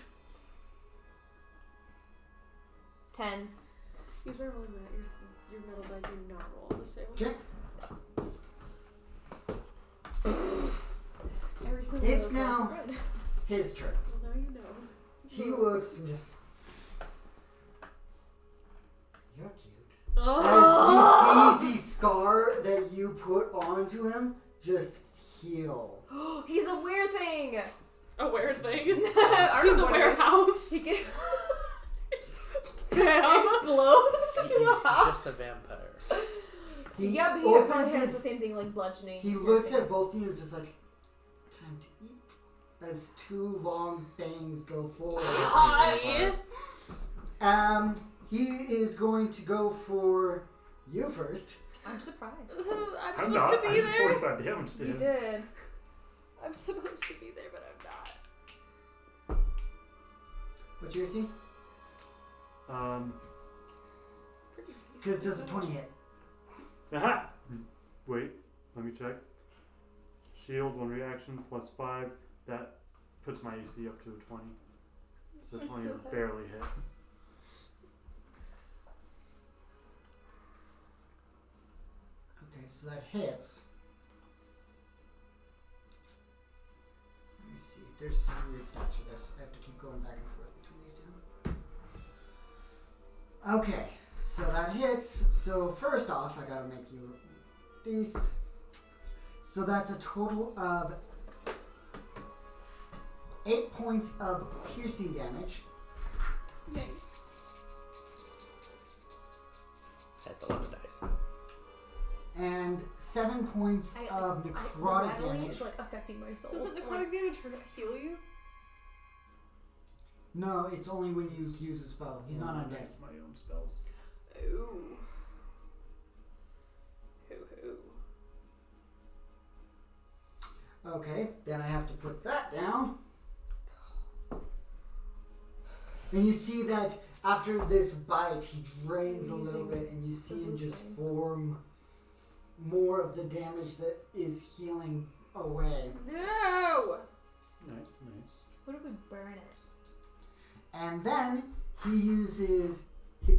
Speaker 9: 10.
Speaker 2: Use my rolling mat. Your metal die do not roll the same.
Speaker 3: Okay.
Speaker 9: Every single
Speaker 3: It's
Speaker 9: one of
Speaker 3: now-
Speaker 9: those are red.
Speaker 3: His turn.
Speaker 2: Well, now you know.
Speaker 3: He looks and just. You're cute.
Speaker 2: Oh!
Speaker 3: As you see the scar that you put onto him just heal.
Speaker 9: He's a weird thing.
Speaker 2: A weird thing.
Speaker 9: I
Speaker 2: He's a
Speaker 9: wonder-
Speaker 2: warehouse.
Speaker 9: He can
Speaker 2: Damn.
Speaker 9: explodes into a
Speaker 6: He's
Speaker 9: house.
Speaker 6: just a vampire.
Speaker 3: He
Speaker 9: Yeah, but he
Speaker 3: opens
Speaker 9: probably has the
Speaker 3: his.
Speaker 9: same thing like bludgeoning.
Speaker 3: He looks at both of you and is just like, time to eat. As two long fangs go forward.
Speaker 2: Hi.
Speaker 3: He is going to go for you first.
Speaker 9: I'm surprised.
Speaker 2: I'm
Speaker 5: I'm
Speaker 2: supposed
Speaker 5: not.
Speaker 2: to
Speaker 5: I
Speaker 2: be
Speaker 5: did
Speaker 2: there.
Speaker 5: 45 damage to
Speaker 9: You
Speaker 5: him.
Speaker 9: did.
Speaker 2: I'm supposed to be there, but I'm not.
Speaker 3: What's your AC? Because does a 20 hit?
Speaker 5: Aha! Wait, let me check. Shield, one reaction, plus 5. That puts my AC up to a 20. So
Speaker 9: That's
Speaker 5: 20
Speaker 9: still
Speaker 5: would
Speaker 9: hit.
Speaker 5: barely hit.
Speaker 3: Okay, so that hits. Let me see. There's some weird stats for this. I have to keep going back and forth between these two. Okay, so that hits. So first off, I gotta make you these. So that's a total of 8 points of piercing damage.
Speaker 2: Yay.
Speaker 6: That's a lot of dice.
Speaker 3: And 7 points of necrotic
Speaker 9: rattling
Speaker 3: damage.
Speaker 9: is like affecting my soul.
Speaker 2: Doesn't necrotic damage heal you?
Speaker 3: No, it's only when you use a spell. He's not undead.
Speaker 5: Use my own spells.
Speaker 2: Ooh. Hoo hoo.
Speaker 3: Okay, then I have to put that down. And you see that after this bite, he drains a little bit, and you see him just form more of the damage that is healing away.
Speaker 2: No!
Speaker 5: Nice.
Speaker 9: What if we burn it?
Speaker 3: And then he uses,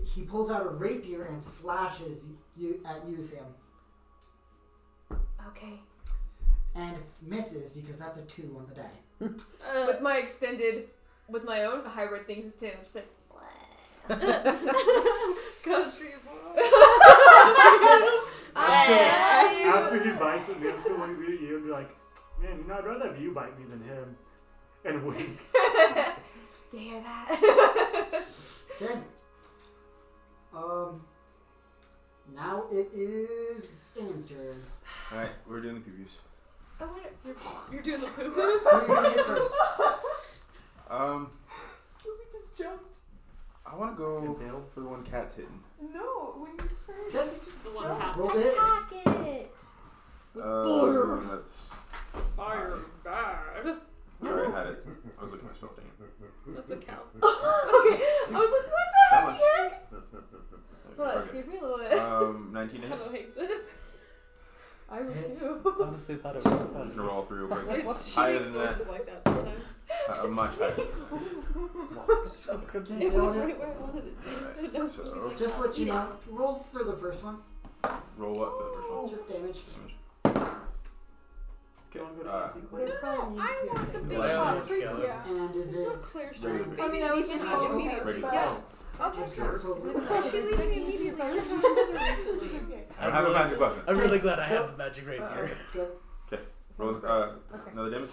Speaker 3: he pulls out a rapier and slashes you at you, Sam.
Speaker 9: Okay.
Speaker 3: And misses because that's a 2 on the die.
Speaker 9: With my extended, with my own hybrid things, it's 10, but.
Speaker 2: Country boy.
Speaker 5: After he bites it, Liam's gonna look at you and be like, man, you know, I'd rather have you bite me than him. And wink.
Speaker 9: You hear that?
Speaker 3: Okay. Now it is Ian's turn.
Speaker 7: Alright, we're doing the PBs.
Speaker 2: Oh, wait, you're doing the poo-poos?
Speaker 3: So you're gonna hit first.
Speaker 4: Scooby just jumped.
Speaker 7: I want to go for the one Cat's hitting.
Speaker 4: No, when you turn,
Speaker 3: Okay.
Speaker 4: you just
Speaker 2: The one
Speaker 4: jump.
Speaker 2: half.
Speaker 3: Roll the hit.
Speaker 9: Attack it!
Speaker 7: That's.
Speaker 2: Fire bad.
Speaker 7: Sorry, I had it. I was looking at my spell thing.
Speaker 2: That's a cow.
Speaker 9: Okay, I was like, what the heck? Well, that
Speaker 7: Okay.
Speaker 9: scared me a little bit.
Speaker 7: 19 to hit.
Speaker 2: Hello hates it.
Speaker 9: I would
Speaker 3: Hits.
Speaker 9: too.
Speaker 6: Honestly, thought it was.
Speaker 7: I'm just gonna roll through real quick.
Speaker 2: It's she
Speaker 7: Higher
Speaker 2: makes
Speaker 7: than that.
Speaker 2: noises like that sometimes.
Speaker 7: Much higher.
Speaker 6: So good.
Speaker 3: Okay,
Speaker 2: It
Speaker 3: roll
Speaker 2: went
Speaker 3: it.
Speaker 2: right where I wanted it to.
Speaker 7: Alright,
Speaker 2: No,
Speaker 7: so-
Speaker 2: he's like,
Speaker 3: Just let you know. Roll for the first one.
Speaker 7: Roll what for the first one?
Speaker 3: Just damage.
Speaker 7: Okay.
Speaker 2: No, I want the big
Speaker 6: Well,
Speaker 2: one.
Speaker 6: let's go.
Speaker 4: Yeah.
Speaker 3: And is it?
Speaker 2: Clear
Speaker 7: Ready.
Speaker 2: strike.
Speaker 4: I mean, I was just
Speaker 3: Natural?
Speaker 4: immediately.
Speaker 7: Ready.
Speaker 2: Yeah.
Speaker 4: Okay,
Speaker 3: Sure. So,
Speaker 2: She leaves me immediately.
Speaker 7: I have a magic weapon.
Speaker 6: I'm really glad I have the magic rapier.
Speaker 3: Good.
Speaker 7: Roll another damage.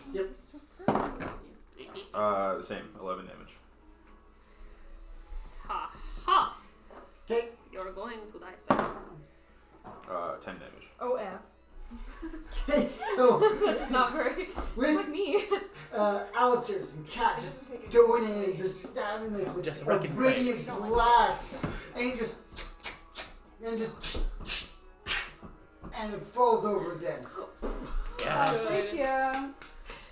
Speaker 7: The same. 11 damage.
Speaker 2: Ha ha!
Speaker 3: Okay.
Speaker 2: You're going to die, sir.
Speaker 7: 10 damage.
Speaker 4: Oh, F.
Speaker 3: Okay. So
Speaker 9: It's not very. It's
Speaker 3: with
Speaker 9: like me.
Speaker 3: Alistair's and Cat just going in and just stabbing this with
Speaker 6: Just
Speaker 3: a
Speaker 6: wrecking
Speaker 3: radiant
Speaker 6: face.
Speaker 3: blast, and and it falls over dead.
Speaker 6: Yes.
Speaker 4: Thank ya.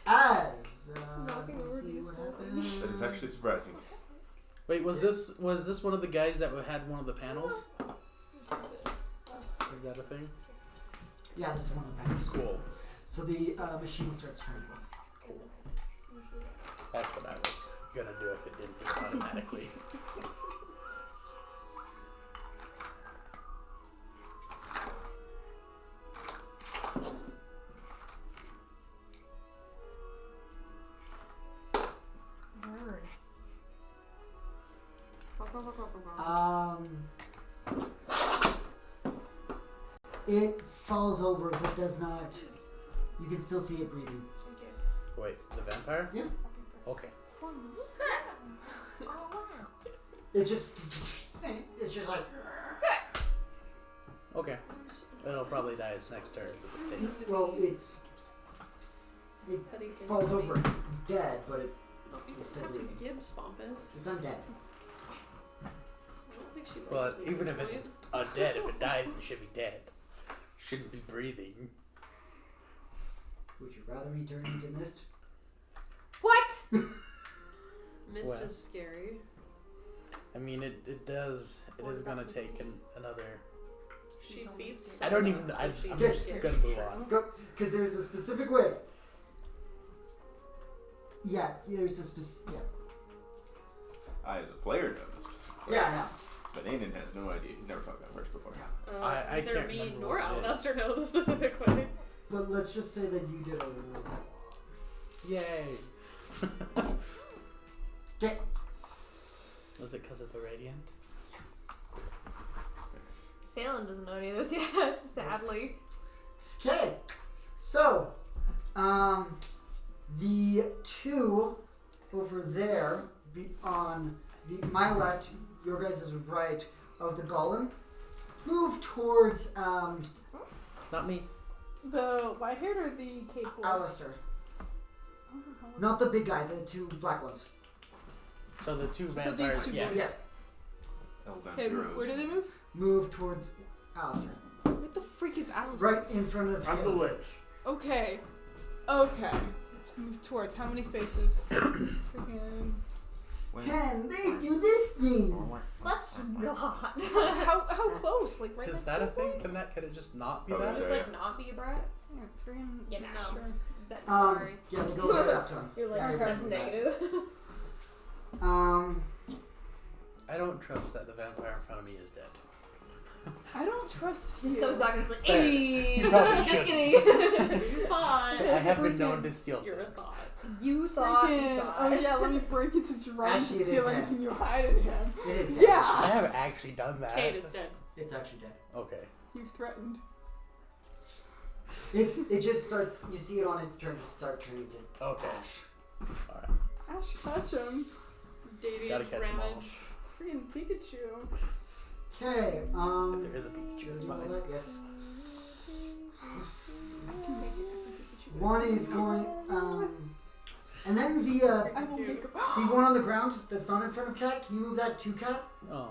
Speaker 3: As
Speaker 2: knocking
Speaker 3: let's
Speaker 2: over
Speaker 3: see
Speaker 2: these
Speaker 3: what
Speaker 2: little
Speaker 3: happens.
Speaker 7: That is actually surprising.
Speaker 6: Wait, was this one of the guys that had one of the panels? Is that a thing?
Speaker 3: Yeah, this is one of the panels.
Speaker 6: Cool.
Speaker 3: So the machine starts turning off.
Speaker 6: Cool. That's what I was gonna do if it didn't do it automatically.
Speaker 3: It falls over but does not. You can still see it breathing.
Speaker 6: Wait, the vampire?
Speaker 3: Yeah.
Speaker 6: Okay.
Speaker 3: It's just like.
Speaker 6: Okay. It'll probably die its next turn. It takes.
Speaker 3: Well, it falls over dead, but it's still
Speaker 2: Captain
Speaker 3: breathing.
Speaker 2: Gibbs, Spompus.
Speaker 3: It's undead.
Speaker 2: I don't think she likes
Speaker 6: But
Speaker 2: me
Speaker 6: even
Speaker 2: at
Speaker 6: if
Speaker 2: this
Speaker 6: it's
Speaker 2: point.
Speaker 6: undead, if it dies, it should be dead. Shouldn't be breathing.
Speaker 3: Would you rather me turn into mist?
Speaker 9: What?
Speaker 2: Mist
Speaker 6: What?
Speaker 2: is scary.
Speaker 6: I mean, it is gonna take another.
Speaker 2: She beats.
Speaker 6: I don't even.
Speaker 2: someone,
Speaker 6: I'm
Speaker 2: so she's
Speaker 3: Okay.
Speaker 6: just
Speaker 2: scared.
Speaker 6: gonna move on.
Speaker 3: Go, because there's a specific way. Yeah, there's a specific. Yeah.
Speaker 7: I, as a player, know this.
Speaker 3: Yeah, I know.
Speaker 7: But Aiden has no idea. He's never talked about merch before.
Speaker 6: I
Speaker 2: Neither
Speaker 6: can't
Speaker 2: me
Speaker 6: remember
Speaker 2: nor
Speaker 6: what it is.
Speaker 2: Alastair know the specific way.
Speaker 3: But let's just say that you did a little.
Speaker 6: Yay!
Speaker 3: Okay.
Speaker 6: Was it because of the radiant?
Speaker 9: Salem doesn't know any of this yet, sadly.
Speaker 3: Okay. So, the two over there, on my left, your guys' right of the golem, move towards
Speaker 6: Not me.
Speaker 4: The white haired or the cape boy?
Speaker 3: Alistair. Not the big guy, the two black ones.
Speaker 6: So the two
Speaker 4: So
Speaker 6: vampires.
Speaker 4: these two
Speaker 6: Yes.
Speaker 4: boys.
Speaker 3: Yeah.
Speaker 4: Okay, where do they move?
Speaker 3: Move towards Alistair.
Speaker 4: What the freak is Alistair?
Speaker 3: Right in front of
Speaker 5: I'm the
Speaker 3: Sam.
Speaker 5: lich.
Speaker 4: Okay. Okay. Move towards. How many spaces? Freaking.
Speaker 3: Can they do this thing?
Speaker 9: Let's not.
Speaker 4: How close? Like right
Speaker 6: Is
Speaker 4: next
Speaker 6: that
Speaker 4: to
Speaker 6: a
Speaker 4: the
Speaker 6: thing?
Speaker 4: board?
Speaker 6: Can it just not be
Speaker 7: Oh,
Speaker 6: that?
Speaker 9: Just like not be a brat.
Speaker 4: Yeah, freaking.
Speaker 9: Yeah, no.
Speaker 4: Sure.
Speaker 9: That, sorry.
Speaker 3: Yeah, they go right up to him.
Speaker 9: You're like,
Speaker 3: Yeah,
Speaker 9: that's
Speaker 3: yeah.
Speaker 9: negative.
Speaker 6: I don't trust that the vampire in front of me is dead.
Speaker 4: I don't trust
Speaker 9: He
Speaker 4: you.
Speaker 9: comes back and is like,
Speaker 6: Fair.
Speaker 9: hey,
Speaker 6: You probably
Speaker 9: just
Speaker 6: shouldn't.
Speaker 9: kidding. You're fine.
Speaker 6: I have been known to steal
Speaker 9: You're a
Speaker 6: things.
Speaker 9: thought. You thought. You
Speaker 4: Freaking.
Speaker 9: thought.
Speaker 4: Oh yeah, let me break into Jerome to
Speaker 3: Actually, it is
Speaker 4: steal
Speaker 3: dead.
Speaker 4: anything you hide in him.
Speaker 3: It is dead.
Speaker 4: Yeah.
Speaker 6: I have actually done that.
Speaker 2: Kate, it's dead.
Speaker 3: It's actually dead.
Speaker 6: Okay.
Speaker 4: You've threatened.
Speaker 3: It just starts. You see it on its turn to start turning to
Speaker 6: Okay.
Speaker 3: ash.
Speaker 6: Alright.
Speaker 4: Ash, catch him.
Speaker 2: Dating
Speaker 6: Gotta catch them all.
Speaker 2: ramage.
Speaker 4: Freaking Pikachu.
Speaker 3: Okay.
Speaker 6: If there is a Pikachu, it's
Speaker 3: you know
Speaker 6: mine.
Speaker 3: that? Yes.
Speaker 4: I can make it if Pikachu.
Speaker 3: One is going. And then the
Speaker 4: I will make a.
Speaker 3: the one on the ground that's not in front of Cat. Can you move that to Cat?
Speaker 6: Oh.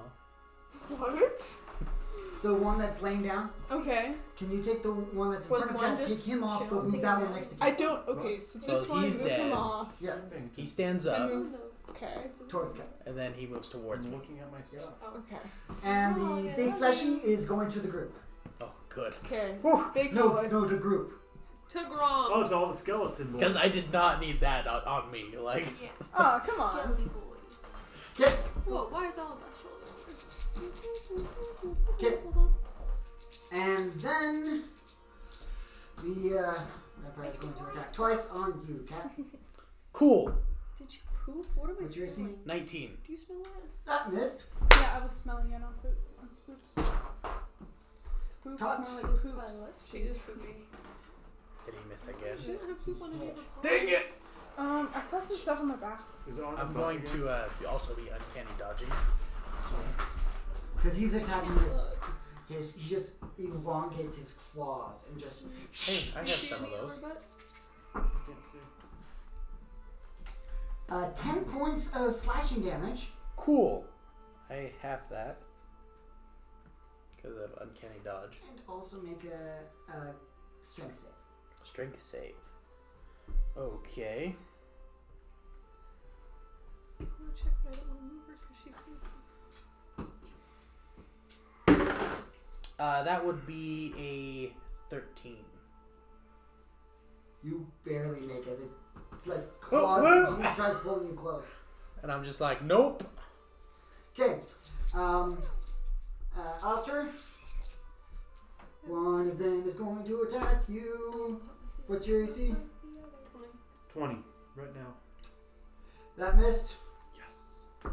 Speaker 4: What?
Speaker 3: The one that's laying down.
Speaker 4: Okay.
Speaker 3: Can you take the one that's in
Speaker 4: Was
Speaker 3: front of
Speaker 4: one
Speaker 3: Cat?
Speaker 4: just
Speaker 3: Take him off, but
Speaker 9: chilling?
Speaker 3: move that one next to
Speaker 4: I
Speaker 3: Cat.
Speaker 4: don't. Okay, so
Speaker 6: So
Speaker 4: this one
Speaker 6: he's
Speaker 4: move him
Speaker 6: dead.
Speaker 4: off.
Speaker 3: Yeah,
Speaker 6: He stands
Speaker 4: And
Speaker 6: up,
Speaker 4: move. Okay.
Speaker 3: towards Cat.
Speaker 6: and then he moves towards
Speaker 5: I'm
Speaker 6: me.
Speaker 5: looking at my stuff.
Speaker 4: Okay.
Speaker 3: And the big fleshy is going to the group.
Speaker 6: Oh, good.
Speaker 4: Okay.
Speaker 3: Whew.
Speaker 4: Big
Speaker 3: No,
Speaker 4: boy.
Speaker 3: no, the group.
Speaker 2: Took wrong.
Speaker 5: Oh, it's all the skeleton boys.
Speaker 6: Because I did not need that on me. Like,
Speaker 9: Yeah.
Speaker 4: Oh, come on.
Speaker 9: Skelly boys.
Speaker 3: Okay,
Speaker 2: Whoa, why is that on that shoulder?
Speaker 3: okay. And then the vampire is going to attack twice on you, Cat.
Speaker 6: cool.
Speaker 2: Did you poop? What am I
Speaker 3: What's your AC?
Speaker 2: smelling?
Speaker 6: 19.
Speaker 2: Do you smell that?
Speaker 3: That missed.
Speaker 4: Yeah, I was smelling it on poop. On spoops. Spoops
Speaker 3: Cut.
Speaker 4: smell like poops.
Speaker 2: She is pooping.
Speaker 6: Did he miss
Speaker 2: She
Speaker 6: again?
Speaker 2: didn't have poop on any of her paws.
Speaker 6: Dang it!
Speaker 4: I saw some stuff on my back.
Speaker 5: Is it on
Speaker 6: I'm
Speaker 5: the
Speaker 6: going
Speaker 5: butt
Speaker 6: to also be uncanny dodging.
Speaker 3: Because he's attacking with he just elongates his claws and just.
Speaker 6: Hey, I have some of those.
Speaker 5: again? Can't see.
Speaker 3: 10 points of slashing damage.
Speaker 6: Cool. I have that. Because of uncanny dodge.
Speaker 3: And also make a strength save.
Speaker 6: Strength save. Okay.
Speaker 2: I'm gonna check, but I don't want to move her because she's sleeping.
Speaker 6: That would be a 13.
Speaker 3: You barely make as it claws into you, tries pulling you close.
Speaker 6: And I'm just like, nope.
Speaker 3: Okay. Alistair. One of them is going to attack you. What's your AC?
Speaker 5: 20 right now.
Speaker 3: That missed.
Speaker 5: Yes.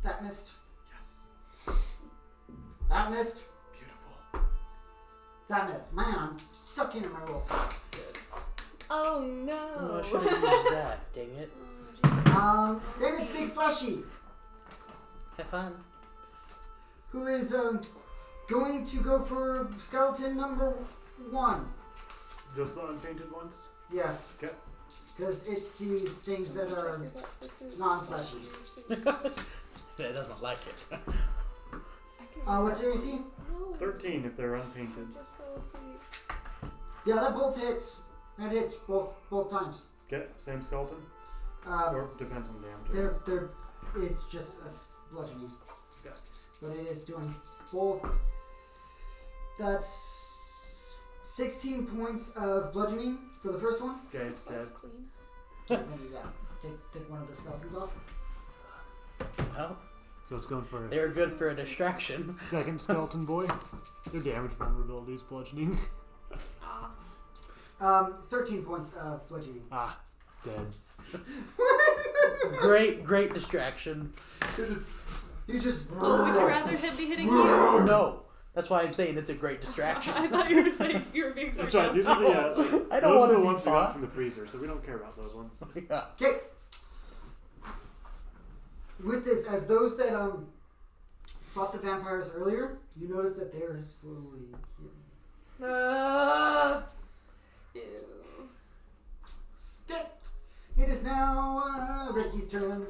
Speaker 3: That missed.
Speaker 5: Yes.
Speaker 3: That missed.
Speaker 5: Beautiful.
Speaker 3: That missed. Man, I'm sucking at my rolls.
Speaker 9: Oh no.
Speaker 6: Oh, I should have used that. Dang it.
Speaker 3: Then it's Big Fleshy,
Speaker 6: Have fun.
Speaker 3: who is going to go for skeleton number 1.
Speaker 5: Just the unpainted ones?
Speaker 3: Yeah.
Speaker 5: Okay.
Speaker 3: Because it sees things that are non-fleshy.
Speaker 6: It doesn't like it.
Speaker 3: What's your AC?
Speaker 5: 13 if they're unpainted.
Speaker 3: Yeah, that both hits. That hits both times.
Speaker 5: Okay, same skeleton? Or depends on the damage.
Speaker 3: It's just a bludgeoning.
Speaker 5: Okay.
Speaker 3: But it is doing both. That's 16 points of bludgeoning for the first one.
Speaker 5: Okay, it's dead.
Speaker 2: That's clean.
Speaker 3: Okay, then, yeah, take one of the skeletons off.
Speaker 6: Well,
Speaker 5: So it's going for
Speaker 6: they're good for a distraction.
Speaker 5: second skeleton boy. Their damage vulnerability is bludgeoning.
Speaker 3: 13 points of bludgeoning.
Speaker 5: Ah, dead.
Speaker 6: Great distraction.
Speaker 3: He's just.
Speaker 2: Oh, would you rather him be hitting you?
Speaker 6: No. That's why I'm saying it's a great distraction.
Speaker 2: I thought you were saying you were being
Speaker 5: That's right,
Speaker 2: sarcastic.
Speaker 5: these are the,
Speaker 6: I
Speaker 5: those
Speaker 6: don't
Speaker 5: are
Speaker 6: want
Speaker 5: the
Speaker 6: to
Speaker 5: ones
Speaker 6: be
Speaker 5: we got
Speaker 6: fought.
Speaker 5: from the freezer, so we don't care about those ones.
Speaker 6: Yeah.
Speaker 3: Okay. With this, as those that fought the vampires earlier, you notice that they're slowly healing.
Speaker 2: Ew.
Speaker 3: Okay. It is now Ricky's turn.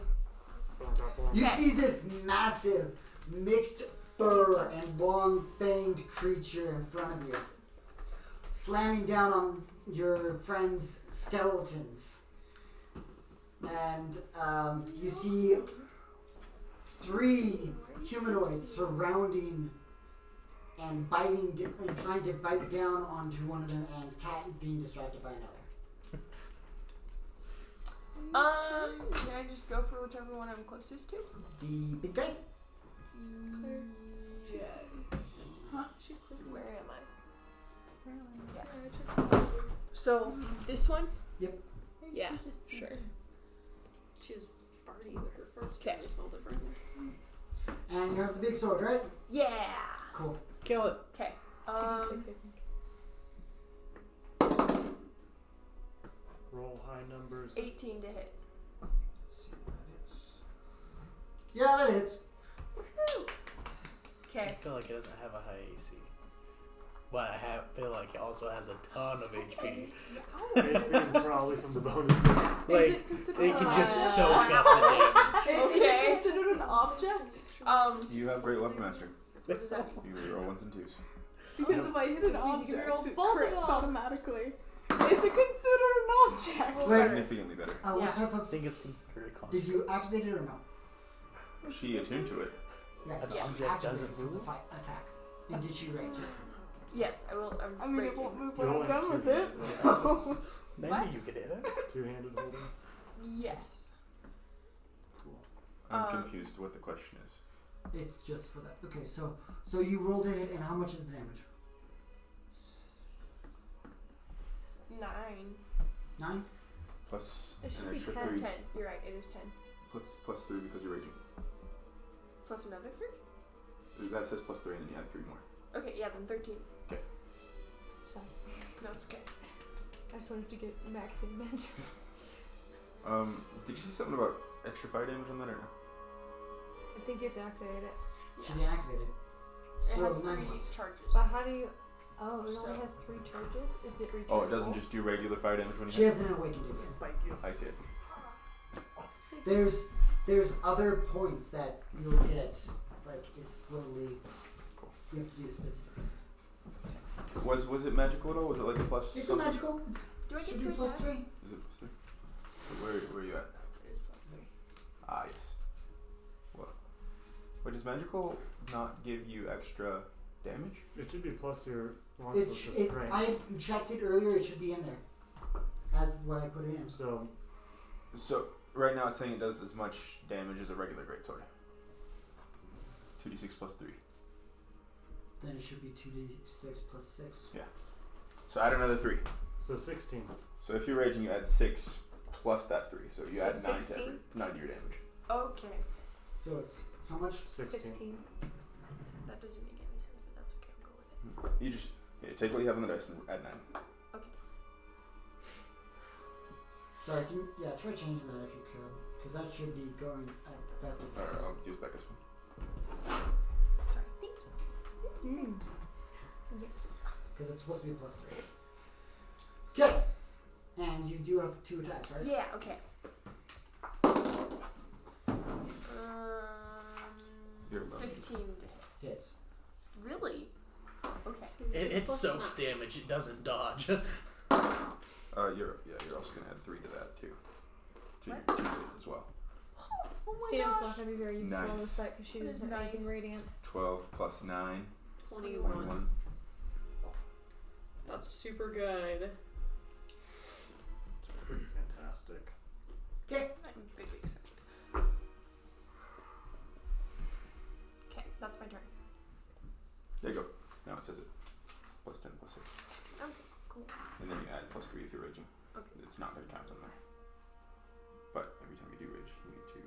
Speaker 3: You see this massive, mixed fur and long-fanged creature in front of you. slamming down on your friend's skeletons. And you see 3 humanoids surrounding and biting and trying to bite down onto one of them, and Cat being distracted by another.
Speaker 9: Can I just go for whichever one I'm closest to?
Speaker 3: The big guy?
Speaker 9: Yeah.
Speaker 4: Huh?
Speaker 9: Where am I? Yeah. So, this one?
Speaker 3: Yep.
Speaker 9: Yeah, sure.
Speaker 2: She's farty, but her farts
Speaker 9: Okay.
Speaker 2: kind of smell different.
Speaker 3: And you have the big sword, right?
Speaker 9: Yeah.
Speaker 3: Cool.
Speaker 6: Kill it.
Speaker 9: Okay.
Speaker 4: 56, I think.
Speaker 5: Roll high numbers.
Speaker 9: 18 to hit.
Speaker 3: Let's see what that is. Yeah, that hits.
Speaker 6: I
Speaker 9: Okay.
Speaker 6: feel like it doesn't have a high AC. But I feel like it also has a ton of HP.
Speaker 5: And probably some of the bonuses.
Speaker 6: Like,
Speaker 4: Is it considered
Speaker 6: it can just
Speaker 4: a-
Speaker 6: soak up the damage.
Speaker 4: Is it considered an object?
Speaker 7: You have great weapon master.
Speaker 9: What does that mean?
Speaker 7: You roll 1s and 2s.
Speaker 4: Because if I hit an
Speaker 9: You
Speaker 4: object,
Speaker 9: can roll
Speaker 4: it
Speaker 9: both of
Speaker 4: crits
Speaker 9: them.
Speaker 4: automatically. Is it considered an object?
Speaker 3: Wait.
Speaker 7: Significantly better.
Speaker 3: What
Speaker 9: Yeah.
Speaker 3: type
Speaker 6: I
Speaker 3: of...
Speaker 6: think it's considered a con.
Speaker 3: Did you activate it or no?
Speaker 7: She attuned to it.
Speaker 3: Yeah,
Speaker 6: An
Speaker 3: you
Speaker 6: object
Speaker 3: activated
Speaker 6: doesn't
Speaker 3: it for the
Speaker 6: move?
Speaker 3: fight attack. And did she rage it?
Speaker 9: Yes, I will.
Speaker 4: I mean, it
Speaker 9: raging.
Speaker 4: won't move
Speaker 5: You
Speaker 4: when I'm
Speaker 5: only
Speaker 4: done
Speaker 5: have
Speaker 4: with
Speaker 5: two
Speaker 4: it,
Speaker 5: hands.
Speaker 4: so...
Speaker 6: Maybe
Speaker 9: What?
Speaker 6: you could hit it.
Speaker 5: Two-handed holding.
Speaker 9: Yes.
Speaker 5: Cool.
Speaker 7: I'm confused what the question is.
Speaker 3: It's just for that. Okay, so you rolled a hit, and how much is the damage?
Speaker 9: 9.
Speaker 3: 9?
Speaker 7: Plus
Speaker 9: It should
Speaker 7: an
Speaker 9: be
Speaker 7: extra
Speaker 9: 10.
Speaker 7: 3.
Speaker 9: 10. You're right. It is 10.
Speaker 7: Plus 3 because you're raging.
Speaker 9: Plus another 3.
Speaker 7: That says plus 3 and then you add 3 more.
Speaker 9: Okay. Yeah. Then 13.
Speaker 7: Okay.
Speaker 9: Sorry. No, it's okay.
Speaker 8: I just wanted to get max damage.
Speaker 7: Did you say something about extra fire damage on that or no?
Speaker 8: I think you have to activate it.
Speaker 3: She didn't activate it.
Speaker 9: It
Speaker 3: So
Speaker 9: has
Speaker 3: 9
Speaker 9: 3
Speaker 3: points.
Speaker 9: charges.
Speaker 8: But how do you... Oh, it
Speaker 9: So-
Speaker 8: only has 3 charges? Is it rechargeable?
Speaker 7: Oh, it doesn't just do regular fire damage when you
Speaker 3: She hasn't awakened it yet.
Speaker 6: Bite you.
Speaker 7: I see.
Speaker 3: There's other points that you'll get. Like, it's slowly...
Speaker 7: Cool.
Speaker 3: You have to do specific things.
Speaker 7: Was it magical at all? Was it like a plus
Speaker 3: It's
Speaker 7: something?
Speaker 3: magical.
Speaker 9: Do I
Speaker 3: Should
Speaker 9: get
Speaker 3: be
Speaker 9: 2
Speaker 3: plus
Speaker 9: attacks?
Speaker 3: 3.
Speaker 7: Is it plus 3? Where are you at?
Speaker 9: It is plus 3.
Speaker 7: Ah, yes. What? Wait, does magical not give you extra damage?
Speaker 5: It should be plus your launch with the strength.
Speaker 3: I checked it earlier. It should be in there. That's what I put it in.
Speaker 5: So,
Speaker 7: So, right now it's saying it does as much damage as a regular greatsword. 2d6 plus 3.
Speaker 3: Then it should be 2d6 plus 6.
Speaker 7: So add another 3.
Speaker 5: so 16.
Speaker 7: So if you're raging, you add 6 plus that 3. So you
Speaker 9: So
Speaker 7: add 9 to,
Speaker 9: 16?
Speaker 7: 9 to your damage.
Speaker 9: Okay.
Speaker 3: So it's how much?
Speaker 5: 16.
Speaker 9: That doesn't make any sense, but that's okay. I'll go with it.
Speaker 7: You just take what you have on the dice and add 9.
Speaker 3: Sorry, try changing that if you could. Because that should be going affected.
Speaker 7: Alright, I'll use Becca's one.
Speaker 9: Sorry.
Speaker 3: Because it's supposed to be plus 3. Okay. And you do have 2 attacks, right?
Speaker 9: Yeah. Okay.
Speaker 7: You're above.
Speaker 9: 15 to hit.
Speaker 3: Hits.
Speaker 9: Really? Okay.
Speaker 6: It soaks damage. It doesn't dodge.
Speaker 7: You're also gonna add 3 to that too. To your hit as well.
Speaker 9: Oh my
Speaker 8: Sam's
Speaker 9: gosh.
Speaker 8: not going to be very useful in
Speaker 7: Nice.
Speaker 8: this fight because she
Speaker 9: That is
Speaker 8: doesn't have anything
Speaker 9: nice.
Speaker 8: radiant.
Speaker 7: 12 plus 9.
Speaker 2: 21. That's super good.
Speaker 5: It's pretty fantastic.
Speaker 3: Okay.
Speaker 9: I'm big excited. Okay, that's my turn.
Speaker 7: There you go. Now it says it. Plus 10 plus 6.
Speaker 9: Okay, cool.
Speaker 7: And then you add plus 3 if you're raging.
Speaker 9: Okay.
Speaker 7: It's not gonna count on there. But every time you do rage, you need to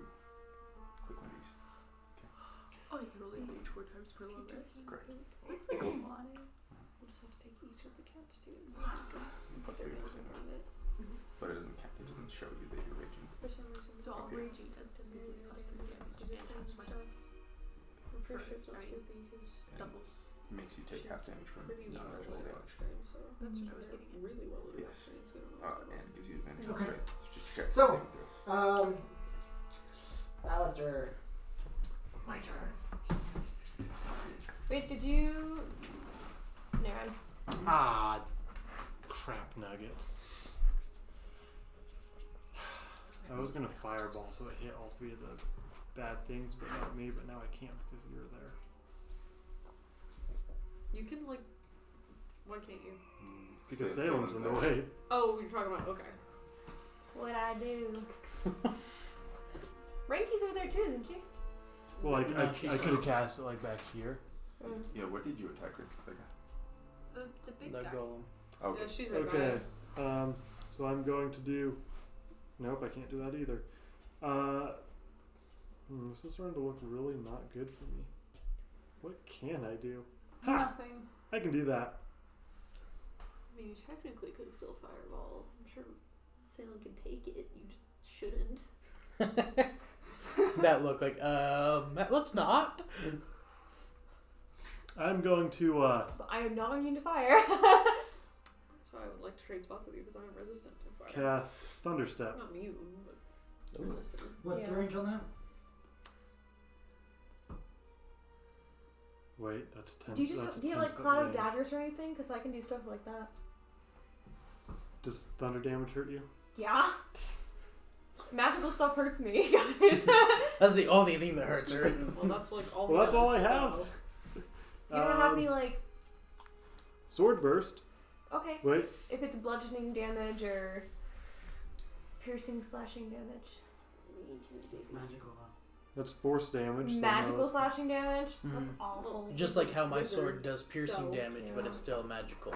Speaker 7: click one of these.
Speaker 9: Oh, you can only rage 4 times per long rest.
Speaker 7: Correct.
Speaker 9: That's like a lot.
Speaker 2: We'll just have to take each of the cats too.
Speaker 7: Plus 3 plus 10. But it doesn't count. It doesn't show you that you're raging.
Speaker 2: For some reason.
Speaker 9: So all
Speaker 7: Okay.
Speaker 9: raging does is give you plus 3 damage and half my
Speaker 2: I'm pretty sure it's not
Speaker 9: Right.
Speaker 2: swoopy because
Speaker 7: And
Speaker 9: doubles.
Speaker 7: it makes you take half damage from
Speaker 2: pretty well
Speaker 7: non-magical
Speaker 2: in
Speaker 7: damage.
Speaker 2: strength, so
Speaker 9: That's what I was
Speaker 2: they're
Speaker 9: getting at.
Speaker 2: really well in
Speaker 7: Yes.
Speaker 2: strength. So I don't know what's
Speaker 7: And
Speaker 2: going
Speaker 7: it gives you advantage on
Speaker 3: Okay.
Speaker 7: strength. So just check
Speaker 3: So,
Speaker 7: saving throws.
Speaker 3: Alistair. My turn.
Speaker 8: Wait, did you... Never mind.
Speaker 6: Ah.
Speaker 5: Crap nuggets. I was gonna fireball so it hit all three of the bad things, but not me, but now I can't because you're there.
Speaker 2: You can like. Why can't you?
Speaker 5: Because Salem's in the way.
Speaker 2: Oh, you're talking about okay.
Speaker 8: That's what I do. Ranky's over there too, isn't she?
Speaker 5: Well, I
Speaker 6: she's
Speaker 5: could have cast it like back here.
Speaker 7: Yeah, where did you attack her?
Speaker 2: The big
Speaker 6: The
Speaker 2: guy.
Speaker 6: golem.
Speaker 7: Okay.
Speaker 2: Yeah, she's right
Speaker 5: Okay. So I'm going to do. Nope, I can't do that either. This is starting to look really not good for me. What can I do? Ha!
Speaker 4: Nothing.
Speaker 5: I can do that.
Speaker 2: I mean, you technically could still fireball. I'm sure Salem can take it. You just shouldn't.
Speaker 6: That looked like let's not.
Speaker 5: I'm going to
Speaker 8: But I am not immune to fire.
Speaker 2: That's why I would like to trade spots with you because I'm resistant to fire.
Speaker 5: cast Thunderstep.
Speaker 2: Not immune, but resistant.
Speaker 3: What's the
Speaker 8: Yeah.
Speaker 3: range on that?
Speaker 5: Wait, that's 10.
Speaker 8: do you
Speaker 5: that's
Speaker 8: just
Speaker 5: a
Speaker 8: do you
Speaker 5: 10
Speaker 8: like
Speaker 5: foot
Speaker 8: cloud of
Speaker 5: range.
Speaker 8: daggers or anything? Because I can do stuff like that.
Speaker 5: Does thunder damage hurt you?
Speaker 8: Yeah. Magical stuff hurts me, guys.
Speaker 6: That's the only thing that hurts her.
Speaker 2: Well, that's like all.
Speaker 5: Well, that's all I
Speaker 2: so-
Speaker 5: have.
Speaker 8: You don't have any like.
Speaker 5: Sword burst.
Speaker 8: Okay.
Speaker 5: Wait,
Speaker 8: If it's bludgeoning damage or piercing, slashing damage.
Speaker 3: It's magical though.
Speaker 5: that's force damage. so
Speaker 8: Magical
Speaker 5: no.
Speaker 8: slashing damage? That's
Speaker 6: Mhm.
Speaker 8: awful.
Speaker 6: Just like how my
Speaker 2: Wizard,
Speaker 6: sword does piercing
Speaker 2: so,
Speaker 6: damage, but
Speaker 8: yeah.
Speaker 6: it's still magical.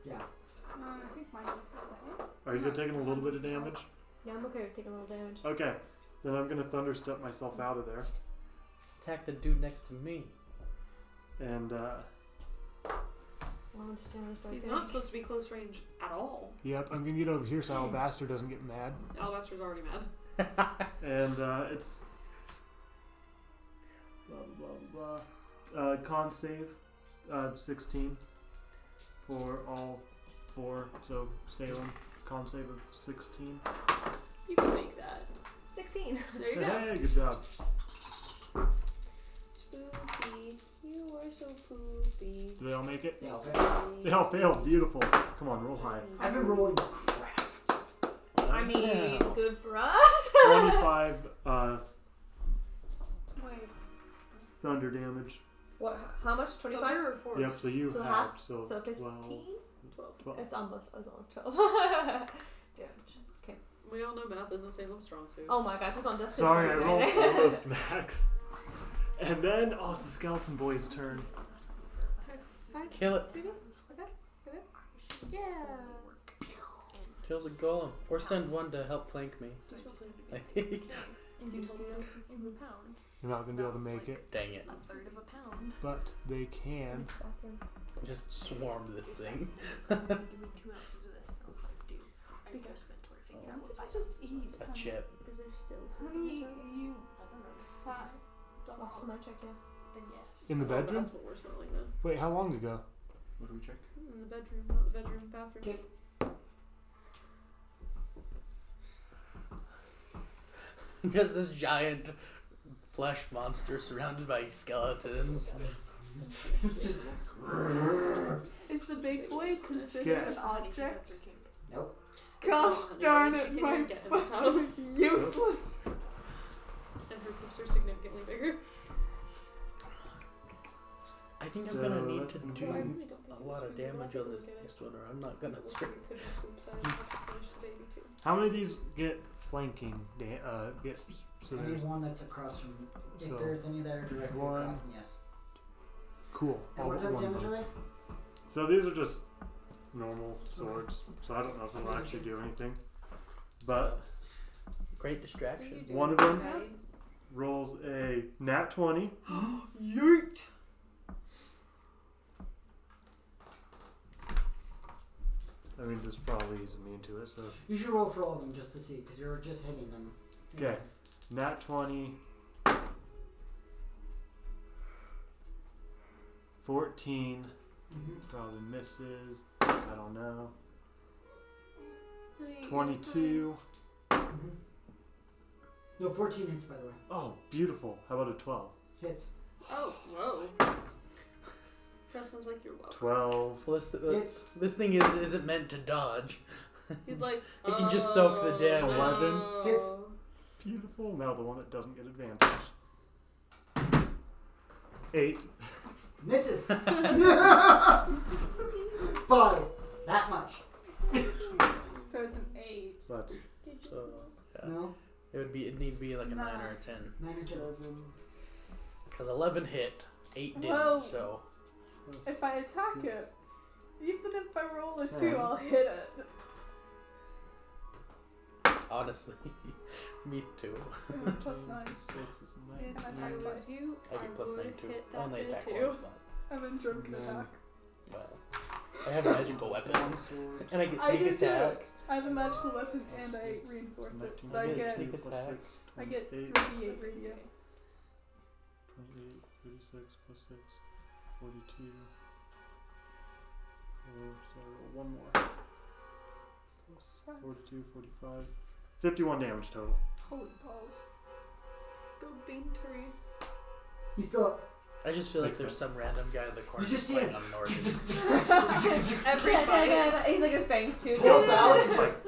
Speaker 3: Yeah.
Speaker 4: I think mine is the same.
Speaker 5: Are you taking a little bit of damage?
Speaker 8: Yeah, I'm okay with taking a little damage.
Speaker 5: Okay, then I'm gonna Thunderstep myself out of there,
Speaker 6: Attack the dude next to me.
Speaker 5: and
Speaker 8: How much damage do I
Speaker 2: He's
Speaker 8: take?
Speaker 2: not supposed to be close range at all.
Speaker 5: yep, I'm gonna get over here so Alabaster doesn't get mad,
Speaker 2: Alabaster's already mad.
Speaker 5: and it's blah blah blah blah. Con save, 16 for all four. So Salem, con save of 16.
Speaker 2: You can make that.
Speaker 8: 16.
Speaker 2: There you go.
Speaker 5: Hey, good job.
Speaker 2: Poopy. You are so poopy.
Speaker 5: Do they all make it?
Speaker 3: Yeah, okay.
Speaker 5: They all failed. Beautiful. Come on, roll high.
Speaker 3: I've been rolling crap.
Speaker 8: I mean,
Speaker 6: Yeah.
Speaker 8: good for us.
Speaker 5: 25
Speaker 4: Wait.
Speaker 5: thunder damage.
Speaker 8: What? How much? 25?
Speaker 2: Or 4?
Speaker 5: Yep, so you
Speaker 8: So
Speaker 5: have
Speaker 8: half-
Speaker 5: so,
Speaker 8: So
Speaker 5: 12.
Speaker 8: 15?
Speaker 2: 12.
Speaker 8: It's almost. I was almost 12. Damage. Okay.
Speaker 2: We all know math isn't Salem's strong suit.
Speaker 8: Oh my gosh, it's on Dustin's
Speaker 5: Sorry, I
Speaker 8: first
Speaker 5: rolled
Speaker 8: right?
Speaker 5: almost max. And then, it's the skeleton boy's turn.
Speaker 6: Kill it.
Speaker 2: Yeah.
Speaker 6: Kill the golem. Or send one to help flank me.
Speaker 5: You're not gonna be able to make it,
Speaker 6: Dang it.
Speaker 9: A third of a pound.
Speaker 5: but they can.
Speaker 6: Just swarm this thing.
Speaker 9: Give me 2 ounces of this. I was like, dude, I just mentally figured out
Speaker 4: What
Speaker 9: what's
Speaker 4: did I just eat?
Speaker 6: A chip.
Speaker 8: Is there still?
Speaker 4: How many you?
Speaker 9: I don't know.
Speaker 4: 5.
Speaker 8: Last time I checked, yeah.
Speaker 9: Then yes.
Speaker 5: In the bedroom?
Speaker 2: That's what we're smelling then.
Speaker 5: Wait, how long ago?
Speaker 7: What do we check?
Speaker 2: In the bedroom, not the bedroom, bathroom.
Speaker 3: Okay.
Speaker 6: Just this giant flesh monster surrounded by skeletons.
Speaker 3: It's just.
Speaker 4: Is the big boy considered
Speaker 5: Yeah.
Speaker 4: an object?
Speaker 3: Nope.
Speaker 4: Gosh
Speaker 2: Honey,
Speaker 4: darn
Speaker 2: she
Speaker 4: it,
Speaker 2: can't
Speaker 4: my
Speaker 2: even get in the
Speaker 4: fucking
Speaker 2: tub.
Speaker 4: is useless.
Speaker 2: And her poops are significantly bigger.
Speaker 6: I think I'm
Speaker 5: So
Speaker 6: gonna need
Speaker 5: that's
Speaker 6: to
Speaker 5: gonna
Speaker 6: do
Speaker 5: be-
Speaker 2: I really don't think
Speaker 6: a
Speaker 2: this
Speaker 6: lot of
Speaker 2: would be
Speaker 6: damage
Speaker 2: worth
Speaker 6: on
Speaker 2: it.
Speaker 6: this
Speaker 2: Look at it.
Speaker 6: next one, or I'm not gonna
Speaker 2: Look,
Speaker 6: strip.
Speaker 2: you could just swoop size. I have to finish the baby too.
Speaker 5: How many of these get flanking? Get so
Speaker 3: I need
Speaker 5: there's
Speaker 3: one that's across from. If
Speaker 5: So,
Speaker 3: there's any that are directly
Speaker 5: one.
Speaker 3: across, then yes.
Speaker 5: cool.
Speaker 3: And
Speaker 5: All
Speaker 3: what
Speaker 5: but
Speaker 3: type of
Speaker 5: one of
Speaker 3: damage
Speaker 5: them.
Speaker 3: are they?
Speaker 5: So these are just normal swords. So I don't know if it'll actually do anything. But
Speaker 6: Great distraction.
Speaker 5: one of them rolls a nat 20.
Speaker 3: Yeet!
Speaker 5: I mean, this probably is immune to it. So
Speaker 3: You should roll for all of them just to see, because you're just hitting them.
Speaker 5: okay, nat 20. 14 probably misses. I don't know. 22.
Speaker 3: No, 14 hits, by the way.
Speaker 5: Oh, beautiful. How about a 12?
Speaker 3: Hits.
Speaker 2: Oh, whoa. Preston's like, you're welcome.
Speaker 5: 12.
Speaker 6: Well, this thing isn't meant to dodge.
Speaker 2: He's like,
Speaker 6: It can just soak the damage.
Speaker 5: 11.
Speaker 3: Hits.
Speaker 5: Beautiful. Now the one that doesn't get advantage. 8.
Speaker 3: Misses. By that much.
Speaker 4: So it's an 8.
Speaker 5: So that's
Speaker 6: So yeah.
Speaker 3: No.
Speaker 6: It'd need to be like a 9 or a 10.
Speaker 3: 9 or 10.
Speaker 6: Because 11 hit, 8 didn't.
Speaker 4: Whoa.
Speaker 6: So
Speaker 4: If I attack it, even if I roll a 2,
Speaker 5: Alright.
Speaker 4: I'll hit it.
Speaker 6: honestly, me too.
Speaker 4: Plus 9.
Speaker 5: 6 is
Speaker 2: If
Speaker 5: 19.
Speaker 4: I
Speaker 2: I
Speaker 4: attack
Speaker 2: was
Speaker 4: twice.
Speaker 2: you,
Speaker 6: I get plus 9
Speaker 2: would
Speaker 6: too.
Speaker 2: hit
Speaker 6: I
Speaker 2: that
Speaker 6: only
Speaker 2: hit
Speaker 6: attack
Speaker 2: too.
Speaker 6: once, but
Speaker 4: And then drunk
Speaker 5: No.
Speaker 4: attack.
Speaker 6: well, I have a magical weapon, and I get
Speaker 4: I
Speaker 6: sneak
Speaker 4: do too.
Speaker 6: attack.
Speaker 4: I have a magical weapon and I reinforce it. So I get
Speaker 6: sneak attack.
Speaker 4: I get
Speaker 5: 28,
Speaker 4: 38 radio.
Speaker 5: 28, 36 plus 6, 42. 4, so I roll 1 more. Plus 42, 45. 51 damage total.
Speaker 4: Holy balls.
Speaker 2: Go bean tree.
Speaker 3: He's still up.
Speaker 6: I just feel like
Speaker 5: Makes
Speaker 6: there's
Speaker 5: sense.
Speaker 6: some random guy in the corner
Speaker 3: You just see
Speaker 6: fighting
Speaker 3: it.
Speaker 6: on an organ.
Speaker 2: Every fight.
Speaker 9: He's like his fangs too.
Speaker 3: Pulls out. He's just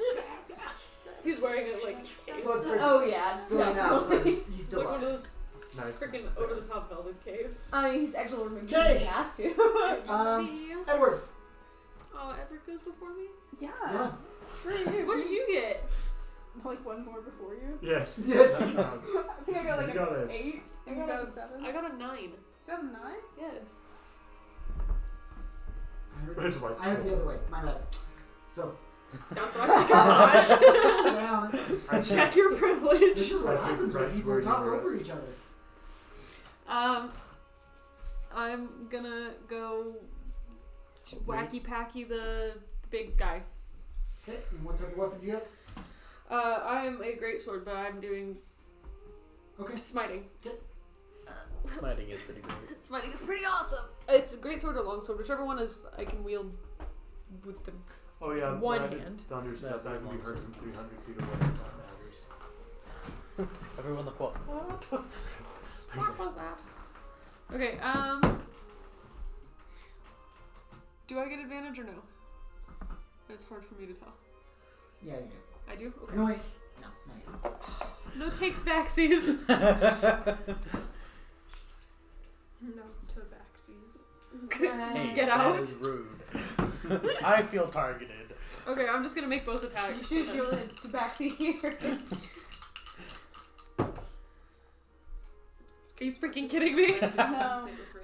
Speaker 2: He's wearing it like a cape.
Speaker 3: floats
Speaker 9: Oh yeah,
Speaker 3: spilling out. But
Speaker 9: definitely.
Speaker 3: he's
Speaker 2: It's
Speaker 3: still
Speaker 2: like one of
Speaker 3: up.
Speaker 2: those
Speaker 5: Nice.
Speaker 2: freaking over the top velvet caves.
Speaker 9: I mean, he's actually maybe
Speaker 3: Okay.
Speaker 9: he has to.
Speaker 3: Edward.
Speaker 2: Oh, Edward goes before me?
Speaker 4: Yeah.
Speaker 3: Yeah.
Speaker 4: Screw you.
Speaker 2: What did you get?
Speaker 4: Like one more before you.
Speaker 5: Yes.
Speaker 3: Yeah.
Speaker 4: I think I got like
Speaker 5: You got
Speaker 4: an
Speaker 5: a-
Speaker 4: 8. And you got a 7.
Speaker 2: I got a 9.
Speaker 4: You got a 9?
Speaker 2: Yes.
Speaker 5: It's like,
Speaker 3: I went the other way. My bad. So
Speaker 2: That's what I think
Speaker 3: down.
Speaker 2: I check your privilege.
Speaker 3: This is what
Speaker 5: I think
Speaker 3: happens when
Speaker 5: right
Speaker 3: people
Speaker 5: where you
Speaker 3: talk
Speaker 5: were.
Speaker 3: over each other.
Speaker 2: I'm gonna go wacky packy the big guy.
Speaker 3: Okay. And what type of weapon do you have?
Speaker 2: I am a greatsword, but I'm doing
Speaker 3: Okay.
Speaker 2: smiting.
Speaker 6: Smiting is pretty great.
Speaker 2: Smiting is pretty awesome. It's a greatsword or longsword, whichever one is I can wield with the
Speaker 5: oh yeah,
Speaker 2: one
Speaker 5: when I did
Speaker 2: hand.
Speaker 5: Thunderstep,
Speaker 6: That
Speaker 5: I can be
Speaker 6: belongs
Speaker 5: heard
Speaker 6: to-
Speaker 5: from 300 feet away. That matters.
Speaker 6: Everyone look what?
Speaker 2: What was that? Okay, do I get advantage or no? It's hard for me to tell.
Speaker 3: Yeah, you do.
Speaker 2: I do? Okay.
Speaker 3: No, wait. No, no, you don't.
Speaker 2: No takes backsies. No to backsies.
Speaker 6: Hey,
Speaker 2: Get
Speaker 6: that
Speaker 2: out.
Speaker 6: is rude. I feel targeted.
Speaker 2: Okay, I'm just gonna make both attacks.
Speaker 9: You should feel it to backseat here.
Speaker 2: Are you freaking kidding me?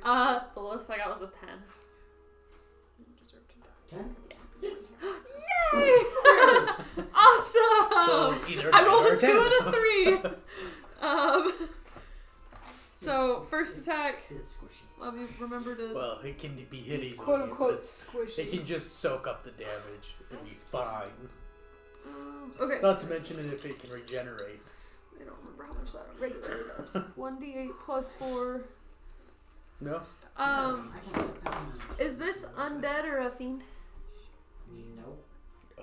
Speaker 4: No.
Speaker 2: The lowest I got was a 10.
Speaker 3: 10?
Speaker 2: Yeah.
Speaker 3: Yes.
Speaker 2: Yay! Awesome!
Speaker 6: So either
Speaker 2: I
Speaker 6: 9
Speaker 2: rolled
Speaker 6: or
Speaker 2: a 2
Speaker 6: 10.
Speaker 2: and a 3. So first attack.
Speaker 3: It's squishy.
Speaker 2: Let me remember to.
Speaker 6: Well, it can be hit easily.
Speaker 4: Quote unquote
Speaker 6: but
Speaker 4: squishy.
Speaker 6: it can just soak up the damage and be fine.
Speaker 2: Okay.
Speaker 6: Not to mention it if it can regenerate.
Speaker 2: I don't remember how much that regularly does. 1d8 plus 4.
Speaker 6: No?
Speaker 3: I can't.
Speaker 2: Is this undead or a fiend?
Speaker 3: No.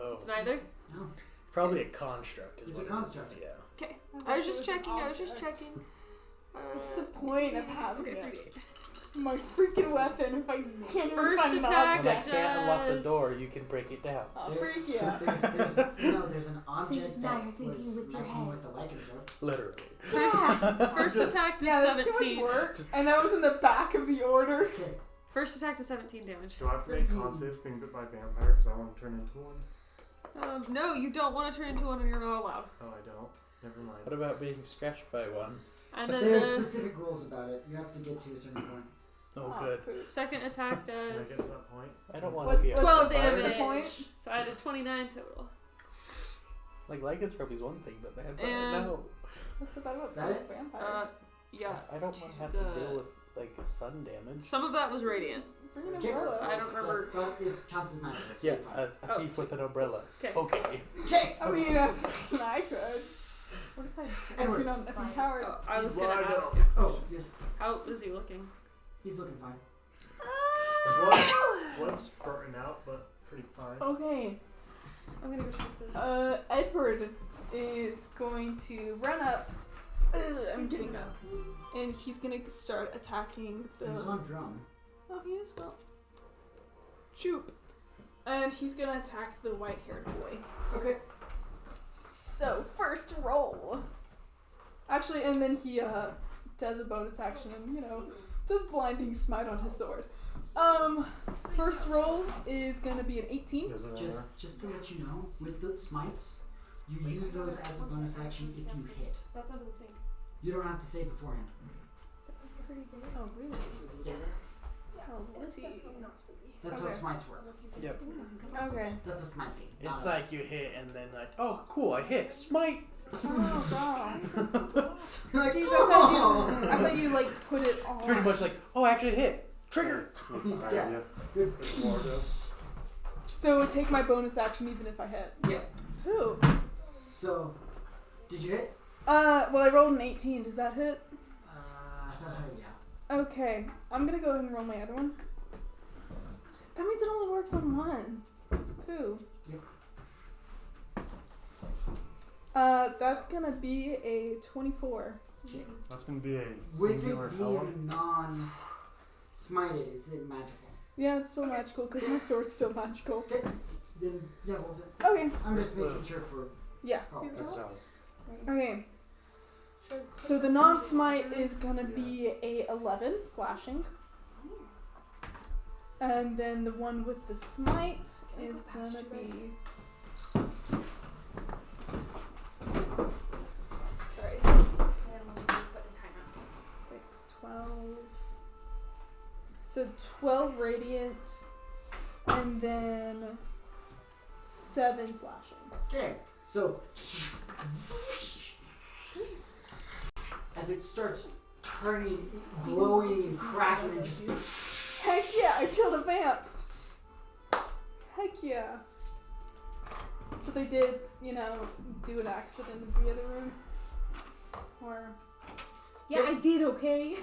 Speaker 6: Oh.
Speaker 2: It's neither.
Speaker 3: No.
Speaker 6: Probably a construct. Is
Speaker 3: It's
Speaker 6: what
Speaker 3: a
Speaker 6: it is.
Speaker 3: construct.
Speaker 6: Yeah.
Speaker 2: Okay. I was just checking. I was just checking.
Speaker 4: What's the point of having
Speaker 2: Okay,
Speaker 4: it? My freaking weapon if I can't even
Speaker 2: First
Speaker 4: find an
Speaker 2: attack.
Speaker 6: When I
Speaker 4: object.
Speaker 6: can't unlock the
Speaker 2: does-
Speaker 6: door, you can break it down.
Speaker 4: I'll freak you.
Speaker 3: There's an object
Speaker 8: now
Speaker 3: that
Speaker 8: you're thinking
Speaker 3: was
Speaker 8: with your
Speaker 3: messing
Speaker 8: head.
Speaker 3: with the leggings.
Speaker 6: Literally.
Speaker 2: First attack to
Speaker 4: Yeah, that's too
Speaker 2: 17.
Speaker 4: much work. And that was in the back of the order.
Speaker 3: Okay.
Speaker 2: First attack to 17 damage.
Speaker 5: Do I have to make con saves being bit by vampire because I want to turn into one?
Speaker 2: No, you don't want to turn into one and you're not allowed.
Speaker 5: Oh, I don't. Never mind.
Speaker 6: What about being scratched by one?
Speaker 2: And then
Speaker 3: There's
Speaker 2: the
Speaker 3: specific rules about it. You have to get to a certain point.
Speaker 6: Oh, good.
Speaker 4: poop.
Speaker 2: second attack
Speaker 5: Can I get
Speaker 2: does
Speaker 5: to that point?
Speaker 6: I don't want
Speaker 4: What's-
Speaker 6: to be a
Speaker 4: what's
Speaker 2: 12
Speaker 6: vampire.
Speaker 4: the
Speaker 2: damage.
Speaker 4: point?
Speaker 2: So I did 29 total.
Speaker 6: Like lycanthropy is one thing, but vampire,
Speaker 2: And-
Speaker 6: no.
Speaker 4: What's the better about
Speaker 3: Is that it?
Speaker 4: vampire?
Speaker 2: Yeah.
Speaker 6: I don't want to have to deal with like sun damage.
Speaker 2: Some of that was radiant.
Speaker 4: Bring an
Speaker 3: Okay.
Speaker 4: umbrella.
Speaker 2: I don't remember.
Speaker 3: Yeah, but it counts as magic.
Speaker 6: Yeah,
Speaker 3: Fine.
Speaker 6: a thief with an umbrella.
Speaker 2: Okay.
Speaker 6: Okay.
Speaker 3: Okay.
Speaker 4: I mean, I could. What if I
Speaker 3: Edward.
Speaker 4: if I'm powered?
Speaker 2: Oh, I was gonna
Speaker 5: Why
Speaker 2: ask
Speaker 5: don't-
Speaker 2: you.
Speaker 3: Oh, yes.
Speaker 2: How is he looking?
Speaker 3: He's looking fine.
Speaker 5: Blood's spurting out, but pretty fine.
Speaker 4: Okay.
Speaker 2: I'm gonna go check the.
Speaker 4: Edward is going to run up. I'm getting up. And he's gonna start attacking the.
Speaker 3: He's on drum.
Speaker 4: Oh, he is? Well, Shoop. And he's gonna attack the white-haired boy.
Speaker 3: Okay.
Speaker 4: So, first roll. Actually, and then he does a bonus action and, does blinding smite on his sword. First roll is gonna be an 18.
Speaker 3: Just to let you know, with the smites, you use those as a bonus action if you hit.
Speaker 2: That's under the sink.
Speaker 3: You don't have to say beforehand.
Speaker 2: Pretty good.
Speaker 4: Oh, really?
Speaker 3: Yeah.
Speaker 4: Oh, let's see.
Speaker 3: That's
Speaker 4: Okay.
Speaker 3: how smites work.
Speaker 6: Yep.
Speaker 4: Okay.
Speaker 3: That's a smite thing.
Speaker 6: It's like you hit and then like, oh, cool, I hit. Smite.
Speaker 4: Oh, God.
Speaker 3: You're like,
Speaker 4: Jeez,
Speaker 3: oh!
Speaker 4: I thought you, like, put it on.
Speaker 6: It's pretty much like, oh, I actually hit. Trigger.
Speaker 3: Yeah. Good.
Speaker 4: So take my bonus action even if I hit.
Speaker 3: Yeah.
Speaker 4: Who?
Speaker 3: So, did you hit?
Speaker 4: Well, I rolled an 18. Does that hit?
Speaker 3: Yeah.
Speaker 4: Okay. I'm gonna go ahead and roll my other one. That means it only works on one. Pooh.
Speaker 3: Yep.
Speaker 4: That's gonna be a 24.
Speaker 3: Okay.
Speaker 5: That's gonna be a
Speaker 3: With
Speaker 5: singular
Speaker 3: it
Speaker 5: power.
Speaker 3: being non-smited, is it magical?
Speaker 4: Yeah, it's still magical because my sword's still magical.
Speaker 3: Okay. Then, yeah, well,
Speaker 4: Okay.
Speaker 3: I'm just making sure for...
Speaker 4: Yeah.
Speaker 3: Oh,
Speaker 5: That sounds.
Speaker 4: Okay. So the non-smite is gonna be a 11 slashing. And then the one with the smite is gonna be... Sorry. 6, 12... So 12 radiant, and then 7 slashing.
Speaker 3: Okay, so... As it starts turning, glowing and cracking and just...
Speaker 4: Heck yeah, I killed a vamps! Heck yeah. So they did, do an accident in the other room. Or...
Speaker 9: Yeah, I did, okay?
Speaker 3: You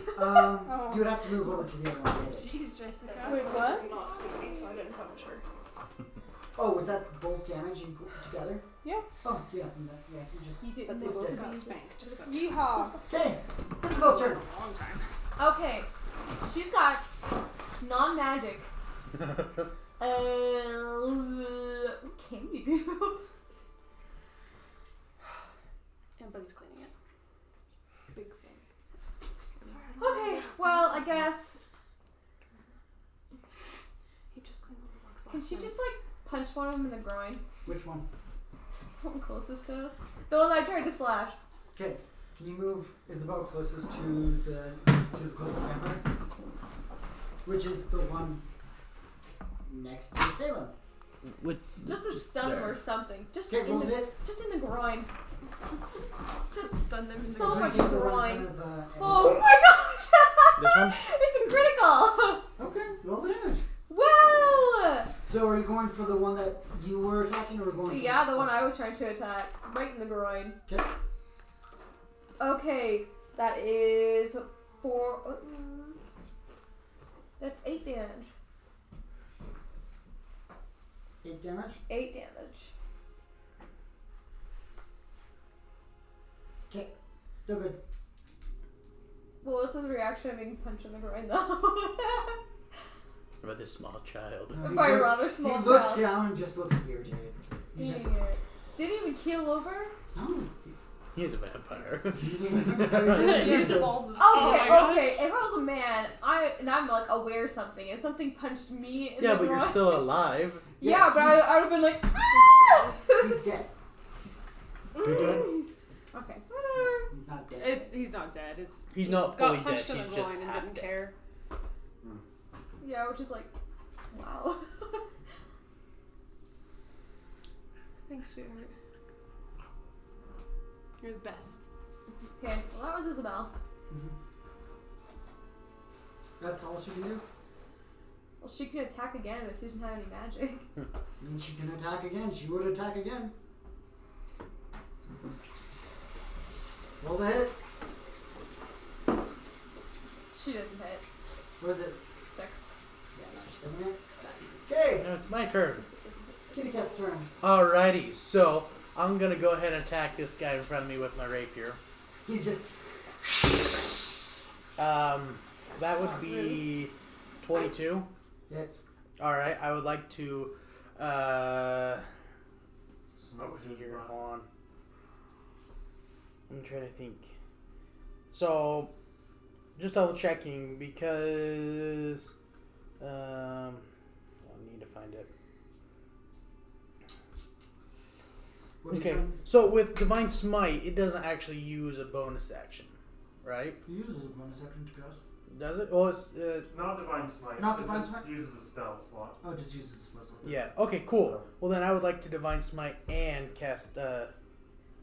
Speaker 3: would have to move over to the other one.
Speaker 2: Jeez, Jessica.
Speaker 4: Wait, what?
Speaker 2: I was not speaking, so I didn't touch her.
Speaker 3: Oh, was that both damage you put together?
Speaker 4: Yeah.
Speaker 3: Oh, yeah, you just...
Speaker 9: You did.
Speaker 2: But they
Speaker 3: It's
Speaker 2: both
Speaker 3: dead.
Speaker 2: got spanked. So.
Speaker 4: Yeehaw!
Speaker 3: Okay, Isabel's turn.
Speaker 2: A long time.
Speaker 9: Okay, she's got non-magic. What can you do?
Speaker 2: And Buddy's cleaning it. Big thing.
Speaker 9: Okay, well, I guess.
Speaker 2: He just cleaned the box
Speaker 9: Can she just, punch one of them in the groin?
Speaker 3: Which one?
Speaker 9: One closest to us? The one that I tried to slash.
Speaker 3: Okay, can you move Isabel closest to the closest vampire? Which is the one next to Salem.
Speaker 9: Just to stun them or something. Just
Speaker 3: Okay, roll
Speaker 9: in
Speaker 3: it.
Speaker 9: the groin.
Speaker 2: Just stun them in the
Speaker 9: So
Speaker 3: Going
Speaker 9: much
Speaker 3: to the one in
Speaker 9: groin.
Speaker 3: front of,
Speaker 9: Oh my gosh!
Speaker 6: This one?
Speaker 9: It's a critical!
Speaker 3: Okay, roll damage.
Speaker 9: Wow!
Speaker 3: So are you going for the one that you were attacking, or going for
Speaker 9: Yeah, the one I was trying to attack. Right in the groin.
Speaker 3: Okay.
Speaker 9: Okay, that is 4... that's 8 damage.
Speaker 3: 8 damage?
Speaker 9: 8 damage.
Speaker 3: Okay, still good.
Speaker 9: Well, this is a reaction of being punched in the groin, though.
Speaker 6: About this small child.
Speaker 9: By a rather small
Speaker 3: He looks
Speaker 9: child.
Speaker 3: down and just looks irritated. He's
Speaker 9: Dang
Speaker 3: just...
Speaker 9: it. Didn't even keel over?
Speaker 3: No.
Speaker 6: He is a vampire.
Speaker 3: He's
Speaker 2: He's
Speaker 3: a...
Speaker 2: the balls of
Speaker 9: Okay. If I was a man, I'm aware of something, and something punched me in
Speaker 6: Yeah,
Speaker 9: the
Speaker 6: but
Speaker 9: groin.
Speaker 6: you're still alive.
Speaker 9: Yeah, but I would have been like, ah!
Speaker 3: He's dead.
Speaker 5: You good?
Speaker 9: Okay.
Speaker 3: He's not dead.
Speaker 2: He's not dead. It's
Speaker 6: He's not fully
Speaker 2: got
Speaker 6: dead.
Speaker 2: punched in
Speaker 6: He's
Speaker 2: the
Speaker 6: just
Speaker 2: groin and
Speaker 6: half
Speaker 2: didn't
Speaker 6: dead.
Speaker 2: care.
Speaker 9: Yeah, which is like, wow.
Speaker 2: Thanks, sweetheart. You're the best.
Speaker 9: Okay, well that was Isabel.
Speaker 3: Mhm. That's all she can do.
Speaker 9: Well, she can attack again, but she doesn't have any magic.
Speaker 3: I mean, she can attack again. She would attack again. Roll the hit.
Speaker 9: She doesn't hit.
Speaker 3: What is it?
Speaker 9: 6.
Speaker 3: Yeah, no, she doesn't hit. Okay,
Speaker 6: Now it's my turn.
Speaker 3: Kitty Cat's turn.
Speaker 6: Alrighty, so I'm gonna go ahead and attack this guy in front of me with my rapier.
Speaker 3: He's just...
Speaker 6: That would be 22.
Speaker 3: Hits.
Speaker 6: Alright, I would like to, let's see here, hold on. I'm trying to think. So, just double checking because, I need to find it. Okay, so with Divine Smite, it doesn't actually use a bonus action, right?
Speaker 3: It uses a bonus action to cast.
Speaker 6: Does it? Well, it's
Speaker 5: Not Divine Smite.
Speaker 3: Not
Speaker 5: it
Speaker 3: Divine
Speaker 5: just
Speaker 3: Smite?
Speaker 5: uses a spell slot.
Speaker 3: Oh, it just uses a spell slot.
Speaker 6: yeah. Okay, cool. Well, then I would like to Divine Smite and cast
Speaker 9: Does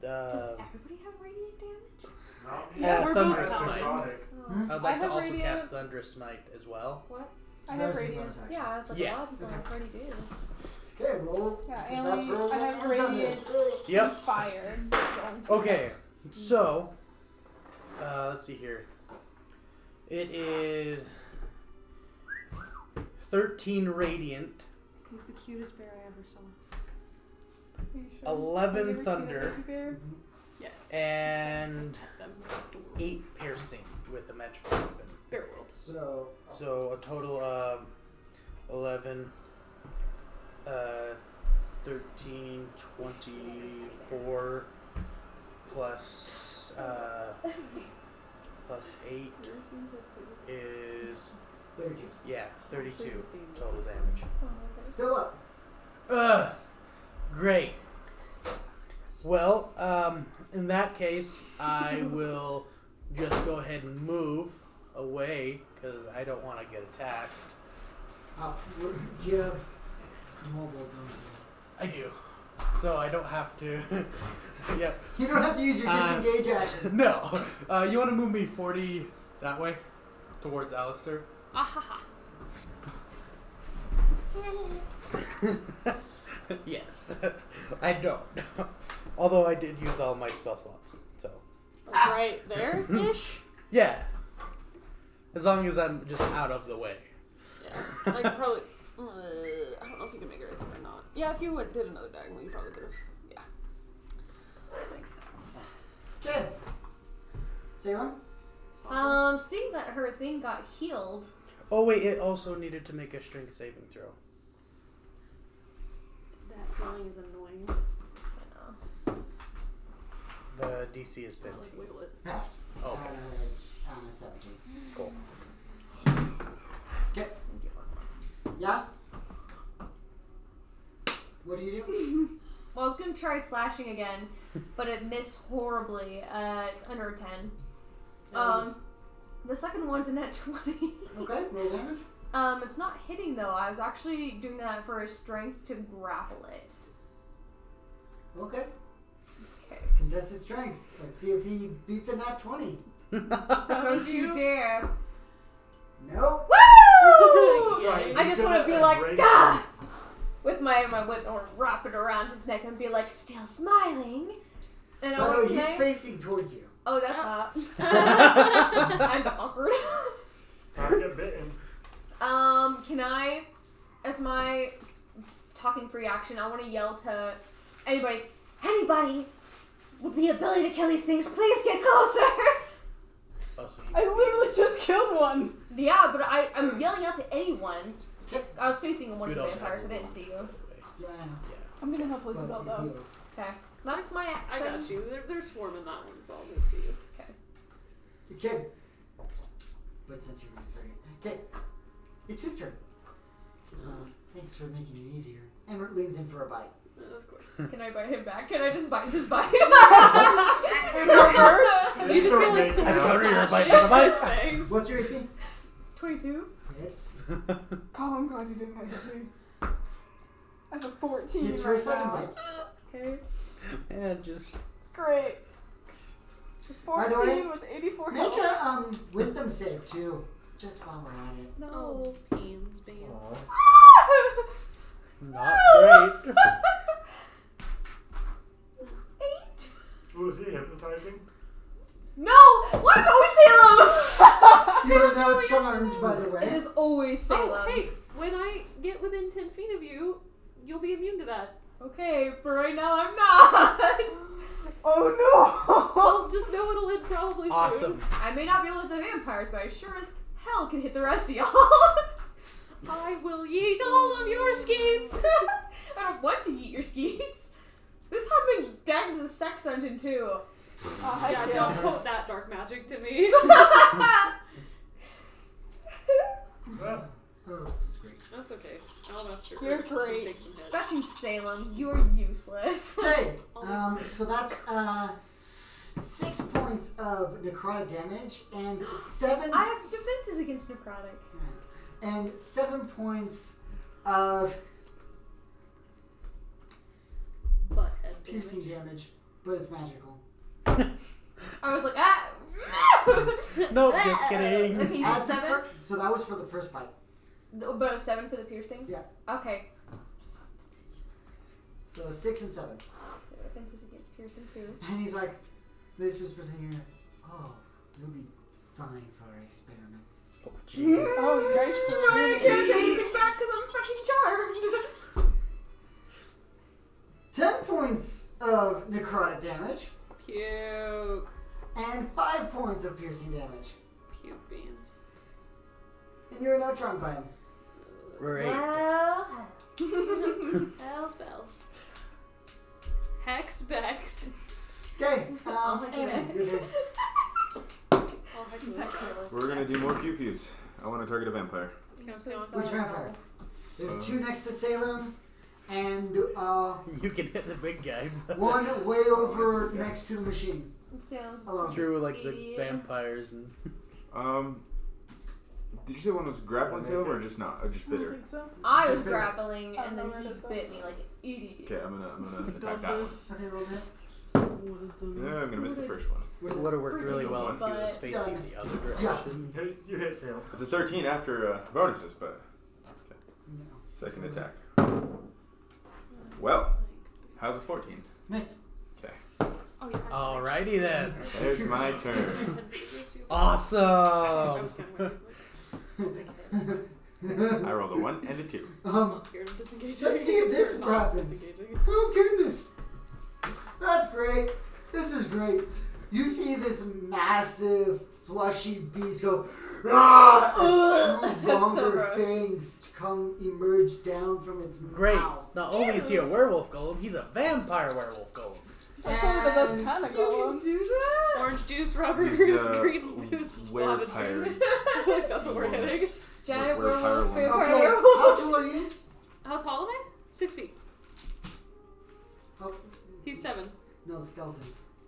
Speaker 9: everybody have radiant damage?
Speaker 5: Not
Speaker 4: Yeah,
Speaker 6: we're
Speaker 4: both
Speaker 6: Thunderous
Speaker 4: fine.
Speaker 6: Smite.
Speaker 3: Hmm?
Speaker 6: I'd
Speaker 4: I
Speaker 6: like to
Speaker 4: have
Speaker 6: also
Speaker 4: radiant.
Speaker 6: cast Thunderous Smite as well.
Speaker 9: What?
Speaker 4: I
Speaker 3: So
Speaker 4: have
Speaker 3: there's a
Speaker 4: radiant.
Speaker 3: bonus action.
Speaker 9: Yeah, it's like
Speaker 6: Yeah.
Speaker 9: a lot of people already do.
Speaker 3: Okay, roll.
Speaker 4: Yeah,
Speaker 3: Is
Speaker 4: and
Speaker 3: that
Speaker 4: we-
Speaker 3: for
Speaker 4: I have
Speaker 3: and
Speaker 4: radiant.
Speaker 3: Thunderous?
Speaker 6: Yep.
Speaker 4: And fire. Going to
Speaker 6: Okay,
Speaker 4: house.
Speaker 6: so let's see here. It is 13 radiant,
Speaker 2: He's the cutest bear I ever saw.
Speaker 4: Are you sure?
Speaker 6: 11
Speaker 4: Have you ever seen a
Speaker 6: thunder.
Speaker 4: baby bear?
Speaker 2: Yes.
Speaker 6: and
Speaker 2: Them.
Speaker 6: 8 piercing with a magical weapon.
Speaker 2: Bear world.
Speaker 3: So,
Speaker 6: So a total of 11, 13, 24 plus 8 is
Speaker 3: 32.
Speaker 6: 32 total damage.
Speaker 3: Still up.
Speaker 6: Great. Well, in that case, I will just go ahead and move away because I don't want to get attacked.
Speaker 3: Do you have mobile, don't you?
Speaker 6: I do. So I don't have to. Yep.
Speaker 3: You don't have to use your disengage action.
Speaker 6: No. You want to move me 40 that way? Towards Alistair?
Speaker 2: Ahaha.
Speaker 6: Yes. I don't. Although I did use all my spell slots. So.
Speaker 2: Like right there-ish?
Speaker 6: Yeah. As long as I'm just out of the way.
Speaker 2: Yeah. Like probably... I don't know if you can make it right there or not. Yeah, if you did another diagonal, you probably could have. Yeah. Makes sense.
Speaker 3: Okay. Salem?
Speaker 9: Seeing that her thing got healed.
Speaker 6: Oh wait, it also needed to make a strength saving throw.
Speaker 2: That feeling is annoying.
Speaker 9: I know.
Speaker 6: The DC is
Speaker 2: I
Speaker 6: 15.
Speaker 2: like wiggle it.
Speaker 3: Passed.
Speaker 6: Oh, okay.
Speaker 3: On a 17.
Speaker 6: Cool.
Speaker 3: Okay. Yeah? What do you do?
Speaker 9: Well, I was gonna try slashing again, but it missed horribly. It's under a 10. The second one's a net 20.
Speaker 3: Okay, roll damage.
Speaker 9: It's not hitting though. I was actually doing that for his strength to grapple it.
Speaker 3: Okay.
Speaker 9: Okay.
Speaker 3: Contested strength. Let's see if he beats a nat 20.
Speaker 9: Don't you dare.
Speaker 3: Nope.
Speaker 9: Woo!
Speaker 5: Right,
Speaker 9: I
Speaker 5: he's
Speaker 9: just
Speaker 5: gonna
Speaker 9: want to be like,
Speaker 5: embrace
Speaker 9: Gah! With my whip, or wrap it around his neck and be like, still smiling. And
Speaker 3: By the way, he's
Speaker 9: okay.
Speaker 3: facing towards you.
Speaker 9: Oh, that's hot. I'm awkward.
Speaker 5: Time to get bitten.
Speaker 9: Can I, as my talking free action, I want to yell to anybody with the ability to kill these things, please get closer.
Speaker 6: Oh, so
Speaker 4: I literally just killed one.
Speaker 9: Yeah, but I'm yelling out to anyone.
Speaker 3: Okay.
Speaker 9: I was facing one of
Speaker 6: You'd
Speaker 9: the
Speaker 6: also
Speaker 9: vampires. I
Speaker 6: have
Speaker 9: didn't see you.
Speaker 3: Yeah, I know.
Speaker 4: I'm gonna help
Speaker 3: But
Speaker 4: Isabel
Speaker 3: he
Speaker 4: though.
Speaker 3: heals.
Speaker 9: Okay, that's my
Speaker 2: I
Speaker 9: action.
Speaker 2: got you. They're swarming that one, so I'll move to you.
Speaker 3: Okay. But since you're free. Okay. It's his turn. He smiles. Thanks for making it easier. And leans in for a bite.
Speaker 2: Of course.
Speaker 9: Can I bite him back? Can I just bite his bite?
Speaker 2: In reverse, you just feel like
Speaker 5: I
Speaker 2: sword
Speaker 6: counter your bite
Speaker 2: slashing
Speaker 6: with a bite.
Speaker 2: things.
Speaker 3: What's your AC?
Speaker 9: 22.
Speaker 3: It's
Speaker 4: Oh, I'm glad you didn't hit me. I have a 14
Speaker 3: it's for a
Speaker 4: right
Speaker 3: second
Speaker 4: now.
Speaker 3: bite.
Speaker 9: Okay.
Speaker 6: And just
Speaker 4: It's great.
Speaker 3: By the
Speaker 4: 14
Speaker 3: way,
Speaker 4: with 84
Speaker 3: Make
Speaker 4: health.
Speaker 3: a wisdom save too. Just while we're at it.
Speaker 9: No.
Speaker 2: Beans, beans.
Speaker 6: not great.
Speaker 9: 8.
Speaker 5: Ooh, is he hypnotizing?
Speaker 9: No! Why is it always Salem?
Speaker 3: You are now charmed, by the
Speaker 9: It
Speaker 3: way.
Speaker 9: is always Salem.
Speaker 2: Oh, hey, when I get within 10 feet of you, you'll be immune to that.
Speaker 9: Okay, but right now I'm not.
Speaker 4: Oh
Speaker 2: Well, just know it'll end probably
Speaker 6: Awesome.
Speaker 9: I may not be able to hit the vampires, but I sure as hell can hit the rest of y'all. I will yeet all of your skeets. I don't want to yeet your skeets. This happened down to the sex dungeon too.
Speaker 2: Yeah, don't quote that dark magic to me.
Speaker 5: Well,
Speaker 3: Oh, this is great.
Speaker 2: That's okay. I'll master.
Speaker 4: You're great.
Speaker 2: Take some hits.
Speaker 9: Fucking Salem, you are useless.
Speaker 3: Okay, so that's 6 points of necrotic damage and 7
Speaker 9: I have defenses against necrotic.
Speaker 3: and 7 points of
Speaker 2: Butthead
Speaker 3: piercing
Speaker 2: damage.
Speaker 3: damage, but it's magical.
Speaker 9: I was like, ah!
Speaker 6: No, just kidding.
Speaker 9: Okay, you
Speaker 3: As
Speaker 9: said
Speaker 3: the
Speaker 9: 7?
Speaker 3: so that was for the first bite.
Speaker 9: But a 7 for the piercing?
Speaker 3: Yeah.
Speaker 9: Okay.
Speaker 3: So 6 and 7.
Speaker 9: Defenses against piercing too.
Speaker 3: And he's like, this whispers in your ear, oh, you'll be fine for our experiments.
Speaker 6: Oh, jeez.
Speaker 4: Oh, right.
Speaker 9: I can't say anything back because I'm fucking charmed.
Speaker 3: 10 points of necrotic damage
Speaker 2: Puke.
Speaker 3: and 5 points of piercing damage.
Speaker 2: Puke beans.
Speaker 3: And you're now charmed by him.
Speaker 6: Great.
Speaker 9: Well,
Speaker 2: Spells. Hex Bex.
Speaker 3: Okay,
Speaker 9: Oh,
Speaker 3: Amy,
Speaker 9: okay.
Speaker 3: your turn.
Speaker 2: Oh, heck with
Speaker 7: We're gonna do more pew pews. I want to target a vampire.
Speaker 3: Which vampire? There's 2 next to Salem, and
Speaker 6: You can hit the big guy.
Speaker 3: 1 way over next to the machine.
Speaker 9: sounds
Speaker 3: Alone.
Speaker 6: Through like the
Speaker 9: Idiot.
Speaker 6: vampires and.
Speaker 7: Did you say one was grappling Salem or just not? Or just
Speaker 4: I don't
Speaker 7: bitter?
Speaker 4: think so.
Speaker 9: I was
Speaker 3: Just bit.
Speaker 9: grappling
Speaker 4: I
Speaker 9: and then
Speaker 4: don't know
Speaker 9: he
Speaker 4: where
Speaker 9: bit me like an idiot.
Speaker 7: Okay, I'm gonna attack that one.
Speaker 3: Okay, roll that.
Speaker 7: Yeah, I'm gonna miss the first one.
Speaker 3: Where's
Speaker 6: It
Speaker 3: it?
Speaker 6: would have worked really
Speaker 7: Freaking
Speaker 6: well if he was
Speaker 9: butt.
Speaker 6: facing
Speaker 3: Yes.
Speaker 6: the other
Speaker 3: Yeah.
Speaker 6: direction.
Speaker 5: you hit Salem.
Speaker 7: It's a 13 after bonuses, but
Speaker 3: No.
Speaker 7: second attack. Well, how's a 14?
Speaker 3: Missed.
Speaker 7: Okay,
Speaker 2: Oh, yeah.
Speaker 6: Alrighty then.
Speaker 7: there's my turn.
Speaker 6: Awesome.
Speaker 7: I rolled a 1 and a 2.
Speaker 2: I'm not scared of disengaging.
Speaker 3: Let's see if this
Speaker 2: Or not
Speaker 3: happens.
Speaker 2: disengaging.
Speaker 3: Oh goodness! That's great. This is great. You see this massive, fleshy beast go, ah! As 2
Speaker 9: That's so
Speaker 3: longer
Speaker 9: gross.
Speaker 3: fangs emerge down from its
Speaker 6: Great.
Speaker 3: mouth.
Speaker 6: Not only is he a werewolf golem, he's a vampire werewolf golem.
Speaker 4: That's only the best
Speaker 3: And-
Speaker 4: kind of
Speaker 9: You can
Speaker 4: golem.
Speaker 9: do that?
Speaker 2: Orange juice, rubber
Speaker 7: He's,
Speaker 2: juice, green juice,
Speaker 7: were
Speaker 2: lava
Speaker 7: pirate.
Speaker 2: juice. That's what we're hitting.
Speaker 9: Giant
Speaker 7: We're
Speaker 9: werewolf,
Speaker 7: fire
Speaker 9: vampire
Speaker 3: Okay,
Speaker 9: werewolf.
Speaker 3: how tall are you?
Speaker 2: How tall am I? 6 feet.
Speaker 3: Oh,
Speaker 2: He's 7.
Speaker 3: no, the skeletons.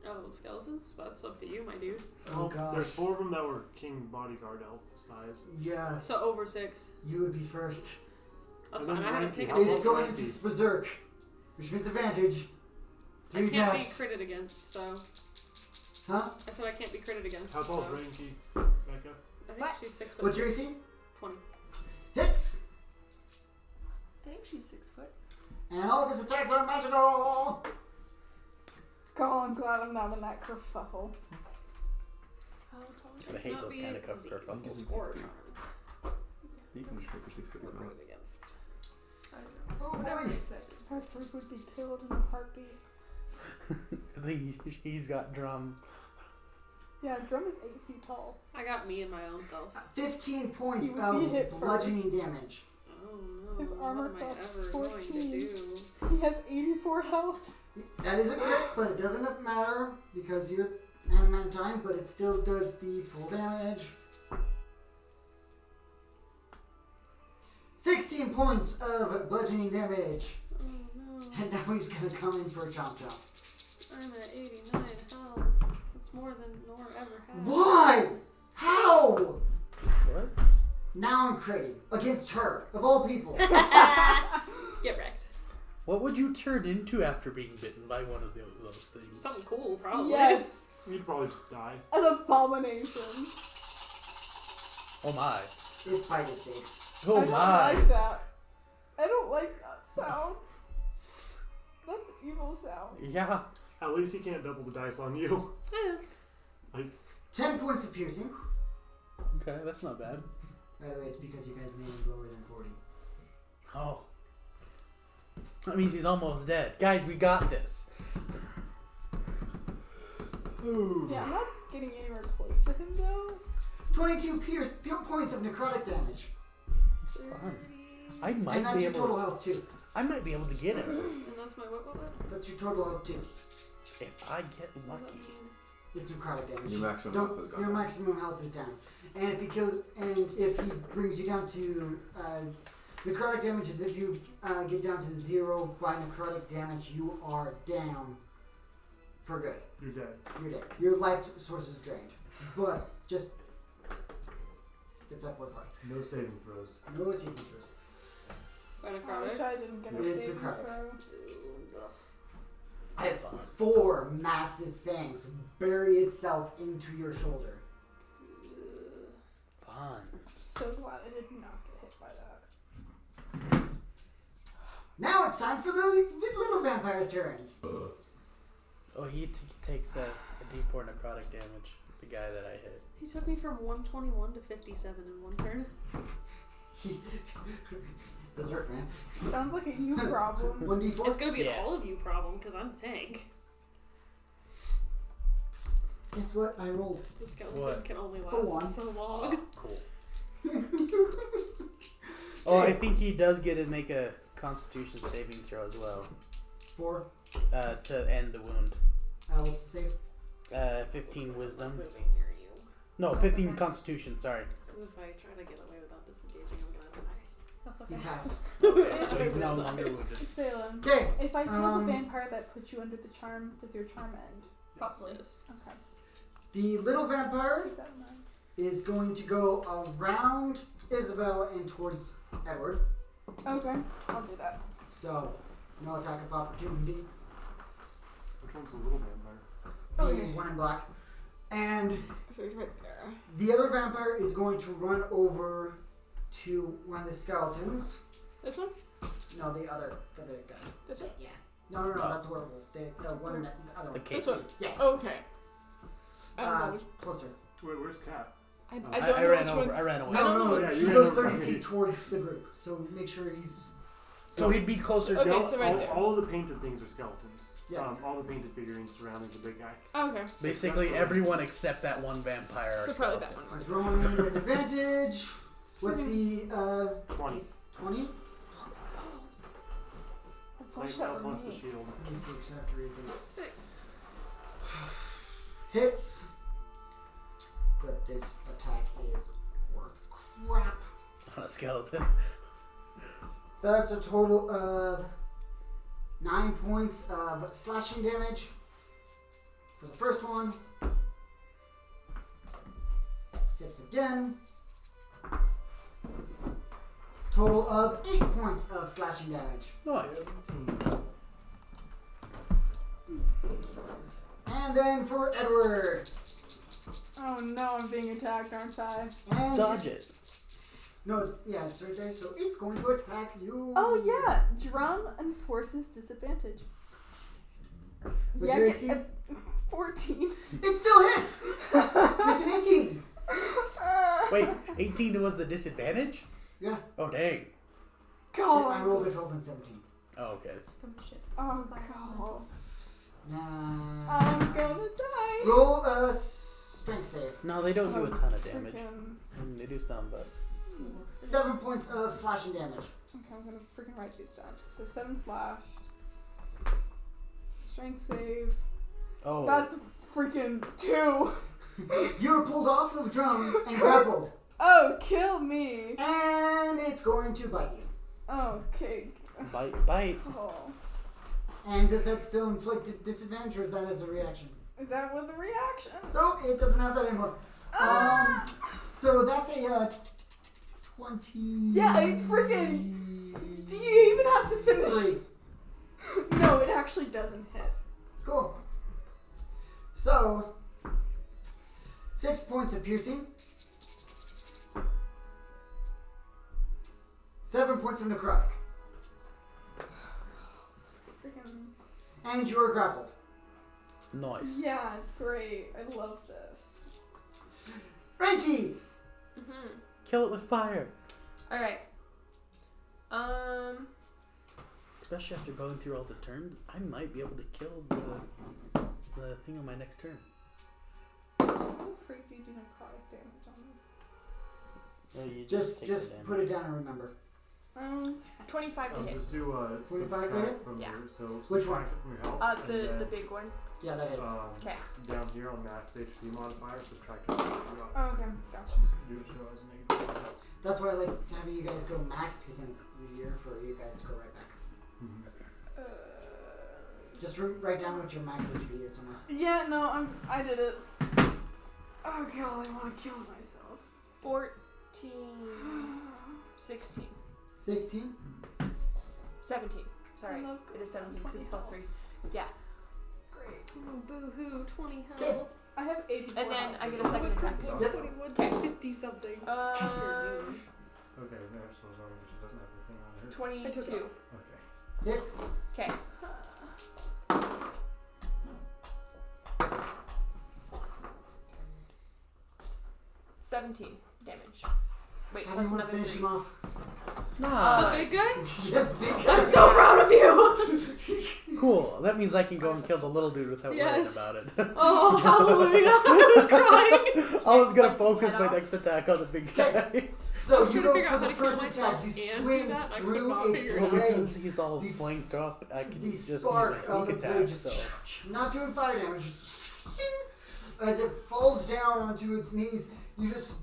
Speaker 2: Oh, skeletons? That's up to you, my dude.
Speaker 3: Oh
Speaker 5: There's
Speaker 3: gosh.
Speaker 5: 4 of them that were king bodyguard elf size.
Speaker 3: Yeah,
Speaker 2: So over 6.
Speaker 3: you would be first.
Speaker 2: That's
Speaker 5: And then
Speaker 2: fine. I haven't
Speaker 5: Mikey,
Speaker 2: taken
Speaker 5: how
Speaker 2: a
Speaker 3: It's
Speaker 5: tall
Speaker 2: full
Speaker 3: going
Speaker 5: Mikey?
Speaker 3: into berserk, which means advantage.
Speaker 2: I
Speaker 3: 3
Speaker 2: can't be
Speaker 3: attacks.
Speaker 2: critted against, so.
Speaker 3: Huh?
Speaker 2: I said I can't be critted against.
Speaker 5: How tall is
Speaker 2: so.
Speaker 5: Ranky, Becca?
Speaker 2: I think
Speaker 9: What?
Speaker 2: she's 6 foot.
Speaker 3: What's your AC?
Speaker 2: 20.
Speaker 3: Hits!
Speaker 9: I think she's 6 foot.
Speaker 3: And all of his attacks are magical!
Speaker 4: God, I'm glad I'm not in that kerfuffle.
Speaker 2: How tall is
Speaker 6: I
Speaker 2: she?
Speaker 6: hate
Speaker 2: Not
Speaker 6: those
Speaker 2: be
Speaker 6: kind of
Speaker 2: diseased
Speaker 6: kerfuffles.
Speaker 2: or
Speaker 7: You can just make your 6 foot
Speaker 2: or
Speaker 7: if you want.
Speaker 2: critted against.
Speaker 3: Oh
Speaker 2: Whatever
Speaker 3: boy!
Speaker 2: you say.
Speaker 4: Our group would be killed in a heartbeat.
Speaker 6: I think he's got drum.
Speaker 4: Yeah, Drum is 8 feet tall.
Speaker 2: I got me and my own self.
Speaker 3: 15 points
Speaker 4: He would be hit
Speaker 3: of bludgeoning
Speaker 4: first.
Speaker 3: damage.
Speaker 2: Oh no.
Speaker 4: His armor
Speaker 2: what am I
Speaker 4: costs
Speaker 2: ever
Speaker 4: 14.
Speaker 2: going to do?
Speaker 4: He has 84 health.
Speaker 3: That is a crit, but it doesn't matter because you're adamantine, but it still does the full damage. 16 points of bludgeoning damage.
Speaker 2: Oh no.
Speaker 3: And now he's gonna come in for a chomp chomp.
Speaker 2: I'm at 89 health. That's more than Nor ever had.
Speaker 3: Why? How?
Speaker 6: What?
Speaker 3: Now I'm critting against her, of all people.
Speaker 2: Get wrecked.
Speaker 6: What would you turn into after being bitten by one of those things?
Speaker 2: Something cool, probably.
Speaker 4: Yes,
Speaker 5: You'd probably just die.
Speaker 4: an abomination.
Speaker 6: Oh my.
Speaker 3: It's bite is big.
Speaker 6: Oh
Speaker 4: I don't
Speaker 6: my.
Speaker 4: like that. I don't like that sound. That's evil sound.
Speaker 6: Yeah.
Speaker 5: At least he can't double the dice on you.
Speaker 2: I know.
Speaker 3: 10 points of piercing.
Speaker 6: Okay, that's not bad.
Speaker 3: By the way, it's because you guys made him lower than 40.
Speaker 6: Oh. That means he's almost dead. Guys, we got this.
Speaker 4: Yeah, I'm not getting anywhere close to him though.
Speaker 3: 22 points of necrotic damage.
Speaker 6: Fun. I might
Speaker 3: And that's
Speaker 6: be
Speaker 3: your
Speaker 6: able.
Speaker 3: total health too.
Speaker 6: I might be able to get him
Speaker 2: And that's my what?
Speaker 3: That's your total health too.
Speaker 6: if I get lucky.
Speaker 3: It's necrotic damage.
Speaker 7: Your maximum
Speaker 3: Don't-
Speaker 7: health is gone
Speaker 3: Your
Speaker 7: down.
Speaker 3: maximum health is down. And if he kills, and if he brings you down to necrotic damage, is if you get down to 0 by necrotic damage, you are down for good.
Speaker 5: You're dead.
Speaker 3: You're dead. Your life source is drained. But just it's FYI.
Speaker 5: No saving throws.
Speaker 3: No saving throws.
Speaker 2: By
Speaker 4: I wish
Speaker 2: necrotic.
Speaker 4: I didn't get a
Speaker 3: It's
Speaker 4: saving
Speaker 3: necrotic.
Speaker 4: throw.
Speaker 3: Has 4 massive fangs bury itself into your shoulder.
Speaker 6: Fun.
Speaker 4: So glad I did not get hit by that.
Speaker 3: Now it's time for the little vampire's turns.
Speaker 6: Oh, he takes a D4 necrotic damage. The guy that I hit.
Speaker 2: He took me from 121 to 57 in one turn.
Speaker 3: Berserk, man.
Speaker 4: Sounds like a you problem.
Speaker 3: 1d4.
Speaker 2: It's gonna be
Speaker 6: Yeah.
Speaker 2: an all of you problem because I'm the tank.
Speaker 3: Guess what? I rolled.
Speaker 2: The skeletons
Speaker 6: What?
Speaker 2: can only
Speaker 3: A one.
Speaker 2: last so long.
Speaker 6: Cool. Oh, I think he does get to make a Constitution saving throw as well.
Speaker 3: 4.
Speaker 6: To end the wound.
Speaker 3: What's the save?
Speaker 6: 15 Wisdom.
Speaker 2: Moving near you.
Speaker 6: No, 15 Constitution. Sorry.
Speaker 2: If I try to get away without disengaging, I'm gonna die.
Speaker 4: That's
Speaker 3: You
Speaker 4: okay.
Speaker 3: pass.
Speaker 6: Okay, so he's no longer wounded.
Speaker 4: Salem,
Speaker 3: Okay.
Speaker 4: if I kill the vampire that put you under the charm, does your charm end?
Speaker 9: Probably.
Speaker 4: Okay.
Speaker 3: The little vampire
Speaker 4: Keep that in mind.
Speaker 3: is going to go around Isabel and towards Edward.
Speaker 4: Okay, I'll do that.
Speaker 3: So, no attack of opportunity.
Speaker 5: Which one's the little vampire?
Speaker 3: The one in black. And
Speaker 2: So he's right there.
Speaker 3: the other vampire is going to run over to one of the skeletons.
Speaker 2: This one?
Speaker 3: No, the other guy.
Speaker 2: This one?
Speaker 3: Yeah. No, that's a werewolf. The one, the other
Speaker 6: The
Speaker 3: one.
Speaker 6: case.
Speaker 3: Yes.
Speaker 2: Okay. I don't know which.
Speaker 3: Closer.
Speaker 5: Wait, where's Cat?
Speaker 2: I
Speaker 6: I
Speaker 2: don't know
Speaker 6: ran
Speaker 2: which
Speaker 6: over.
Speaker 2: one's.
Speaker 6: I ran away.
Speaker 2: I don't know.
Speaker 3: No,
Speaker 5: Yeah,
Speaker 3: he
Speaker 5: you
Speaker 3: goes
Speaker 5: ran over
Speaker 3: 30
Speaker 5: me.
Speaker 3: feet towards the group. So make sure he's.
Speaker 6: So he'd be closer.
Speaker 2: Okay,
Speaker 5: all,
Speaker 2: so right
Speaker 5: all,
Speaker 2: there.
Speaker 5: all of the painted things are skeletons.
Speaker 3: Yeah.
Speaker 5: All the painted figurines surrounding the big guy.
Speaker 2: Okay.
Speaker 6: Basically, everyone except that one vampire are
Speaker 2: So probably that
Speaker 6: skeletons.
Speaker 2: one.
Speaker 3: He's rolling with advantage. What's the
Speaker 5: 20.
Speaker 3: 20?
Speaker 4: I wish that were
Speaker 5: plus the
Speaker 4: me.
Speaker 5: shield.
Speaker 3: Let me see, because I have to read them. Hits. But this attack is worth crap.
Speaker 6: On a skeleton.
Speaker 3: That's a total of 9 points of slashing damage for the first one. Hits again. Total of 8 points of slashing damage.
Speaker 6: Nice.
Speaker 3: And then for Edward.
Speaker 4: Oh no, I'm being attacked, aren't I?
Speaker 3: And
Speaker 6: Dodge it.
Speaker 3: No, yeah, it's right there. So it's going to attack you.
Speaker 4: Oh yeah, drum enforces disadvantage.
Speaker 3: What's
Speaker 4: Yeah,
Speaker 3: your
Speaker 4: get
Speaker 3: AC?
Speaker 4: 14.
Speaker 3: It still hits! With an 18.
Speaker 6: Wait, 18 was the disadvantage?
Speaker 3: Yeah.
Speaker 6: Oh, dang.
Speaker 4: God.
Speaker 3: I rolled a 12 and 17.
Speaker 6: Oh, okay.
Speaker 4: Oh god.
Speaker 3: Nah.
Speaker 4: I'm gonna die.
Speaker 3: Roll a strength save.
Speaker 6: No, they don't do a ton of damage.
Speaker 4: Freaking.
Speaker 6: They do some, but
Speaker 3: 7 points of slashing damage.
Speaker 4: Okay, I'm gonna freaking write these down. So 7 slash. Strength save.
Speaker 6: oh,
Speaker 4: That's freaking 2.
Speaker 3: You were pulled off of drum and grappled.
Speaker 4: Oh, kill me.
Speaker 3: And it's going to bite you.
Speaker 4: Okay.
Speaker 6: bite.
Speaker 4: Oh,
Speaker 3: And does that still inflict disadvantage or is that as a reaction?
Speaker 4: that was a reaction.
Speaker 3: So it doesn't have that anymore. So that's a 20.
Speaker 4: Yeah, it freaking. Do you even have to finish?
Speaker 3: 3.
Speaker 4: No, it actually doesn't hit.
Speaker 3: Cool. So 6 points of piercing. 7 points of necrotic.
Speaker 4: Freaking.
Speaker 3: And you are grappled.
Speaker 6: Nice.
Speaker 4: Yeah, it's great. I love this.
Speaker 3: Frankie!
Speaker 9: Mm-hmm.
Speaker 6: Kill it with fire.
Speaker 9: All right.
Speaker 6: Especially after going through all the turns, I might be able to kill the thing on my next turn.
Speaker 4: How freaks you do necrotic damage on
Speaker 6: Yeah, you
Speaker 3: Just
Speaker 6: take the damage.
Speaker 3: put it down and remember.
Speaker 9: 25 to hit.
Speaker 5: Just do
Speaker 3: 25 to
Speaker 5: subtract
Speaker 3: hit?
Speaker 5: from
Speaker 9: Yeah.
Speaker 5: your, so
Speaker 3: Which
Speaker 5: subtract it from your health. and
Speaker 9: The
Speaker 5: then,
Speaker 9: big one.
Speaker 3: Yeah, that hits.
Speaker 9: Okay.
Speaker 5: Down here on max HP modifier, subtract it from your health.
Speaker 4: Oh, okay, gotcha.
Speaker 5: Do it show as negative.
Speaker 3: That's why I like having you guys go max because then it's easier for you guys to go right back. Just write down what your max HP is somewhere.
Speaker 4: Yeah, no, I did it. Oh god, I want to kill myself.
Speaker 9: 14. 16.
Speaker 3: 16?
Speaker 9: 17. Sorry.
Speaker 4: I love
Speaker 9: It is 17 because it's
Speaker 4: 20
Speaker 9: plus 3. Yeah.
Speaker 4: Great.
Speaker 2: Oh, boo-hoo, 20
Speaker 3: Okay.
Speaker 2: health.
Speaker 4: I have 84.
Speaker 9: And then
Speaker 4: health.
Speaker 9: I get a second attack.
Speaker 3: Yep.
Speaker 2: 21,
Speaker 9: Okay.
Speaker 2: 50 something.
Speaker 5: Okay, there, so sorry, but she doesn't have anything on her.
Speaker 9: 22.
Speaker 5: Okay.
Speaker 3: Hits.
Speaker 9: Okay. $17 damage. Wait,
Speaker 3: So
Speaker 9: plus
Speaker 3: you want to
Speaker 9: another
Speaker 3: finish
Speaker 9: 3.
Speaker 3: him off?
Speaker 6: Nice.
Speaker 2: The big guy?
Speaker 3: Yeah, big guy.
Speaker 9: I'm so proud of you!
Speaker 6: Cool. That means I can go and kill the little dude without worrying
Speaker 2: Yes.
Speaker 6: about it.
Speaker 2: Oh, hallelujah. I was crying.
Speaker 6: I was gonna
Speaker 9: Slice his
Speaker 6: focus
Speaker 9: head
Speaker 6: my
Speaker 9: off.
Speaker 6: next attack on the big guy.
Speaker 3: So
Speaker 2: I'm
Speaker 3: you
Speaker 2: trying to
Speaker 3: go
Speaker 2: figure
Speaker 3: for
Speaker 2: out
Speaker 3: the
Speaker 2: how to kill
Speaker 3: first
Speaker 2: myself
Speaker 3: attack. You
Speaker 2: and
Speaker 3: swing
Speaker 2: do that. I could
Speaker 3: through
Speaker 2: not
Speaker 3: its
Speaker 2: figure it
Speaker 6: Well,
Speaker 2: out.
Speaker 3: legs.
Speaker 6: because he's all
Speaker 3: The-
Speaker 6: flanked up, I can
Speaker 3: The
Speaker 6: just use
Speaker 3: spark
Speaker 6: my
Speaker 3: of the
Speaker 6: sneak
Speaker 3: blade
Speaker 6: attack.
Speaker 3: just
Speaker 6: So
Speaker 3: not doing fire damage. As it falls down onto its knees, you just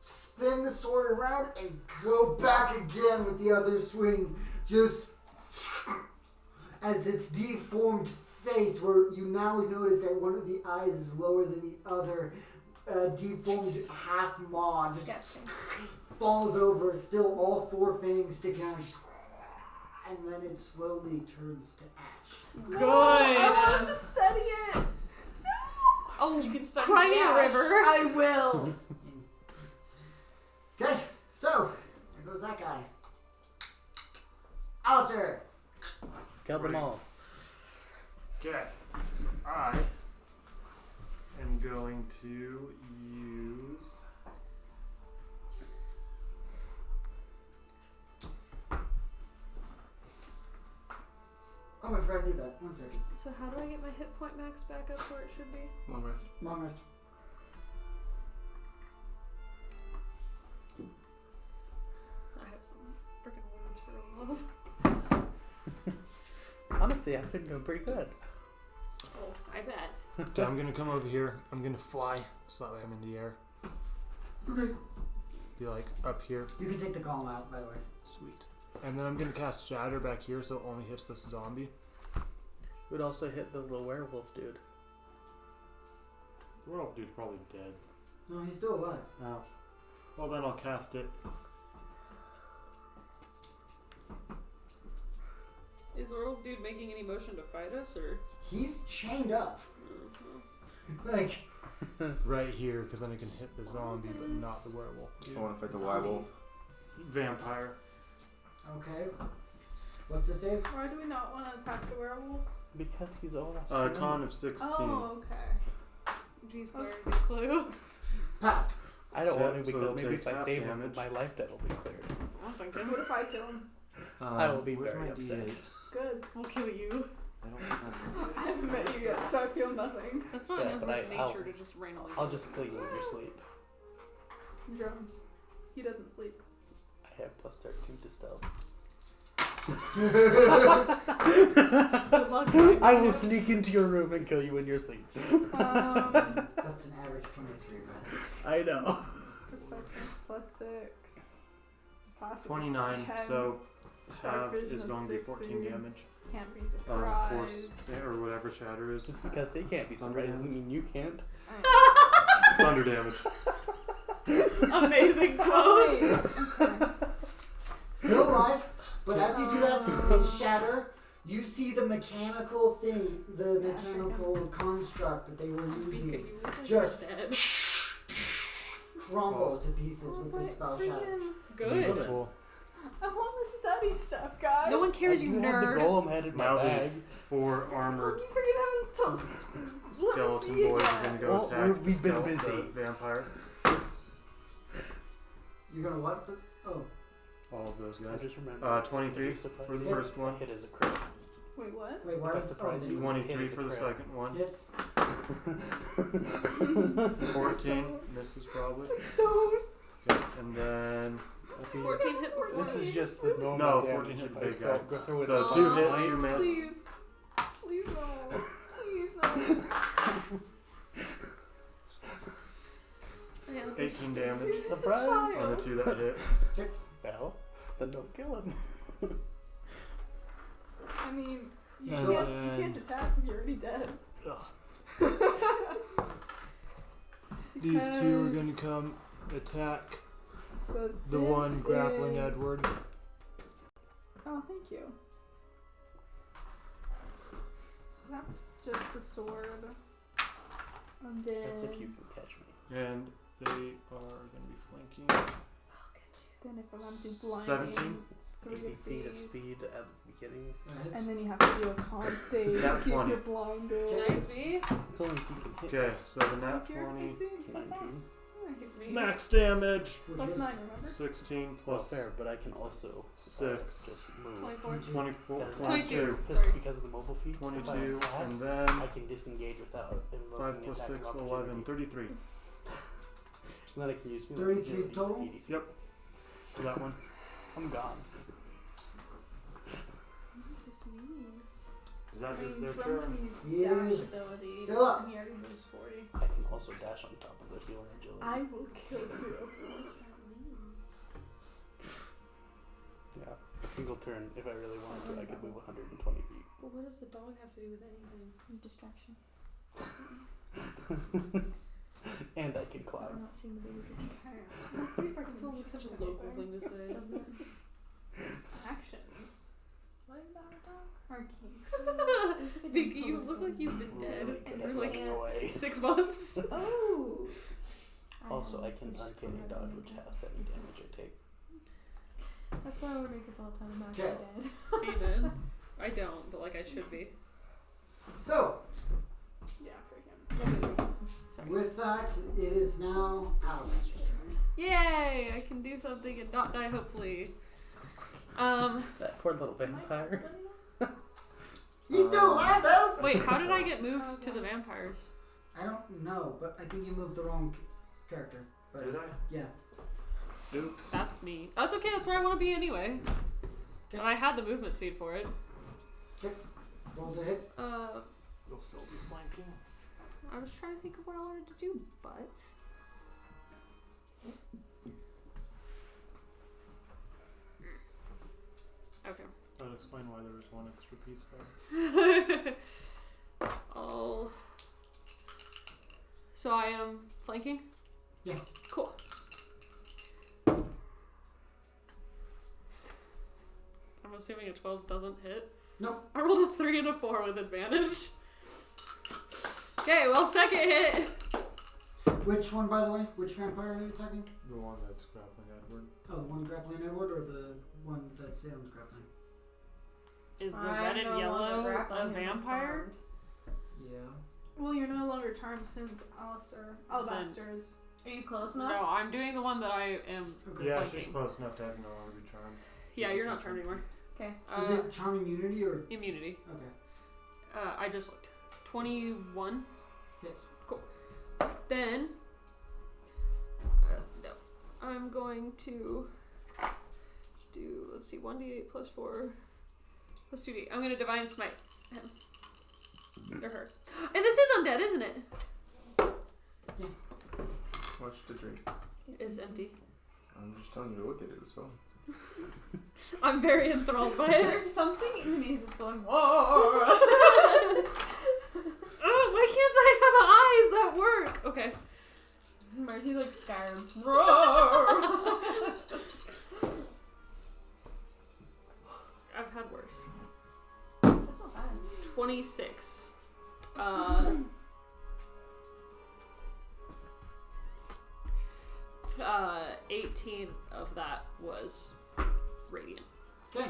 Speaker 3: spin the sword around and go back again with the other swing. Just as its deformed face, where you now notice that one of the eyes is lower than the other, deformed half maw just
Speaker 9: Disgusting.
Speaker 3: falls over, still all four fangs sticking out, and then it slowly turns to ash.
Speaker 2: Good.
Speaker 4: I want to study it.
Speaker 9: Oh, you can study
Speaker 2: Cry
Speaker 9: the
Speaker 2: me a
Speaker 9: ash.
Speaker 2: river.
Speaker 4: I will.
Speaker 3: Okay, so there goes that guy. Alistair.
Speaker 6: kill them all.
Speaker 5: Okay. So I am going to use.
Speaker 3: Oh, I forgot to do that. 1 second.
Speaker 2: So how do I get my hit point max back up where it should be?
Speaker 7: Long rest.
Speaker 3: Long rest.
Speaker 2: I have some freaking wounds for love.
Speaker 6: Honestly, I've been doing pretty good.
Speaker 2: Oh, I bet.
Speaker 5: Okay, I'm gonna come over here. I'm gonna fly, so that way I'm in the air.
Speaker 3: Okay.
Speaker 5: Be like up here.
Speaker 3: You can take the column out, by the way.
Speaker 5: Sweet. And then I'm gonna cast Shatter back here, so it only hits this zombie.
Speaker 6: Would also hit the little werewolf dude.
Speaker 5: The werewolf dude's probably dead.
Speaker 3: No, he's still alive.
Speaker 5: Oh. Well, then I'll cast it.
Speaker 2: Is Orl dude making any motion to fight us, or?
Speaker 3: He's chained up. Like,
Speaker 5: Right here, because then I can hit the zombie, but not the werewolf dude.
Speaker 7: I want to fight the werewolf.
Speaker 5: Vampire.
Speaker 3: okay. What's the save?
Speaker 4: Why do we not want to attack the werewolf?
Speaker 6: Because he's all
Speaker 5: Con of 16.
Speaker 4: Oh, okay.
Speaker 2: G squared, good clue.
Speaker 3: Passed.
Speaker 6: I don't
Speaker 5: Okay,
Speaker 6: want to
Speaker 5: so
Speaker 6: because
Speaker 5: it'll
Speaker 6: maybe
Speaker 5: take
Speaker 6: if I
Speaker 5: half
Speaker 6: save him,
Speaker 5: damage.
Speaker 6: my life debt will be cleared.
Speaker 2: That's what I'm thinking.
Speaker 4: What if I kill him?
Speaker 6: I will be
Speaker 5: where's
Speaker 6: very
Speaker 5: my
Speaker 6: upset.
Speaker 5: D8s?
Speaker 4: Good.
Speaker 2: We'll kill you.
Speaker 5: I don't have
Speaker 4: I haven't met you yet, so I feel nothing.
Speaker 2: That's not
Speaker 6: Yeah,
Speaker 2: in
Speaker 6: but
Speaker 2: everyone's
Speaker 6: I'll-
Speaker 2: nature to just randomly.
Speaker 6: I'll just kill you in your sleep.
Speaker 4: Drum. He doesn't sleep.
Speaker 6: I have plus 13 to stealth.
Speaker 2: Good luck.
Speaker 6: I will sneak into your room and kill you in your sleep.
Speaker 3: That's an average 23, brother.
Speaker 6: I know.
Speaker 4: Perception plus 6. Passive is
Speaker 5: 29,
Speaker 4: 10.
Speaker 5: so
Speaker 4: Dark
Speaker 5: half
Speaker 4: vision
Speaker 5: is
Speaker 4: is
Speaker 5: going to be 14
Speaker 4: 60.
Speaker 5: damage.
Speaker 4: Can't be
Speaker 5: Force,
Speaker 4: surprised.
Speaker 5: or whatever Shatter is.
Speaker 6: Just because they can't be surprised doesn't mean you can't.
Speaker 5: Thunder damage.
Speaker 2: Amazing quote.
Speaker 4: Okay.
Speaker 3: Still alive, but as you do that, since it's shatter, you see the mechanical thing, the mechanical construct that they were using just crumble to pieces with the spell shatter.
Speaker 2: Good.
Speaker 5: Beautiful.
Speaker 4: I want to study stuff, guys.
Speaker 2: No one cares, you
Speaker 6: have the
Speaker 2: nerd.
Speaker 6: golem head in my
Speaker 5: Now the
Speaker 6: bag.
Speaker 5: 4 armored
Speaker 4: You freaking haven't told
Speaker 5: skeleton
Speaker 4: see
Speaker 5: boys
Speaker 4: it
Speaker 5: are going to go
Speaker 6: Well,
Speaker 5: attack the
Speaker 6: we've been busy.
Speaker 5: the vampire.
Speaker 3: You're gonna what? Oh,
Speaker 5: All of those
Speaker 6: I
Speaker 5: guys.
Speaker 6: just remember.
Speaker 5: 23 for the first one.
Speaker 6: Hit as a crit.
Speaker 4: Wait, what?
Speaker 3: wait, why
Speaker 6: If I
Speaker 3: is
Speaker 6: surprise you,
Speaker 5: 23
Speaker 6: hit as a
Speaker 5: for the
Speaker 6: crit.
Speaker 5: second one.
Speaker 3: Hits.
Speaker 5: 14 misses probably.
Speaker 4: Stone.
Speaker 5: and then
Speaker 2: 14 hit before.
Speaker 6: This is just the normal
Speaker 5: No,
Speaker 6: damage.
Speaker 5: 14 hit
Speaker 6: If I
Speaker 5: big
Speaker 6: go-
Speaker 5: guy.
Speaker 6: go through it
Speaker 5: So
Speaker 6: all
Speaker 5: 2
Speaker 6: the
Speaker 5: hit,
Speaker 6: time.
Speaker 5: 2 miss.
Speaker 4: Please. Please no. Please no.
Speaker 5: 18 damage
Speaker 6: Surprise!
Speaker 5: on the 2 that hit.
Speaker 6: Well, then don't kill him.
Speaker 4: I mean, you
Speaker 5: And
Speaker 4: can't attack if you're already dead.
Speaker 5: These 2 are going to come attack
Speaker 4: So
Speaker 5: the
Speaker 4: this
Speaker 5: one grappling
Speaker 4: is-
Speaker 5: Edward.
Speaker 4: Oh, thank you. So that's just the sword. And then
Speaker 6: That's if you can catch me.
Speaker 5: And they are going to be flanking.
Speaker 4: Then if I'm blinding,
Speaker 5: 17.
Speaker 4: it's 3
Speaker 6: 80
Speaker 4: of
Speaker 6: feet of
Speaker 4: these.
Speaker 6: speed at the beginning.
Speaker 4: And then you have to do a con save to
Speaker 5: Nat
Speaker 4: see
Speaker 5: 20.
Speaker 4: if you're blinded.
Speaker 2: Nice me.
Speaker 6: It's only if you can hit.
Speaker 5: Okay, so the nat
Speaker 4: What's your
Speaker 5: 20.
Speaker 4: AC? It's like that?
Speaker 6: 19.
Speaker 2: It's me.
Speaker 5: Max damage.
Speaker 4: Plus 9, remember?
Speaker 5: 16
Speaker 6: Well,
Speaker 5: plus
Speaker 6: fair, but I can also
Speaker 5: 6.
Speaker 6: just move.
Speaker 2: 24.
Speaker 5: 24,
Speaker 2: 22.
Speaker 5: 22.
Speaker 6: Just because of the mobile feat. If I
Speaker 5: 22,
Speaker 6: attack,
Speaker 5: and then
Speaker 6: I can disengage without invoking
Speaker 5: 5 plus
Speaker 6: attack of
Speaker 5: 6, 11,
Speaker 6: opportunity.
Speaker 5: 33.
Speaker 6: And then I can use
Speaker 3: 33 total?
Speaker 6: 80 feet.
Speaker 5: Yep. For that one.
Speaker 6: I'm gone.
Speaker 2: What does this mean?
Speaker 5: Is that
Speaker 4: I mean,
Speaker 5: just their
Speaker 4: Brum
Speaker 5: turn?
Speaker 4: used
Speaker 3: He
Speaker 4: dash
Speaker 3: is
Speaker 4: ability,
Speaker 3: still up.
Speaker 4: and he already moves 40.
Speaker 6: I can also dash on top of it if you want agility.
Speaker 4: I will kill you.
Speaker 2: What does that mean?
Speaker 6: Yeah, a single turn. If I really wanted to, I could move 120 feet.
Speaker 2: But what does the dog have to do with anything?
Speaker 8: Distraction.
Speaker 6: And I can
Speaker 8: I'm
Speaker 6: climb.
Speaker 8: not seeing the baby cat.
Speaker 4: Let's see if I can
Speaker 2: It sounds like such a local thing to say.
Speaker 4: Actions.
Speaker 8: Why is that a dog?
Speaker 4: Arcane.
Speaker 2: Vicky, you look like you've been
Speaker 6: Really
Speaker 2: dead
Speaker 6: good
Speaker 2: for
Speaker 6: at
Speaker 2: like
Speaker 6: running away.
Speaker 2: 6 months.
Speaker 4: Oh!
Speaker 6: Also, I can uncanny dodge, which halves any damage I take.
Speaker 8: That's why I would make it all the time. I'm not
Speaker 3: Okay.
Speaker 8: dead.
Speaker 2: Even. I don't, but like I should be.
Speaker 3: So,
Speaker 4: Yeah, freaking.
Speaker 3: with that, it is now Alabaster's turn.
Speaker 2: Yay! I can do something and not die, hopefully.
Speaker 6: That poor little vampire.
Speaker 3: He's still alive, though!
Speaker 2: Wait, how did I get moved to the vampires?
Speaker 3: I don't know, but I think you moved the wrong character. But
Speaker 5: Did I?
Speaker 3: yeah.
Speaker 5: Oops.
Speaker 2: That's me. That's okay, that's where I want to be anyway.
Speaker 3: Okay.
Speaker 2: And I had the movement speed for it.
Speaker 3: Roll to hit.
Speaker 5: You'll still be flanking.
Speaker 2: I was trying to think of what I wanted to do, but... Okay.
Speaker 5: That'll explain why there was one extra piece there.
Speaker 2: Oh. So I am flanking?
Speaker 3: Yeah.
Speaker 2: Cool. I'm assuming a 12 doesn't hit.
Speaker 3: Nope.
Speaker 2: I rolled a 3 and a 4 with advantage. Okay, well, second hit.
Speaker 3: Which one, by the way? Which vampire are you attacking?
Speaker 5: The one that's grappling Edward.
Speaker 3: Oh, the one grappling Edward or the one that Salem's grappling?
Speaker 2: Is the
Speaker 9: I'm
Speaker 2: red and
Speaker 9: no
Speaker 2: yellow
Speaker 9: longer grappling
Speaker 2: a
Speaker 9: him, I'm
Speaker 2: vampire?
Speaker 9: charmed.
Speaker 3: Yeah.
Speaker 4: Well, you're no longer charmed since Alabaster is.
Speaker 9: Are you close
Speaker 2: No,
Speaker 9: enough?
Speaker 2: I'm doing the one that I am
Speaker 3: Okay.
Speaker 5: Yeah, she's
Speaker 2: flanking.
Speaker 5: close enough to have no longer be charmed.
Speaker 2: Yeah, you're not charmed anymore.
Speaker 9: Okay.
Speaker 3: Is it charm immunity or?
Speaker 2: Immunity.
Speaker 3: Okay.
Speaker 2: I just looked. 21.
Speaker 3: Hits.
Speaker 2: Then no. I'm going to do, let's see, 1d8 plus 4 plus 2d. I'm going to divine smite him. Or her. And this is undead, isn't it?
Speaker 7: Watch the drink.
Speaker 2: It's empty.
Speaker 7: I'm just telling you to look at it as well.
Speaker 2: I'm very enthralled by it.
Speaker 9: There's something in me that's going, whoa!
Speaker 2: Oh, why can't I have eyes that work? Okay.
Speaker 9: Marcy's like Skyrim. Roar!
Speaker 2: I've had worse.
Speaker 9: That's not bad.
Speaker 2: 26. 18 of that was radiant.
Speaker 3: Okay.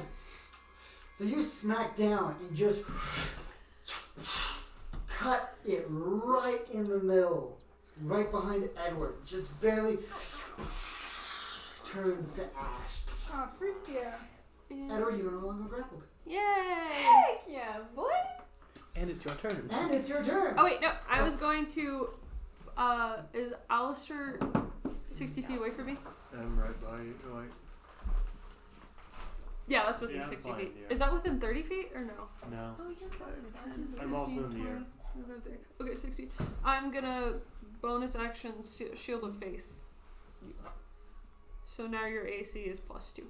Speaker 3: So you smack down and just cut it right in the middle, right behind Edward. Just barely turns to ash.
Speaker 4: Oh, freak yeah.
Speaker 3: Edward, you are no longer grappled.
Speaker 2: Yay!
Speaker 4: Heck yeah, boy!
Speaker 6: And it's your turn.
Speaker 3: And it's your turn.
Speaker 2: Oh wait, no. I was going to. Is Alistair 60 feet away from me?
Speaker 5: I'm right by you. Like,
Speaker 2: Yeah, that's within
Speaker 5: Yeah,
Speaker 2: 60
Speaker 5: fine,
Speaker 2: feet.
Speaker 5: yeah.
Speaker 2: Is that within 30 feet or no?
Speaker 5: no.
Speaker 2: Oh, you're 10.
Speaker 5: I'm also in the air.
Speaker 2: Okay, 60. I'm gonna bonus action Shield of Faith. So now your AC is +2.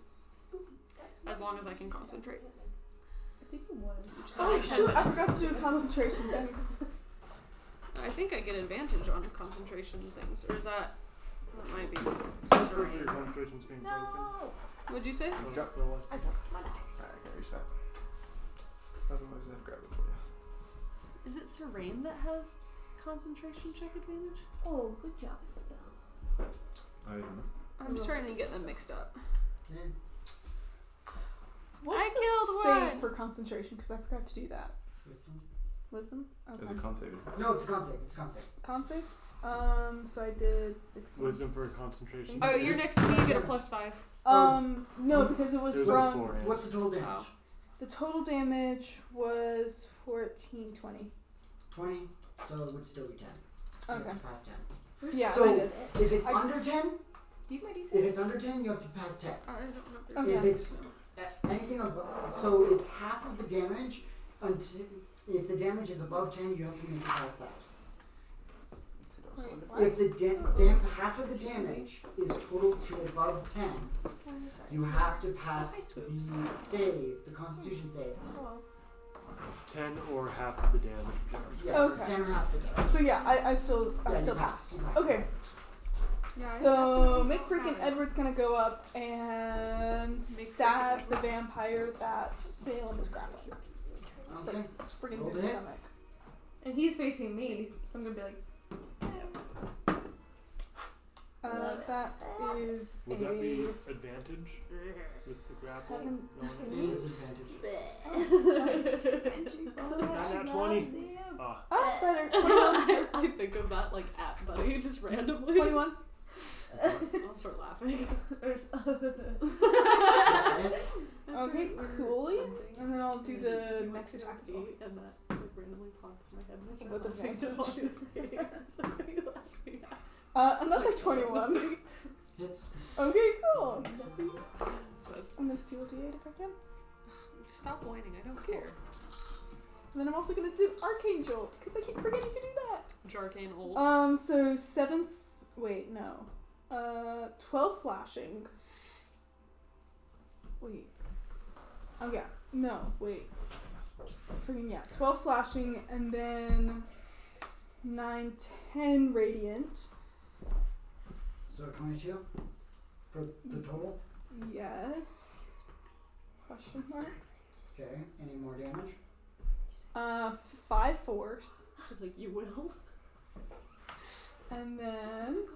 Speaker 2: As long as I can concentrate.
Speaker 9: I think the one.
Speaker 4: Oh shoot! I forgot to do a concentration thing.
Speaker 2: I think I get advantage on concentration things. Or is that might be
Speaker 5: Your
Speaker 2: serene.
Speaker 5: concentration's being broken.
Speaker 9: No!
Speaker 2: What'd you say?
Speaker 7: Drop.
Speaker 9: I dropped my dice.
Speaker 7: Alright, can I reach that? Otherwise, I'd grab it for you.
Speaker 2: Is it serene that has concentration check advantage?
Speaker 9: Oh, good job, Isabel.
Speaker 7: I don't know.
Speaker 2: I'm starting to get them mixed up.
Speaker 3: Okay.
Speaker 4: What's
Speaker 2: I
Speaker 4: the
Speaker 2: killed
Speaker 4: save
Speaker 2: one.
Speaker 4: for concentration? Because I forgot to do that.
Speaker 3: Wisdom.
Speaker 4: Wisdom?
Speaker 7: There's
Speaker 4: Okay.
Speaker 7: a con save, isn't there?
Speaker 3: No, it's a con save. It's a con save.
Speaker 4: Con save? So I did 6.
Speaker 5: Wisdom for concentration.
Speaker 2: Oh, you're next to me, you get a +5.
Speaker 4: No, because it was
Speaker 5: It was
Speaker 4: from
Speaker 5: 4, yeah.
Speaker 3: What's the total damage?
Speaker 4: the total damage was 14, 20.
Speaker 3: 20, so it would still be 10. So you
Speaker 4: Okay.
Speaker 3: have to pass 10.
Speaker 4: Yeah,
Speaker 3: So
Speaker 4: I did.
Speaker 3: if it's
Speaker 4: I-
Speaker 3: under 10,
Speaker 9: Do you have my
Speaker 3: if
Speaker 9: D6?
Speaker 3: it's under 10, you have to pass 10.
Speaker 2: I don't know.
Speaker 4: Okay.
Speaker 3: If it's anything above, so it's half of the damage until if the damage is above 10, you have to make it past that.
Speaker 4: Wait, what?
Speaker 3: If the half of the damage is total to above 10, you have to pass the save, the Constitution save.
Speaker 5: 10 or half of the damage.
Speaker 3: Yeah,
Speaker 4: Okay.
Speaker 3: 10 or half the damage.
Speaker 4: So yeah, I still
Speaker 3: Yeah, you
Speaker 4: passed.
Speaker 3: passed. You passed.
Speaker 4: Okay,
Speaker 2: Yeah, I
Speaker 4: so
Speaker 2: have
Speaker 4: Mick freaking Edward's gonna go up and stab
Speaker 2: freaking
Speaker 4: the vampire that Salem is grappling. Just
Speaker 3: Okay.
Speaker 4: like freaking
Speaker 3: Roll
Speaker 4: through the
Speaker 3: to hit.
Speaker 4: stomach.
Speaker 9: And he's facing me, so I'm gonna be like,
Speaker 4: That is
Speaker 5: Would that be
Speaker 4: a
Speaker 5: advantage with the grapple?
Speaker 4: 17.
Speaker 3: It is advantage.
Speaker 5: Not that 20. Ah,
Speaker 4: Oh, better. 21.
Speaker 2: I think of that like at Buddy just randomly.
Speaker 4: 21.
Speaker 2: I'll start laughing.
Speaker 3: Hits.
Speaker 4: Okay, coolly. And then I'll do the next attack as well.
Speaker 2: And that like randomly popped in my head. And I started
Speaker 4: With
Speaker 2: laughing to
Speaker 4: advantage.
Speaker 2: Buddy's face. What are you laughing at?
Speaker 4: Another 21.
Speaker 3: Hits.
Speaker 4: Okay, cool.
Speaker 2: So it's-
Speaker 4: I'm gonna steal a d8 if I can.
Speaker 2: Stop whining, I don't care.
Speaker 4: And then I'm also gonna do Arcane Jolt, because I keep forgetting to do that.
Speaker 2: Jarcane old.
Speaker 4: So 7. Wait, no. 12 slashing. Wait. Oh, yeah. No, wait. Freaking, yeah. 12 slashing, and then 9, 10 radiant.
Speaker 3: So 22 for the total.
Speaker 4: Yes. Question mark.
Speaker 3: Okay. Any more damage?
Speaker 4: 5 force.
Speaker 2: She's like, you will?
Speaker 4: And then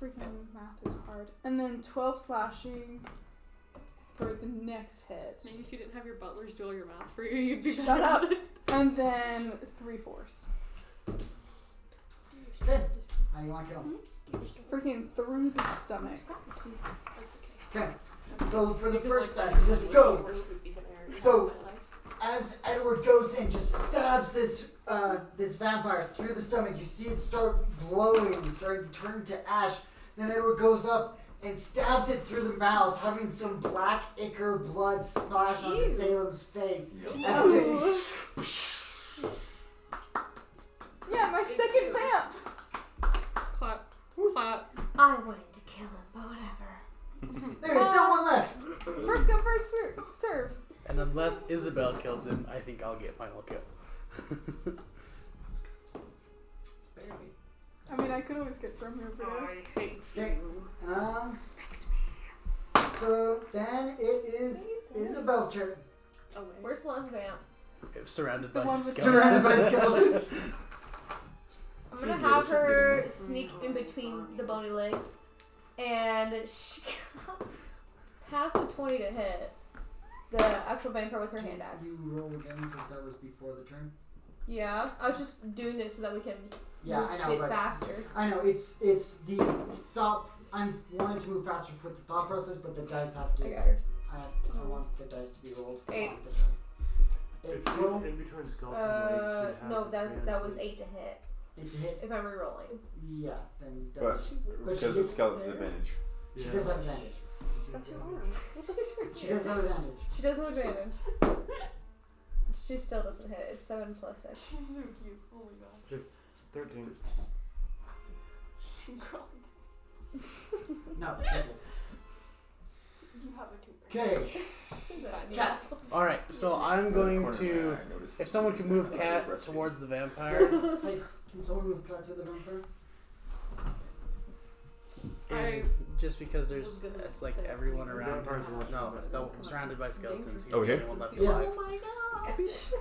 Speaker 4: freaking math is hard. And then 12 slashing for the next hit.
Speaker 2: Maybe if you didn't have your butlers do all your math for you, you'd be
Speaker 4: Shut
Speaker 2: better
Speaker 4: up.
Speaker 2: at it.
Speaker 4: And then 3 force.
Speaker 3: Good. How do you want to kill him?
Speaker 4: Freaking through the stomach.
Speaker 3: Okay. So for the
Speaker 2: Because,
Speaker 3: first
Speaker 2: like,
Speaker 3: time, you just go.
Speaker 2: worst spooky bananas
Speaker 3: So-
Speaker 2: in my life.
Speaker 3: As Edward goes in, just stabs this this vampire through the stomach. You see it start glowing, starting to turn to ash. Then Edward goes up and stabs it through the mouth, having some black ichor blood splash onto
Speaker 9: Ew.
Speaker 3: Salem's face.
Speaker 4: Ooh.
Speaker 3: As it just,
Speaker 4: Yeah, my second vamp.
Speaker 2: Clap. Clap.
Speaker 8: I wanted to kill him, but whatever.
Speaker 3: there's still one left.
Speaker 4: First come, first serve.
Speaker 6: And unless Isabel kills him, I think I'll get final kill.
Speaker 3: Barely.
Speaker 4: I mean, I could always get from here, but
Speaker 2: I hate
Speaker 3: Okay. So then it is Isabel's turn.
Speaker 2: Oh, wait.
Speaker 9: where's the last vamp?
Speaker 6: Surrounded
Speaker 4: It's the
Speaker 6: by
Speaker 4: one with
Speaker 6: skeletons.
Speaker 3: Surrounded by skeletons.
Speaker 9: I'm gonna
Speaker 7: She's
Speaker 9: have
Speaker 7: really
Speaker 9: her
Speaker 7: good.
Speaker 9: sneak in between the bony legs, and she passed a 20 to hit the actual vampire with her hand axe.
Speaker 3: You roll again because that was before the turn.
Speaker 9: Yeah, I was just doing it so that we can
Speaker 3: Yeah,
Speaker 9: move
Speaker 3: I know,
Speaker 9: it
Speaker 3: but
Speaker 9: faster.
Speaker 3: I know it's the thought. I'm wanting to move faster with the thought process, but the dice have to.
Speaker 9: I got her.
Speaker 3: I want the dice to be rolled.
Speaker 9: 8.
Speaker 3: on the 8
Speaker 5: If she's
Speaker 3: total.
Speaker 5: in between skeleton legs, she'd
Speaker 9: No,
Speaker 5: have
Speaker 9: that was
Speaker 5: advantage.
Speaker 9: 8 to hit.
Speaker 3: 8 to hit.
Speaker 9: If I'm rerolling.
Speaker 3: Yeah, then
Speaker 7: But
Speaker 3: that's but she
Speaker 7: because of
Speaker 3: gets,
Speaker 7: skeleton's advantage.
Speaker 3: she does have advantage.
Speaker 2: That's your arm. What the fuck's your
Speaker 3: She does have advantage.
Speaker 9: She does have advantage. She still doesn't hit. It's 7 plus 6.
Speaker 2: She's so cute. Oh my god.
Speaker 5: 13.
Speaker 3: No, this is.
Speaker 2: You have a tooth.
Speaker 3: Okay. Cat.
Speaker 6: Alright, so I'm going
Speaker 7: Corner of
Speaker 6: to.
Speaker 7: my eye, I noticed
Speaker 6: If someone can move
Speaker 7: that's
Speaker 6: Cat
Speaker 7: breastfeeding.
Speaker 6: towards the vampire,
Speaker 3: Hey, can someone move Cat to the vampire?
Speaker 6: and just because there's
Speaker 2: was gonna
Speaker 6: it's like
Speaker 2: say-
Speaker 6: everyone around
Speaker 5: Vampires
Speaker 6: him.
Speaker 5: watch
Speaker 6: No,
Speaker 5: skeletons.
Speaker 6: surrounded by skeletons. He's
Speaker 7: Okay.
Speaker 6: the only one left
Speaker 3: Yeah.
Speaker 6: alive.
Speaker 9: Oh my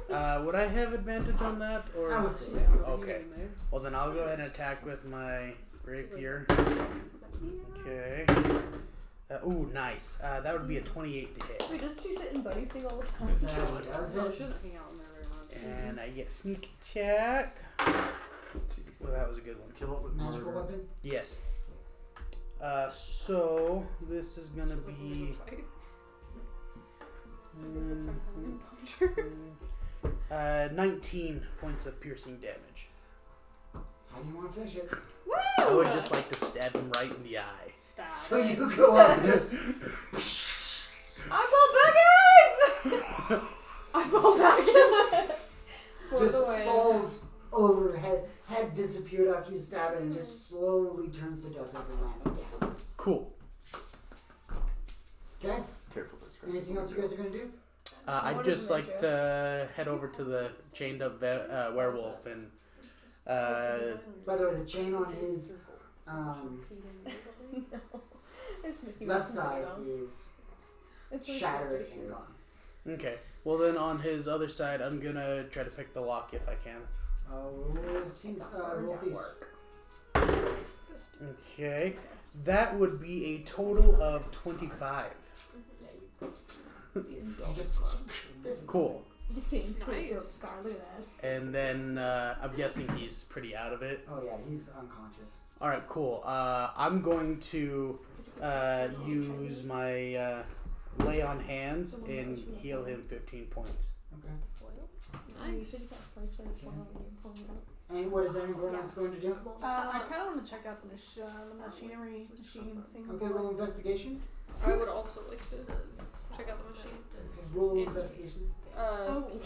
Speaker 9: god!
Speaker 6: Would I have advantage on that, or?
Speaker 3: I would say yeah.
Speaker 6: Okay. Well, then I'll go ahead and attack with my rapier. Okay. Ooh, nice. That would be a 28 to hit.
Speaker 9: Wait, doesn't she sit in Buddy's thing all the time?
Speaker 3: That does
Speaker 2: No,
Speaker 3: it.
Speaker 2: she doesn't hang out in there very much.
Speaker 6: And I get sneak attack. Well, that was a good one.
Speaker 5: Kill it with
Speaker 3: Magical
Speaker 5: murder.
Speaker 3: weapon.
Speaker 6: Yes. So this is gonna be 19 points of piercing damage.
Speaker 3: How do you want to finish it?
Speaker 6: I would just like to stab him right in the eye.
Speaker 2: Stop.
Speaker 3: So you go up and just
Speaker 9: I pull back eggs! I pull back eggs! For
Speaker 3: just
Speaker 9: the win.
Speaker 3: falls over, head disappeared after you stab it, and just slowly turns to dust as it lands down.
Speaker 6: Cool.
Speaker 3: Okay.
Speaker 7: Careful with this.
Speaker 3: Anything else you guys are gonna do?
Speaker 6: I'd
Speaker 9: What
Speaker 6: just
Speaker 9: is
Speaker 6: like
Speaker 9: nature?
Speaker 6: to head over to the chained up werewolf and
Speaker 3: By the way, the chain on his
Speaker 9: No. It's Mickey
Speaker 3: left
Speaker 9: Mouse
Speaker 3: side
Speaker 9: Mouse.
Speaker 3: is
Speaker 9: It's like
Speaker 3: shattered
Speaker 9: this
Speaker 3: and
Speaker 9: picture.
Speaker 3: gone.
Speaker 6: okay. Well then on his other side, I'm gonna try to pick the lock if I can.
Speaker 3: Roll thieves.
Speaker 6: Okay. That would be a total of 25.
Speaker 3: Yeah, you just
Speaker 6: Cool.
Speaker 9: Just kidding.
Speaker 2: Nice.
Speaker 9: Scar, look at that.
Speaker 6: And then I'm guessing he's pretty out of it.
Speaker 3: Oh yeah, he's unconscious.
Speaker 6: All right, cool. I'm going to use my lay on hands and heal him 15 points.
Speaker 3: Okay.
Speaker 9: You
Speaker 2: Nice.
Speaker 9: said you got sliced by the flower when you're pulling it out.
Speaker 3: And what is everyone else going to do?
Speaker 4: I kind of want to check out the machinery machine thing.
Speaker 3: Okay, roll investigation.
Speaker 2: I would also like to check out the machine.
Speaker 3: Okay, roll investigation.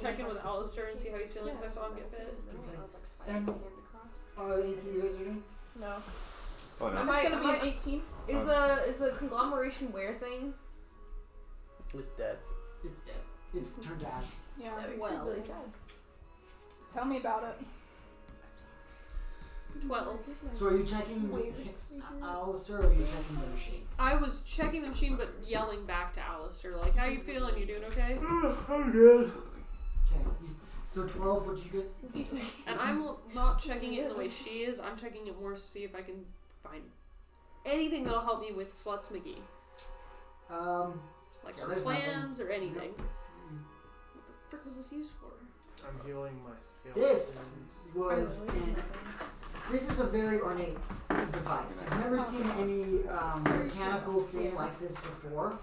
Speaker 2: Check in with Alistair and see how he's feeling because I saw him get bit.
Speaker 3: Okay. And anything you guys are doing?
Speaker 9: No.
Speaker 7: Oh no.
Speaker 9: Am
Speaker 4: It's
Speaker 9: I-
Speaker 4: gonna be an 18.
Speaker 9: Is the conglomeration wear thing?
Speaker 6: He's dead.
Speaker 3: It's dead. It's turned to ash.
Speaker 4: Yeah.
Speaker 9: That makes
Speaker 2: Well.
Speaker 9: me really sad.
Speaker 4: Tell me about it.
Speaker 2: 12.
Speaker 3: So are you checking Alistair or are you checking the machine?
Speaker 2: I was checking the machine but yelling back to Alistair, like, how you feeling? You doing okay?
Speaker 3: Okay. So 12, what'd you get?
Speaker 2: And I'm not checking it the way she is. I'm checking it more to see if I can find anything that'll help me with Sluts McGee. Like
Speaker 3: Yeah,
Speaker 2: her
Speaker 3: there's
Speaker 2: plans or anything.
Speaker 3: Mm.
Speaker 2: What the frick was this used for?
Speaker 5: I'm healing my skills.
Speaker 3: This was this is a very ornate device. I've never seen any mechanical thing like this before.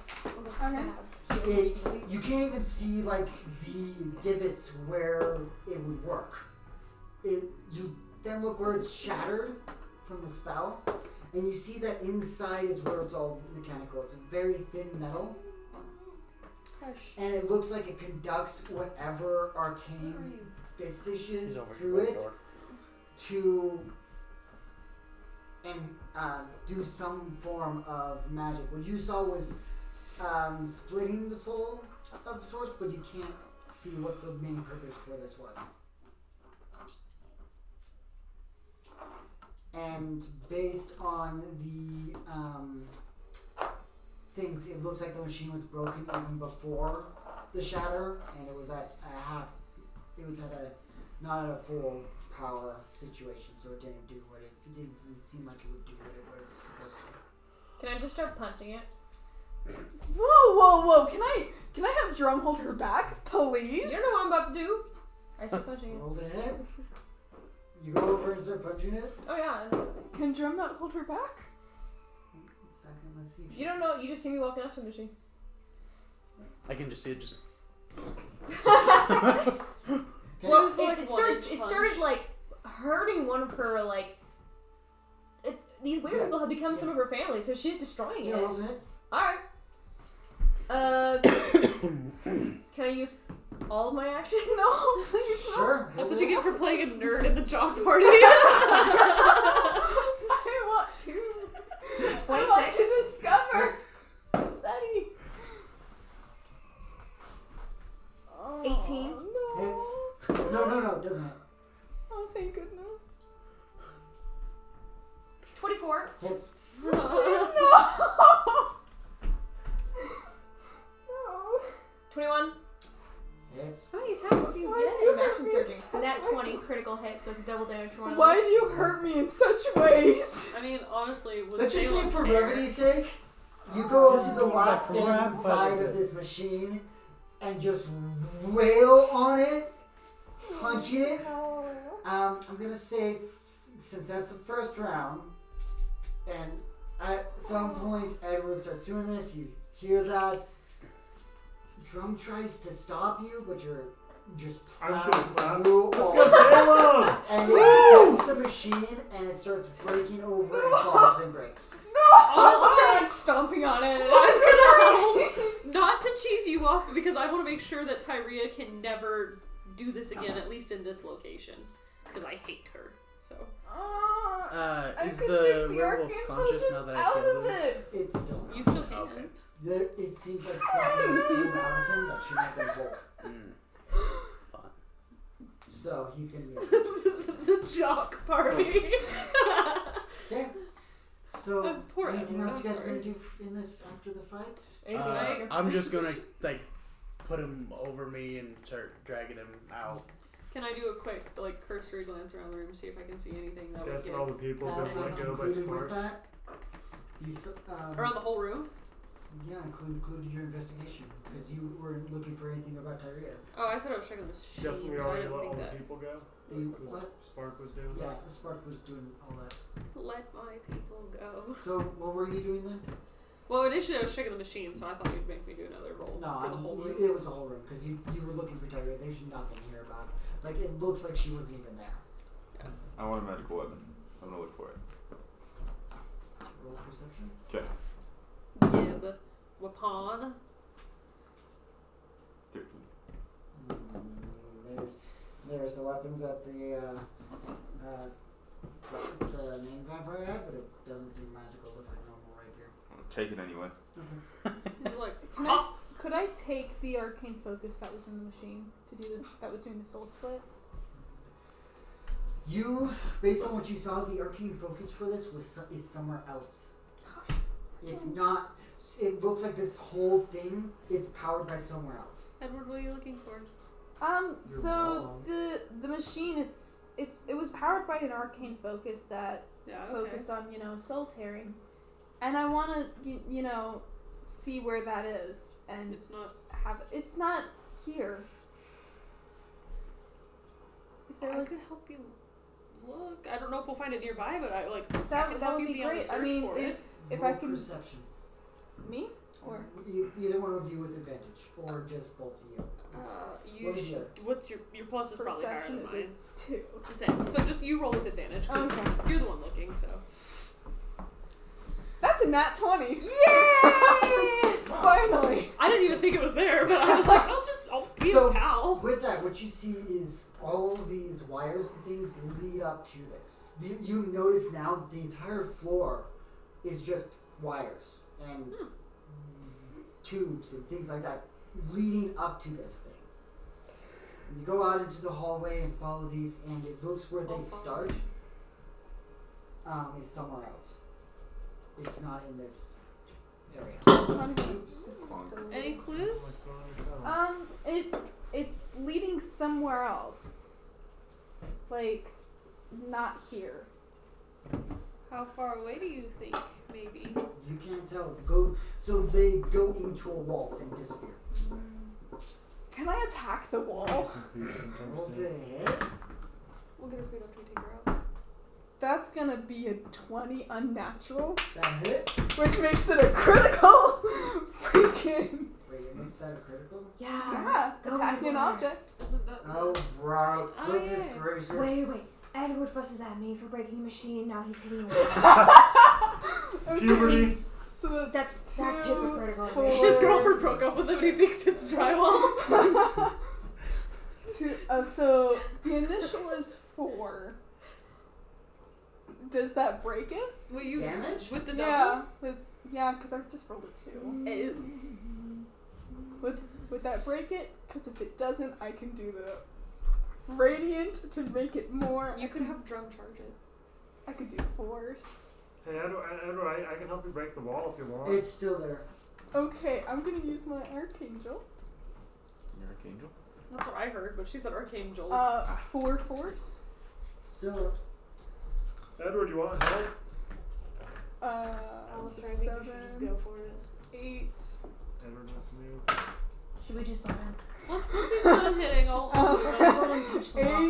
Speaker 3: It's you can't even see like the divots where it would work. You then look where it's shattered from the spell, and you see that inside is where it's all mechanical. It's a very thin metal, and it looks like it conducts whatever arcane vestige is through it to do some form of magic. What you saw was splitting the soul of sorts, but you can't see what the main purpose for this was. And based on the things, it looks like the machine was broken even before the shatter, and it was at not at a full power situation, so it didn't do what it didn't seem like it would do what it was supposed to.
Speaker 9: Can I just start punching it?
Speaker 4: Whoa! Can I have Drum hold her back, please?
Speaker 9: You don't know what I'm about to do. I start punching it.
Speaker 3: Roll the hit. You go over and start punching it.
Speaker 9: Oh yeah. I know.
Speaker 4: Can Drum not hold her back?
Speaker 3: Second, let's see if
Speaker 9: You don't know. You just see me walking up to the machine.
Speaker 6: I can just see it just
Speaker 9: Well,
Speaker 2: like
Speaker 9: it
Speaker 2: one
Speaker 9: started like hurting one of her like. These weird people have become some of her family, so she's destroying it.
Speaker 3: Roll it.
Speaker 9: All right. Can I use all of my action?
Speaker 4: No, please.
Speaker 3: Sure.
Speaker 2: That's
Speaker 3: roll
Speaker 2: what you
Speaker 3: it.
Speaker 2: get for playing a nerd in the jock party.
Speaker 4: I want to. I want
Speaker 9: 26.
Speaker 4: to discover.
Speaker 3: Hits.
Speaker 4: Steady. Oh,
Speaker 9: 18.
Speaker 4: No.
Speaker 3: Hits. No, doesn't it?
Speaker 4: Oh, thank goodness.
Speaker 9: 24.
Speaker 3: Hits.
Speaker 4: No.
Speaker 9: 21.
Speaker 3: Hits.
Speaker 9: How many attacks do you
Speaker 4: Why
Speaker 9: get
Speaker 4: do you
Speaker 9: in action
Speaker 4: hurt me
Speaker 9: surging?
Speaker 4: so
Speaker 9: Nat
Speaker 4: much?
Speaker 9: 20 critical hits, that's double damage for one of
Speaker 4: Why
Speaker 9: them.
Speaker 4: do you hurt me in such ways?
Speaker 2: I mean, honestly, with
Speaker 3: Let's just say
Speaker 2: Salem
Speaker 3: for
Speaker 2: hair-
Speaker 3: brevity's sake, you go up to the last
Speaker 5: Crap,
Speaker 3: standing side
Speaker 5: but-
Speaker 3: of this machine and just wail on it, punching it. I'm gonna say, since that's the first round, and at some point Edward starts doing this, you hear that. Drum tries to stop you, but you're just
Speaker 5: I'm
Speaker 3: plowing
Speaker 5: gonna clap.
Speaker 3: through
Speaker 5: Let's
Speaker 3: all
Speaker 5: go Salem!
Speaker 3: and it hits the machine and it starts breaking over and falls and breaks.
Speaker 9: I'll just start like stomping on it.
Speaker 2: Not to cheese you off, because I want to make sure that Tyria can never do this again, at least in this location, because I hate her. So
Speaker 4: I
Speaker 6: Is
Speaker 4: could
Speaker 6: the
Speaker 4: take the
Speaker 6: werewolf
Speaker 4: arcane
Speaker 6: conscious
Speaker 4: focus
Speaker 6: now that I
Speaker 4: out
Speaker 6: killed
Speaker 4: of
Speaker 6: him?
Speaker 4: it.
Speaker 3: It's still
Speaker 2: you still can.
Speaker 6: Okay.
Speaker 3: there. It seems like something is pulled out of him that should have been pulled.
Speaker 6: Fun.
Speaker 3: So he's gonna be.
Speaker 2: The jock party.
Speaker 3: Okay. So
Speaker 2: Poor
Speaker 3: anything
Speaker 2: Edward,
Speaker 3: else you
Speaker 2: I'm
Speaker 3: guys are
Speaker 2: sorry.
Speaker 3: gonna do in this after the fight?
Speaker 9: Anything else you can-
Speaker 6: I'm just gonna like put him over me and start dragging him out.
Speaker 2: Can I do a quick, like, cursory glance around the room, see if I can see anything that would
Speaker 5: Guess
Speaker 2: get
Speaker 5: all the people
Speaker 3: And
Speaker 5: that let go by
Speaker 3: included with
Speaker 5: Spark.
Speaker 3: that, he's
Speaker 2: around the whole room?
Speaker 3: yeah, included your investigation because you weren't looking for anything about Tyria.
Speaker 2: Oh, I said I was checking the machine,
Speaker 5: Guess we
Speaker 2: so I
Speaker 5: already
Speaker 2: didn't
Speaker 5: let all
Speaker 2: think
Speaker 5: the
Speaker 2: that.
Speaker 5: people go.
Speaker 3: You,
Speaker 5: Because
Speaker 3: what?
Speaker 5: Spark was doing
Speaker 3: Yeah,
Speaker 5: that.
Speaker 3: the Spark was doing all that.
Speaker 2: Let my people go.
Speaker 3: So what were you doing then?
Speaker 2: Well, initially I was checking the machine, so I thought you'd make me do another roll
Speaker 3: No,
Speaker 2: for the whole room.
Speaker 3: it was a whole room because you were looking for Tyria. There's nothing here about it. Like it looks like she wasn't even there.
Speaker 7: I want a magical weapon. I'm gonna look for it.
Speaker 3: Roll perception.
Speaker 7: Okay.
Speaker 2: Yeah, the weapon.
Speaker 7: 13.
Speaker 3: There's the weapons that the main vampire had, but it doesn't seem magical. It looks like normal right here.
Speaker 7: I'm gonna take it anyway.
Speaker 2: He's like,
Speaker 4: Could I take the arcane focus that was in the machine to do that was doing the soul split?
Speaker 3: You, based on what you saw, the arcane focus for this is somewhere else. It's not. It looks like this whole thing. It's powered by somewhere else.
Speaker 2: Edward, what are you looking for?
Speaker 3: You're
Speaker 4: So
Speaker 3: wrong.
Speaker 4: the machine it was powered by an arcane focus that
Speaker 2: Yeah,
Speaker 4: focused on soul tearing, and I want to see where that is and
Speaker 2: It's not.
Speaker 4: it's not here. Is there
Speaker 2: I
Speaker 4: like
Speaker 2: could help you look. I don't know if we'll find it nearby, but I like. I
Speaker 4: that?
Speaker 2: can
Speaker 4: That
Speaker 2: help
Speaker 4: would
Speaker 2: you
Speaker 4: be
Speaker 2: on the
Speaker 4: great. I
Speaker 2: search
Speaker 4: mean,
Speaker 2: for it.
Speaker 4: if
Speaker 3: Roll
Speaker 4: I can
Speaker 3: perception.
Speaker 4: me or
Speaker 3: Either one of you with advantage, or just both of you.
Speaker 2: You
Speaker 3: What is it?
Speaker 2: what's your plus is probably higher
Speaker 4: perception
Speaker 2: than
Speaker 4: is
Speaker 2: mine.
Speaker 4: a 2.
Speaker 2: Same. So just you roll with advantage. 'Cause
Speaker 4: Okay.
Speaker 2: You're the one looking, so.
Speaker 4: That's a nat 20.
Speaker 9: Yay!
Speaker 4: Finally.
Speaker 2: I didn't even think it was there, but I was like, I'll be
Speaker 3: So-
Speaker 2: his pal.
Speaker 3: With that, what you see is all of these wires and things lead up to this. You notice now that the entire floor is just wires and tubes and things like that leading up to this thing. And you go out into the hallway and follow these, and it looks where they start is somewhere else. It's not in this area.
Speaker 2: Any clues?
Speaker 4: It's leading somewhere else. Like, not here.
Speaker 2: How far away do you think, maybe?
Speaker 3: You can't tell. So they go into a wall and disappear.
Speaker 4: Can I attack the wall?
Speaker 3: Roll to hit.
Speaker 2: We'll get her food after we take her out.
Speaker 4: That's gonna be a 20 unnatural,
Speaker 3: That hits.
Speaker 4: which makes it a critical freaking.
Speaker 3: Wait, makes that a critical?
Speaker 8: Yeah.
Speaker 4: Yeah,
Speaker 8: Go
Speaker 4: attacking an
Speaker 8: Edward.
Speaker 4: object.
Speaker 2: Isn't that
Speaker 3: Oh, right.
Speaker 2: Oh,
Speaker 3: Goodness
Speaker 2: yeah.
Speaker 3: gracious.
Speaker 8: Wait. Edward fusses at me for breaking a machine. Now he's hitting me.
Speaker 5: Puberty.
Speaker 4: So
Speaker 8: That's
Speaker 4: two,
Speaker 8: hypocritical.
Speaker 4: four,
Speaker 2: his girlfriend broke up with him and he thinks it's drywall?
Speaker 4: So the initial is 4. Does that break it?
Speaker 2: Will you
Speaker 3: Damage?
Speaker 2: with the
Speaker 4: Yeah, because I just rolled a 2.
Speaker 2: double?
Speaker 4: Would that break it? Because if it doesn't, I can do the radiant to make it more.
Speaker 2: You could have drum charge it.
Speaker 4: I could do force.
Speaker 5: Hey, Edward, I can help you break the wall if you want.
Speaker 3: It's still there.
Speaker 4: Okay, I'm gonna use my archangel.
Speaker 7: Your archangel.
Speaker 2: That's what I heard, but she said archangel.
Speaker 4: 4 force.
Speaker 3: Still up.
Speaker 5: Edward, you want help?
Speaker 2: Alistair, I think you should just
Speaker 4: 7,
Speaker 2: go for it.
Speaker 4: 8.
Speaker 5: Edward must move.
Speaker 8: Should we just let him?
Speaker 2: Once he's done hitting, I'll
Speaker 8: Let's just let him punch the wall.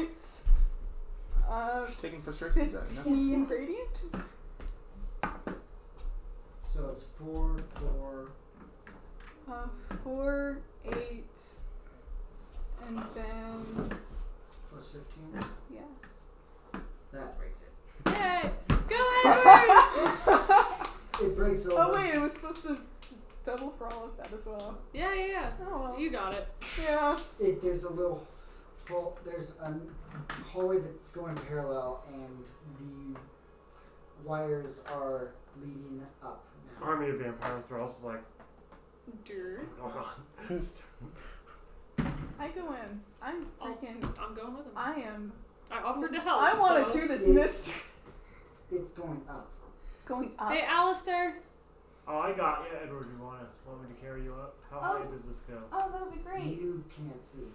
Speaker 4: 8.
Speaker 7: She's taking frustration.
Speaker 4: 15 radiant.
Speaker 3: So it's 4,
Speaker 4: 4, 8, and then
Speaker 3: plus 15.
Speaker 4: yes.
Speaker 3: That breaks it.
Speaker 2: Yay! Go Edward!
Speaker 3: It breaks over.
Speaker 4: Oh wait, it was supposed to double for all of that as well.
Speaker 2: Yeah.
Speaker 4: Oh well.
Speaker 2: You got it.
Speaker 4: Yeah.
Speaker 3: There's a little hole. There's a hallway that's going parallel, and the wires are leading up now.
Speaker 5: Army of Vampire Thralls is like,
Speaker 2: Dear.
Speaker 5: what's going on?
Speaker 4: I go in. I'm freaking.
Speaker 2: I'm going with him.
Speaker 4: I
Speaker 2: offered to help.
Speaker 4: I want to
Speaker 2: so.
Speaker 4: do this
Speaker 3: It's-
Speaker 4: mystery.
Speaker 3: It's going up.
Speaker 4: It's going up.
Speaker 2: Hey, Alistair.
Speaker 5: Oh, I got you, Edward. You want me to carry you up? How high does this go?
Speaker 2: Oh, that'll be great.
Speaker 3: You can't see.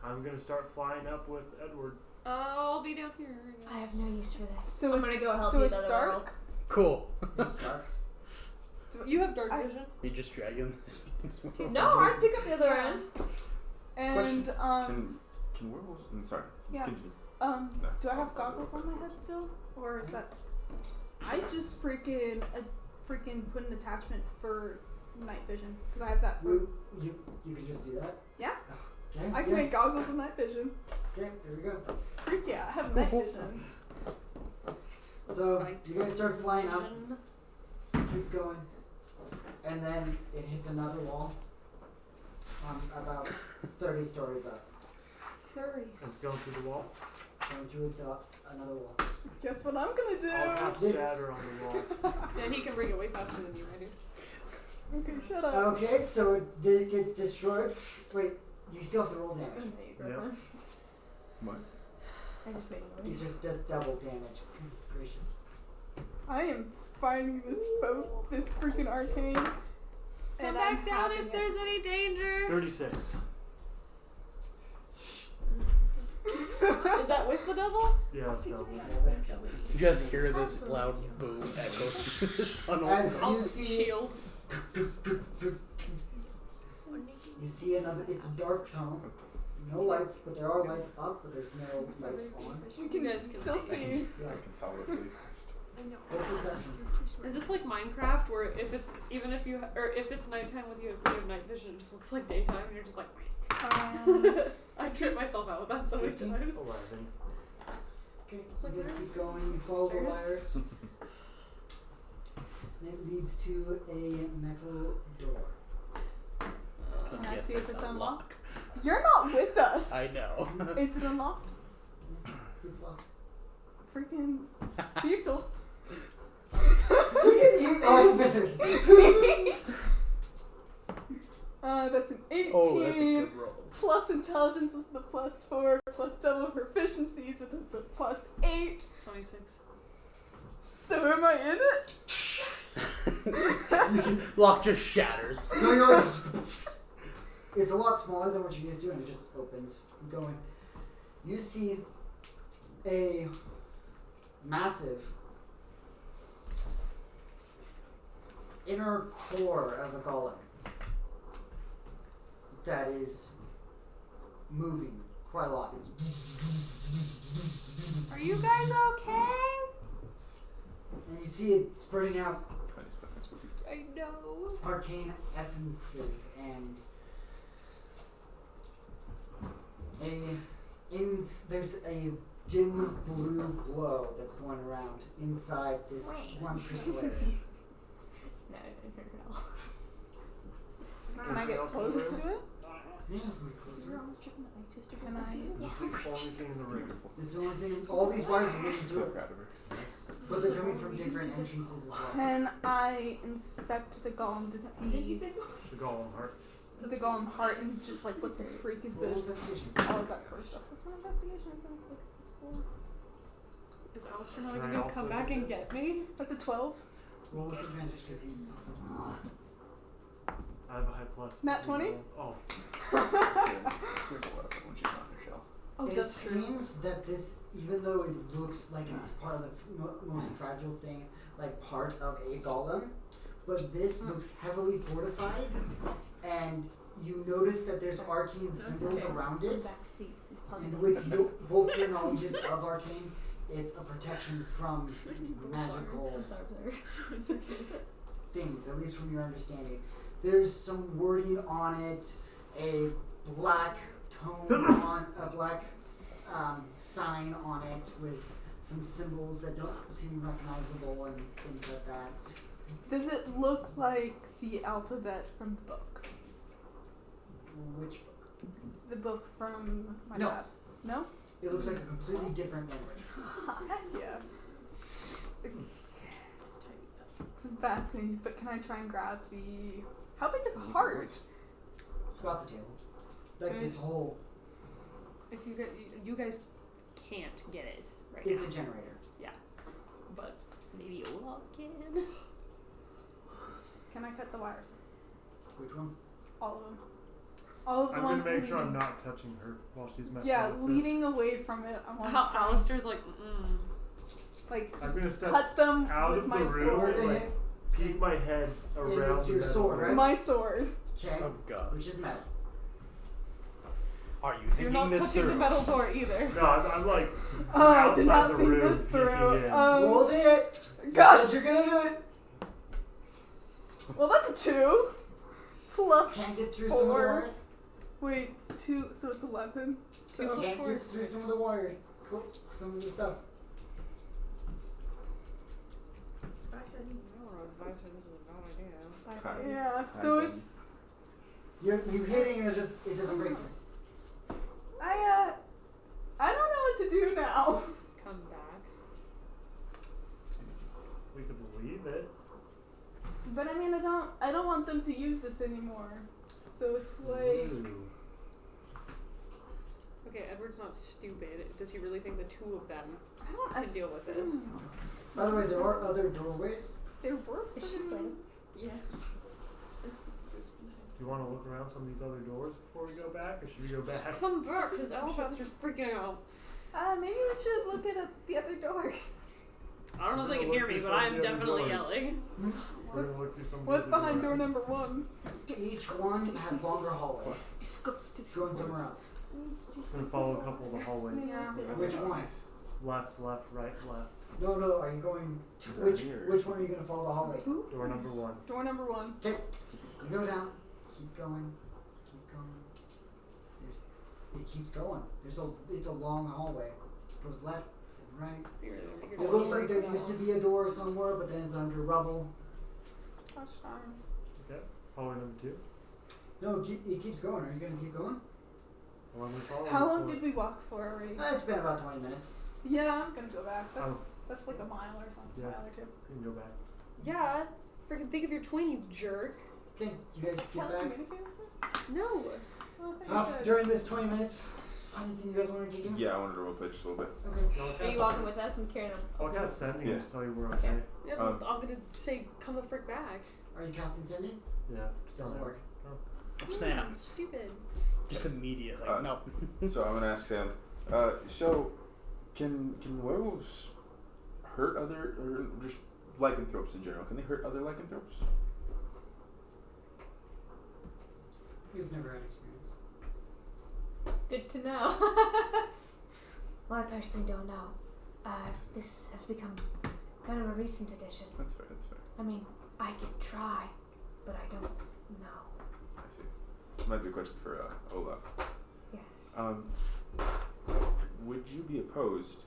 Speaker 5: I'm gonna start flying up with Edward.
Speaker 2: I'll be down here.
Speaker 8: I have no use for this.
Speaker 4: So
Speaker 9: I'm
Speaker 4: it's
Speaker 9: gonna go help
Speaker 4: so
Speaker 9: you
Speaker 4: it's
Speaker 9: another
Speaker 4: dark.
Speaker 9: world.
Speaker 6: Cool.
Speaker 3: It's dark.
Speaker 2: You have dark
Speaker 4: I-
Speaker 2: vision.
Speaker 6: You just dragging this.
Speaker 9: No, I'd pick up the other end.
Speaker 4: And
Speaker 7: Can werewolves? Sorry.
Speaker 4: Yeah.
Speaker 7: Continue.
Speaker 4: do I have goggles on my head still, or is that? I just freaking put an attachment for night vision because I have that. For,
Speaker 3: You can just do that.
Speaker 4: Yeah.
Speaker 3: Okay.
Speaker 4: I can make goggles of night vision.
Speaker 3: Okay, there we go.
Speaker 4: Freak yeah, I have night vision.
Speaker 3: So you guys start flying up. Keeps going, and then it hits another wall. About 30 stories up.
Speaker 4: 30.
Speaker 5: It's going through the wall.
Speaker 3: Going through another wall.
Speaker 4: Guess what I'm gonna do?
Speaker 5: I'll cast
Speaker 3: This-
Speaker 5: shatter on the wall.
Speaker 2: Yeah, he can bring it way faster than you, I do.
Speaker 4: Okay, shut up.
Speaker 3: Okay, so it gets destroyed. Wait, you still have to roll damage.
Speaker 5: Yep.
Speaker 7: What?
Speaker 9: I just made a
Speaker 3: It
Speaker 9: noise.
Speaker 3: just does double damage. Goodness gracious.
Speaker 4: I am fighting this freaking arcane.
Speaker 2: Come
Speaker 4: and
Speaker 2: back
Speaker 4: I'm
Speaker 2: down
Speaker 4: having
Speaker 2: if there's any danger.
Speaker 5: 36.
Speaker 2: Is that with the devil?
Speaker 5: Yeah, it's double.
Speaker 3: Yeah, that's double.
Speaker 6: You just hear this loud boom echo through this tunnel.
Speaker 3: As
Speaker 2: I'll
Speaker 3: you see,
Speaker 2: shield.
Speaker 3: you see another. It's a dark tunnel. No lights, but there are lights up, but there's no lights on.
Speaker 4: You can,
Speaker 2: You guys can
Speaker 4: still
Speaker 2: see.
Speaker 4: see.
Speaker 3: Yeah.
Speaker 7: I can solidly.
Speaker 3: Roll perception.
Speaker 2: Is this like Minecraft, where if it's if it's nighttime with you have night vision, it just looks like daytime, and you're just like, wait. I tripped myself out with that so many
Speaker 3: 15?
Speaker 2: times.
Speaker 5: 11.
Speaker 3: Okay, so you guys keep going. You follow the wires. And it leads to a metal door.
Speaker 4: Can I
Speaker 6: Yes,
Speaker 4: see if
Speaker 6: it's
Speaker 4: it's
Speaker 6: unlocked.
Speaker 4: You're not with us.
Speaker 6: I know.
Speaker 4: Is it unlocked?
Speaker 3: It's locked.
Speaker 4: Freaking thieves tools.
Speaker 3: Look at you, officers.
Speaker 4: That's an 18
Speaker 6: Oh, that's a good roll.
Speaker 4: plus intelligence with the +4 plus double proficiencies with it's a +8.
Speaker 2: 26.
Speaker 4: So am I in it?
Speaker 6: Lock just shatters.
Speaker 3: No, you're like. It's a lot smaller than what you guys do, and it just opens. Going. You see a massive inner core of a golem that is moving quite a lot.
Speaker 2: Are you guys okay?
Speaker 3: And you see it spreading out.
Speaker 2: I know.
Speaker 3: arcane essences and there's a dim blue glow that's going around inside this one crystal area.
Speaker 9: No, I didn't hear it all.
Speaker 4: Can I get close to it?
Speaker 3: Yeah,
Speaker 9: You're almost tripping the lights yesterday.
Speaker 4: Can I?
Speaker 5: It's the only thing in the room.
Speaker 3: it's the only thing. All these wires are leading
Speaker 7: So
Speaker 3: to it,
Speaker 7: proud of her.
Speaker 3: but they're coming from different entrances as well.
Speaker 4: Can I inspect the golem to see
Speaker 5: The golem heart.
Speaker 4: the golem heart and just like what the freak is
Speaker 3: Roll
Speaker 4: this?
Speaker 3: investigation.
Speaker 4: All of that sort of stuff. What's my investigation? Is that like
Speaker 2: Is Alistair not
Speaker 5: Can I
Speaker 2: going to
Speaker 5: also
Speaker 2: come
Speaker 5: do
Speaker 2: back and
Speaker 5: this?
Speaker 2: get me?
Speaker 4: That's a 12.
Speaker 3: Roll with advantage because he's.
Speaker 5: I have a high plus.
Speaker 4: Nat 20?
Speaker 5: Oh.
Speaker 7: There's a lot of it when she's on her shell.
Speaker 4: Oh,
Speaker 3: It
Speaker 4: that's true.
Speaker 3: seems that this, even though it looks like it's part of the most fragile thing, like part of a golem, but this looks heavily fortified, and you notice that there's arcane symbols around it, and with both your knowledges of arcane, it's a protection from magical things, at least from your understanding. There's some wording on it, a black tone on a black sign on it with some symbols that don't seem recognizable and things like that.
Speaker 4: Does it look like the alphabet from the book?
Speaker 3: Which book?
Speaker 4: The book from my
Speaker 3: No.
Speaker 4: dad? No?
Speaker 3: It looks like a completely different language.
Speaker 4: Yeah. It's a bad thing, but can I try and grab the... How big is the heart?
Speaker 3: It's about the table. Like this whole.
Speaker 2: If you guys can't get it right
Speaker 3: It's
Speaker 2: now.
Speaker 3: a generator.
Speaker 2: But maybe Olaf can.
Speaker 4: Can I cut the wires?
Speaker 3: Which one?
Speaker 4: All of them. All of the
Speaker 5: I'm
Speaker 4: ones
Speaker 5: gonna make sure I'm
Speaker 4: leading-
Speaker 5: not touching her while she's messing
Speaker 4: Yeah,
Speaker 5: with this.
Speaker 4: leading away from it. I want
Speaker 2: How
Speaker 4: to try and,
Speaker 2: Alistair's like,
Speaker 4: like
Speaker 5: I'm
Speaker 4: just
Speaker 5: gonna step
Speaker 4: cut them
Speaker 5: out
Speaker 4: with
Speaker 5: of
Speaker 4: my
Speaker 5: the room,
Speaker 4: sword.
Speaker 5: like peek my head around
Speaker 3: it's
Speaker 5: the
Speaker 3: your
Speaker 5: metal
Speaker 3: sword,
Speaker 5: door.
Speaker 3: right?
Speaker 4: My sword.
Speaker 3: Okay.
Speaker 6: Oh god.
Speaker 3: Which is metal.
Speaker 6: Are you
Speaker 2: you're
Speaker 6: thinking
Speaker 2: not
Speaker 6: this
Speaker 2: touching
Speaker 6: through?
Speaker 2: the metal door either.
Speaker 5: No, I'm like
Speaker 4: Oh, I
Speaker 5: outside
Speaker 4: did not
Speaker 5: the
Speaker 4: think
Speaker 5: room
Speaker 4: this through.
Speaker 5: peeking in.
Speaker 3: Rolled it! You
Speaker 4: Gosh.
Speaker 3: said you're gonna do it!
Speaker 4: Well, that's a 2. Plus
Speaker 3: Can't get through some of the
Speaker 4: 4.
Speaker 3: wires?
Speaker 4: Wait, it's 2, so it's 11. So
Speaker 3: Can't get through some of the wires. Cool. Some of the stuff.
Speaker 4: yeah, so it's
Speaker 3: You hitting it just it doesn't break through.
Speaker 4: I don't know what to do now.
Speaker 2: Come back.
Speaker 5: We could leave it.
Speaker 4: But I mean, I don't want them to use this anymore. So it's like
Speaker 5: Ooh.
Speaker 2: Okay, Edward's not stupid. Does he really think the two of them
Speaker 4: I don't
Speaker 2: can deal with this?
Speaker 3: By the way, there are other doorways.
Speaker 4: There were freaking
Speaker 2: Yeah.
Speaker 5: Do you want to look around some of these other doors before we go back, or should we go back?
Speaker 2: Come back, because Alabaster's freaking out.
Speaker 4: maybe we should look at the other doors.
Speaker 2: I don't know if they can
Speaker 5: We're
Speaker 2: hear
Speaker 5: gonna
Speaker 2: me,
Speaker 5: look
Speaker 2: but
Speaker 5: through some
Speaker 2: I'm
Speaker 5: of the other
Speaker 2: definitely
Speaker 5: doors.
Speaker 2: yelling.
Speaker 5: We're gonna look through some of the
Speaker 4: What's
Speaker 5: other
Speaker 4: behind door
Speaker 5: doors.
Speaker 4: number 1?
Speaker 3: Each one has longer hallways.
Speaker 4: Disgusting.
Speaker 3: Going somewhere else.
Speaker 5: Just gonna follow a couple of the hallways.
Speaker 4: Yeah.
Speaker 3: Which one?
Speaker 5: Left, right, left.
Speaker 3: No, are you going to
Speaker 7: Is that
Speaker 3: which
Speaker 7: here?
Speaker 3: which one are you gonna follow the hallways?
Speaker 5: Door number 1.
Speaker 4: Door number 1.
Speaker 3: Okay. You go down. Keep going. It keeps going. It's a long hallway. It goes left and right. It looks like there used to be a door somewhere, but then it's under rubble.
Speaker 4: Gosh darn.
Speaker 5: Okay. Hallway number 2.
Speaker 3: No, it keeps going. Are you gonna keep going?
Speaker 5: How long we follow
Speaker 4: How
Speaker 5: this
Speaker 4: long
Speaker 5: for?
Speaker 4: did we walk for already?
Speaker 3: It's been about 20 minutes.
Speaker 4: Yeah, I'm gonna go back.
Speaker 5: Oh.
Speaker 4: That's like a mile or something.
Speaker 5: Yeah.
Speaker 4: Mile or 2.
Speaker 5: You can go back.
Speaker 2: Yeah, freaking think of your twin, you jerk.
Speaker 3: Okay, you guys get
Speaker 4: Can't
Speaker 3: back.
Speaker 4: communicate with
Speaker 2: No.
Speaker 4: it? Oh, thank God.
Speaker 3: During this 20 minutes, anything you guys wanted to do?
Speaker 7: Yeah, I wanted to roleplay just a little bit.
Speaker 3: Okay.
Speaker 5: No, I'll
Speaker 9: Are
Speaker 5: cast
Speaker 9: you walking with us and carrying them?
Speaker 5: I'll cast sending
Speaker 7: Yeah.
Speaker 5: to tell you we're okay.
Speaker 2: Yeah,
Speaker 7: Um,
Speaker 2: I'm gonna say, come the frick back.
Speaker 3: Are you casting sending?
Speaker 5: Yeah. Just down
Speaker 3: Doesn't
Speaker 5: there.
Speaker 3: work.
Speaker 6: Snap.
Speaker 2: I'm stupid.
Speaker 6: Just immediate. Like,
Speaker 7: Uh,
Speaker 6: no.
Speaker 7: So I'm gonna ask Sam. So can werewolves hurt other or just lycanthropes in general? Can they hurt other lycanthropes?
Speaker 3: You've never had experience.
Speaker 9: Good to know.
Speaker 8: Well, I personally don't know. This has become kind of a recent addition.
Speaker 7: That's fair. That's fair.
Speaker 8: I mean, I could try, but I don't know.
Speaker 7: I see. Might be a question for Olaf.
Speaker 8: Yes.
Speaker 7: Would you be opposed?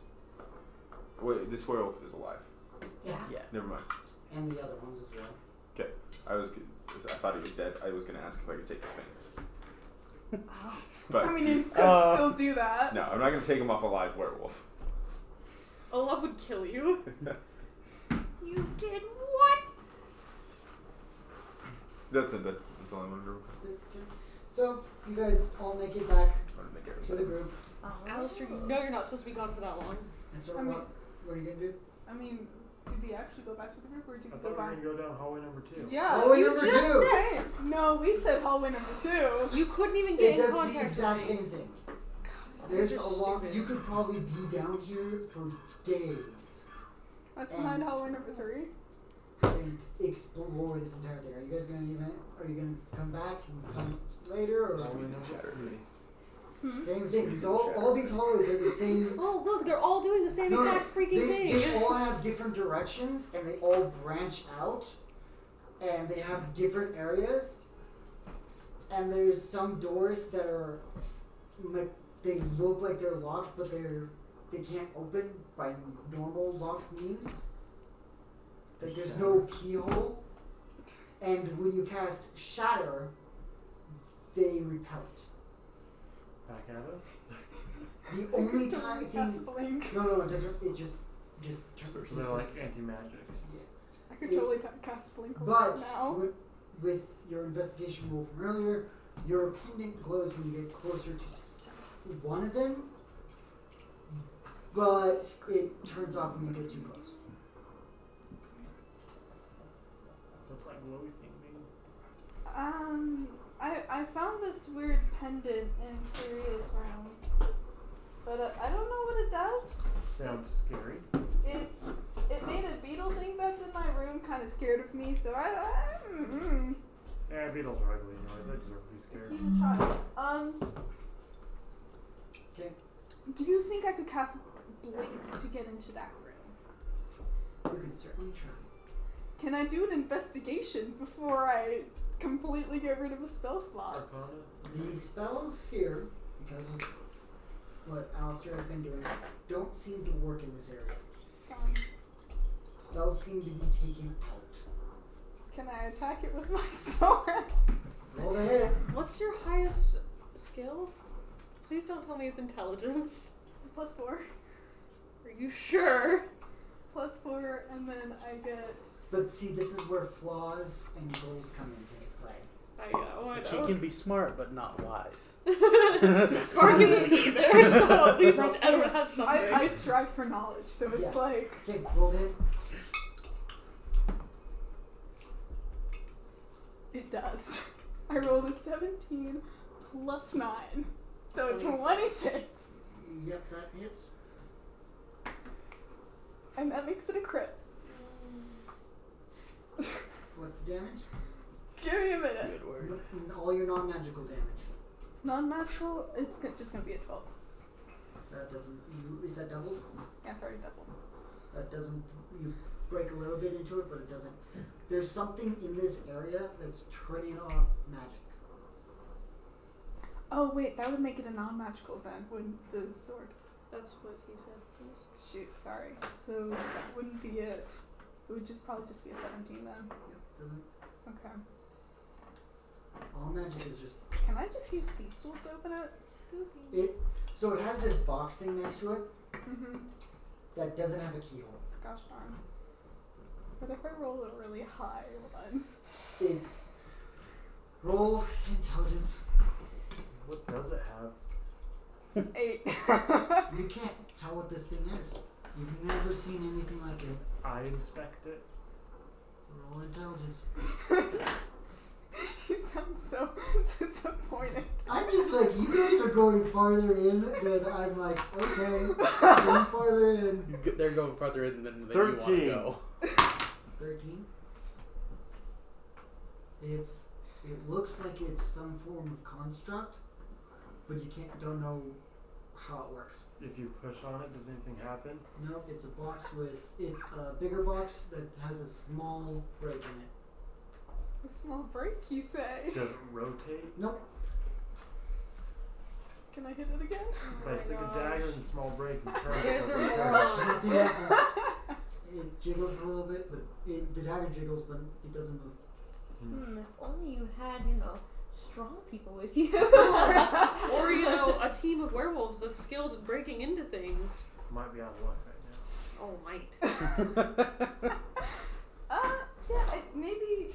Speaker 7: Wait, this werewolf is alive.
Speaker 3: Yeah.
Speaker 6: Yeah.
Speaker 7: Never mind.
Speaker 3: And the other ones as well.
Speaker 7: Okay. I thought he was dead. I was gonna ask if I could take his fangs.
Speaker 8: Oh.
Speaker 7: But
Speaker 4: I mean, you
Speaker 7: he's-
Speaker 4: could still do that.
Speaker 7: no, I'm not gonna take him off a live werewolf.
Speaker 2: Olaf would kill you.
Speaker 8: You did what?
Speaker 7: That's it. That's all I wanted to do.
Speaker 3: That's it. Okay. So you guys all make it back
Speaker 7: Just wanted to make
Speaker 3: to the
Speaker 7: everything.
Speaker 3: group.
Speaker 2: Alistair, you know you're not supposed to be gone for that long.
Speaker 3: And so
Speaker 4: I mean-
Speaker 3: what are you gonna do?
Speaker 4: I mean, did we actually go back to the group or did you
Speaker 5: I
Speaker 4: go
Speaker 5: thought we were
Speaker 4: back?
Speaker 5: going to go down hallway number 2.
Speaker 4: Yeah,
Speaker 3: Hallway
Speaker 4: you
Speaker 3: number
Speaker 4: just
Speaker 3: 2.
Speaker 4: said. No, we said hallway number 2.
Speaker 2: You couldn't even
Speaker 3: It
Speaker 2: get in
Speaker 3: does the
Speaker 2: contact
Speaker 3: exact
Speaker 2: with me.
Speaker 3: same thing.
Speaker 2: God,
Speaker 3: There's
Speaker 2: you're
Speaker 3: a lot.
Speaker 2: stupid.
Speaker 3: You could probably be down here for days
Speaker 4: That's behind hallway number 3.
Speaker 3: and explore this entire thing. Are you guys gonna Are you gonna come back and come later or? Same thing. Because all these hallways are the same.
Speaker 2: Oh, look, they're all doing the same
Speaker 3: No,
Speaker 2: exact freaking thing.
Speaker 3: They all have different directions and they all branch out, and they have different areas. And there's some doors that are, like, they look like they're locked, but they can't open by normal lock means. Like there's no keyhole, and when you cast Shatter, they repel it.
Speaker 5: Back at us?
Speaker 3: The only time
Speaker 4: Cast blink.
Speaker 3: no, it doesn't. It just
Speaker 5: So they're like anti-magic.
Speaker 4: I could totally cast blink
Speaker 3: But
Speaker 4: right now.
Speaker 3: with your investigation roll from earlier, your pendant glows when you get closer to one of them, but it turns off when you get too close.
Speaker 5: What's that glowy thing mean?
Speaker 4: I found this weird pendant in Kyria's room, but I don't know what it does.
Speaker 5: Sounds scary.
Speaker 4: It made a beetle thing that's in my room kind of scared of me, so
Speaker 5: Yeah, beetles are ugly anyways. They deserve to be scared.
Speaker 4: Keep a try.
Speaker 3: Okay.
Speaker 4: Do you think I could cast blink to get into that room?
Speaker 3: You can certainly try.
Speaker 4: Can I do an investigation before I completely get rid of a spell slot?
Speaker 5: Arcana?
Speaker 3: The spells here, because of what Alistair has been doing, don't seem to work in this area. Spells seem to be taken out.
Speaker 4: Can I attack it with my sword?
Speaker 3: Roll the hit.
Speaker 2: What's your highest skill? Please don't tell me it's intelligence.
Speaker 4: +4.
Speaker 2: Are you sure?
Speaker 4: +4, and then I get.
Speaker 3: But see, this is where flaws and goals come into play.
Speaker 2: I know, I
Speaker 6: She
Speaker 2: know.
Speaker 6: can be smart but not wise.
Speaker 2: Spark isn't either, so at least
Speaker 3: That's
Speaker 2: everyone has something.
Speaker 4: I strive for knowledge, so it's
Speaker 3: Yeah.
Speaker 4: like.
Speaker 3: Okay, roll the hit.
Speaker 4: It does. I rolled a 17 plus 9, so
Speaker 2: 26.
Speaker 3: 26. Yep, that hits.
Speaker 4: And that makes it a crit.
Speaker 3: What's the damage?
Speaker 4: Give me a minute.
Speaker 6: Good word.
Speaker 3: All your non-magical damage.
Speaker 4: Non-natural, it's just gonna be a 12.
Speaker 3: That doesn't. Is that doubled?
Speaker 4: Yeah, it's already double.
Speaker 3: That doesn't. You break a little bit into it, but it doesn't. There's something in this area that's turning off magic.
Speaker 4: Oh wait, that would make it a non-magical then, wouldn't the sword?
Speaker 2: That's what he said.
Speaker 4: Shoot, sorry. So that wouldn't be it. It would probably just be a 17 then.
Speaker 3: Yep, doesn't.
Speaker 4: Okay.
Speaker 3: All magic is just.
Speaker 4: Can I just use these tools to open it?
Speaker 3: So it has this box thing next to it
Speaker 4: Mm-hmm.
Speaker 3: that doesn't have a keyhole.
Speaker 4: Gosh darn. But if I roll a really high one.
Speaker 3: It's roll intelligence.
Speaker 5: What does it have?
Speaker 4: It's an 8.
Speaker 3: You can't tell what this thing is. You've never seen anything like it.
Speaker 5: I inspect it.
Speaker 3: Roll intelligence.
Speaker 4: You sound so disappointed.
Speaker 3: I'm just like, you guys are going farther in than I'm like, okay, going farther in.
Speaker 6: They're going farther in than you want to
Speaker 5: 13.
Speaker 6: go.
Speaker 3: 13. It looks like it's some form of construct, but you don't know how it works.
Speaker 5: If you push on it, does anything happen?
Speaker 3: Nope, it's a box it's a bigger box that has a small break in it.
Speaker 4: A small break, you say?
Speaker 5: Does it rotate?
Speaker 3: Nope.
Speaker 4: Can I hit it again?
Speaker 5: If I stick a dagger in the small break and turn
Speaker 2: You
Speaker 5: it,
Speaker 2: guys
Speaker 5: does it
Speaker 2: are
Speaker 5: turn?
Speaker 2: morons.
Speaker 3: It jiggles a little bit, but the dagger jiggles, but it doesn't move.
Speaker 9: If only you had, you know, strong people with you.
Speaker 2: Or, you know, a team of werewolves that's skilled at breaking into things.
Speaker 5: Might be out of luck right now.
Speaker 2: Oh, might.
Speaker 4: Yeah, maybe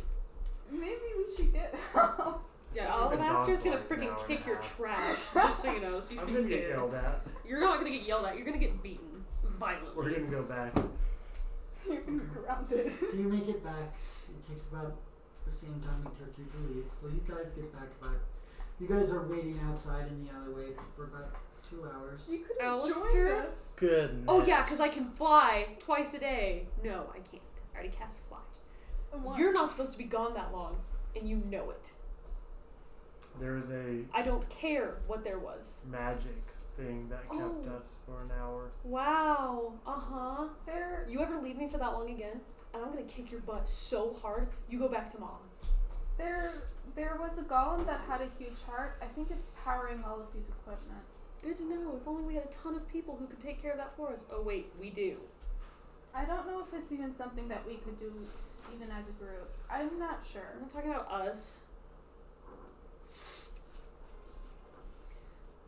Speaker 4: we should get help.
Speaker 2: Yeah,
Speaker 5: I think the
Speaker 2: Alabaster's
Speaker 5: dog's
Speaker 2: gonna
Speaker 5: like
Speaker 2: freaking
Speaker 5: an hour
Speaker 2: kick
Speaker 5: and a
Speaker 2: your
Speaker 5: half.
Speaker 2: trash, just so you know, so you
Speaker 5: I'm
Speaker 2: can
Speaker 5: gonna
Speaker 2: see
Speaker 5: get
Speaker 2: it.
Speaker 5: yelled at.
Speaker 2: You're not gonna get yelled at, you're gonna get beaten violently.
Speaker 5: We're gonna go back.
Speaker 4: You're gonna be grounded.
Speaker 3: So you make it back. It takes about the same time it took you to leave. So you guys get back about. You guys are waiting outside in the alleyway for about 2 hours.
Speaker 4: You could have
Speaker 2: Alistair?
Speaker 4: joined us.
Speaker 6: Goodness.
Speaker 2: Oh yeah, because I can fly twice a day. No, I can't. I already cast fly.
Speaker 4: Once.
Speaker 2: You're not supposed to be gone that long, and you know it.
Speaker 5: There's a
Speaker 2: I don't care what there was.
Speaker 5: magic thing that kept
Speaker 2: Oh.
Speaker 5: us for an hour.
Speaker 2: Wow. Uh-huh.
Speaker 4: There
Speaker 2: You ever leave me for that long again, and I'm gonna kick your butt so hard, you go back to mom.
Speaker 4: There was a golem that had a huge heart. I think it's powering all of these equipment.
Speaker 2: Good to know. If only we had a ton of people who could take care of that for us. Oh wait, we do.
Speaker 4: I don't know if it's even something that we could do even as a group. I'm not sure.
Speaker 2: I'm not talking about us.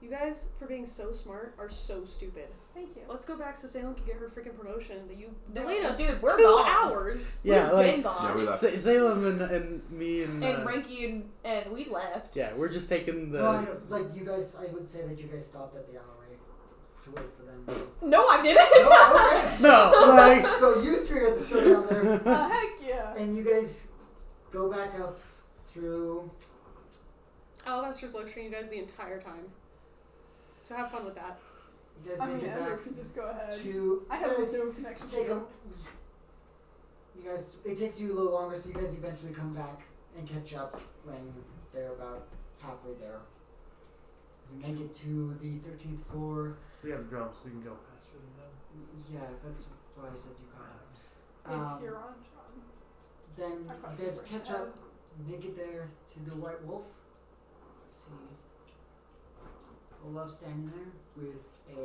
Speaker 2: You guys, for being so smart, are so stupid.
Speaker 4: Thank you.
Speaker 2: Let's go back so Salem can get her freaking promotion that you
Speaker 9: No,
Speaker 2: delayed us
Speaker 9: dude, we're
Speaker 2: 2
Speaker 9: gone.
Speaker 2: hours.
Speaker 6: Yeah,
Speaker 9: We've
Speaker 6: like
Speaker 9: been gone.
Speaker 7: Yeah, we left.
Speaker 6: Salem and me and
Speaker 9: Ranky and we left.
Speaker 6: yeah, we're just taking the.
Speaker 3: No, you guys. I would say that you guys stopped at the alleyway to wait for them.
Speaker 9: No, I didn't.
Speaker 3: Oh, okay.
Speaker 6: No, like
Speaker 3: So you three are still down there,
Speaker 4: Heck yeah.
Speaker 3: and you guys go back up through.
Speaker 2: Alabaster's lecturing you guys the entire time. So have fun with that.
Speaker 3: You guys
Speaker 4: I
Speaker 3: make
Speaker 4: mean,
Speaker 3: it
Speaker 4: Ember
Speaker 3: back
Speaker 4: can just go ahead.
Speaker 3: to.
Speaker 4: I
Speaker 3: you
Speaker 4: have
Speaker 3: guys
Speaker 4: no connection to
Speaker 3: take a.
Speaker 4: you.
Speaker 3: You guys. It takes you a little longer, so you guys eventually come back and catch up when they're about halfway there. You make it to the 13th floor.
Speaker 5: We have drums, we can go faster than them.
Speaker 3: Yeah, that's why I said you caught up.
Speaker 4: If you're on John.
Speaker 3: Then
Speaker 4: I
Speaker 3: you
Speaker 4: probably
Speaker 3: guys
Speaker 4: wish
Speaker 3: catch
Speaker 4: I
Speaker 3: up, make it there to the White Wolf. See Olaf standing there with a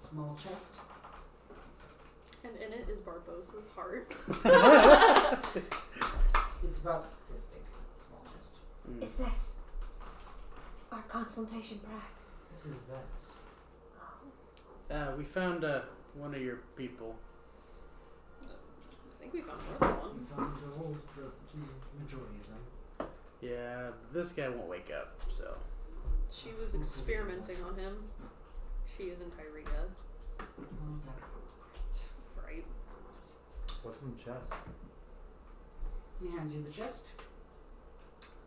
Speaker 3: small chest.
Speaker 2: And in it is Barbossa's heart.
Speaker 3: It's about this big, small chest.
Speaker 9: Is this our consultation practice?
Speaker 3: This is theirs.
Speaker 6: we found one of your people.
Speaker 2: I think we found more than
Speaker 3: You
Speaker 2: one.
Speaker 3: found the majority of them.
Speaker 6: Yeah, this guy won't wake up, so.
Speaker 2: She was experimenting on him. She isn't Tyria,
Speaker 3: Oh, that's great.
Speaker 2: right?
Speaker 5: What's in the chest?
Speaker 3: He hands you the chest.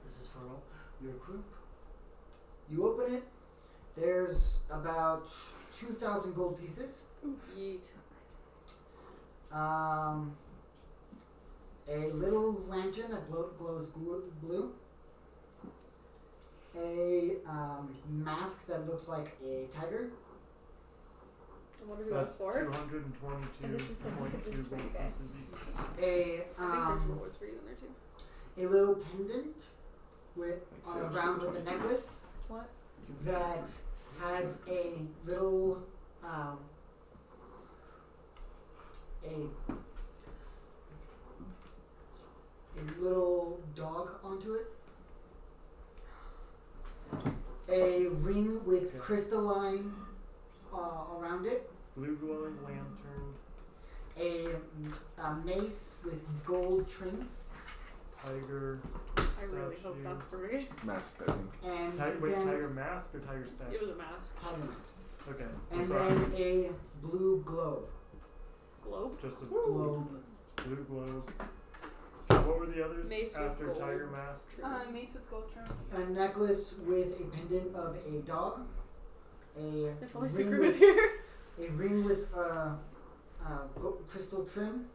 Speaker 3: This is for all your group. You open it. There's about 2,000 gold pieces.
Speaker 2: Yeet.
Speaker 3: A little lantern that glows blue. A mask that looks like a tiger.
Speaker 2: I wonder who
Speaker 5: So
Speaker 2: that's
Speaker 5: that's
Speaker 2: for.
Speaker 5: 222.2
Speaker 9: And this is
Speaker 5: gold
Speaker 9: just for you guys.
Speaker 5: pieces each.
Speaker 3: A
Speaker 2: I think there's rewards for you in there too.
Speaker 3: a little pendant with
Speaker 7: Like sales
Speaker 3: around
Speaker 7: for
Speaker 3: with a
Speaker 7: 20.
Speaker 3: necklace.
Speaker 9: What?
Speaker 3: That has a little a little dog onto it. A ring with crystalline around it.
Speaker 5: Blue glowing lantern,
Speaker 3: A mace with gold trim.
Speaker 5: tiger,
Speaker 2: I really hope
Speaker 5: statue.
Speaker 2: that's for me.
Speaker 7: Mask, I think.
Speaker 3: And
Speaker 5: Wait,
Speaker 3: then
Speaker 5: tiger mask or tiger statue?
Speaker 2: It was a mask.
Speaker 3: tiger mask.
Speaker 5: Okay,
Speaker 3: And
Speaker 5: so
Speaker 3: then a blue globe.
Speaker 2: Globe.
Speaker 5: just a
Speaker 3: Globe.
Speaker 5: blue globe. What were the others
Speaker 2: Mace with
Speaker 5: after
Speaker 2: gold.
Speaker 5: tiger mask?
Speaker 4: Mace with gold trim.
Speaker 3: A necklace with a pendant of a dog.
Speaker 2: If only
Speaker 3: ring
Speaker 2: Secret
Speaker 3: with-
Speaker 2: was here.
Speaker 3: A ring with crystal trim,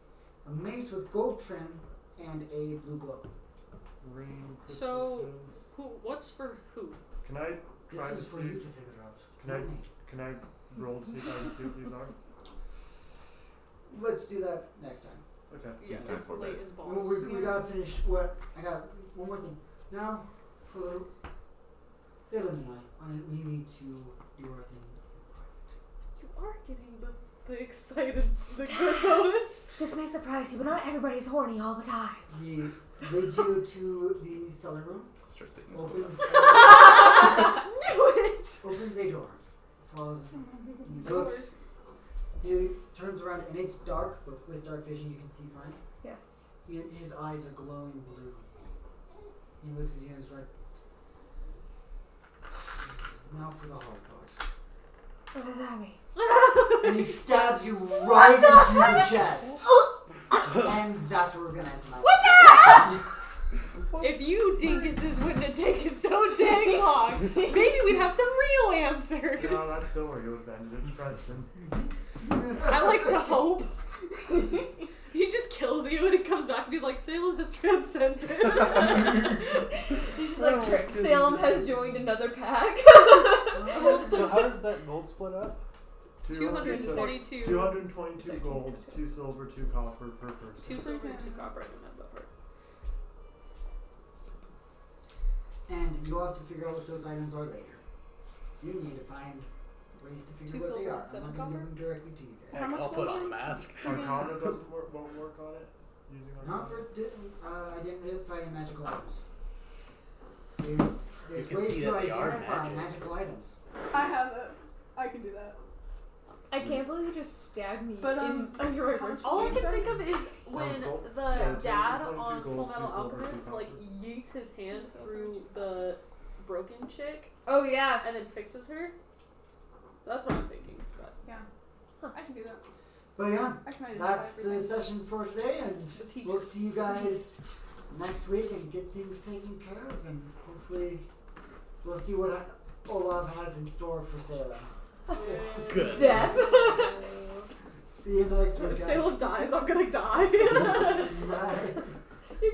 Speaker 3: a mace with gold trim, and a blue globe.
Speaker 5: Ring.
Speaker 2: So-
Speaker 5: crystal
Speaker 2: Who? What's for who?
Speaker 5: Can I try to
Speaker 3: This is for
Speaker 5: see.
Speaker 3: you to figure out.
Speaker 5: Can I-
Speaker 3: not me.
Speaker 5: Can I roll to see if I can see what these are?
Speaker 3: Let's do that next time.
Speaker 5: Okay.
Speaker 2: Yeah,
Speaker 7: It's time
Speaker 2: it's
Speaker 7: for
Speaker 2: late
Speaker 7: bed.
Speaker 2: as balls.
Speaker 3: Well, we gotta finish what I got. One more thing. Now, for Salem and we need to do our thing.
Speaker 2: You are getting the excited cigarette bonus.
Speaker 8: This may surprise you, but not everybody's horny all the time.
Speaker 3: He leads you to the cellar room.
Speaker 7: Starts taking this
Speaker 3: Opens.
Speaker 2: Knew it.
Speaker 3: Opens a door. Follows. He looks. He turns around and it's dark, but with dark vision you can see fine.
Speaker 9: Yeah.
Speaker 3: His eyes are glowing blue. He looks at you and is like, now for the hard part.
Speaker 8: What does that mean?
Speaker 3: And he stabs you right into the chest. And that's where we're gonna end tonight.
Speaker 2: If you dinguses wouldn't have taken so dang long, maybe we'd have some real answers.
Speaker 5: No, that's still where you would have been. It's Preston.
Speaker 2: I like to hope. He just kills you and he comes back and he's like, Salem has transcended.
Speaker 9: He's just like, Salem has joined another pack.
Speaker 6: So how does that gold split up?
Speaker 2: 222.
Speaker 5: 222 gold, 2 silver, 2 copper per person.
Speaker 2: 2 silver and 2 copper. I don't have that part.
Speaker 3: And you'll have to figure out what those items are later. You need to find ways to figure
Speaker 2: 2
Speaker 3: what they
Speaker 2: silver
Speaker 3: are.
Speaker 2: and
Speaker 3: I'm
Speaker 2: 7
Speaker 3: not going to
Speaker 2: copper?
Speaker 3: give them directly to you guys.
Speaker 2: How much
Speaker 6: I'll put on a
Speaker 2: gold?
Speaker 6: mask.
Speaker 5: Arcana won't work on it? Using
Speaker 3: Not
Speaker 5: Arcana?
Speaker 3: for identifying magical items. There's
Speaker 6: can
Speaker 3: ways
Speaker 6: see
Speaker 3: to
Speaker 6: that they are
Speaker 3: identify
Speaker 6: magic.
Speaker 3: magical items.
Speaker 4: I have it. I can do that.
Speaker 9: I can't believe you just stabbed me
Speaker 4: But,
Speaker 9: in under my ribs.
Speaker 2: All I can think of is when
Speaker 5: gold.
Speaker 2: the
Speaker 5: So
Speaker 2: dad
Speaker 5: 22
Speaker 2: on
Speaker 5: gold,
Speaker 2: Full Metal
Speaker 5: 2 silver, 2
Speaker 2: Alchemist
Speaker 5: copper.
Speaker 2: like yeets his hand through the broken chick
Speaker 9: Oh yeah.
Speaker 2: and then fixes her. That's what I'm thinking. But
Speaker 4: I can do that.
Speaker 3: But yeah,
Speaker 4: I can identify
Speaker 3: that's
Speaker 4: everything.
Speaker 3: the session for today, and
Speaker 2: teacher.
Speaker 3: we'll see you guys next week and get things taken care of, and hopefully we'll see what Olav has in store for Salem.
Speaker 6: Good.
Speaker 9: Death.
Speaker 3: See you next week,
Speaker 2: If
Speaker 3: guys.
Speaker 2: Salem dies, I'm gonna die.
Speaker 3: Bye.
Speaker 9: Your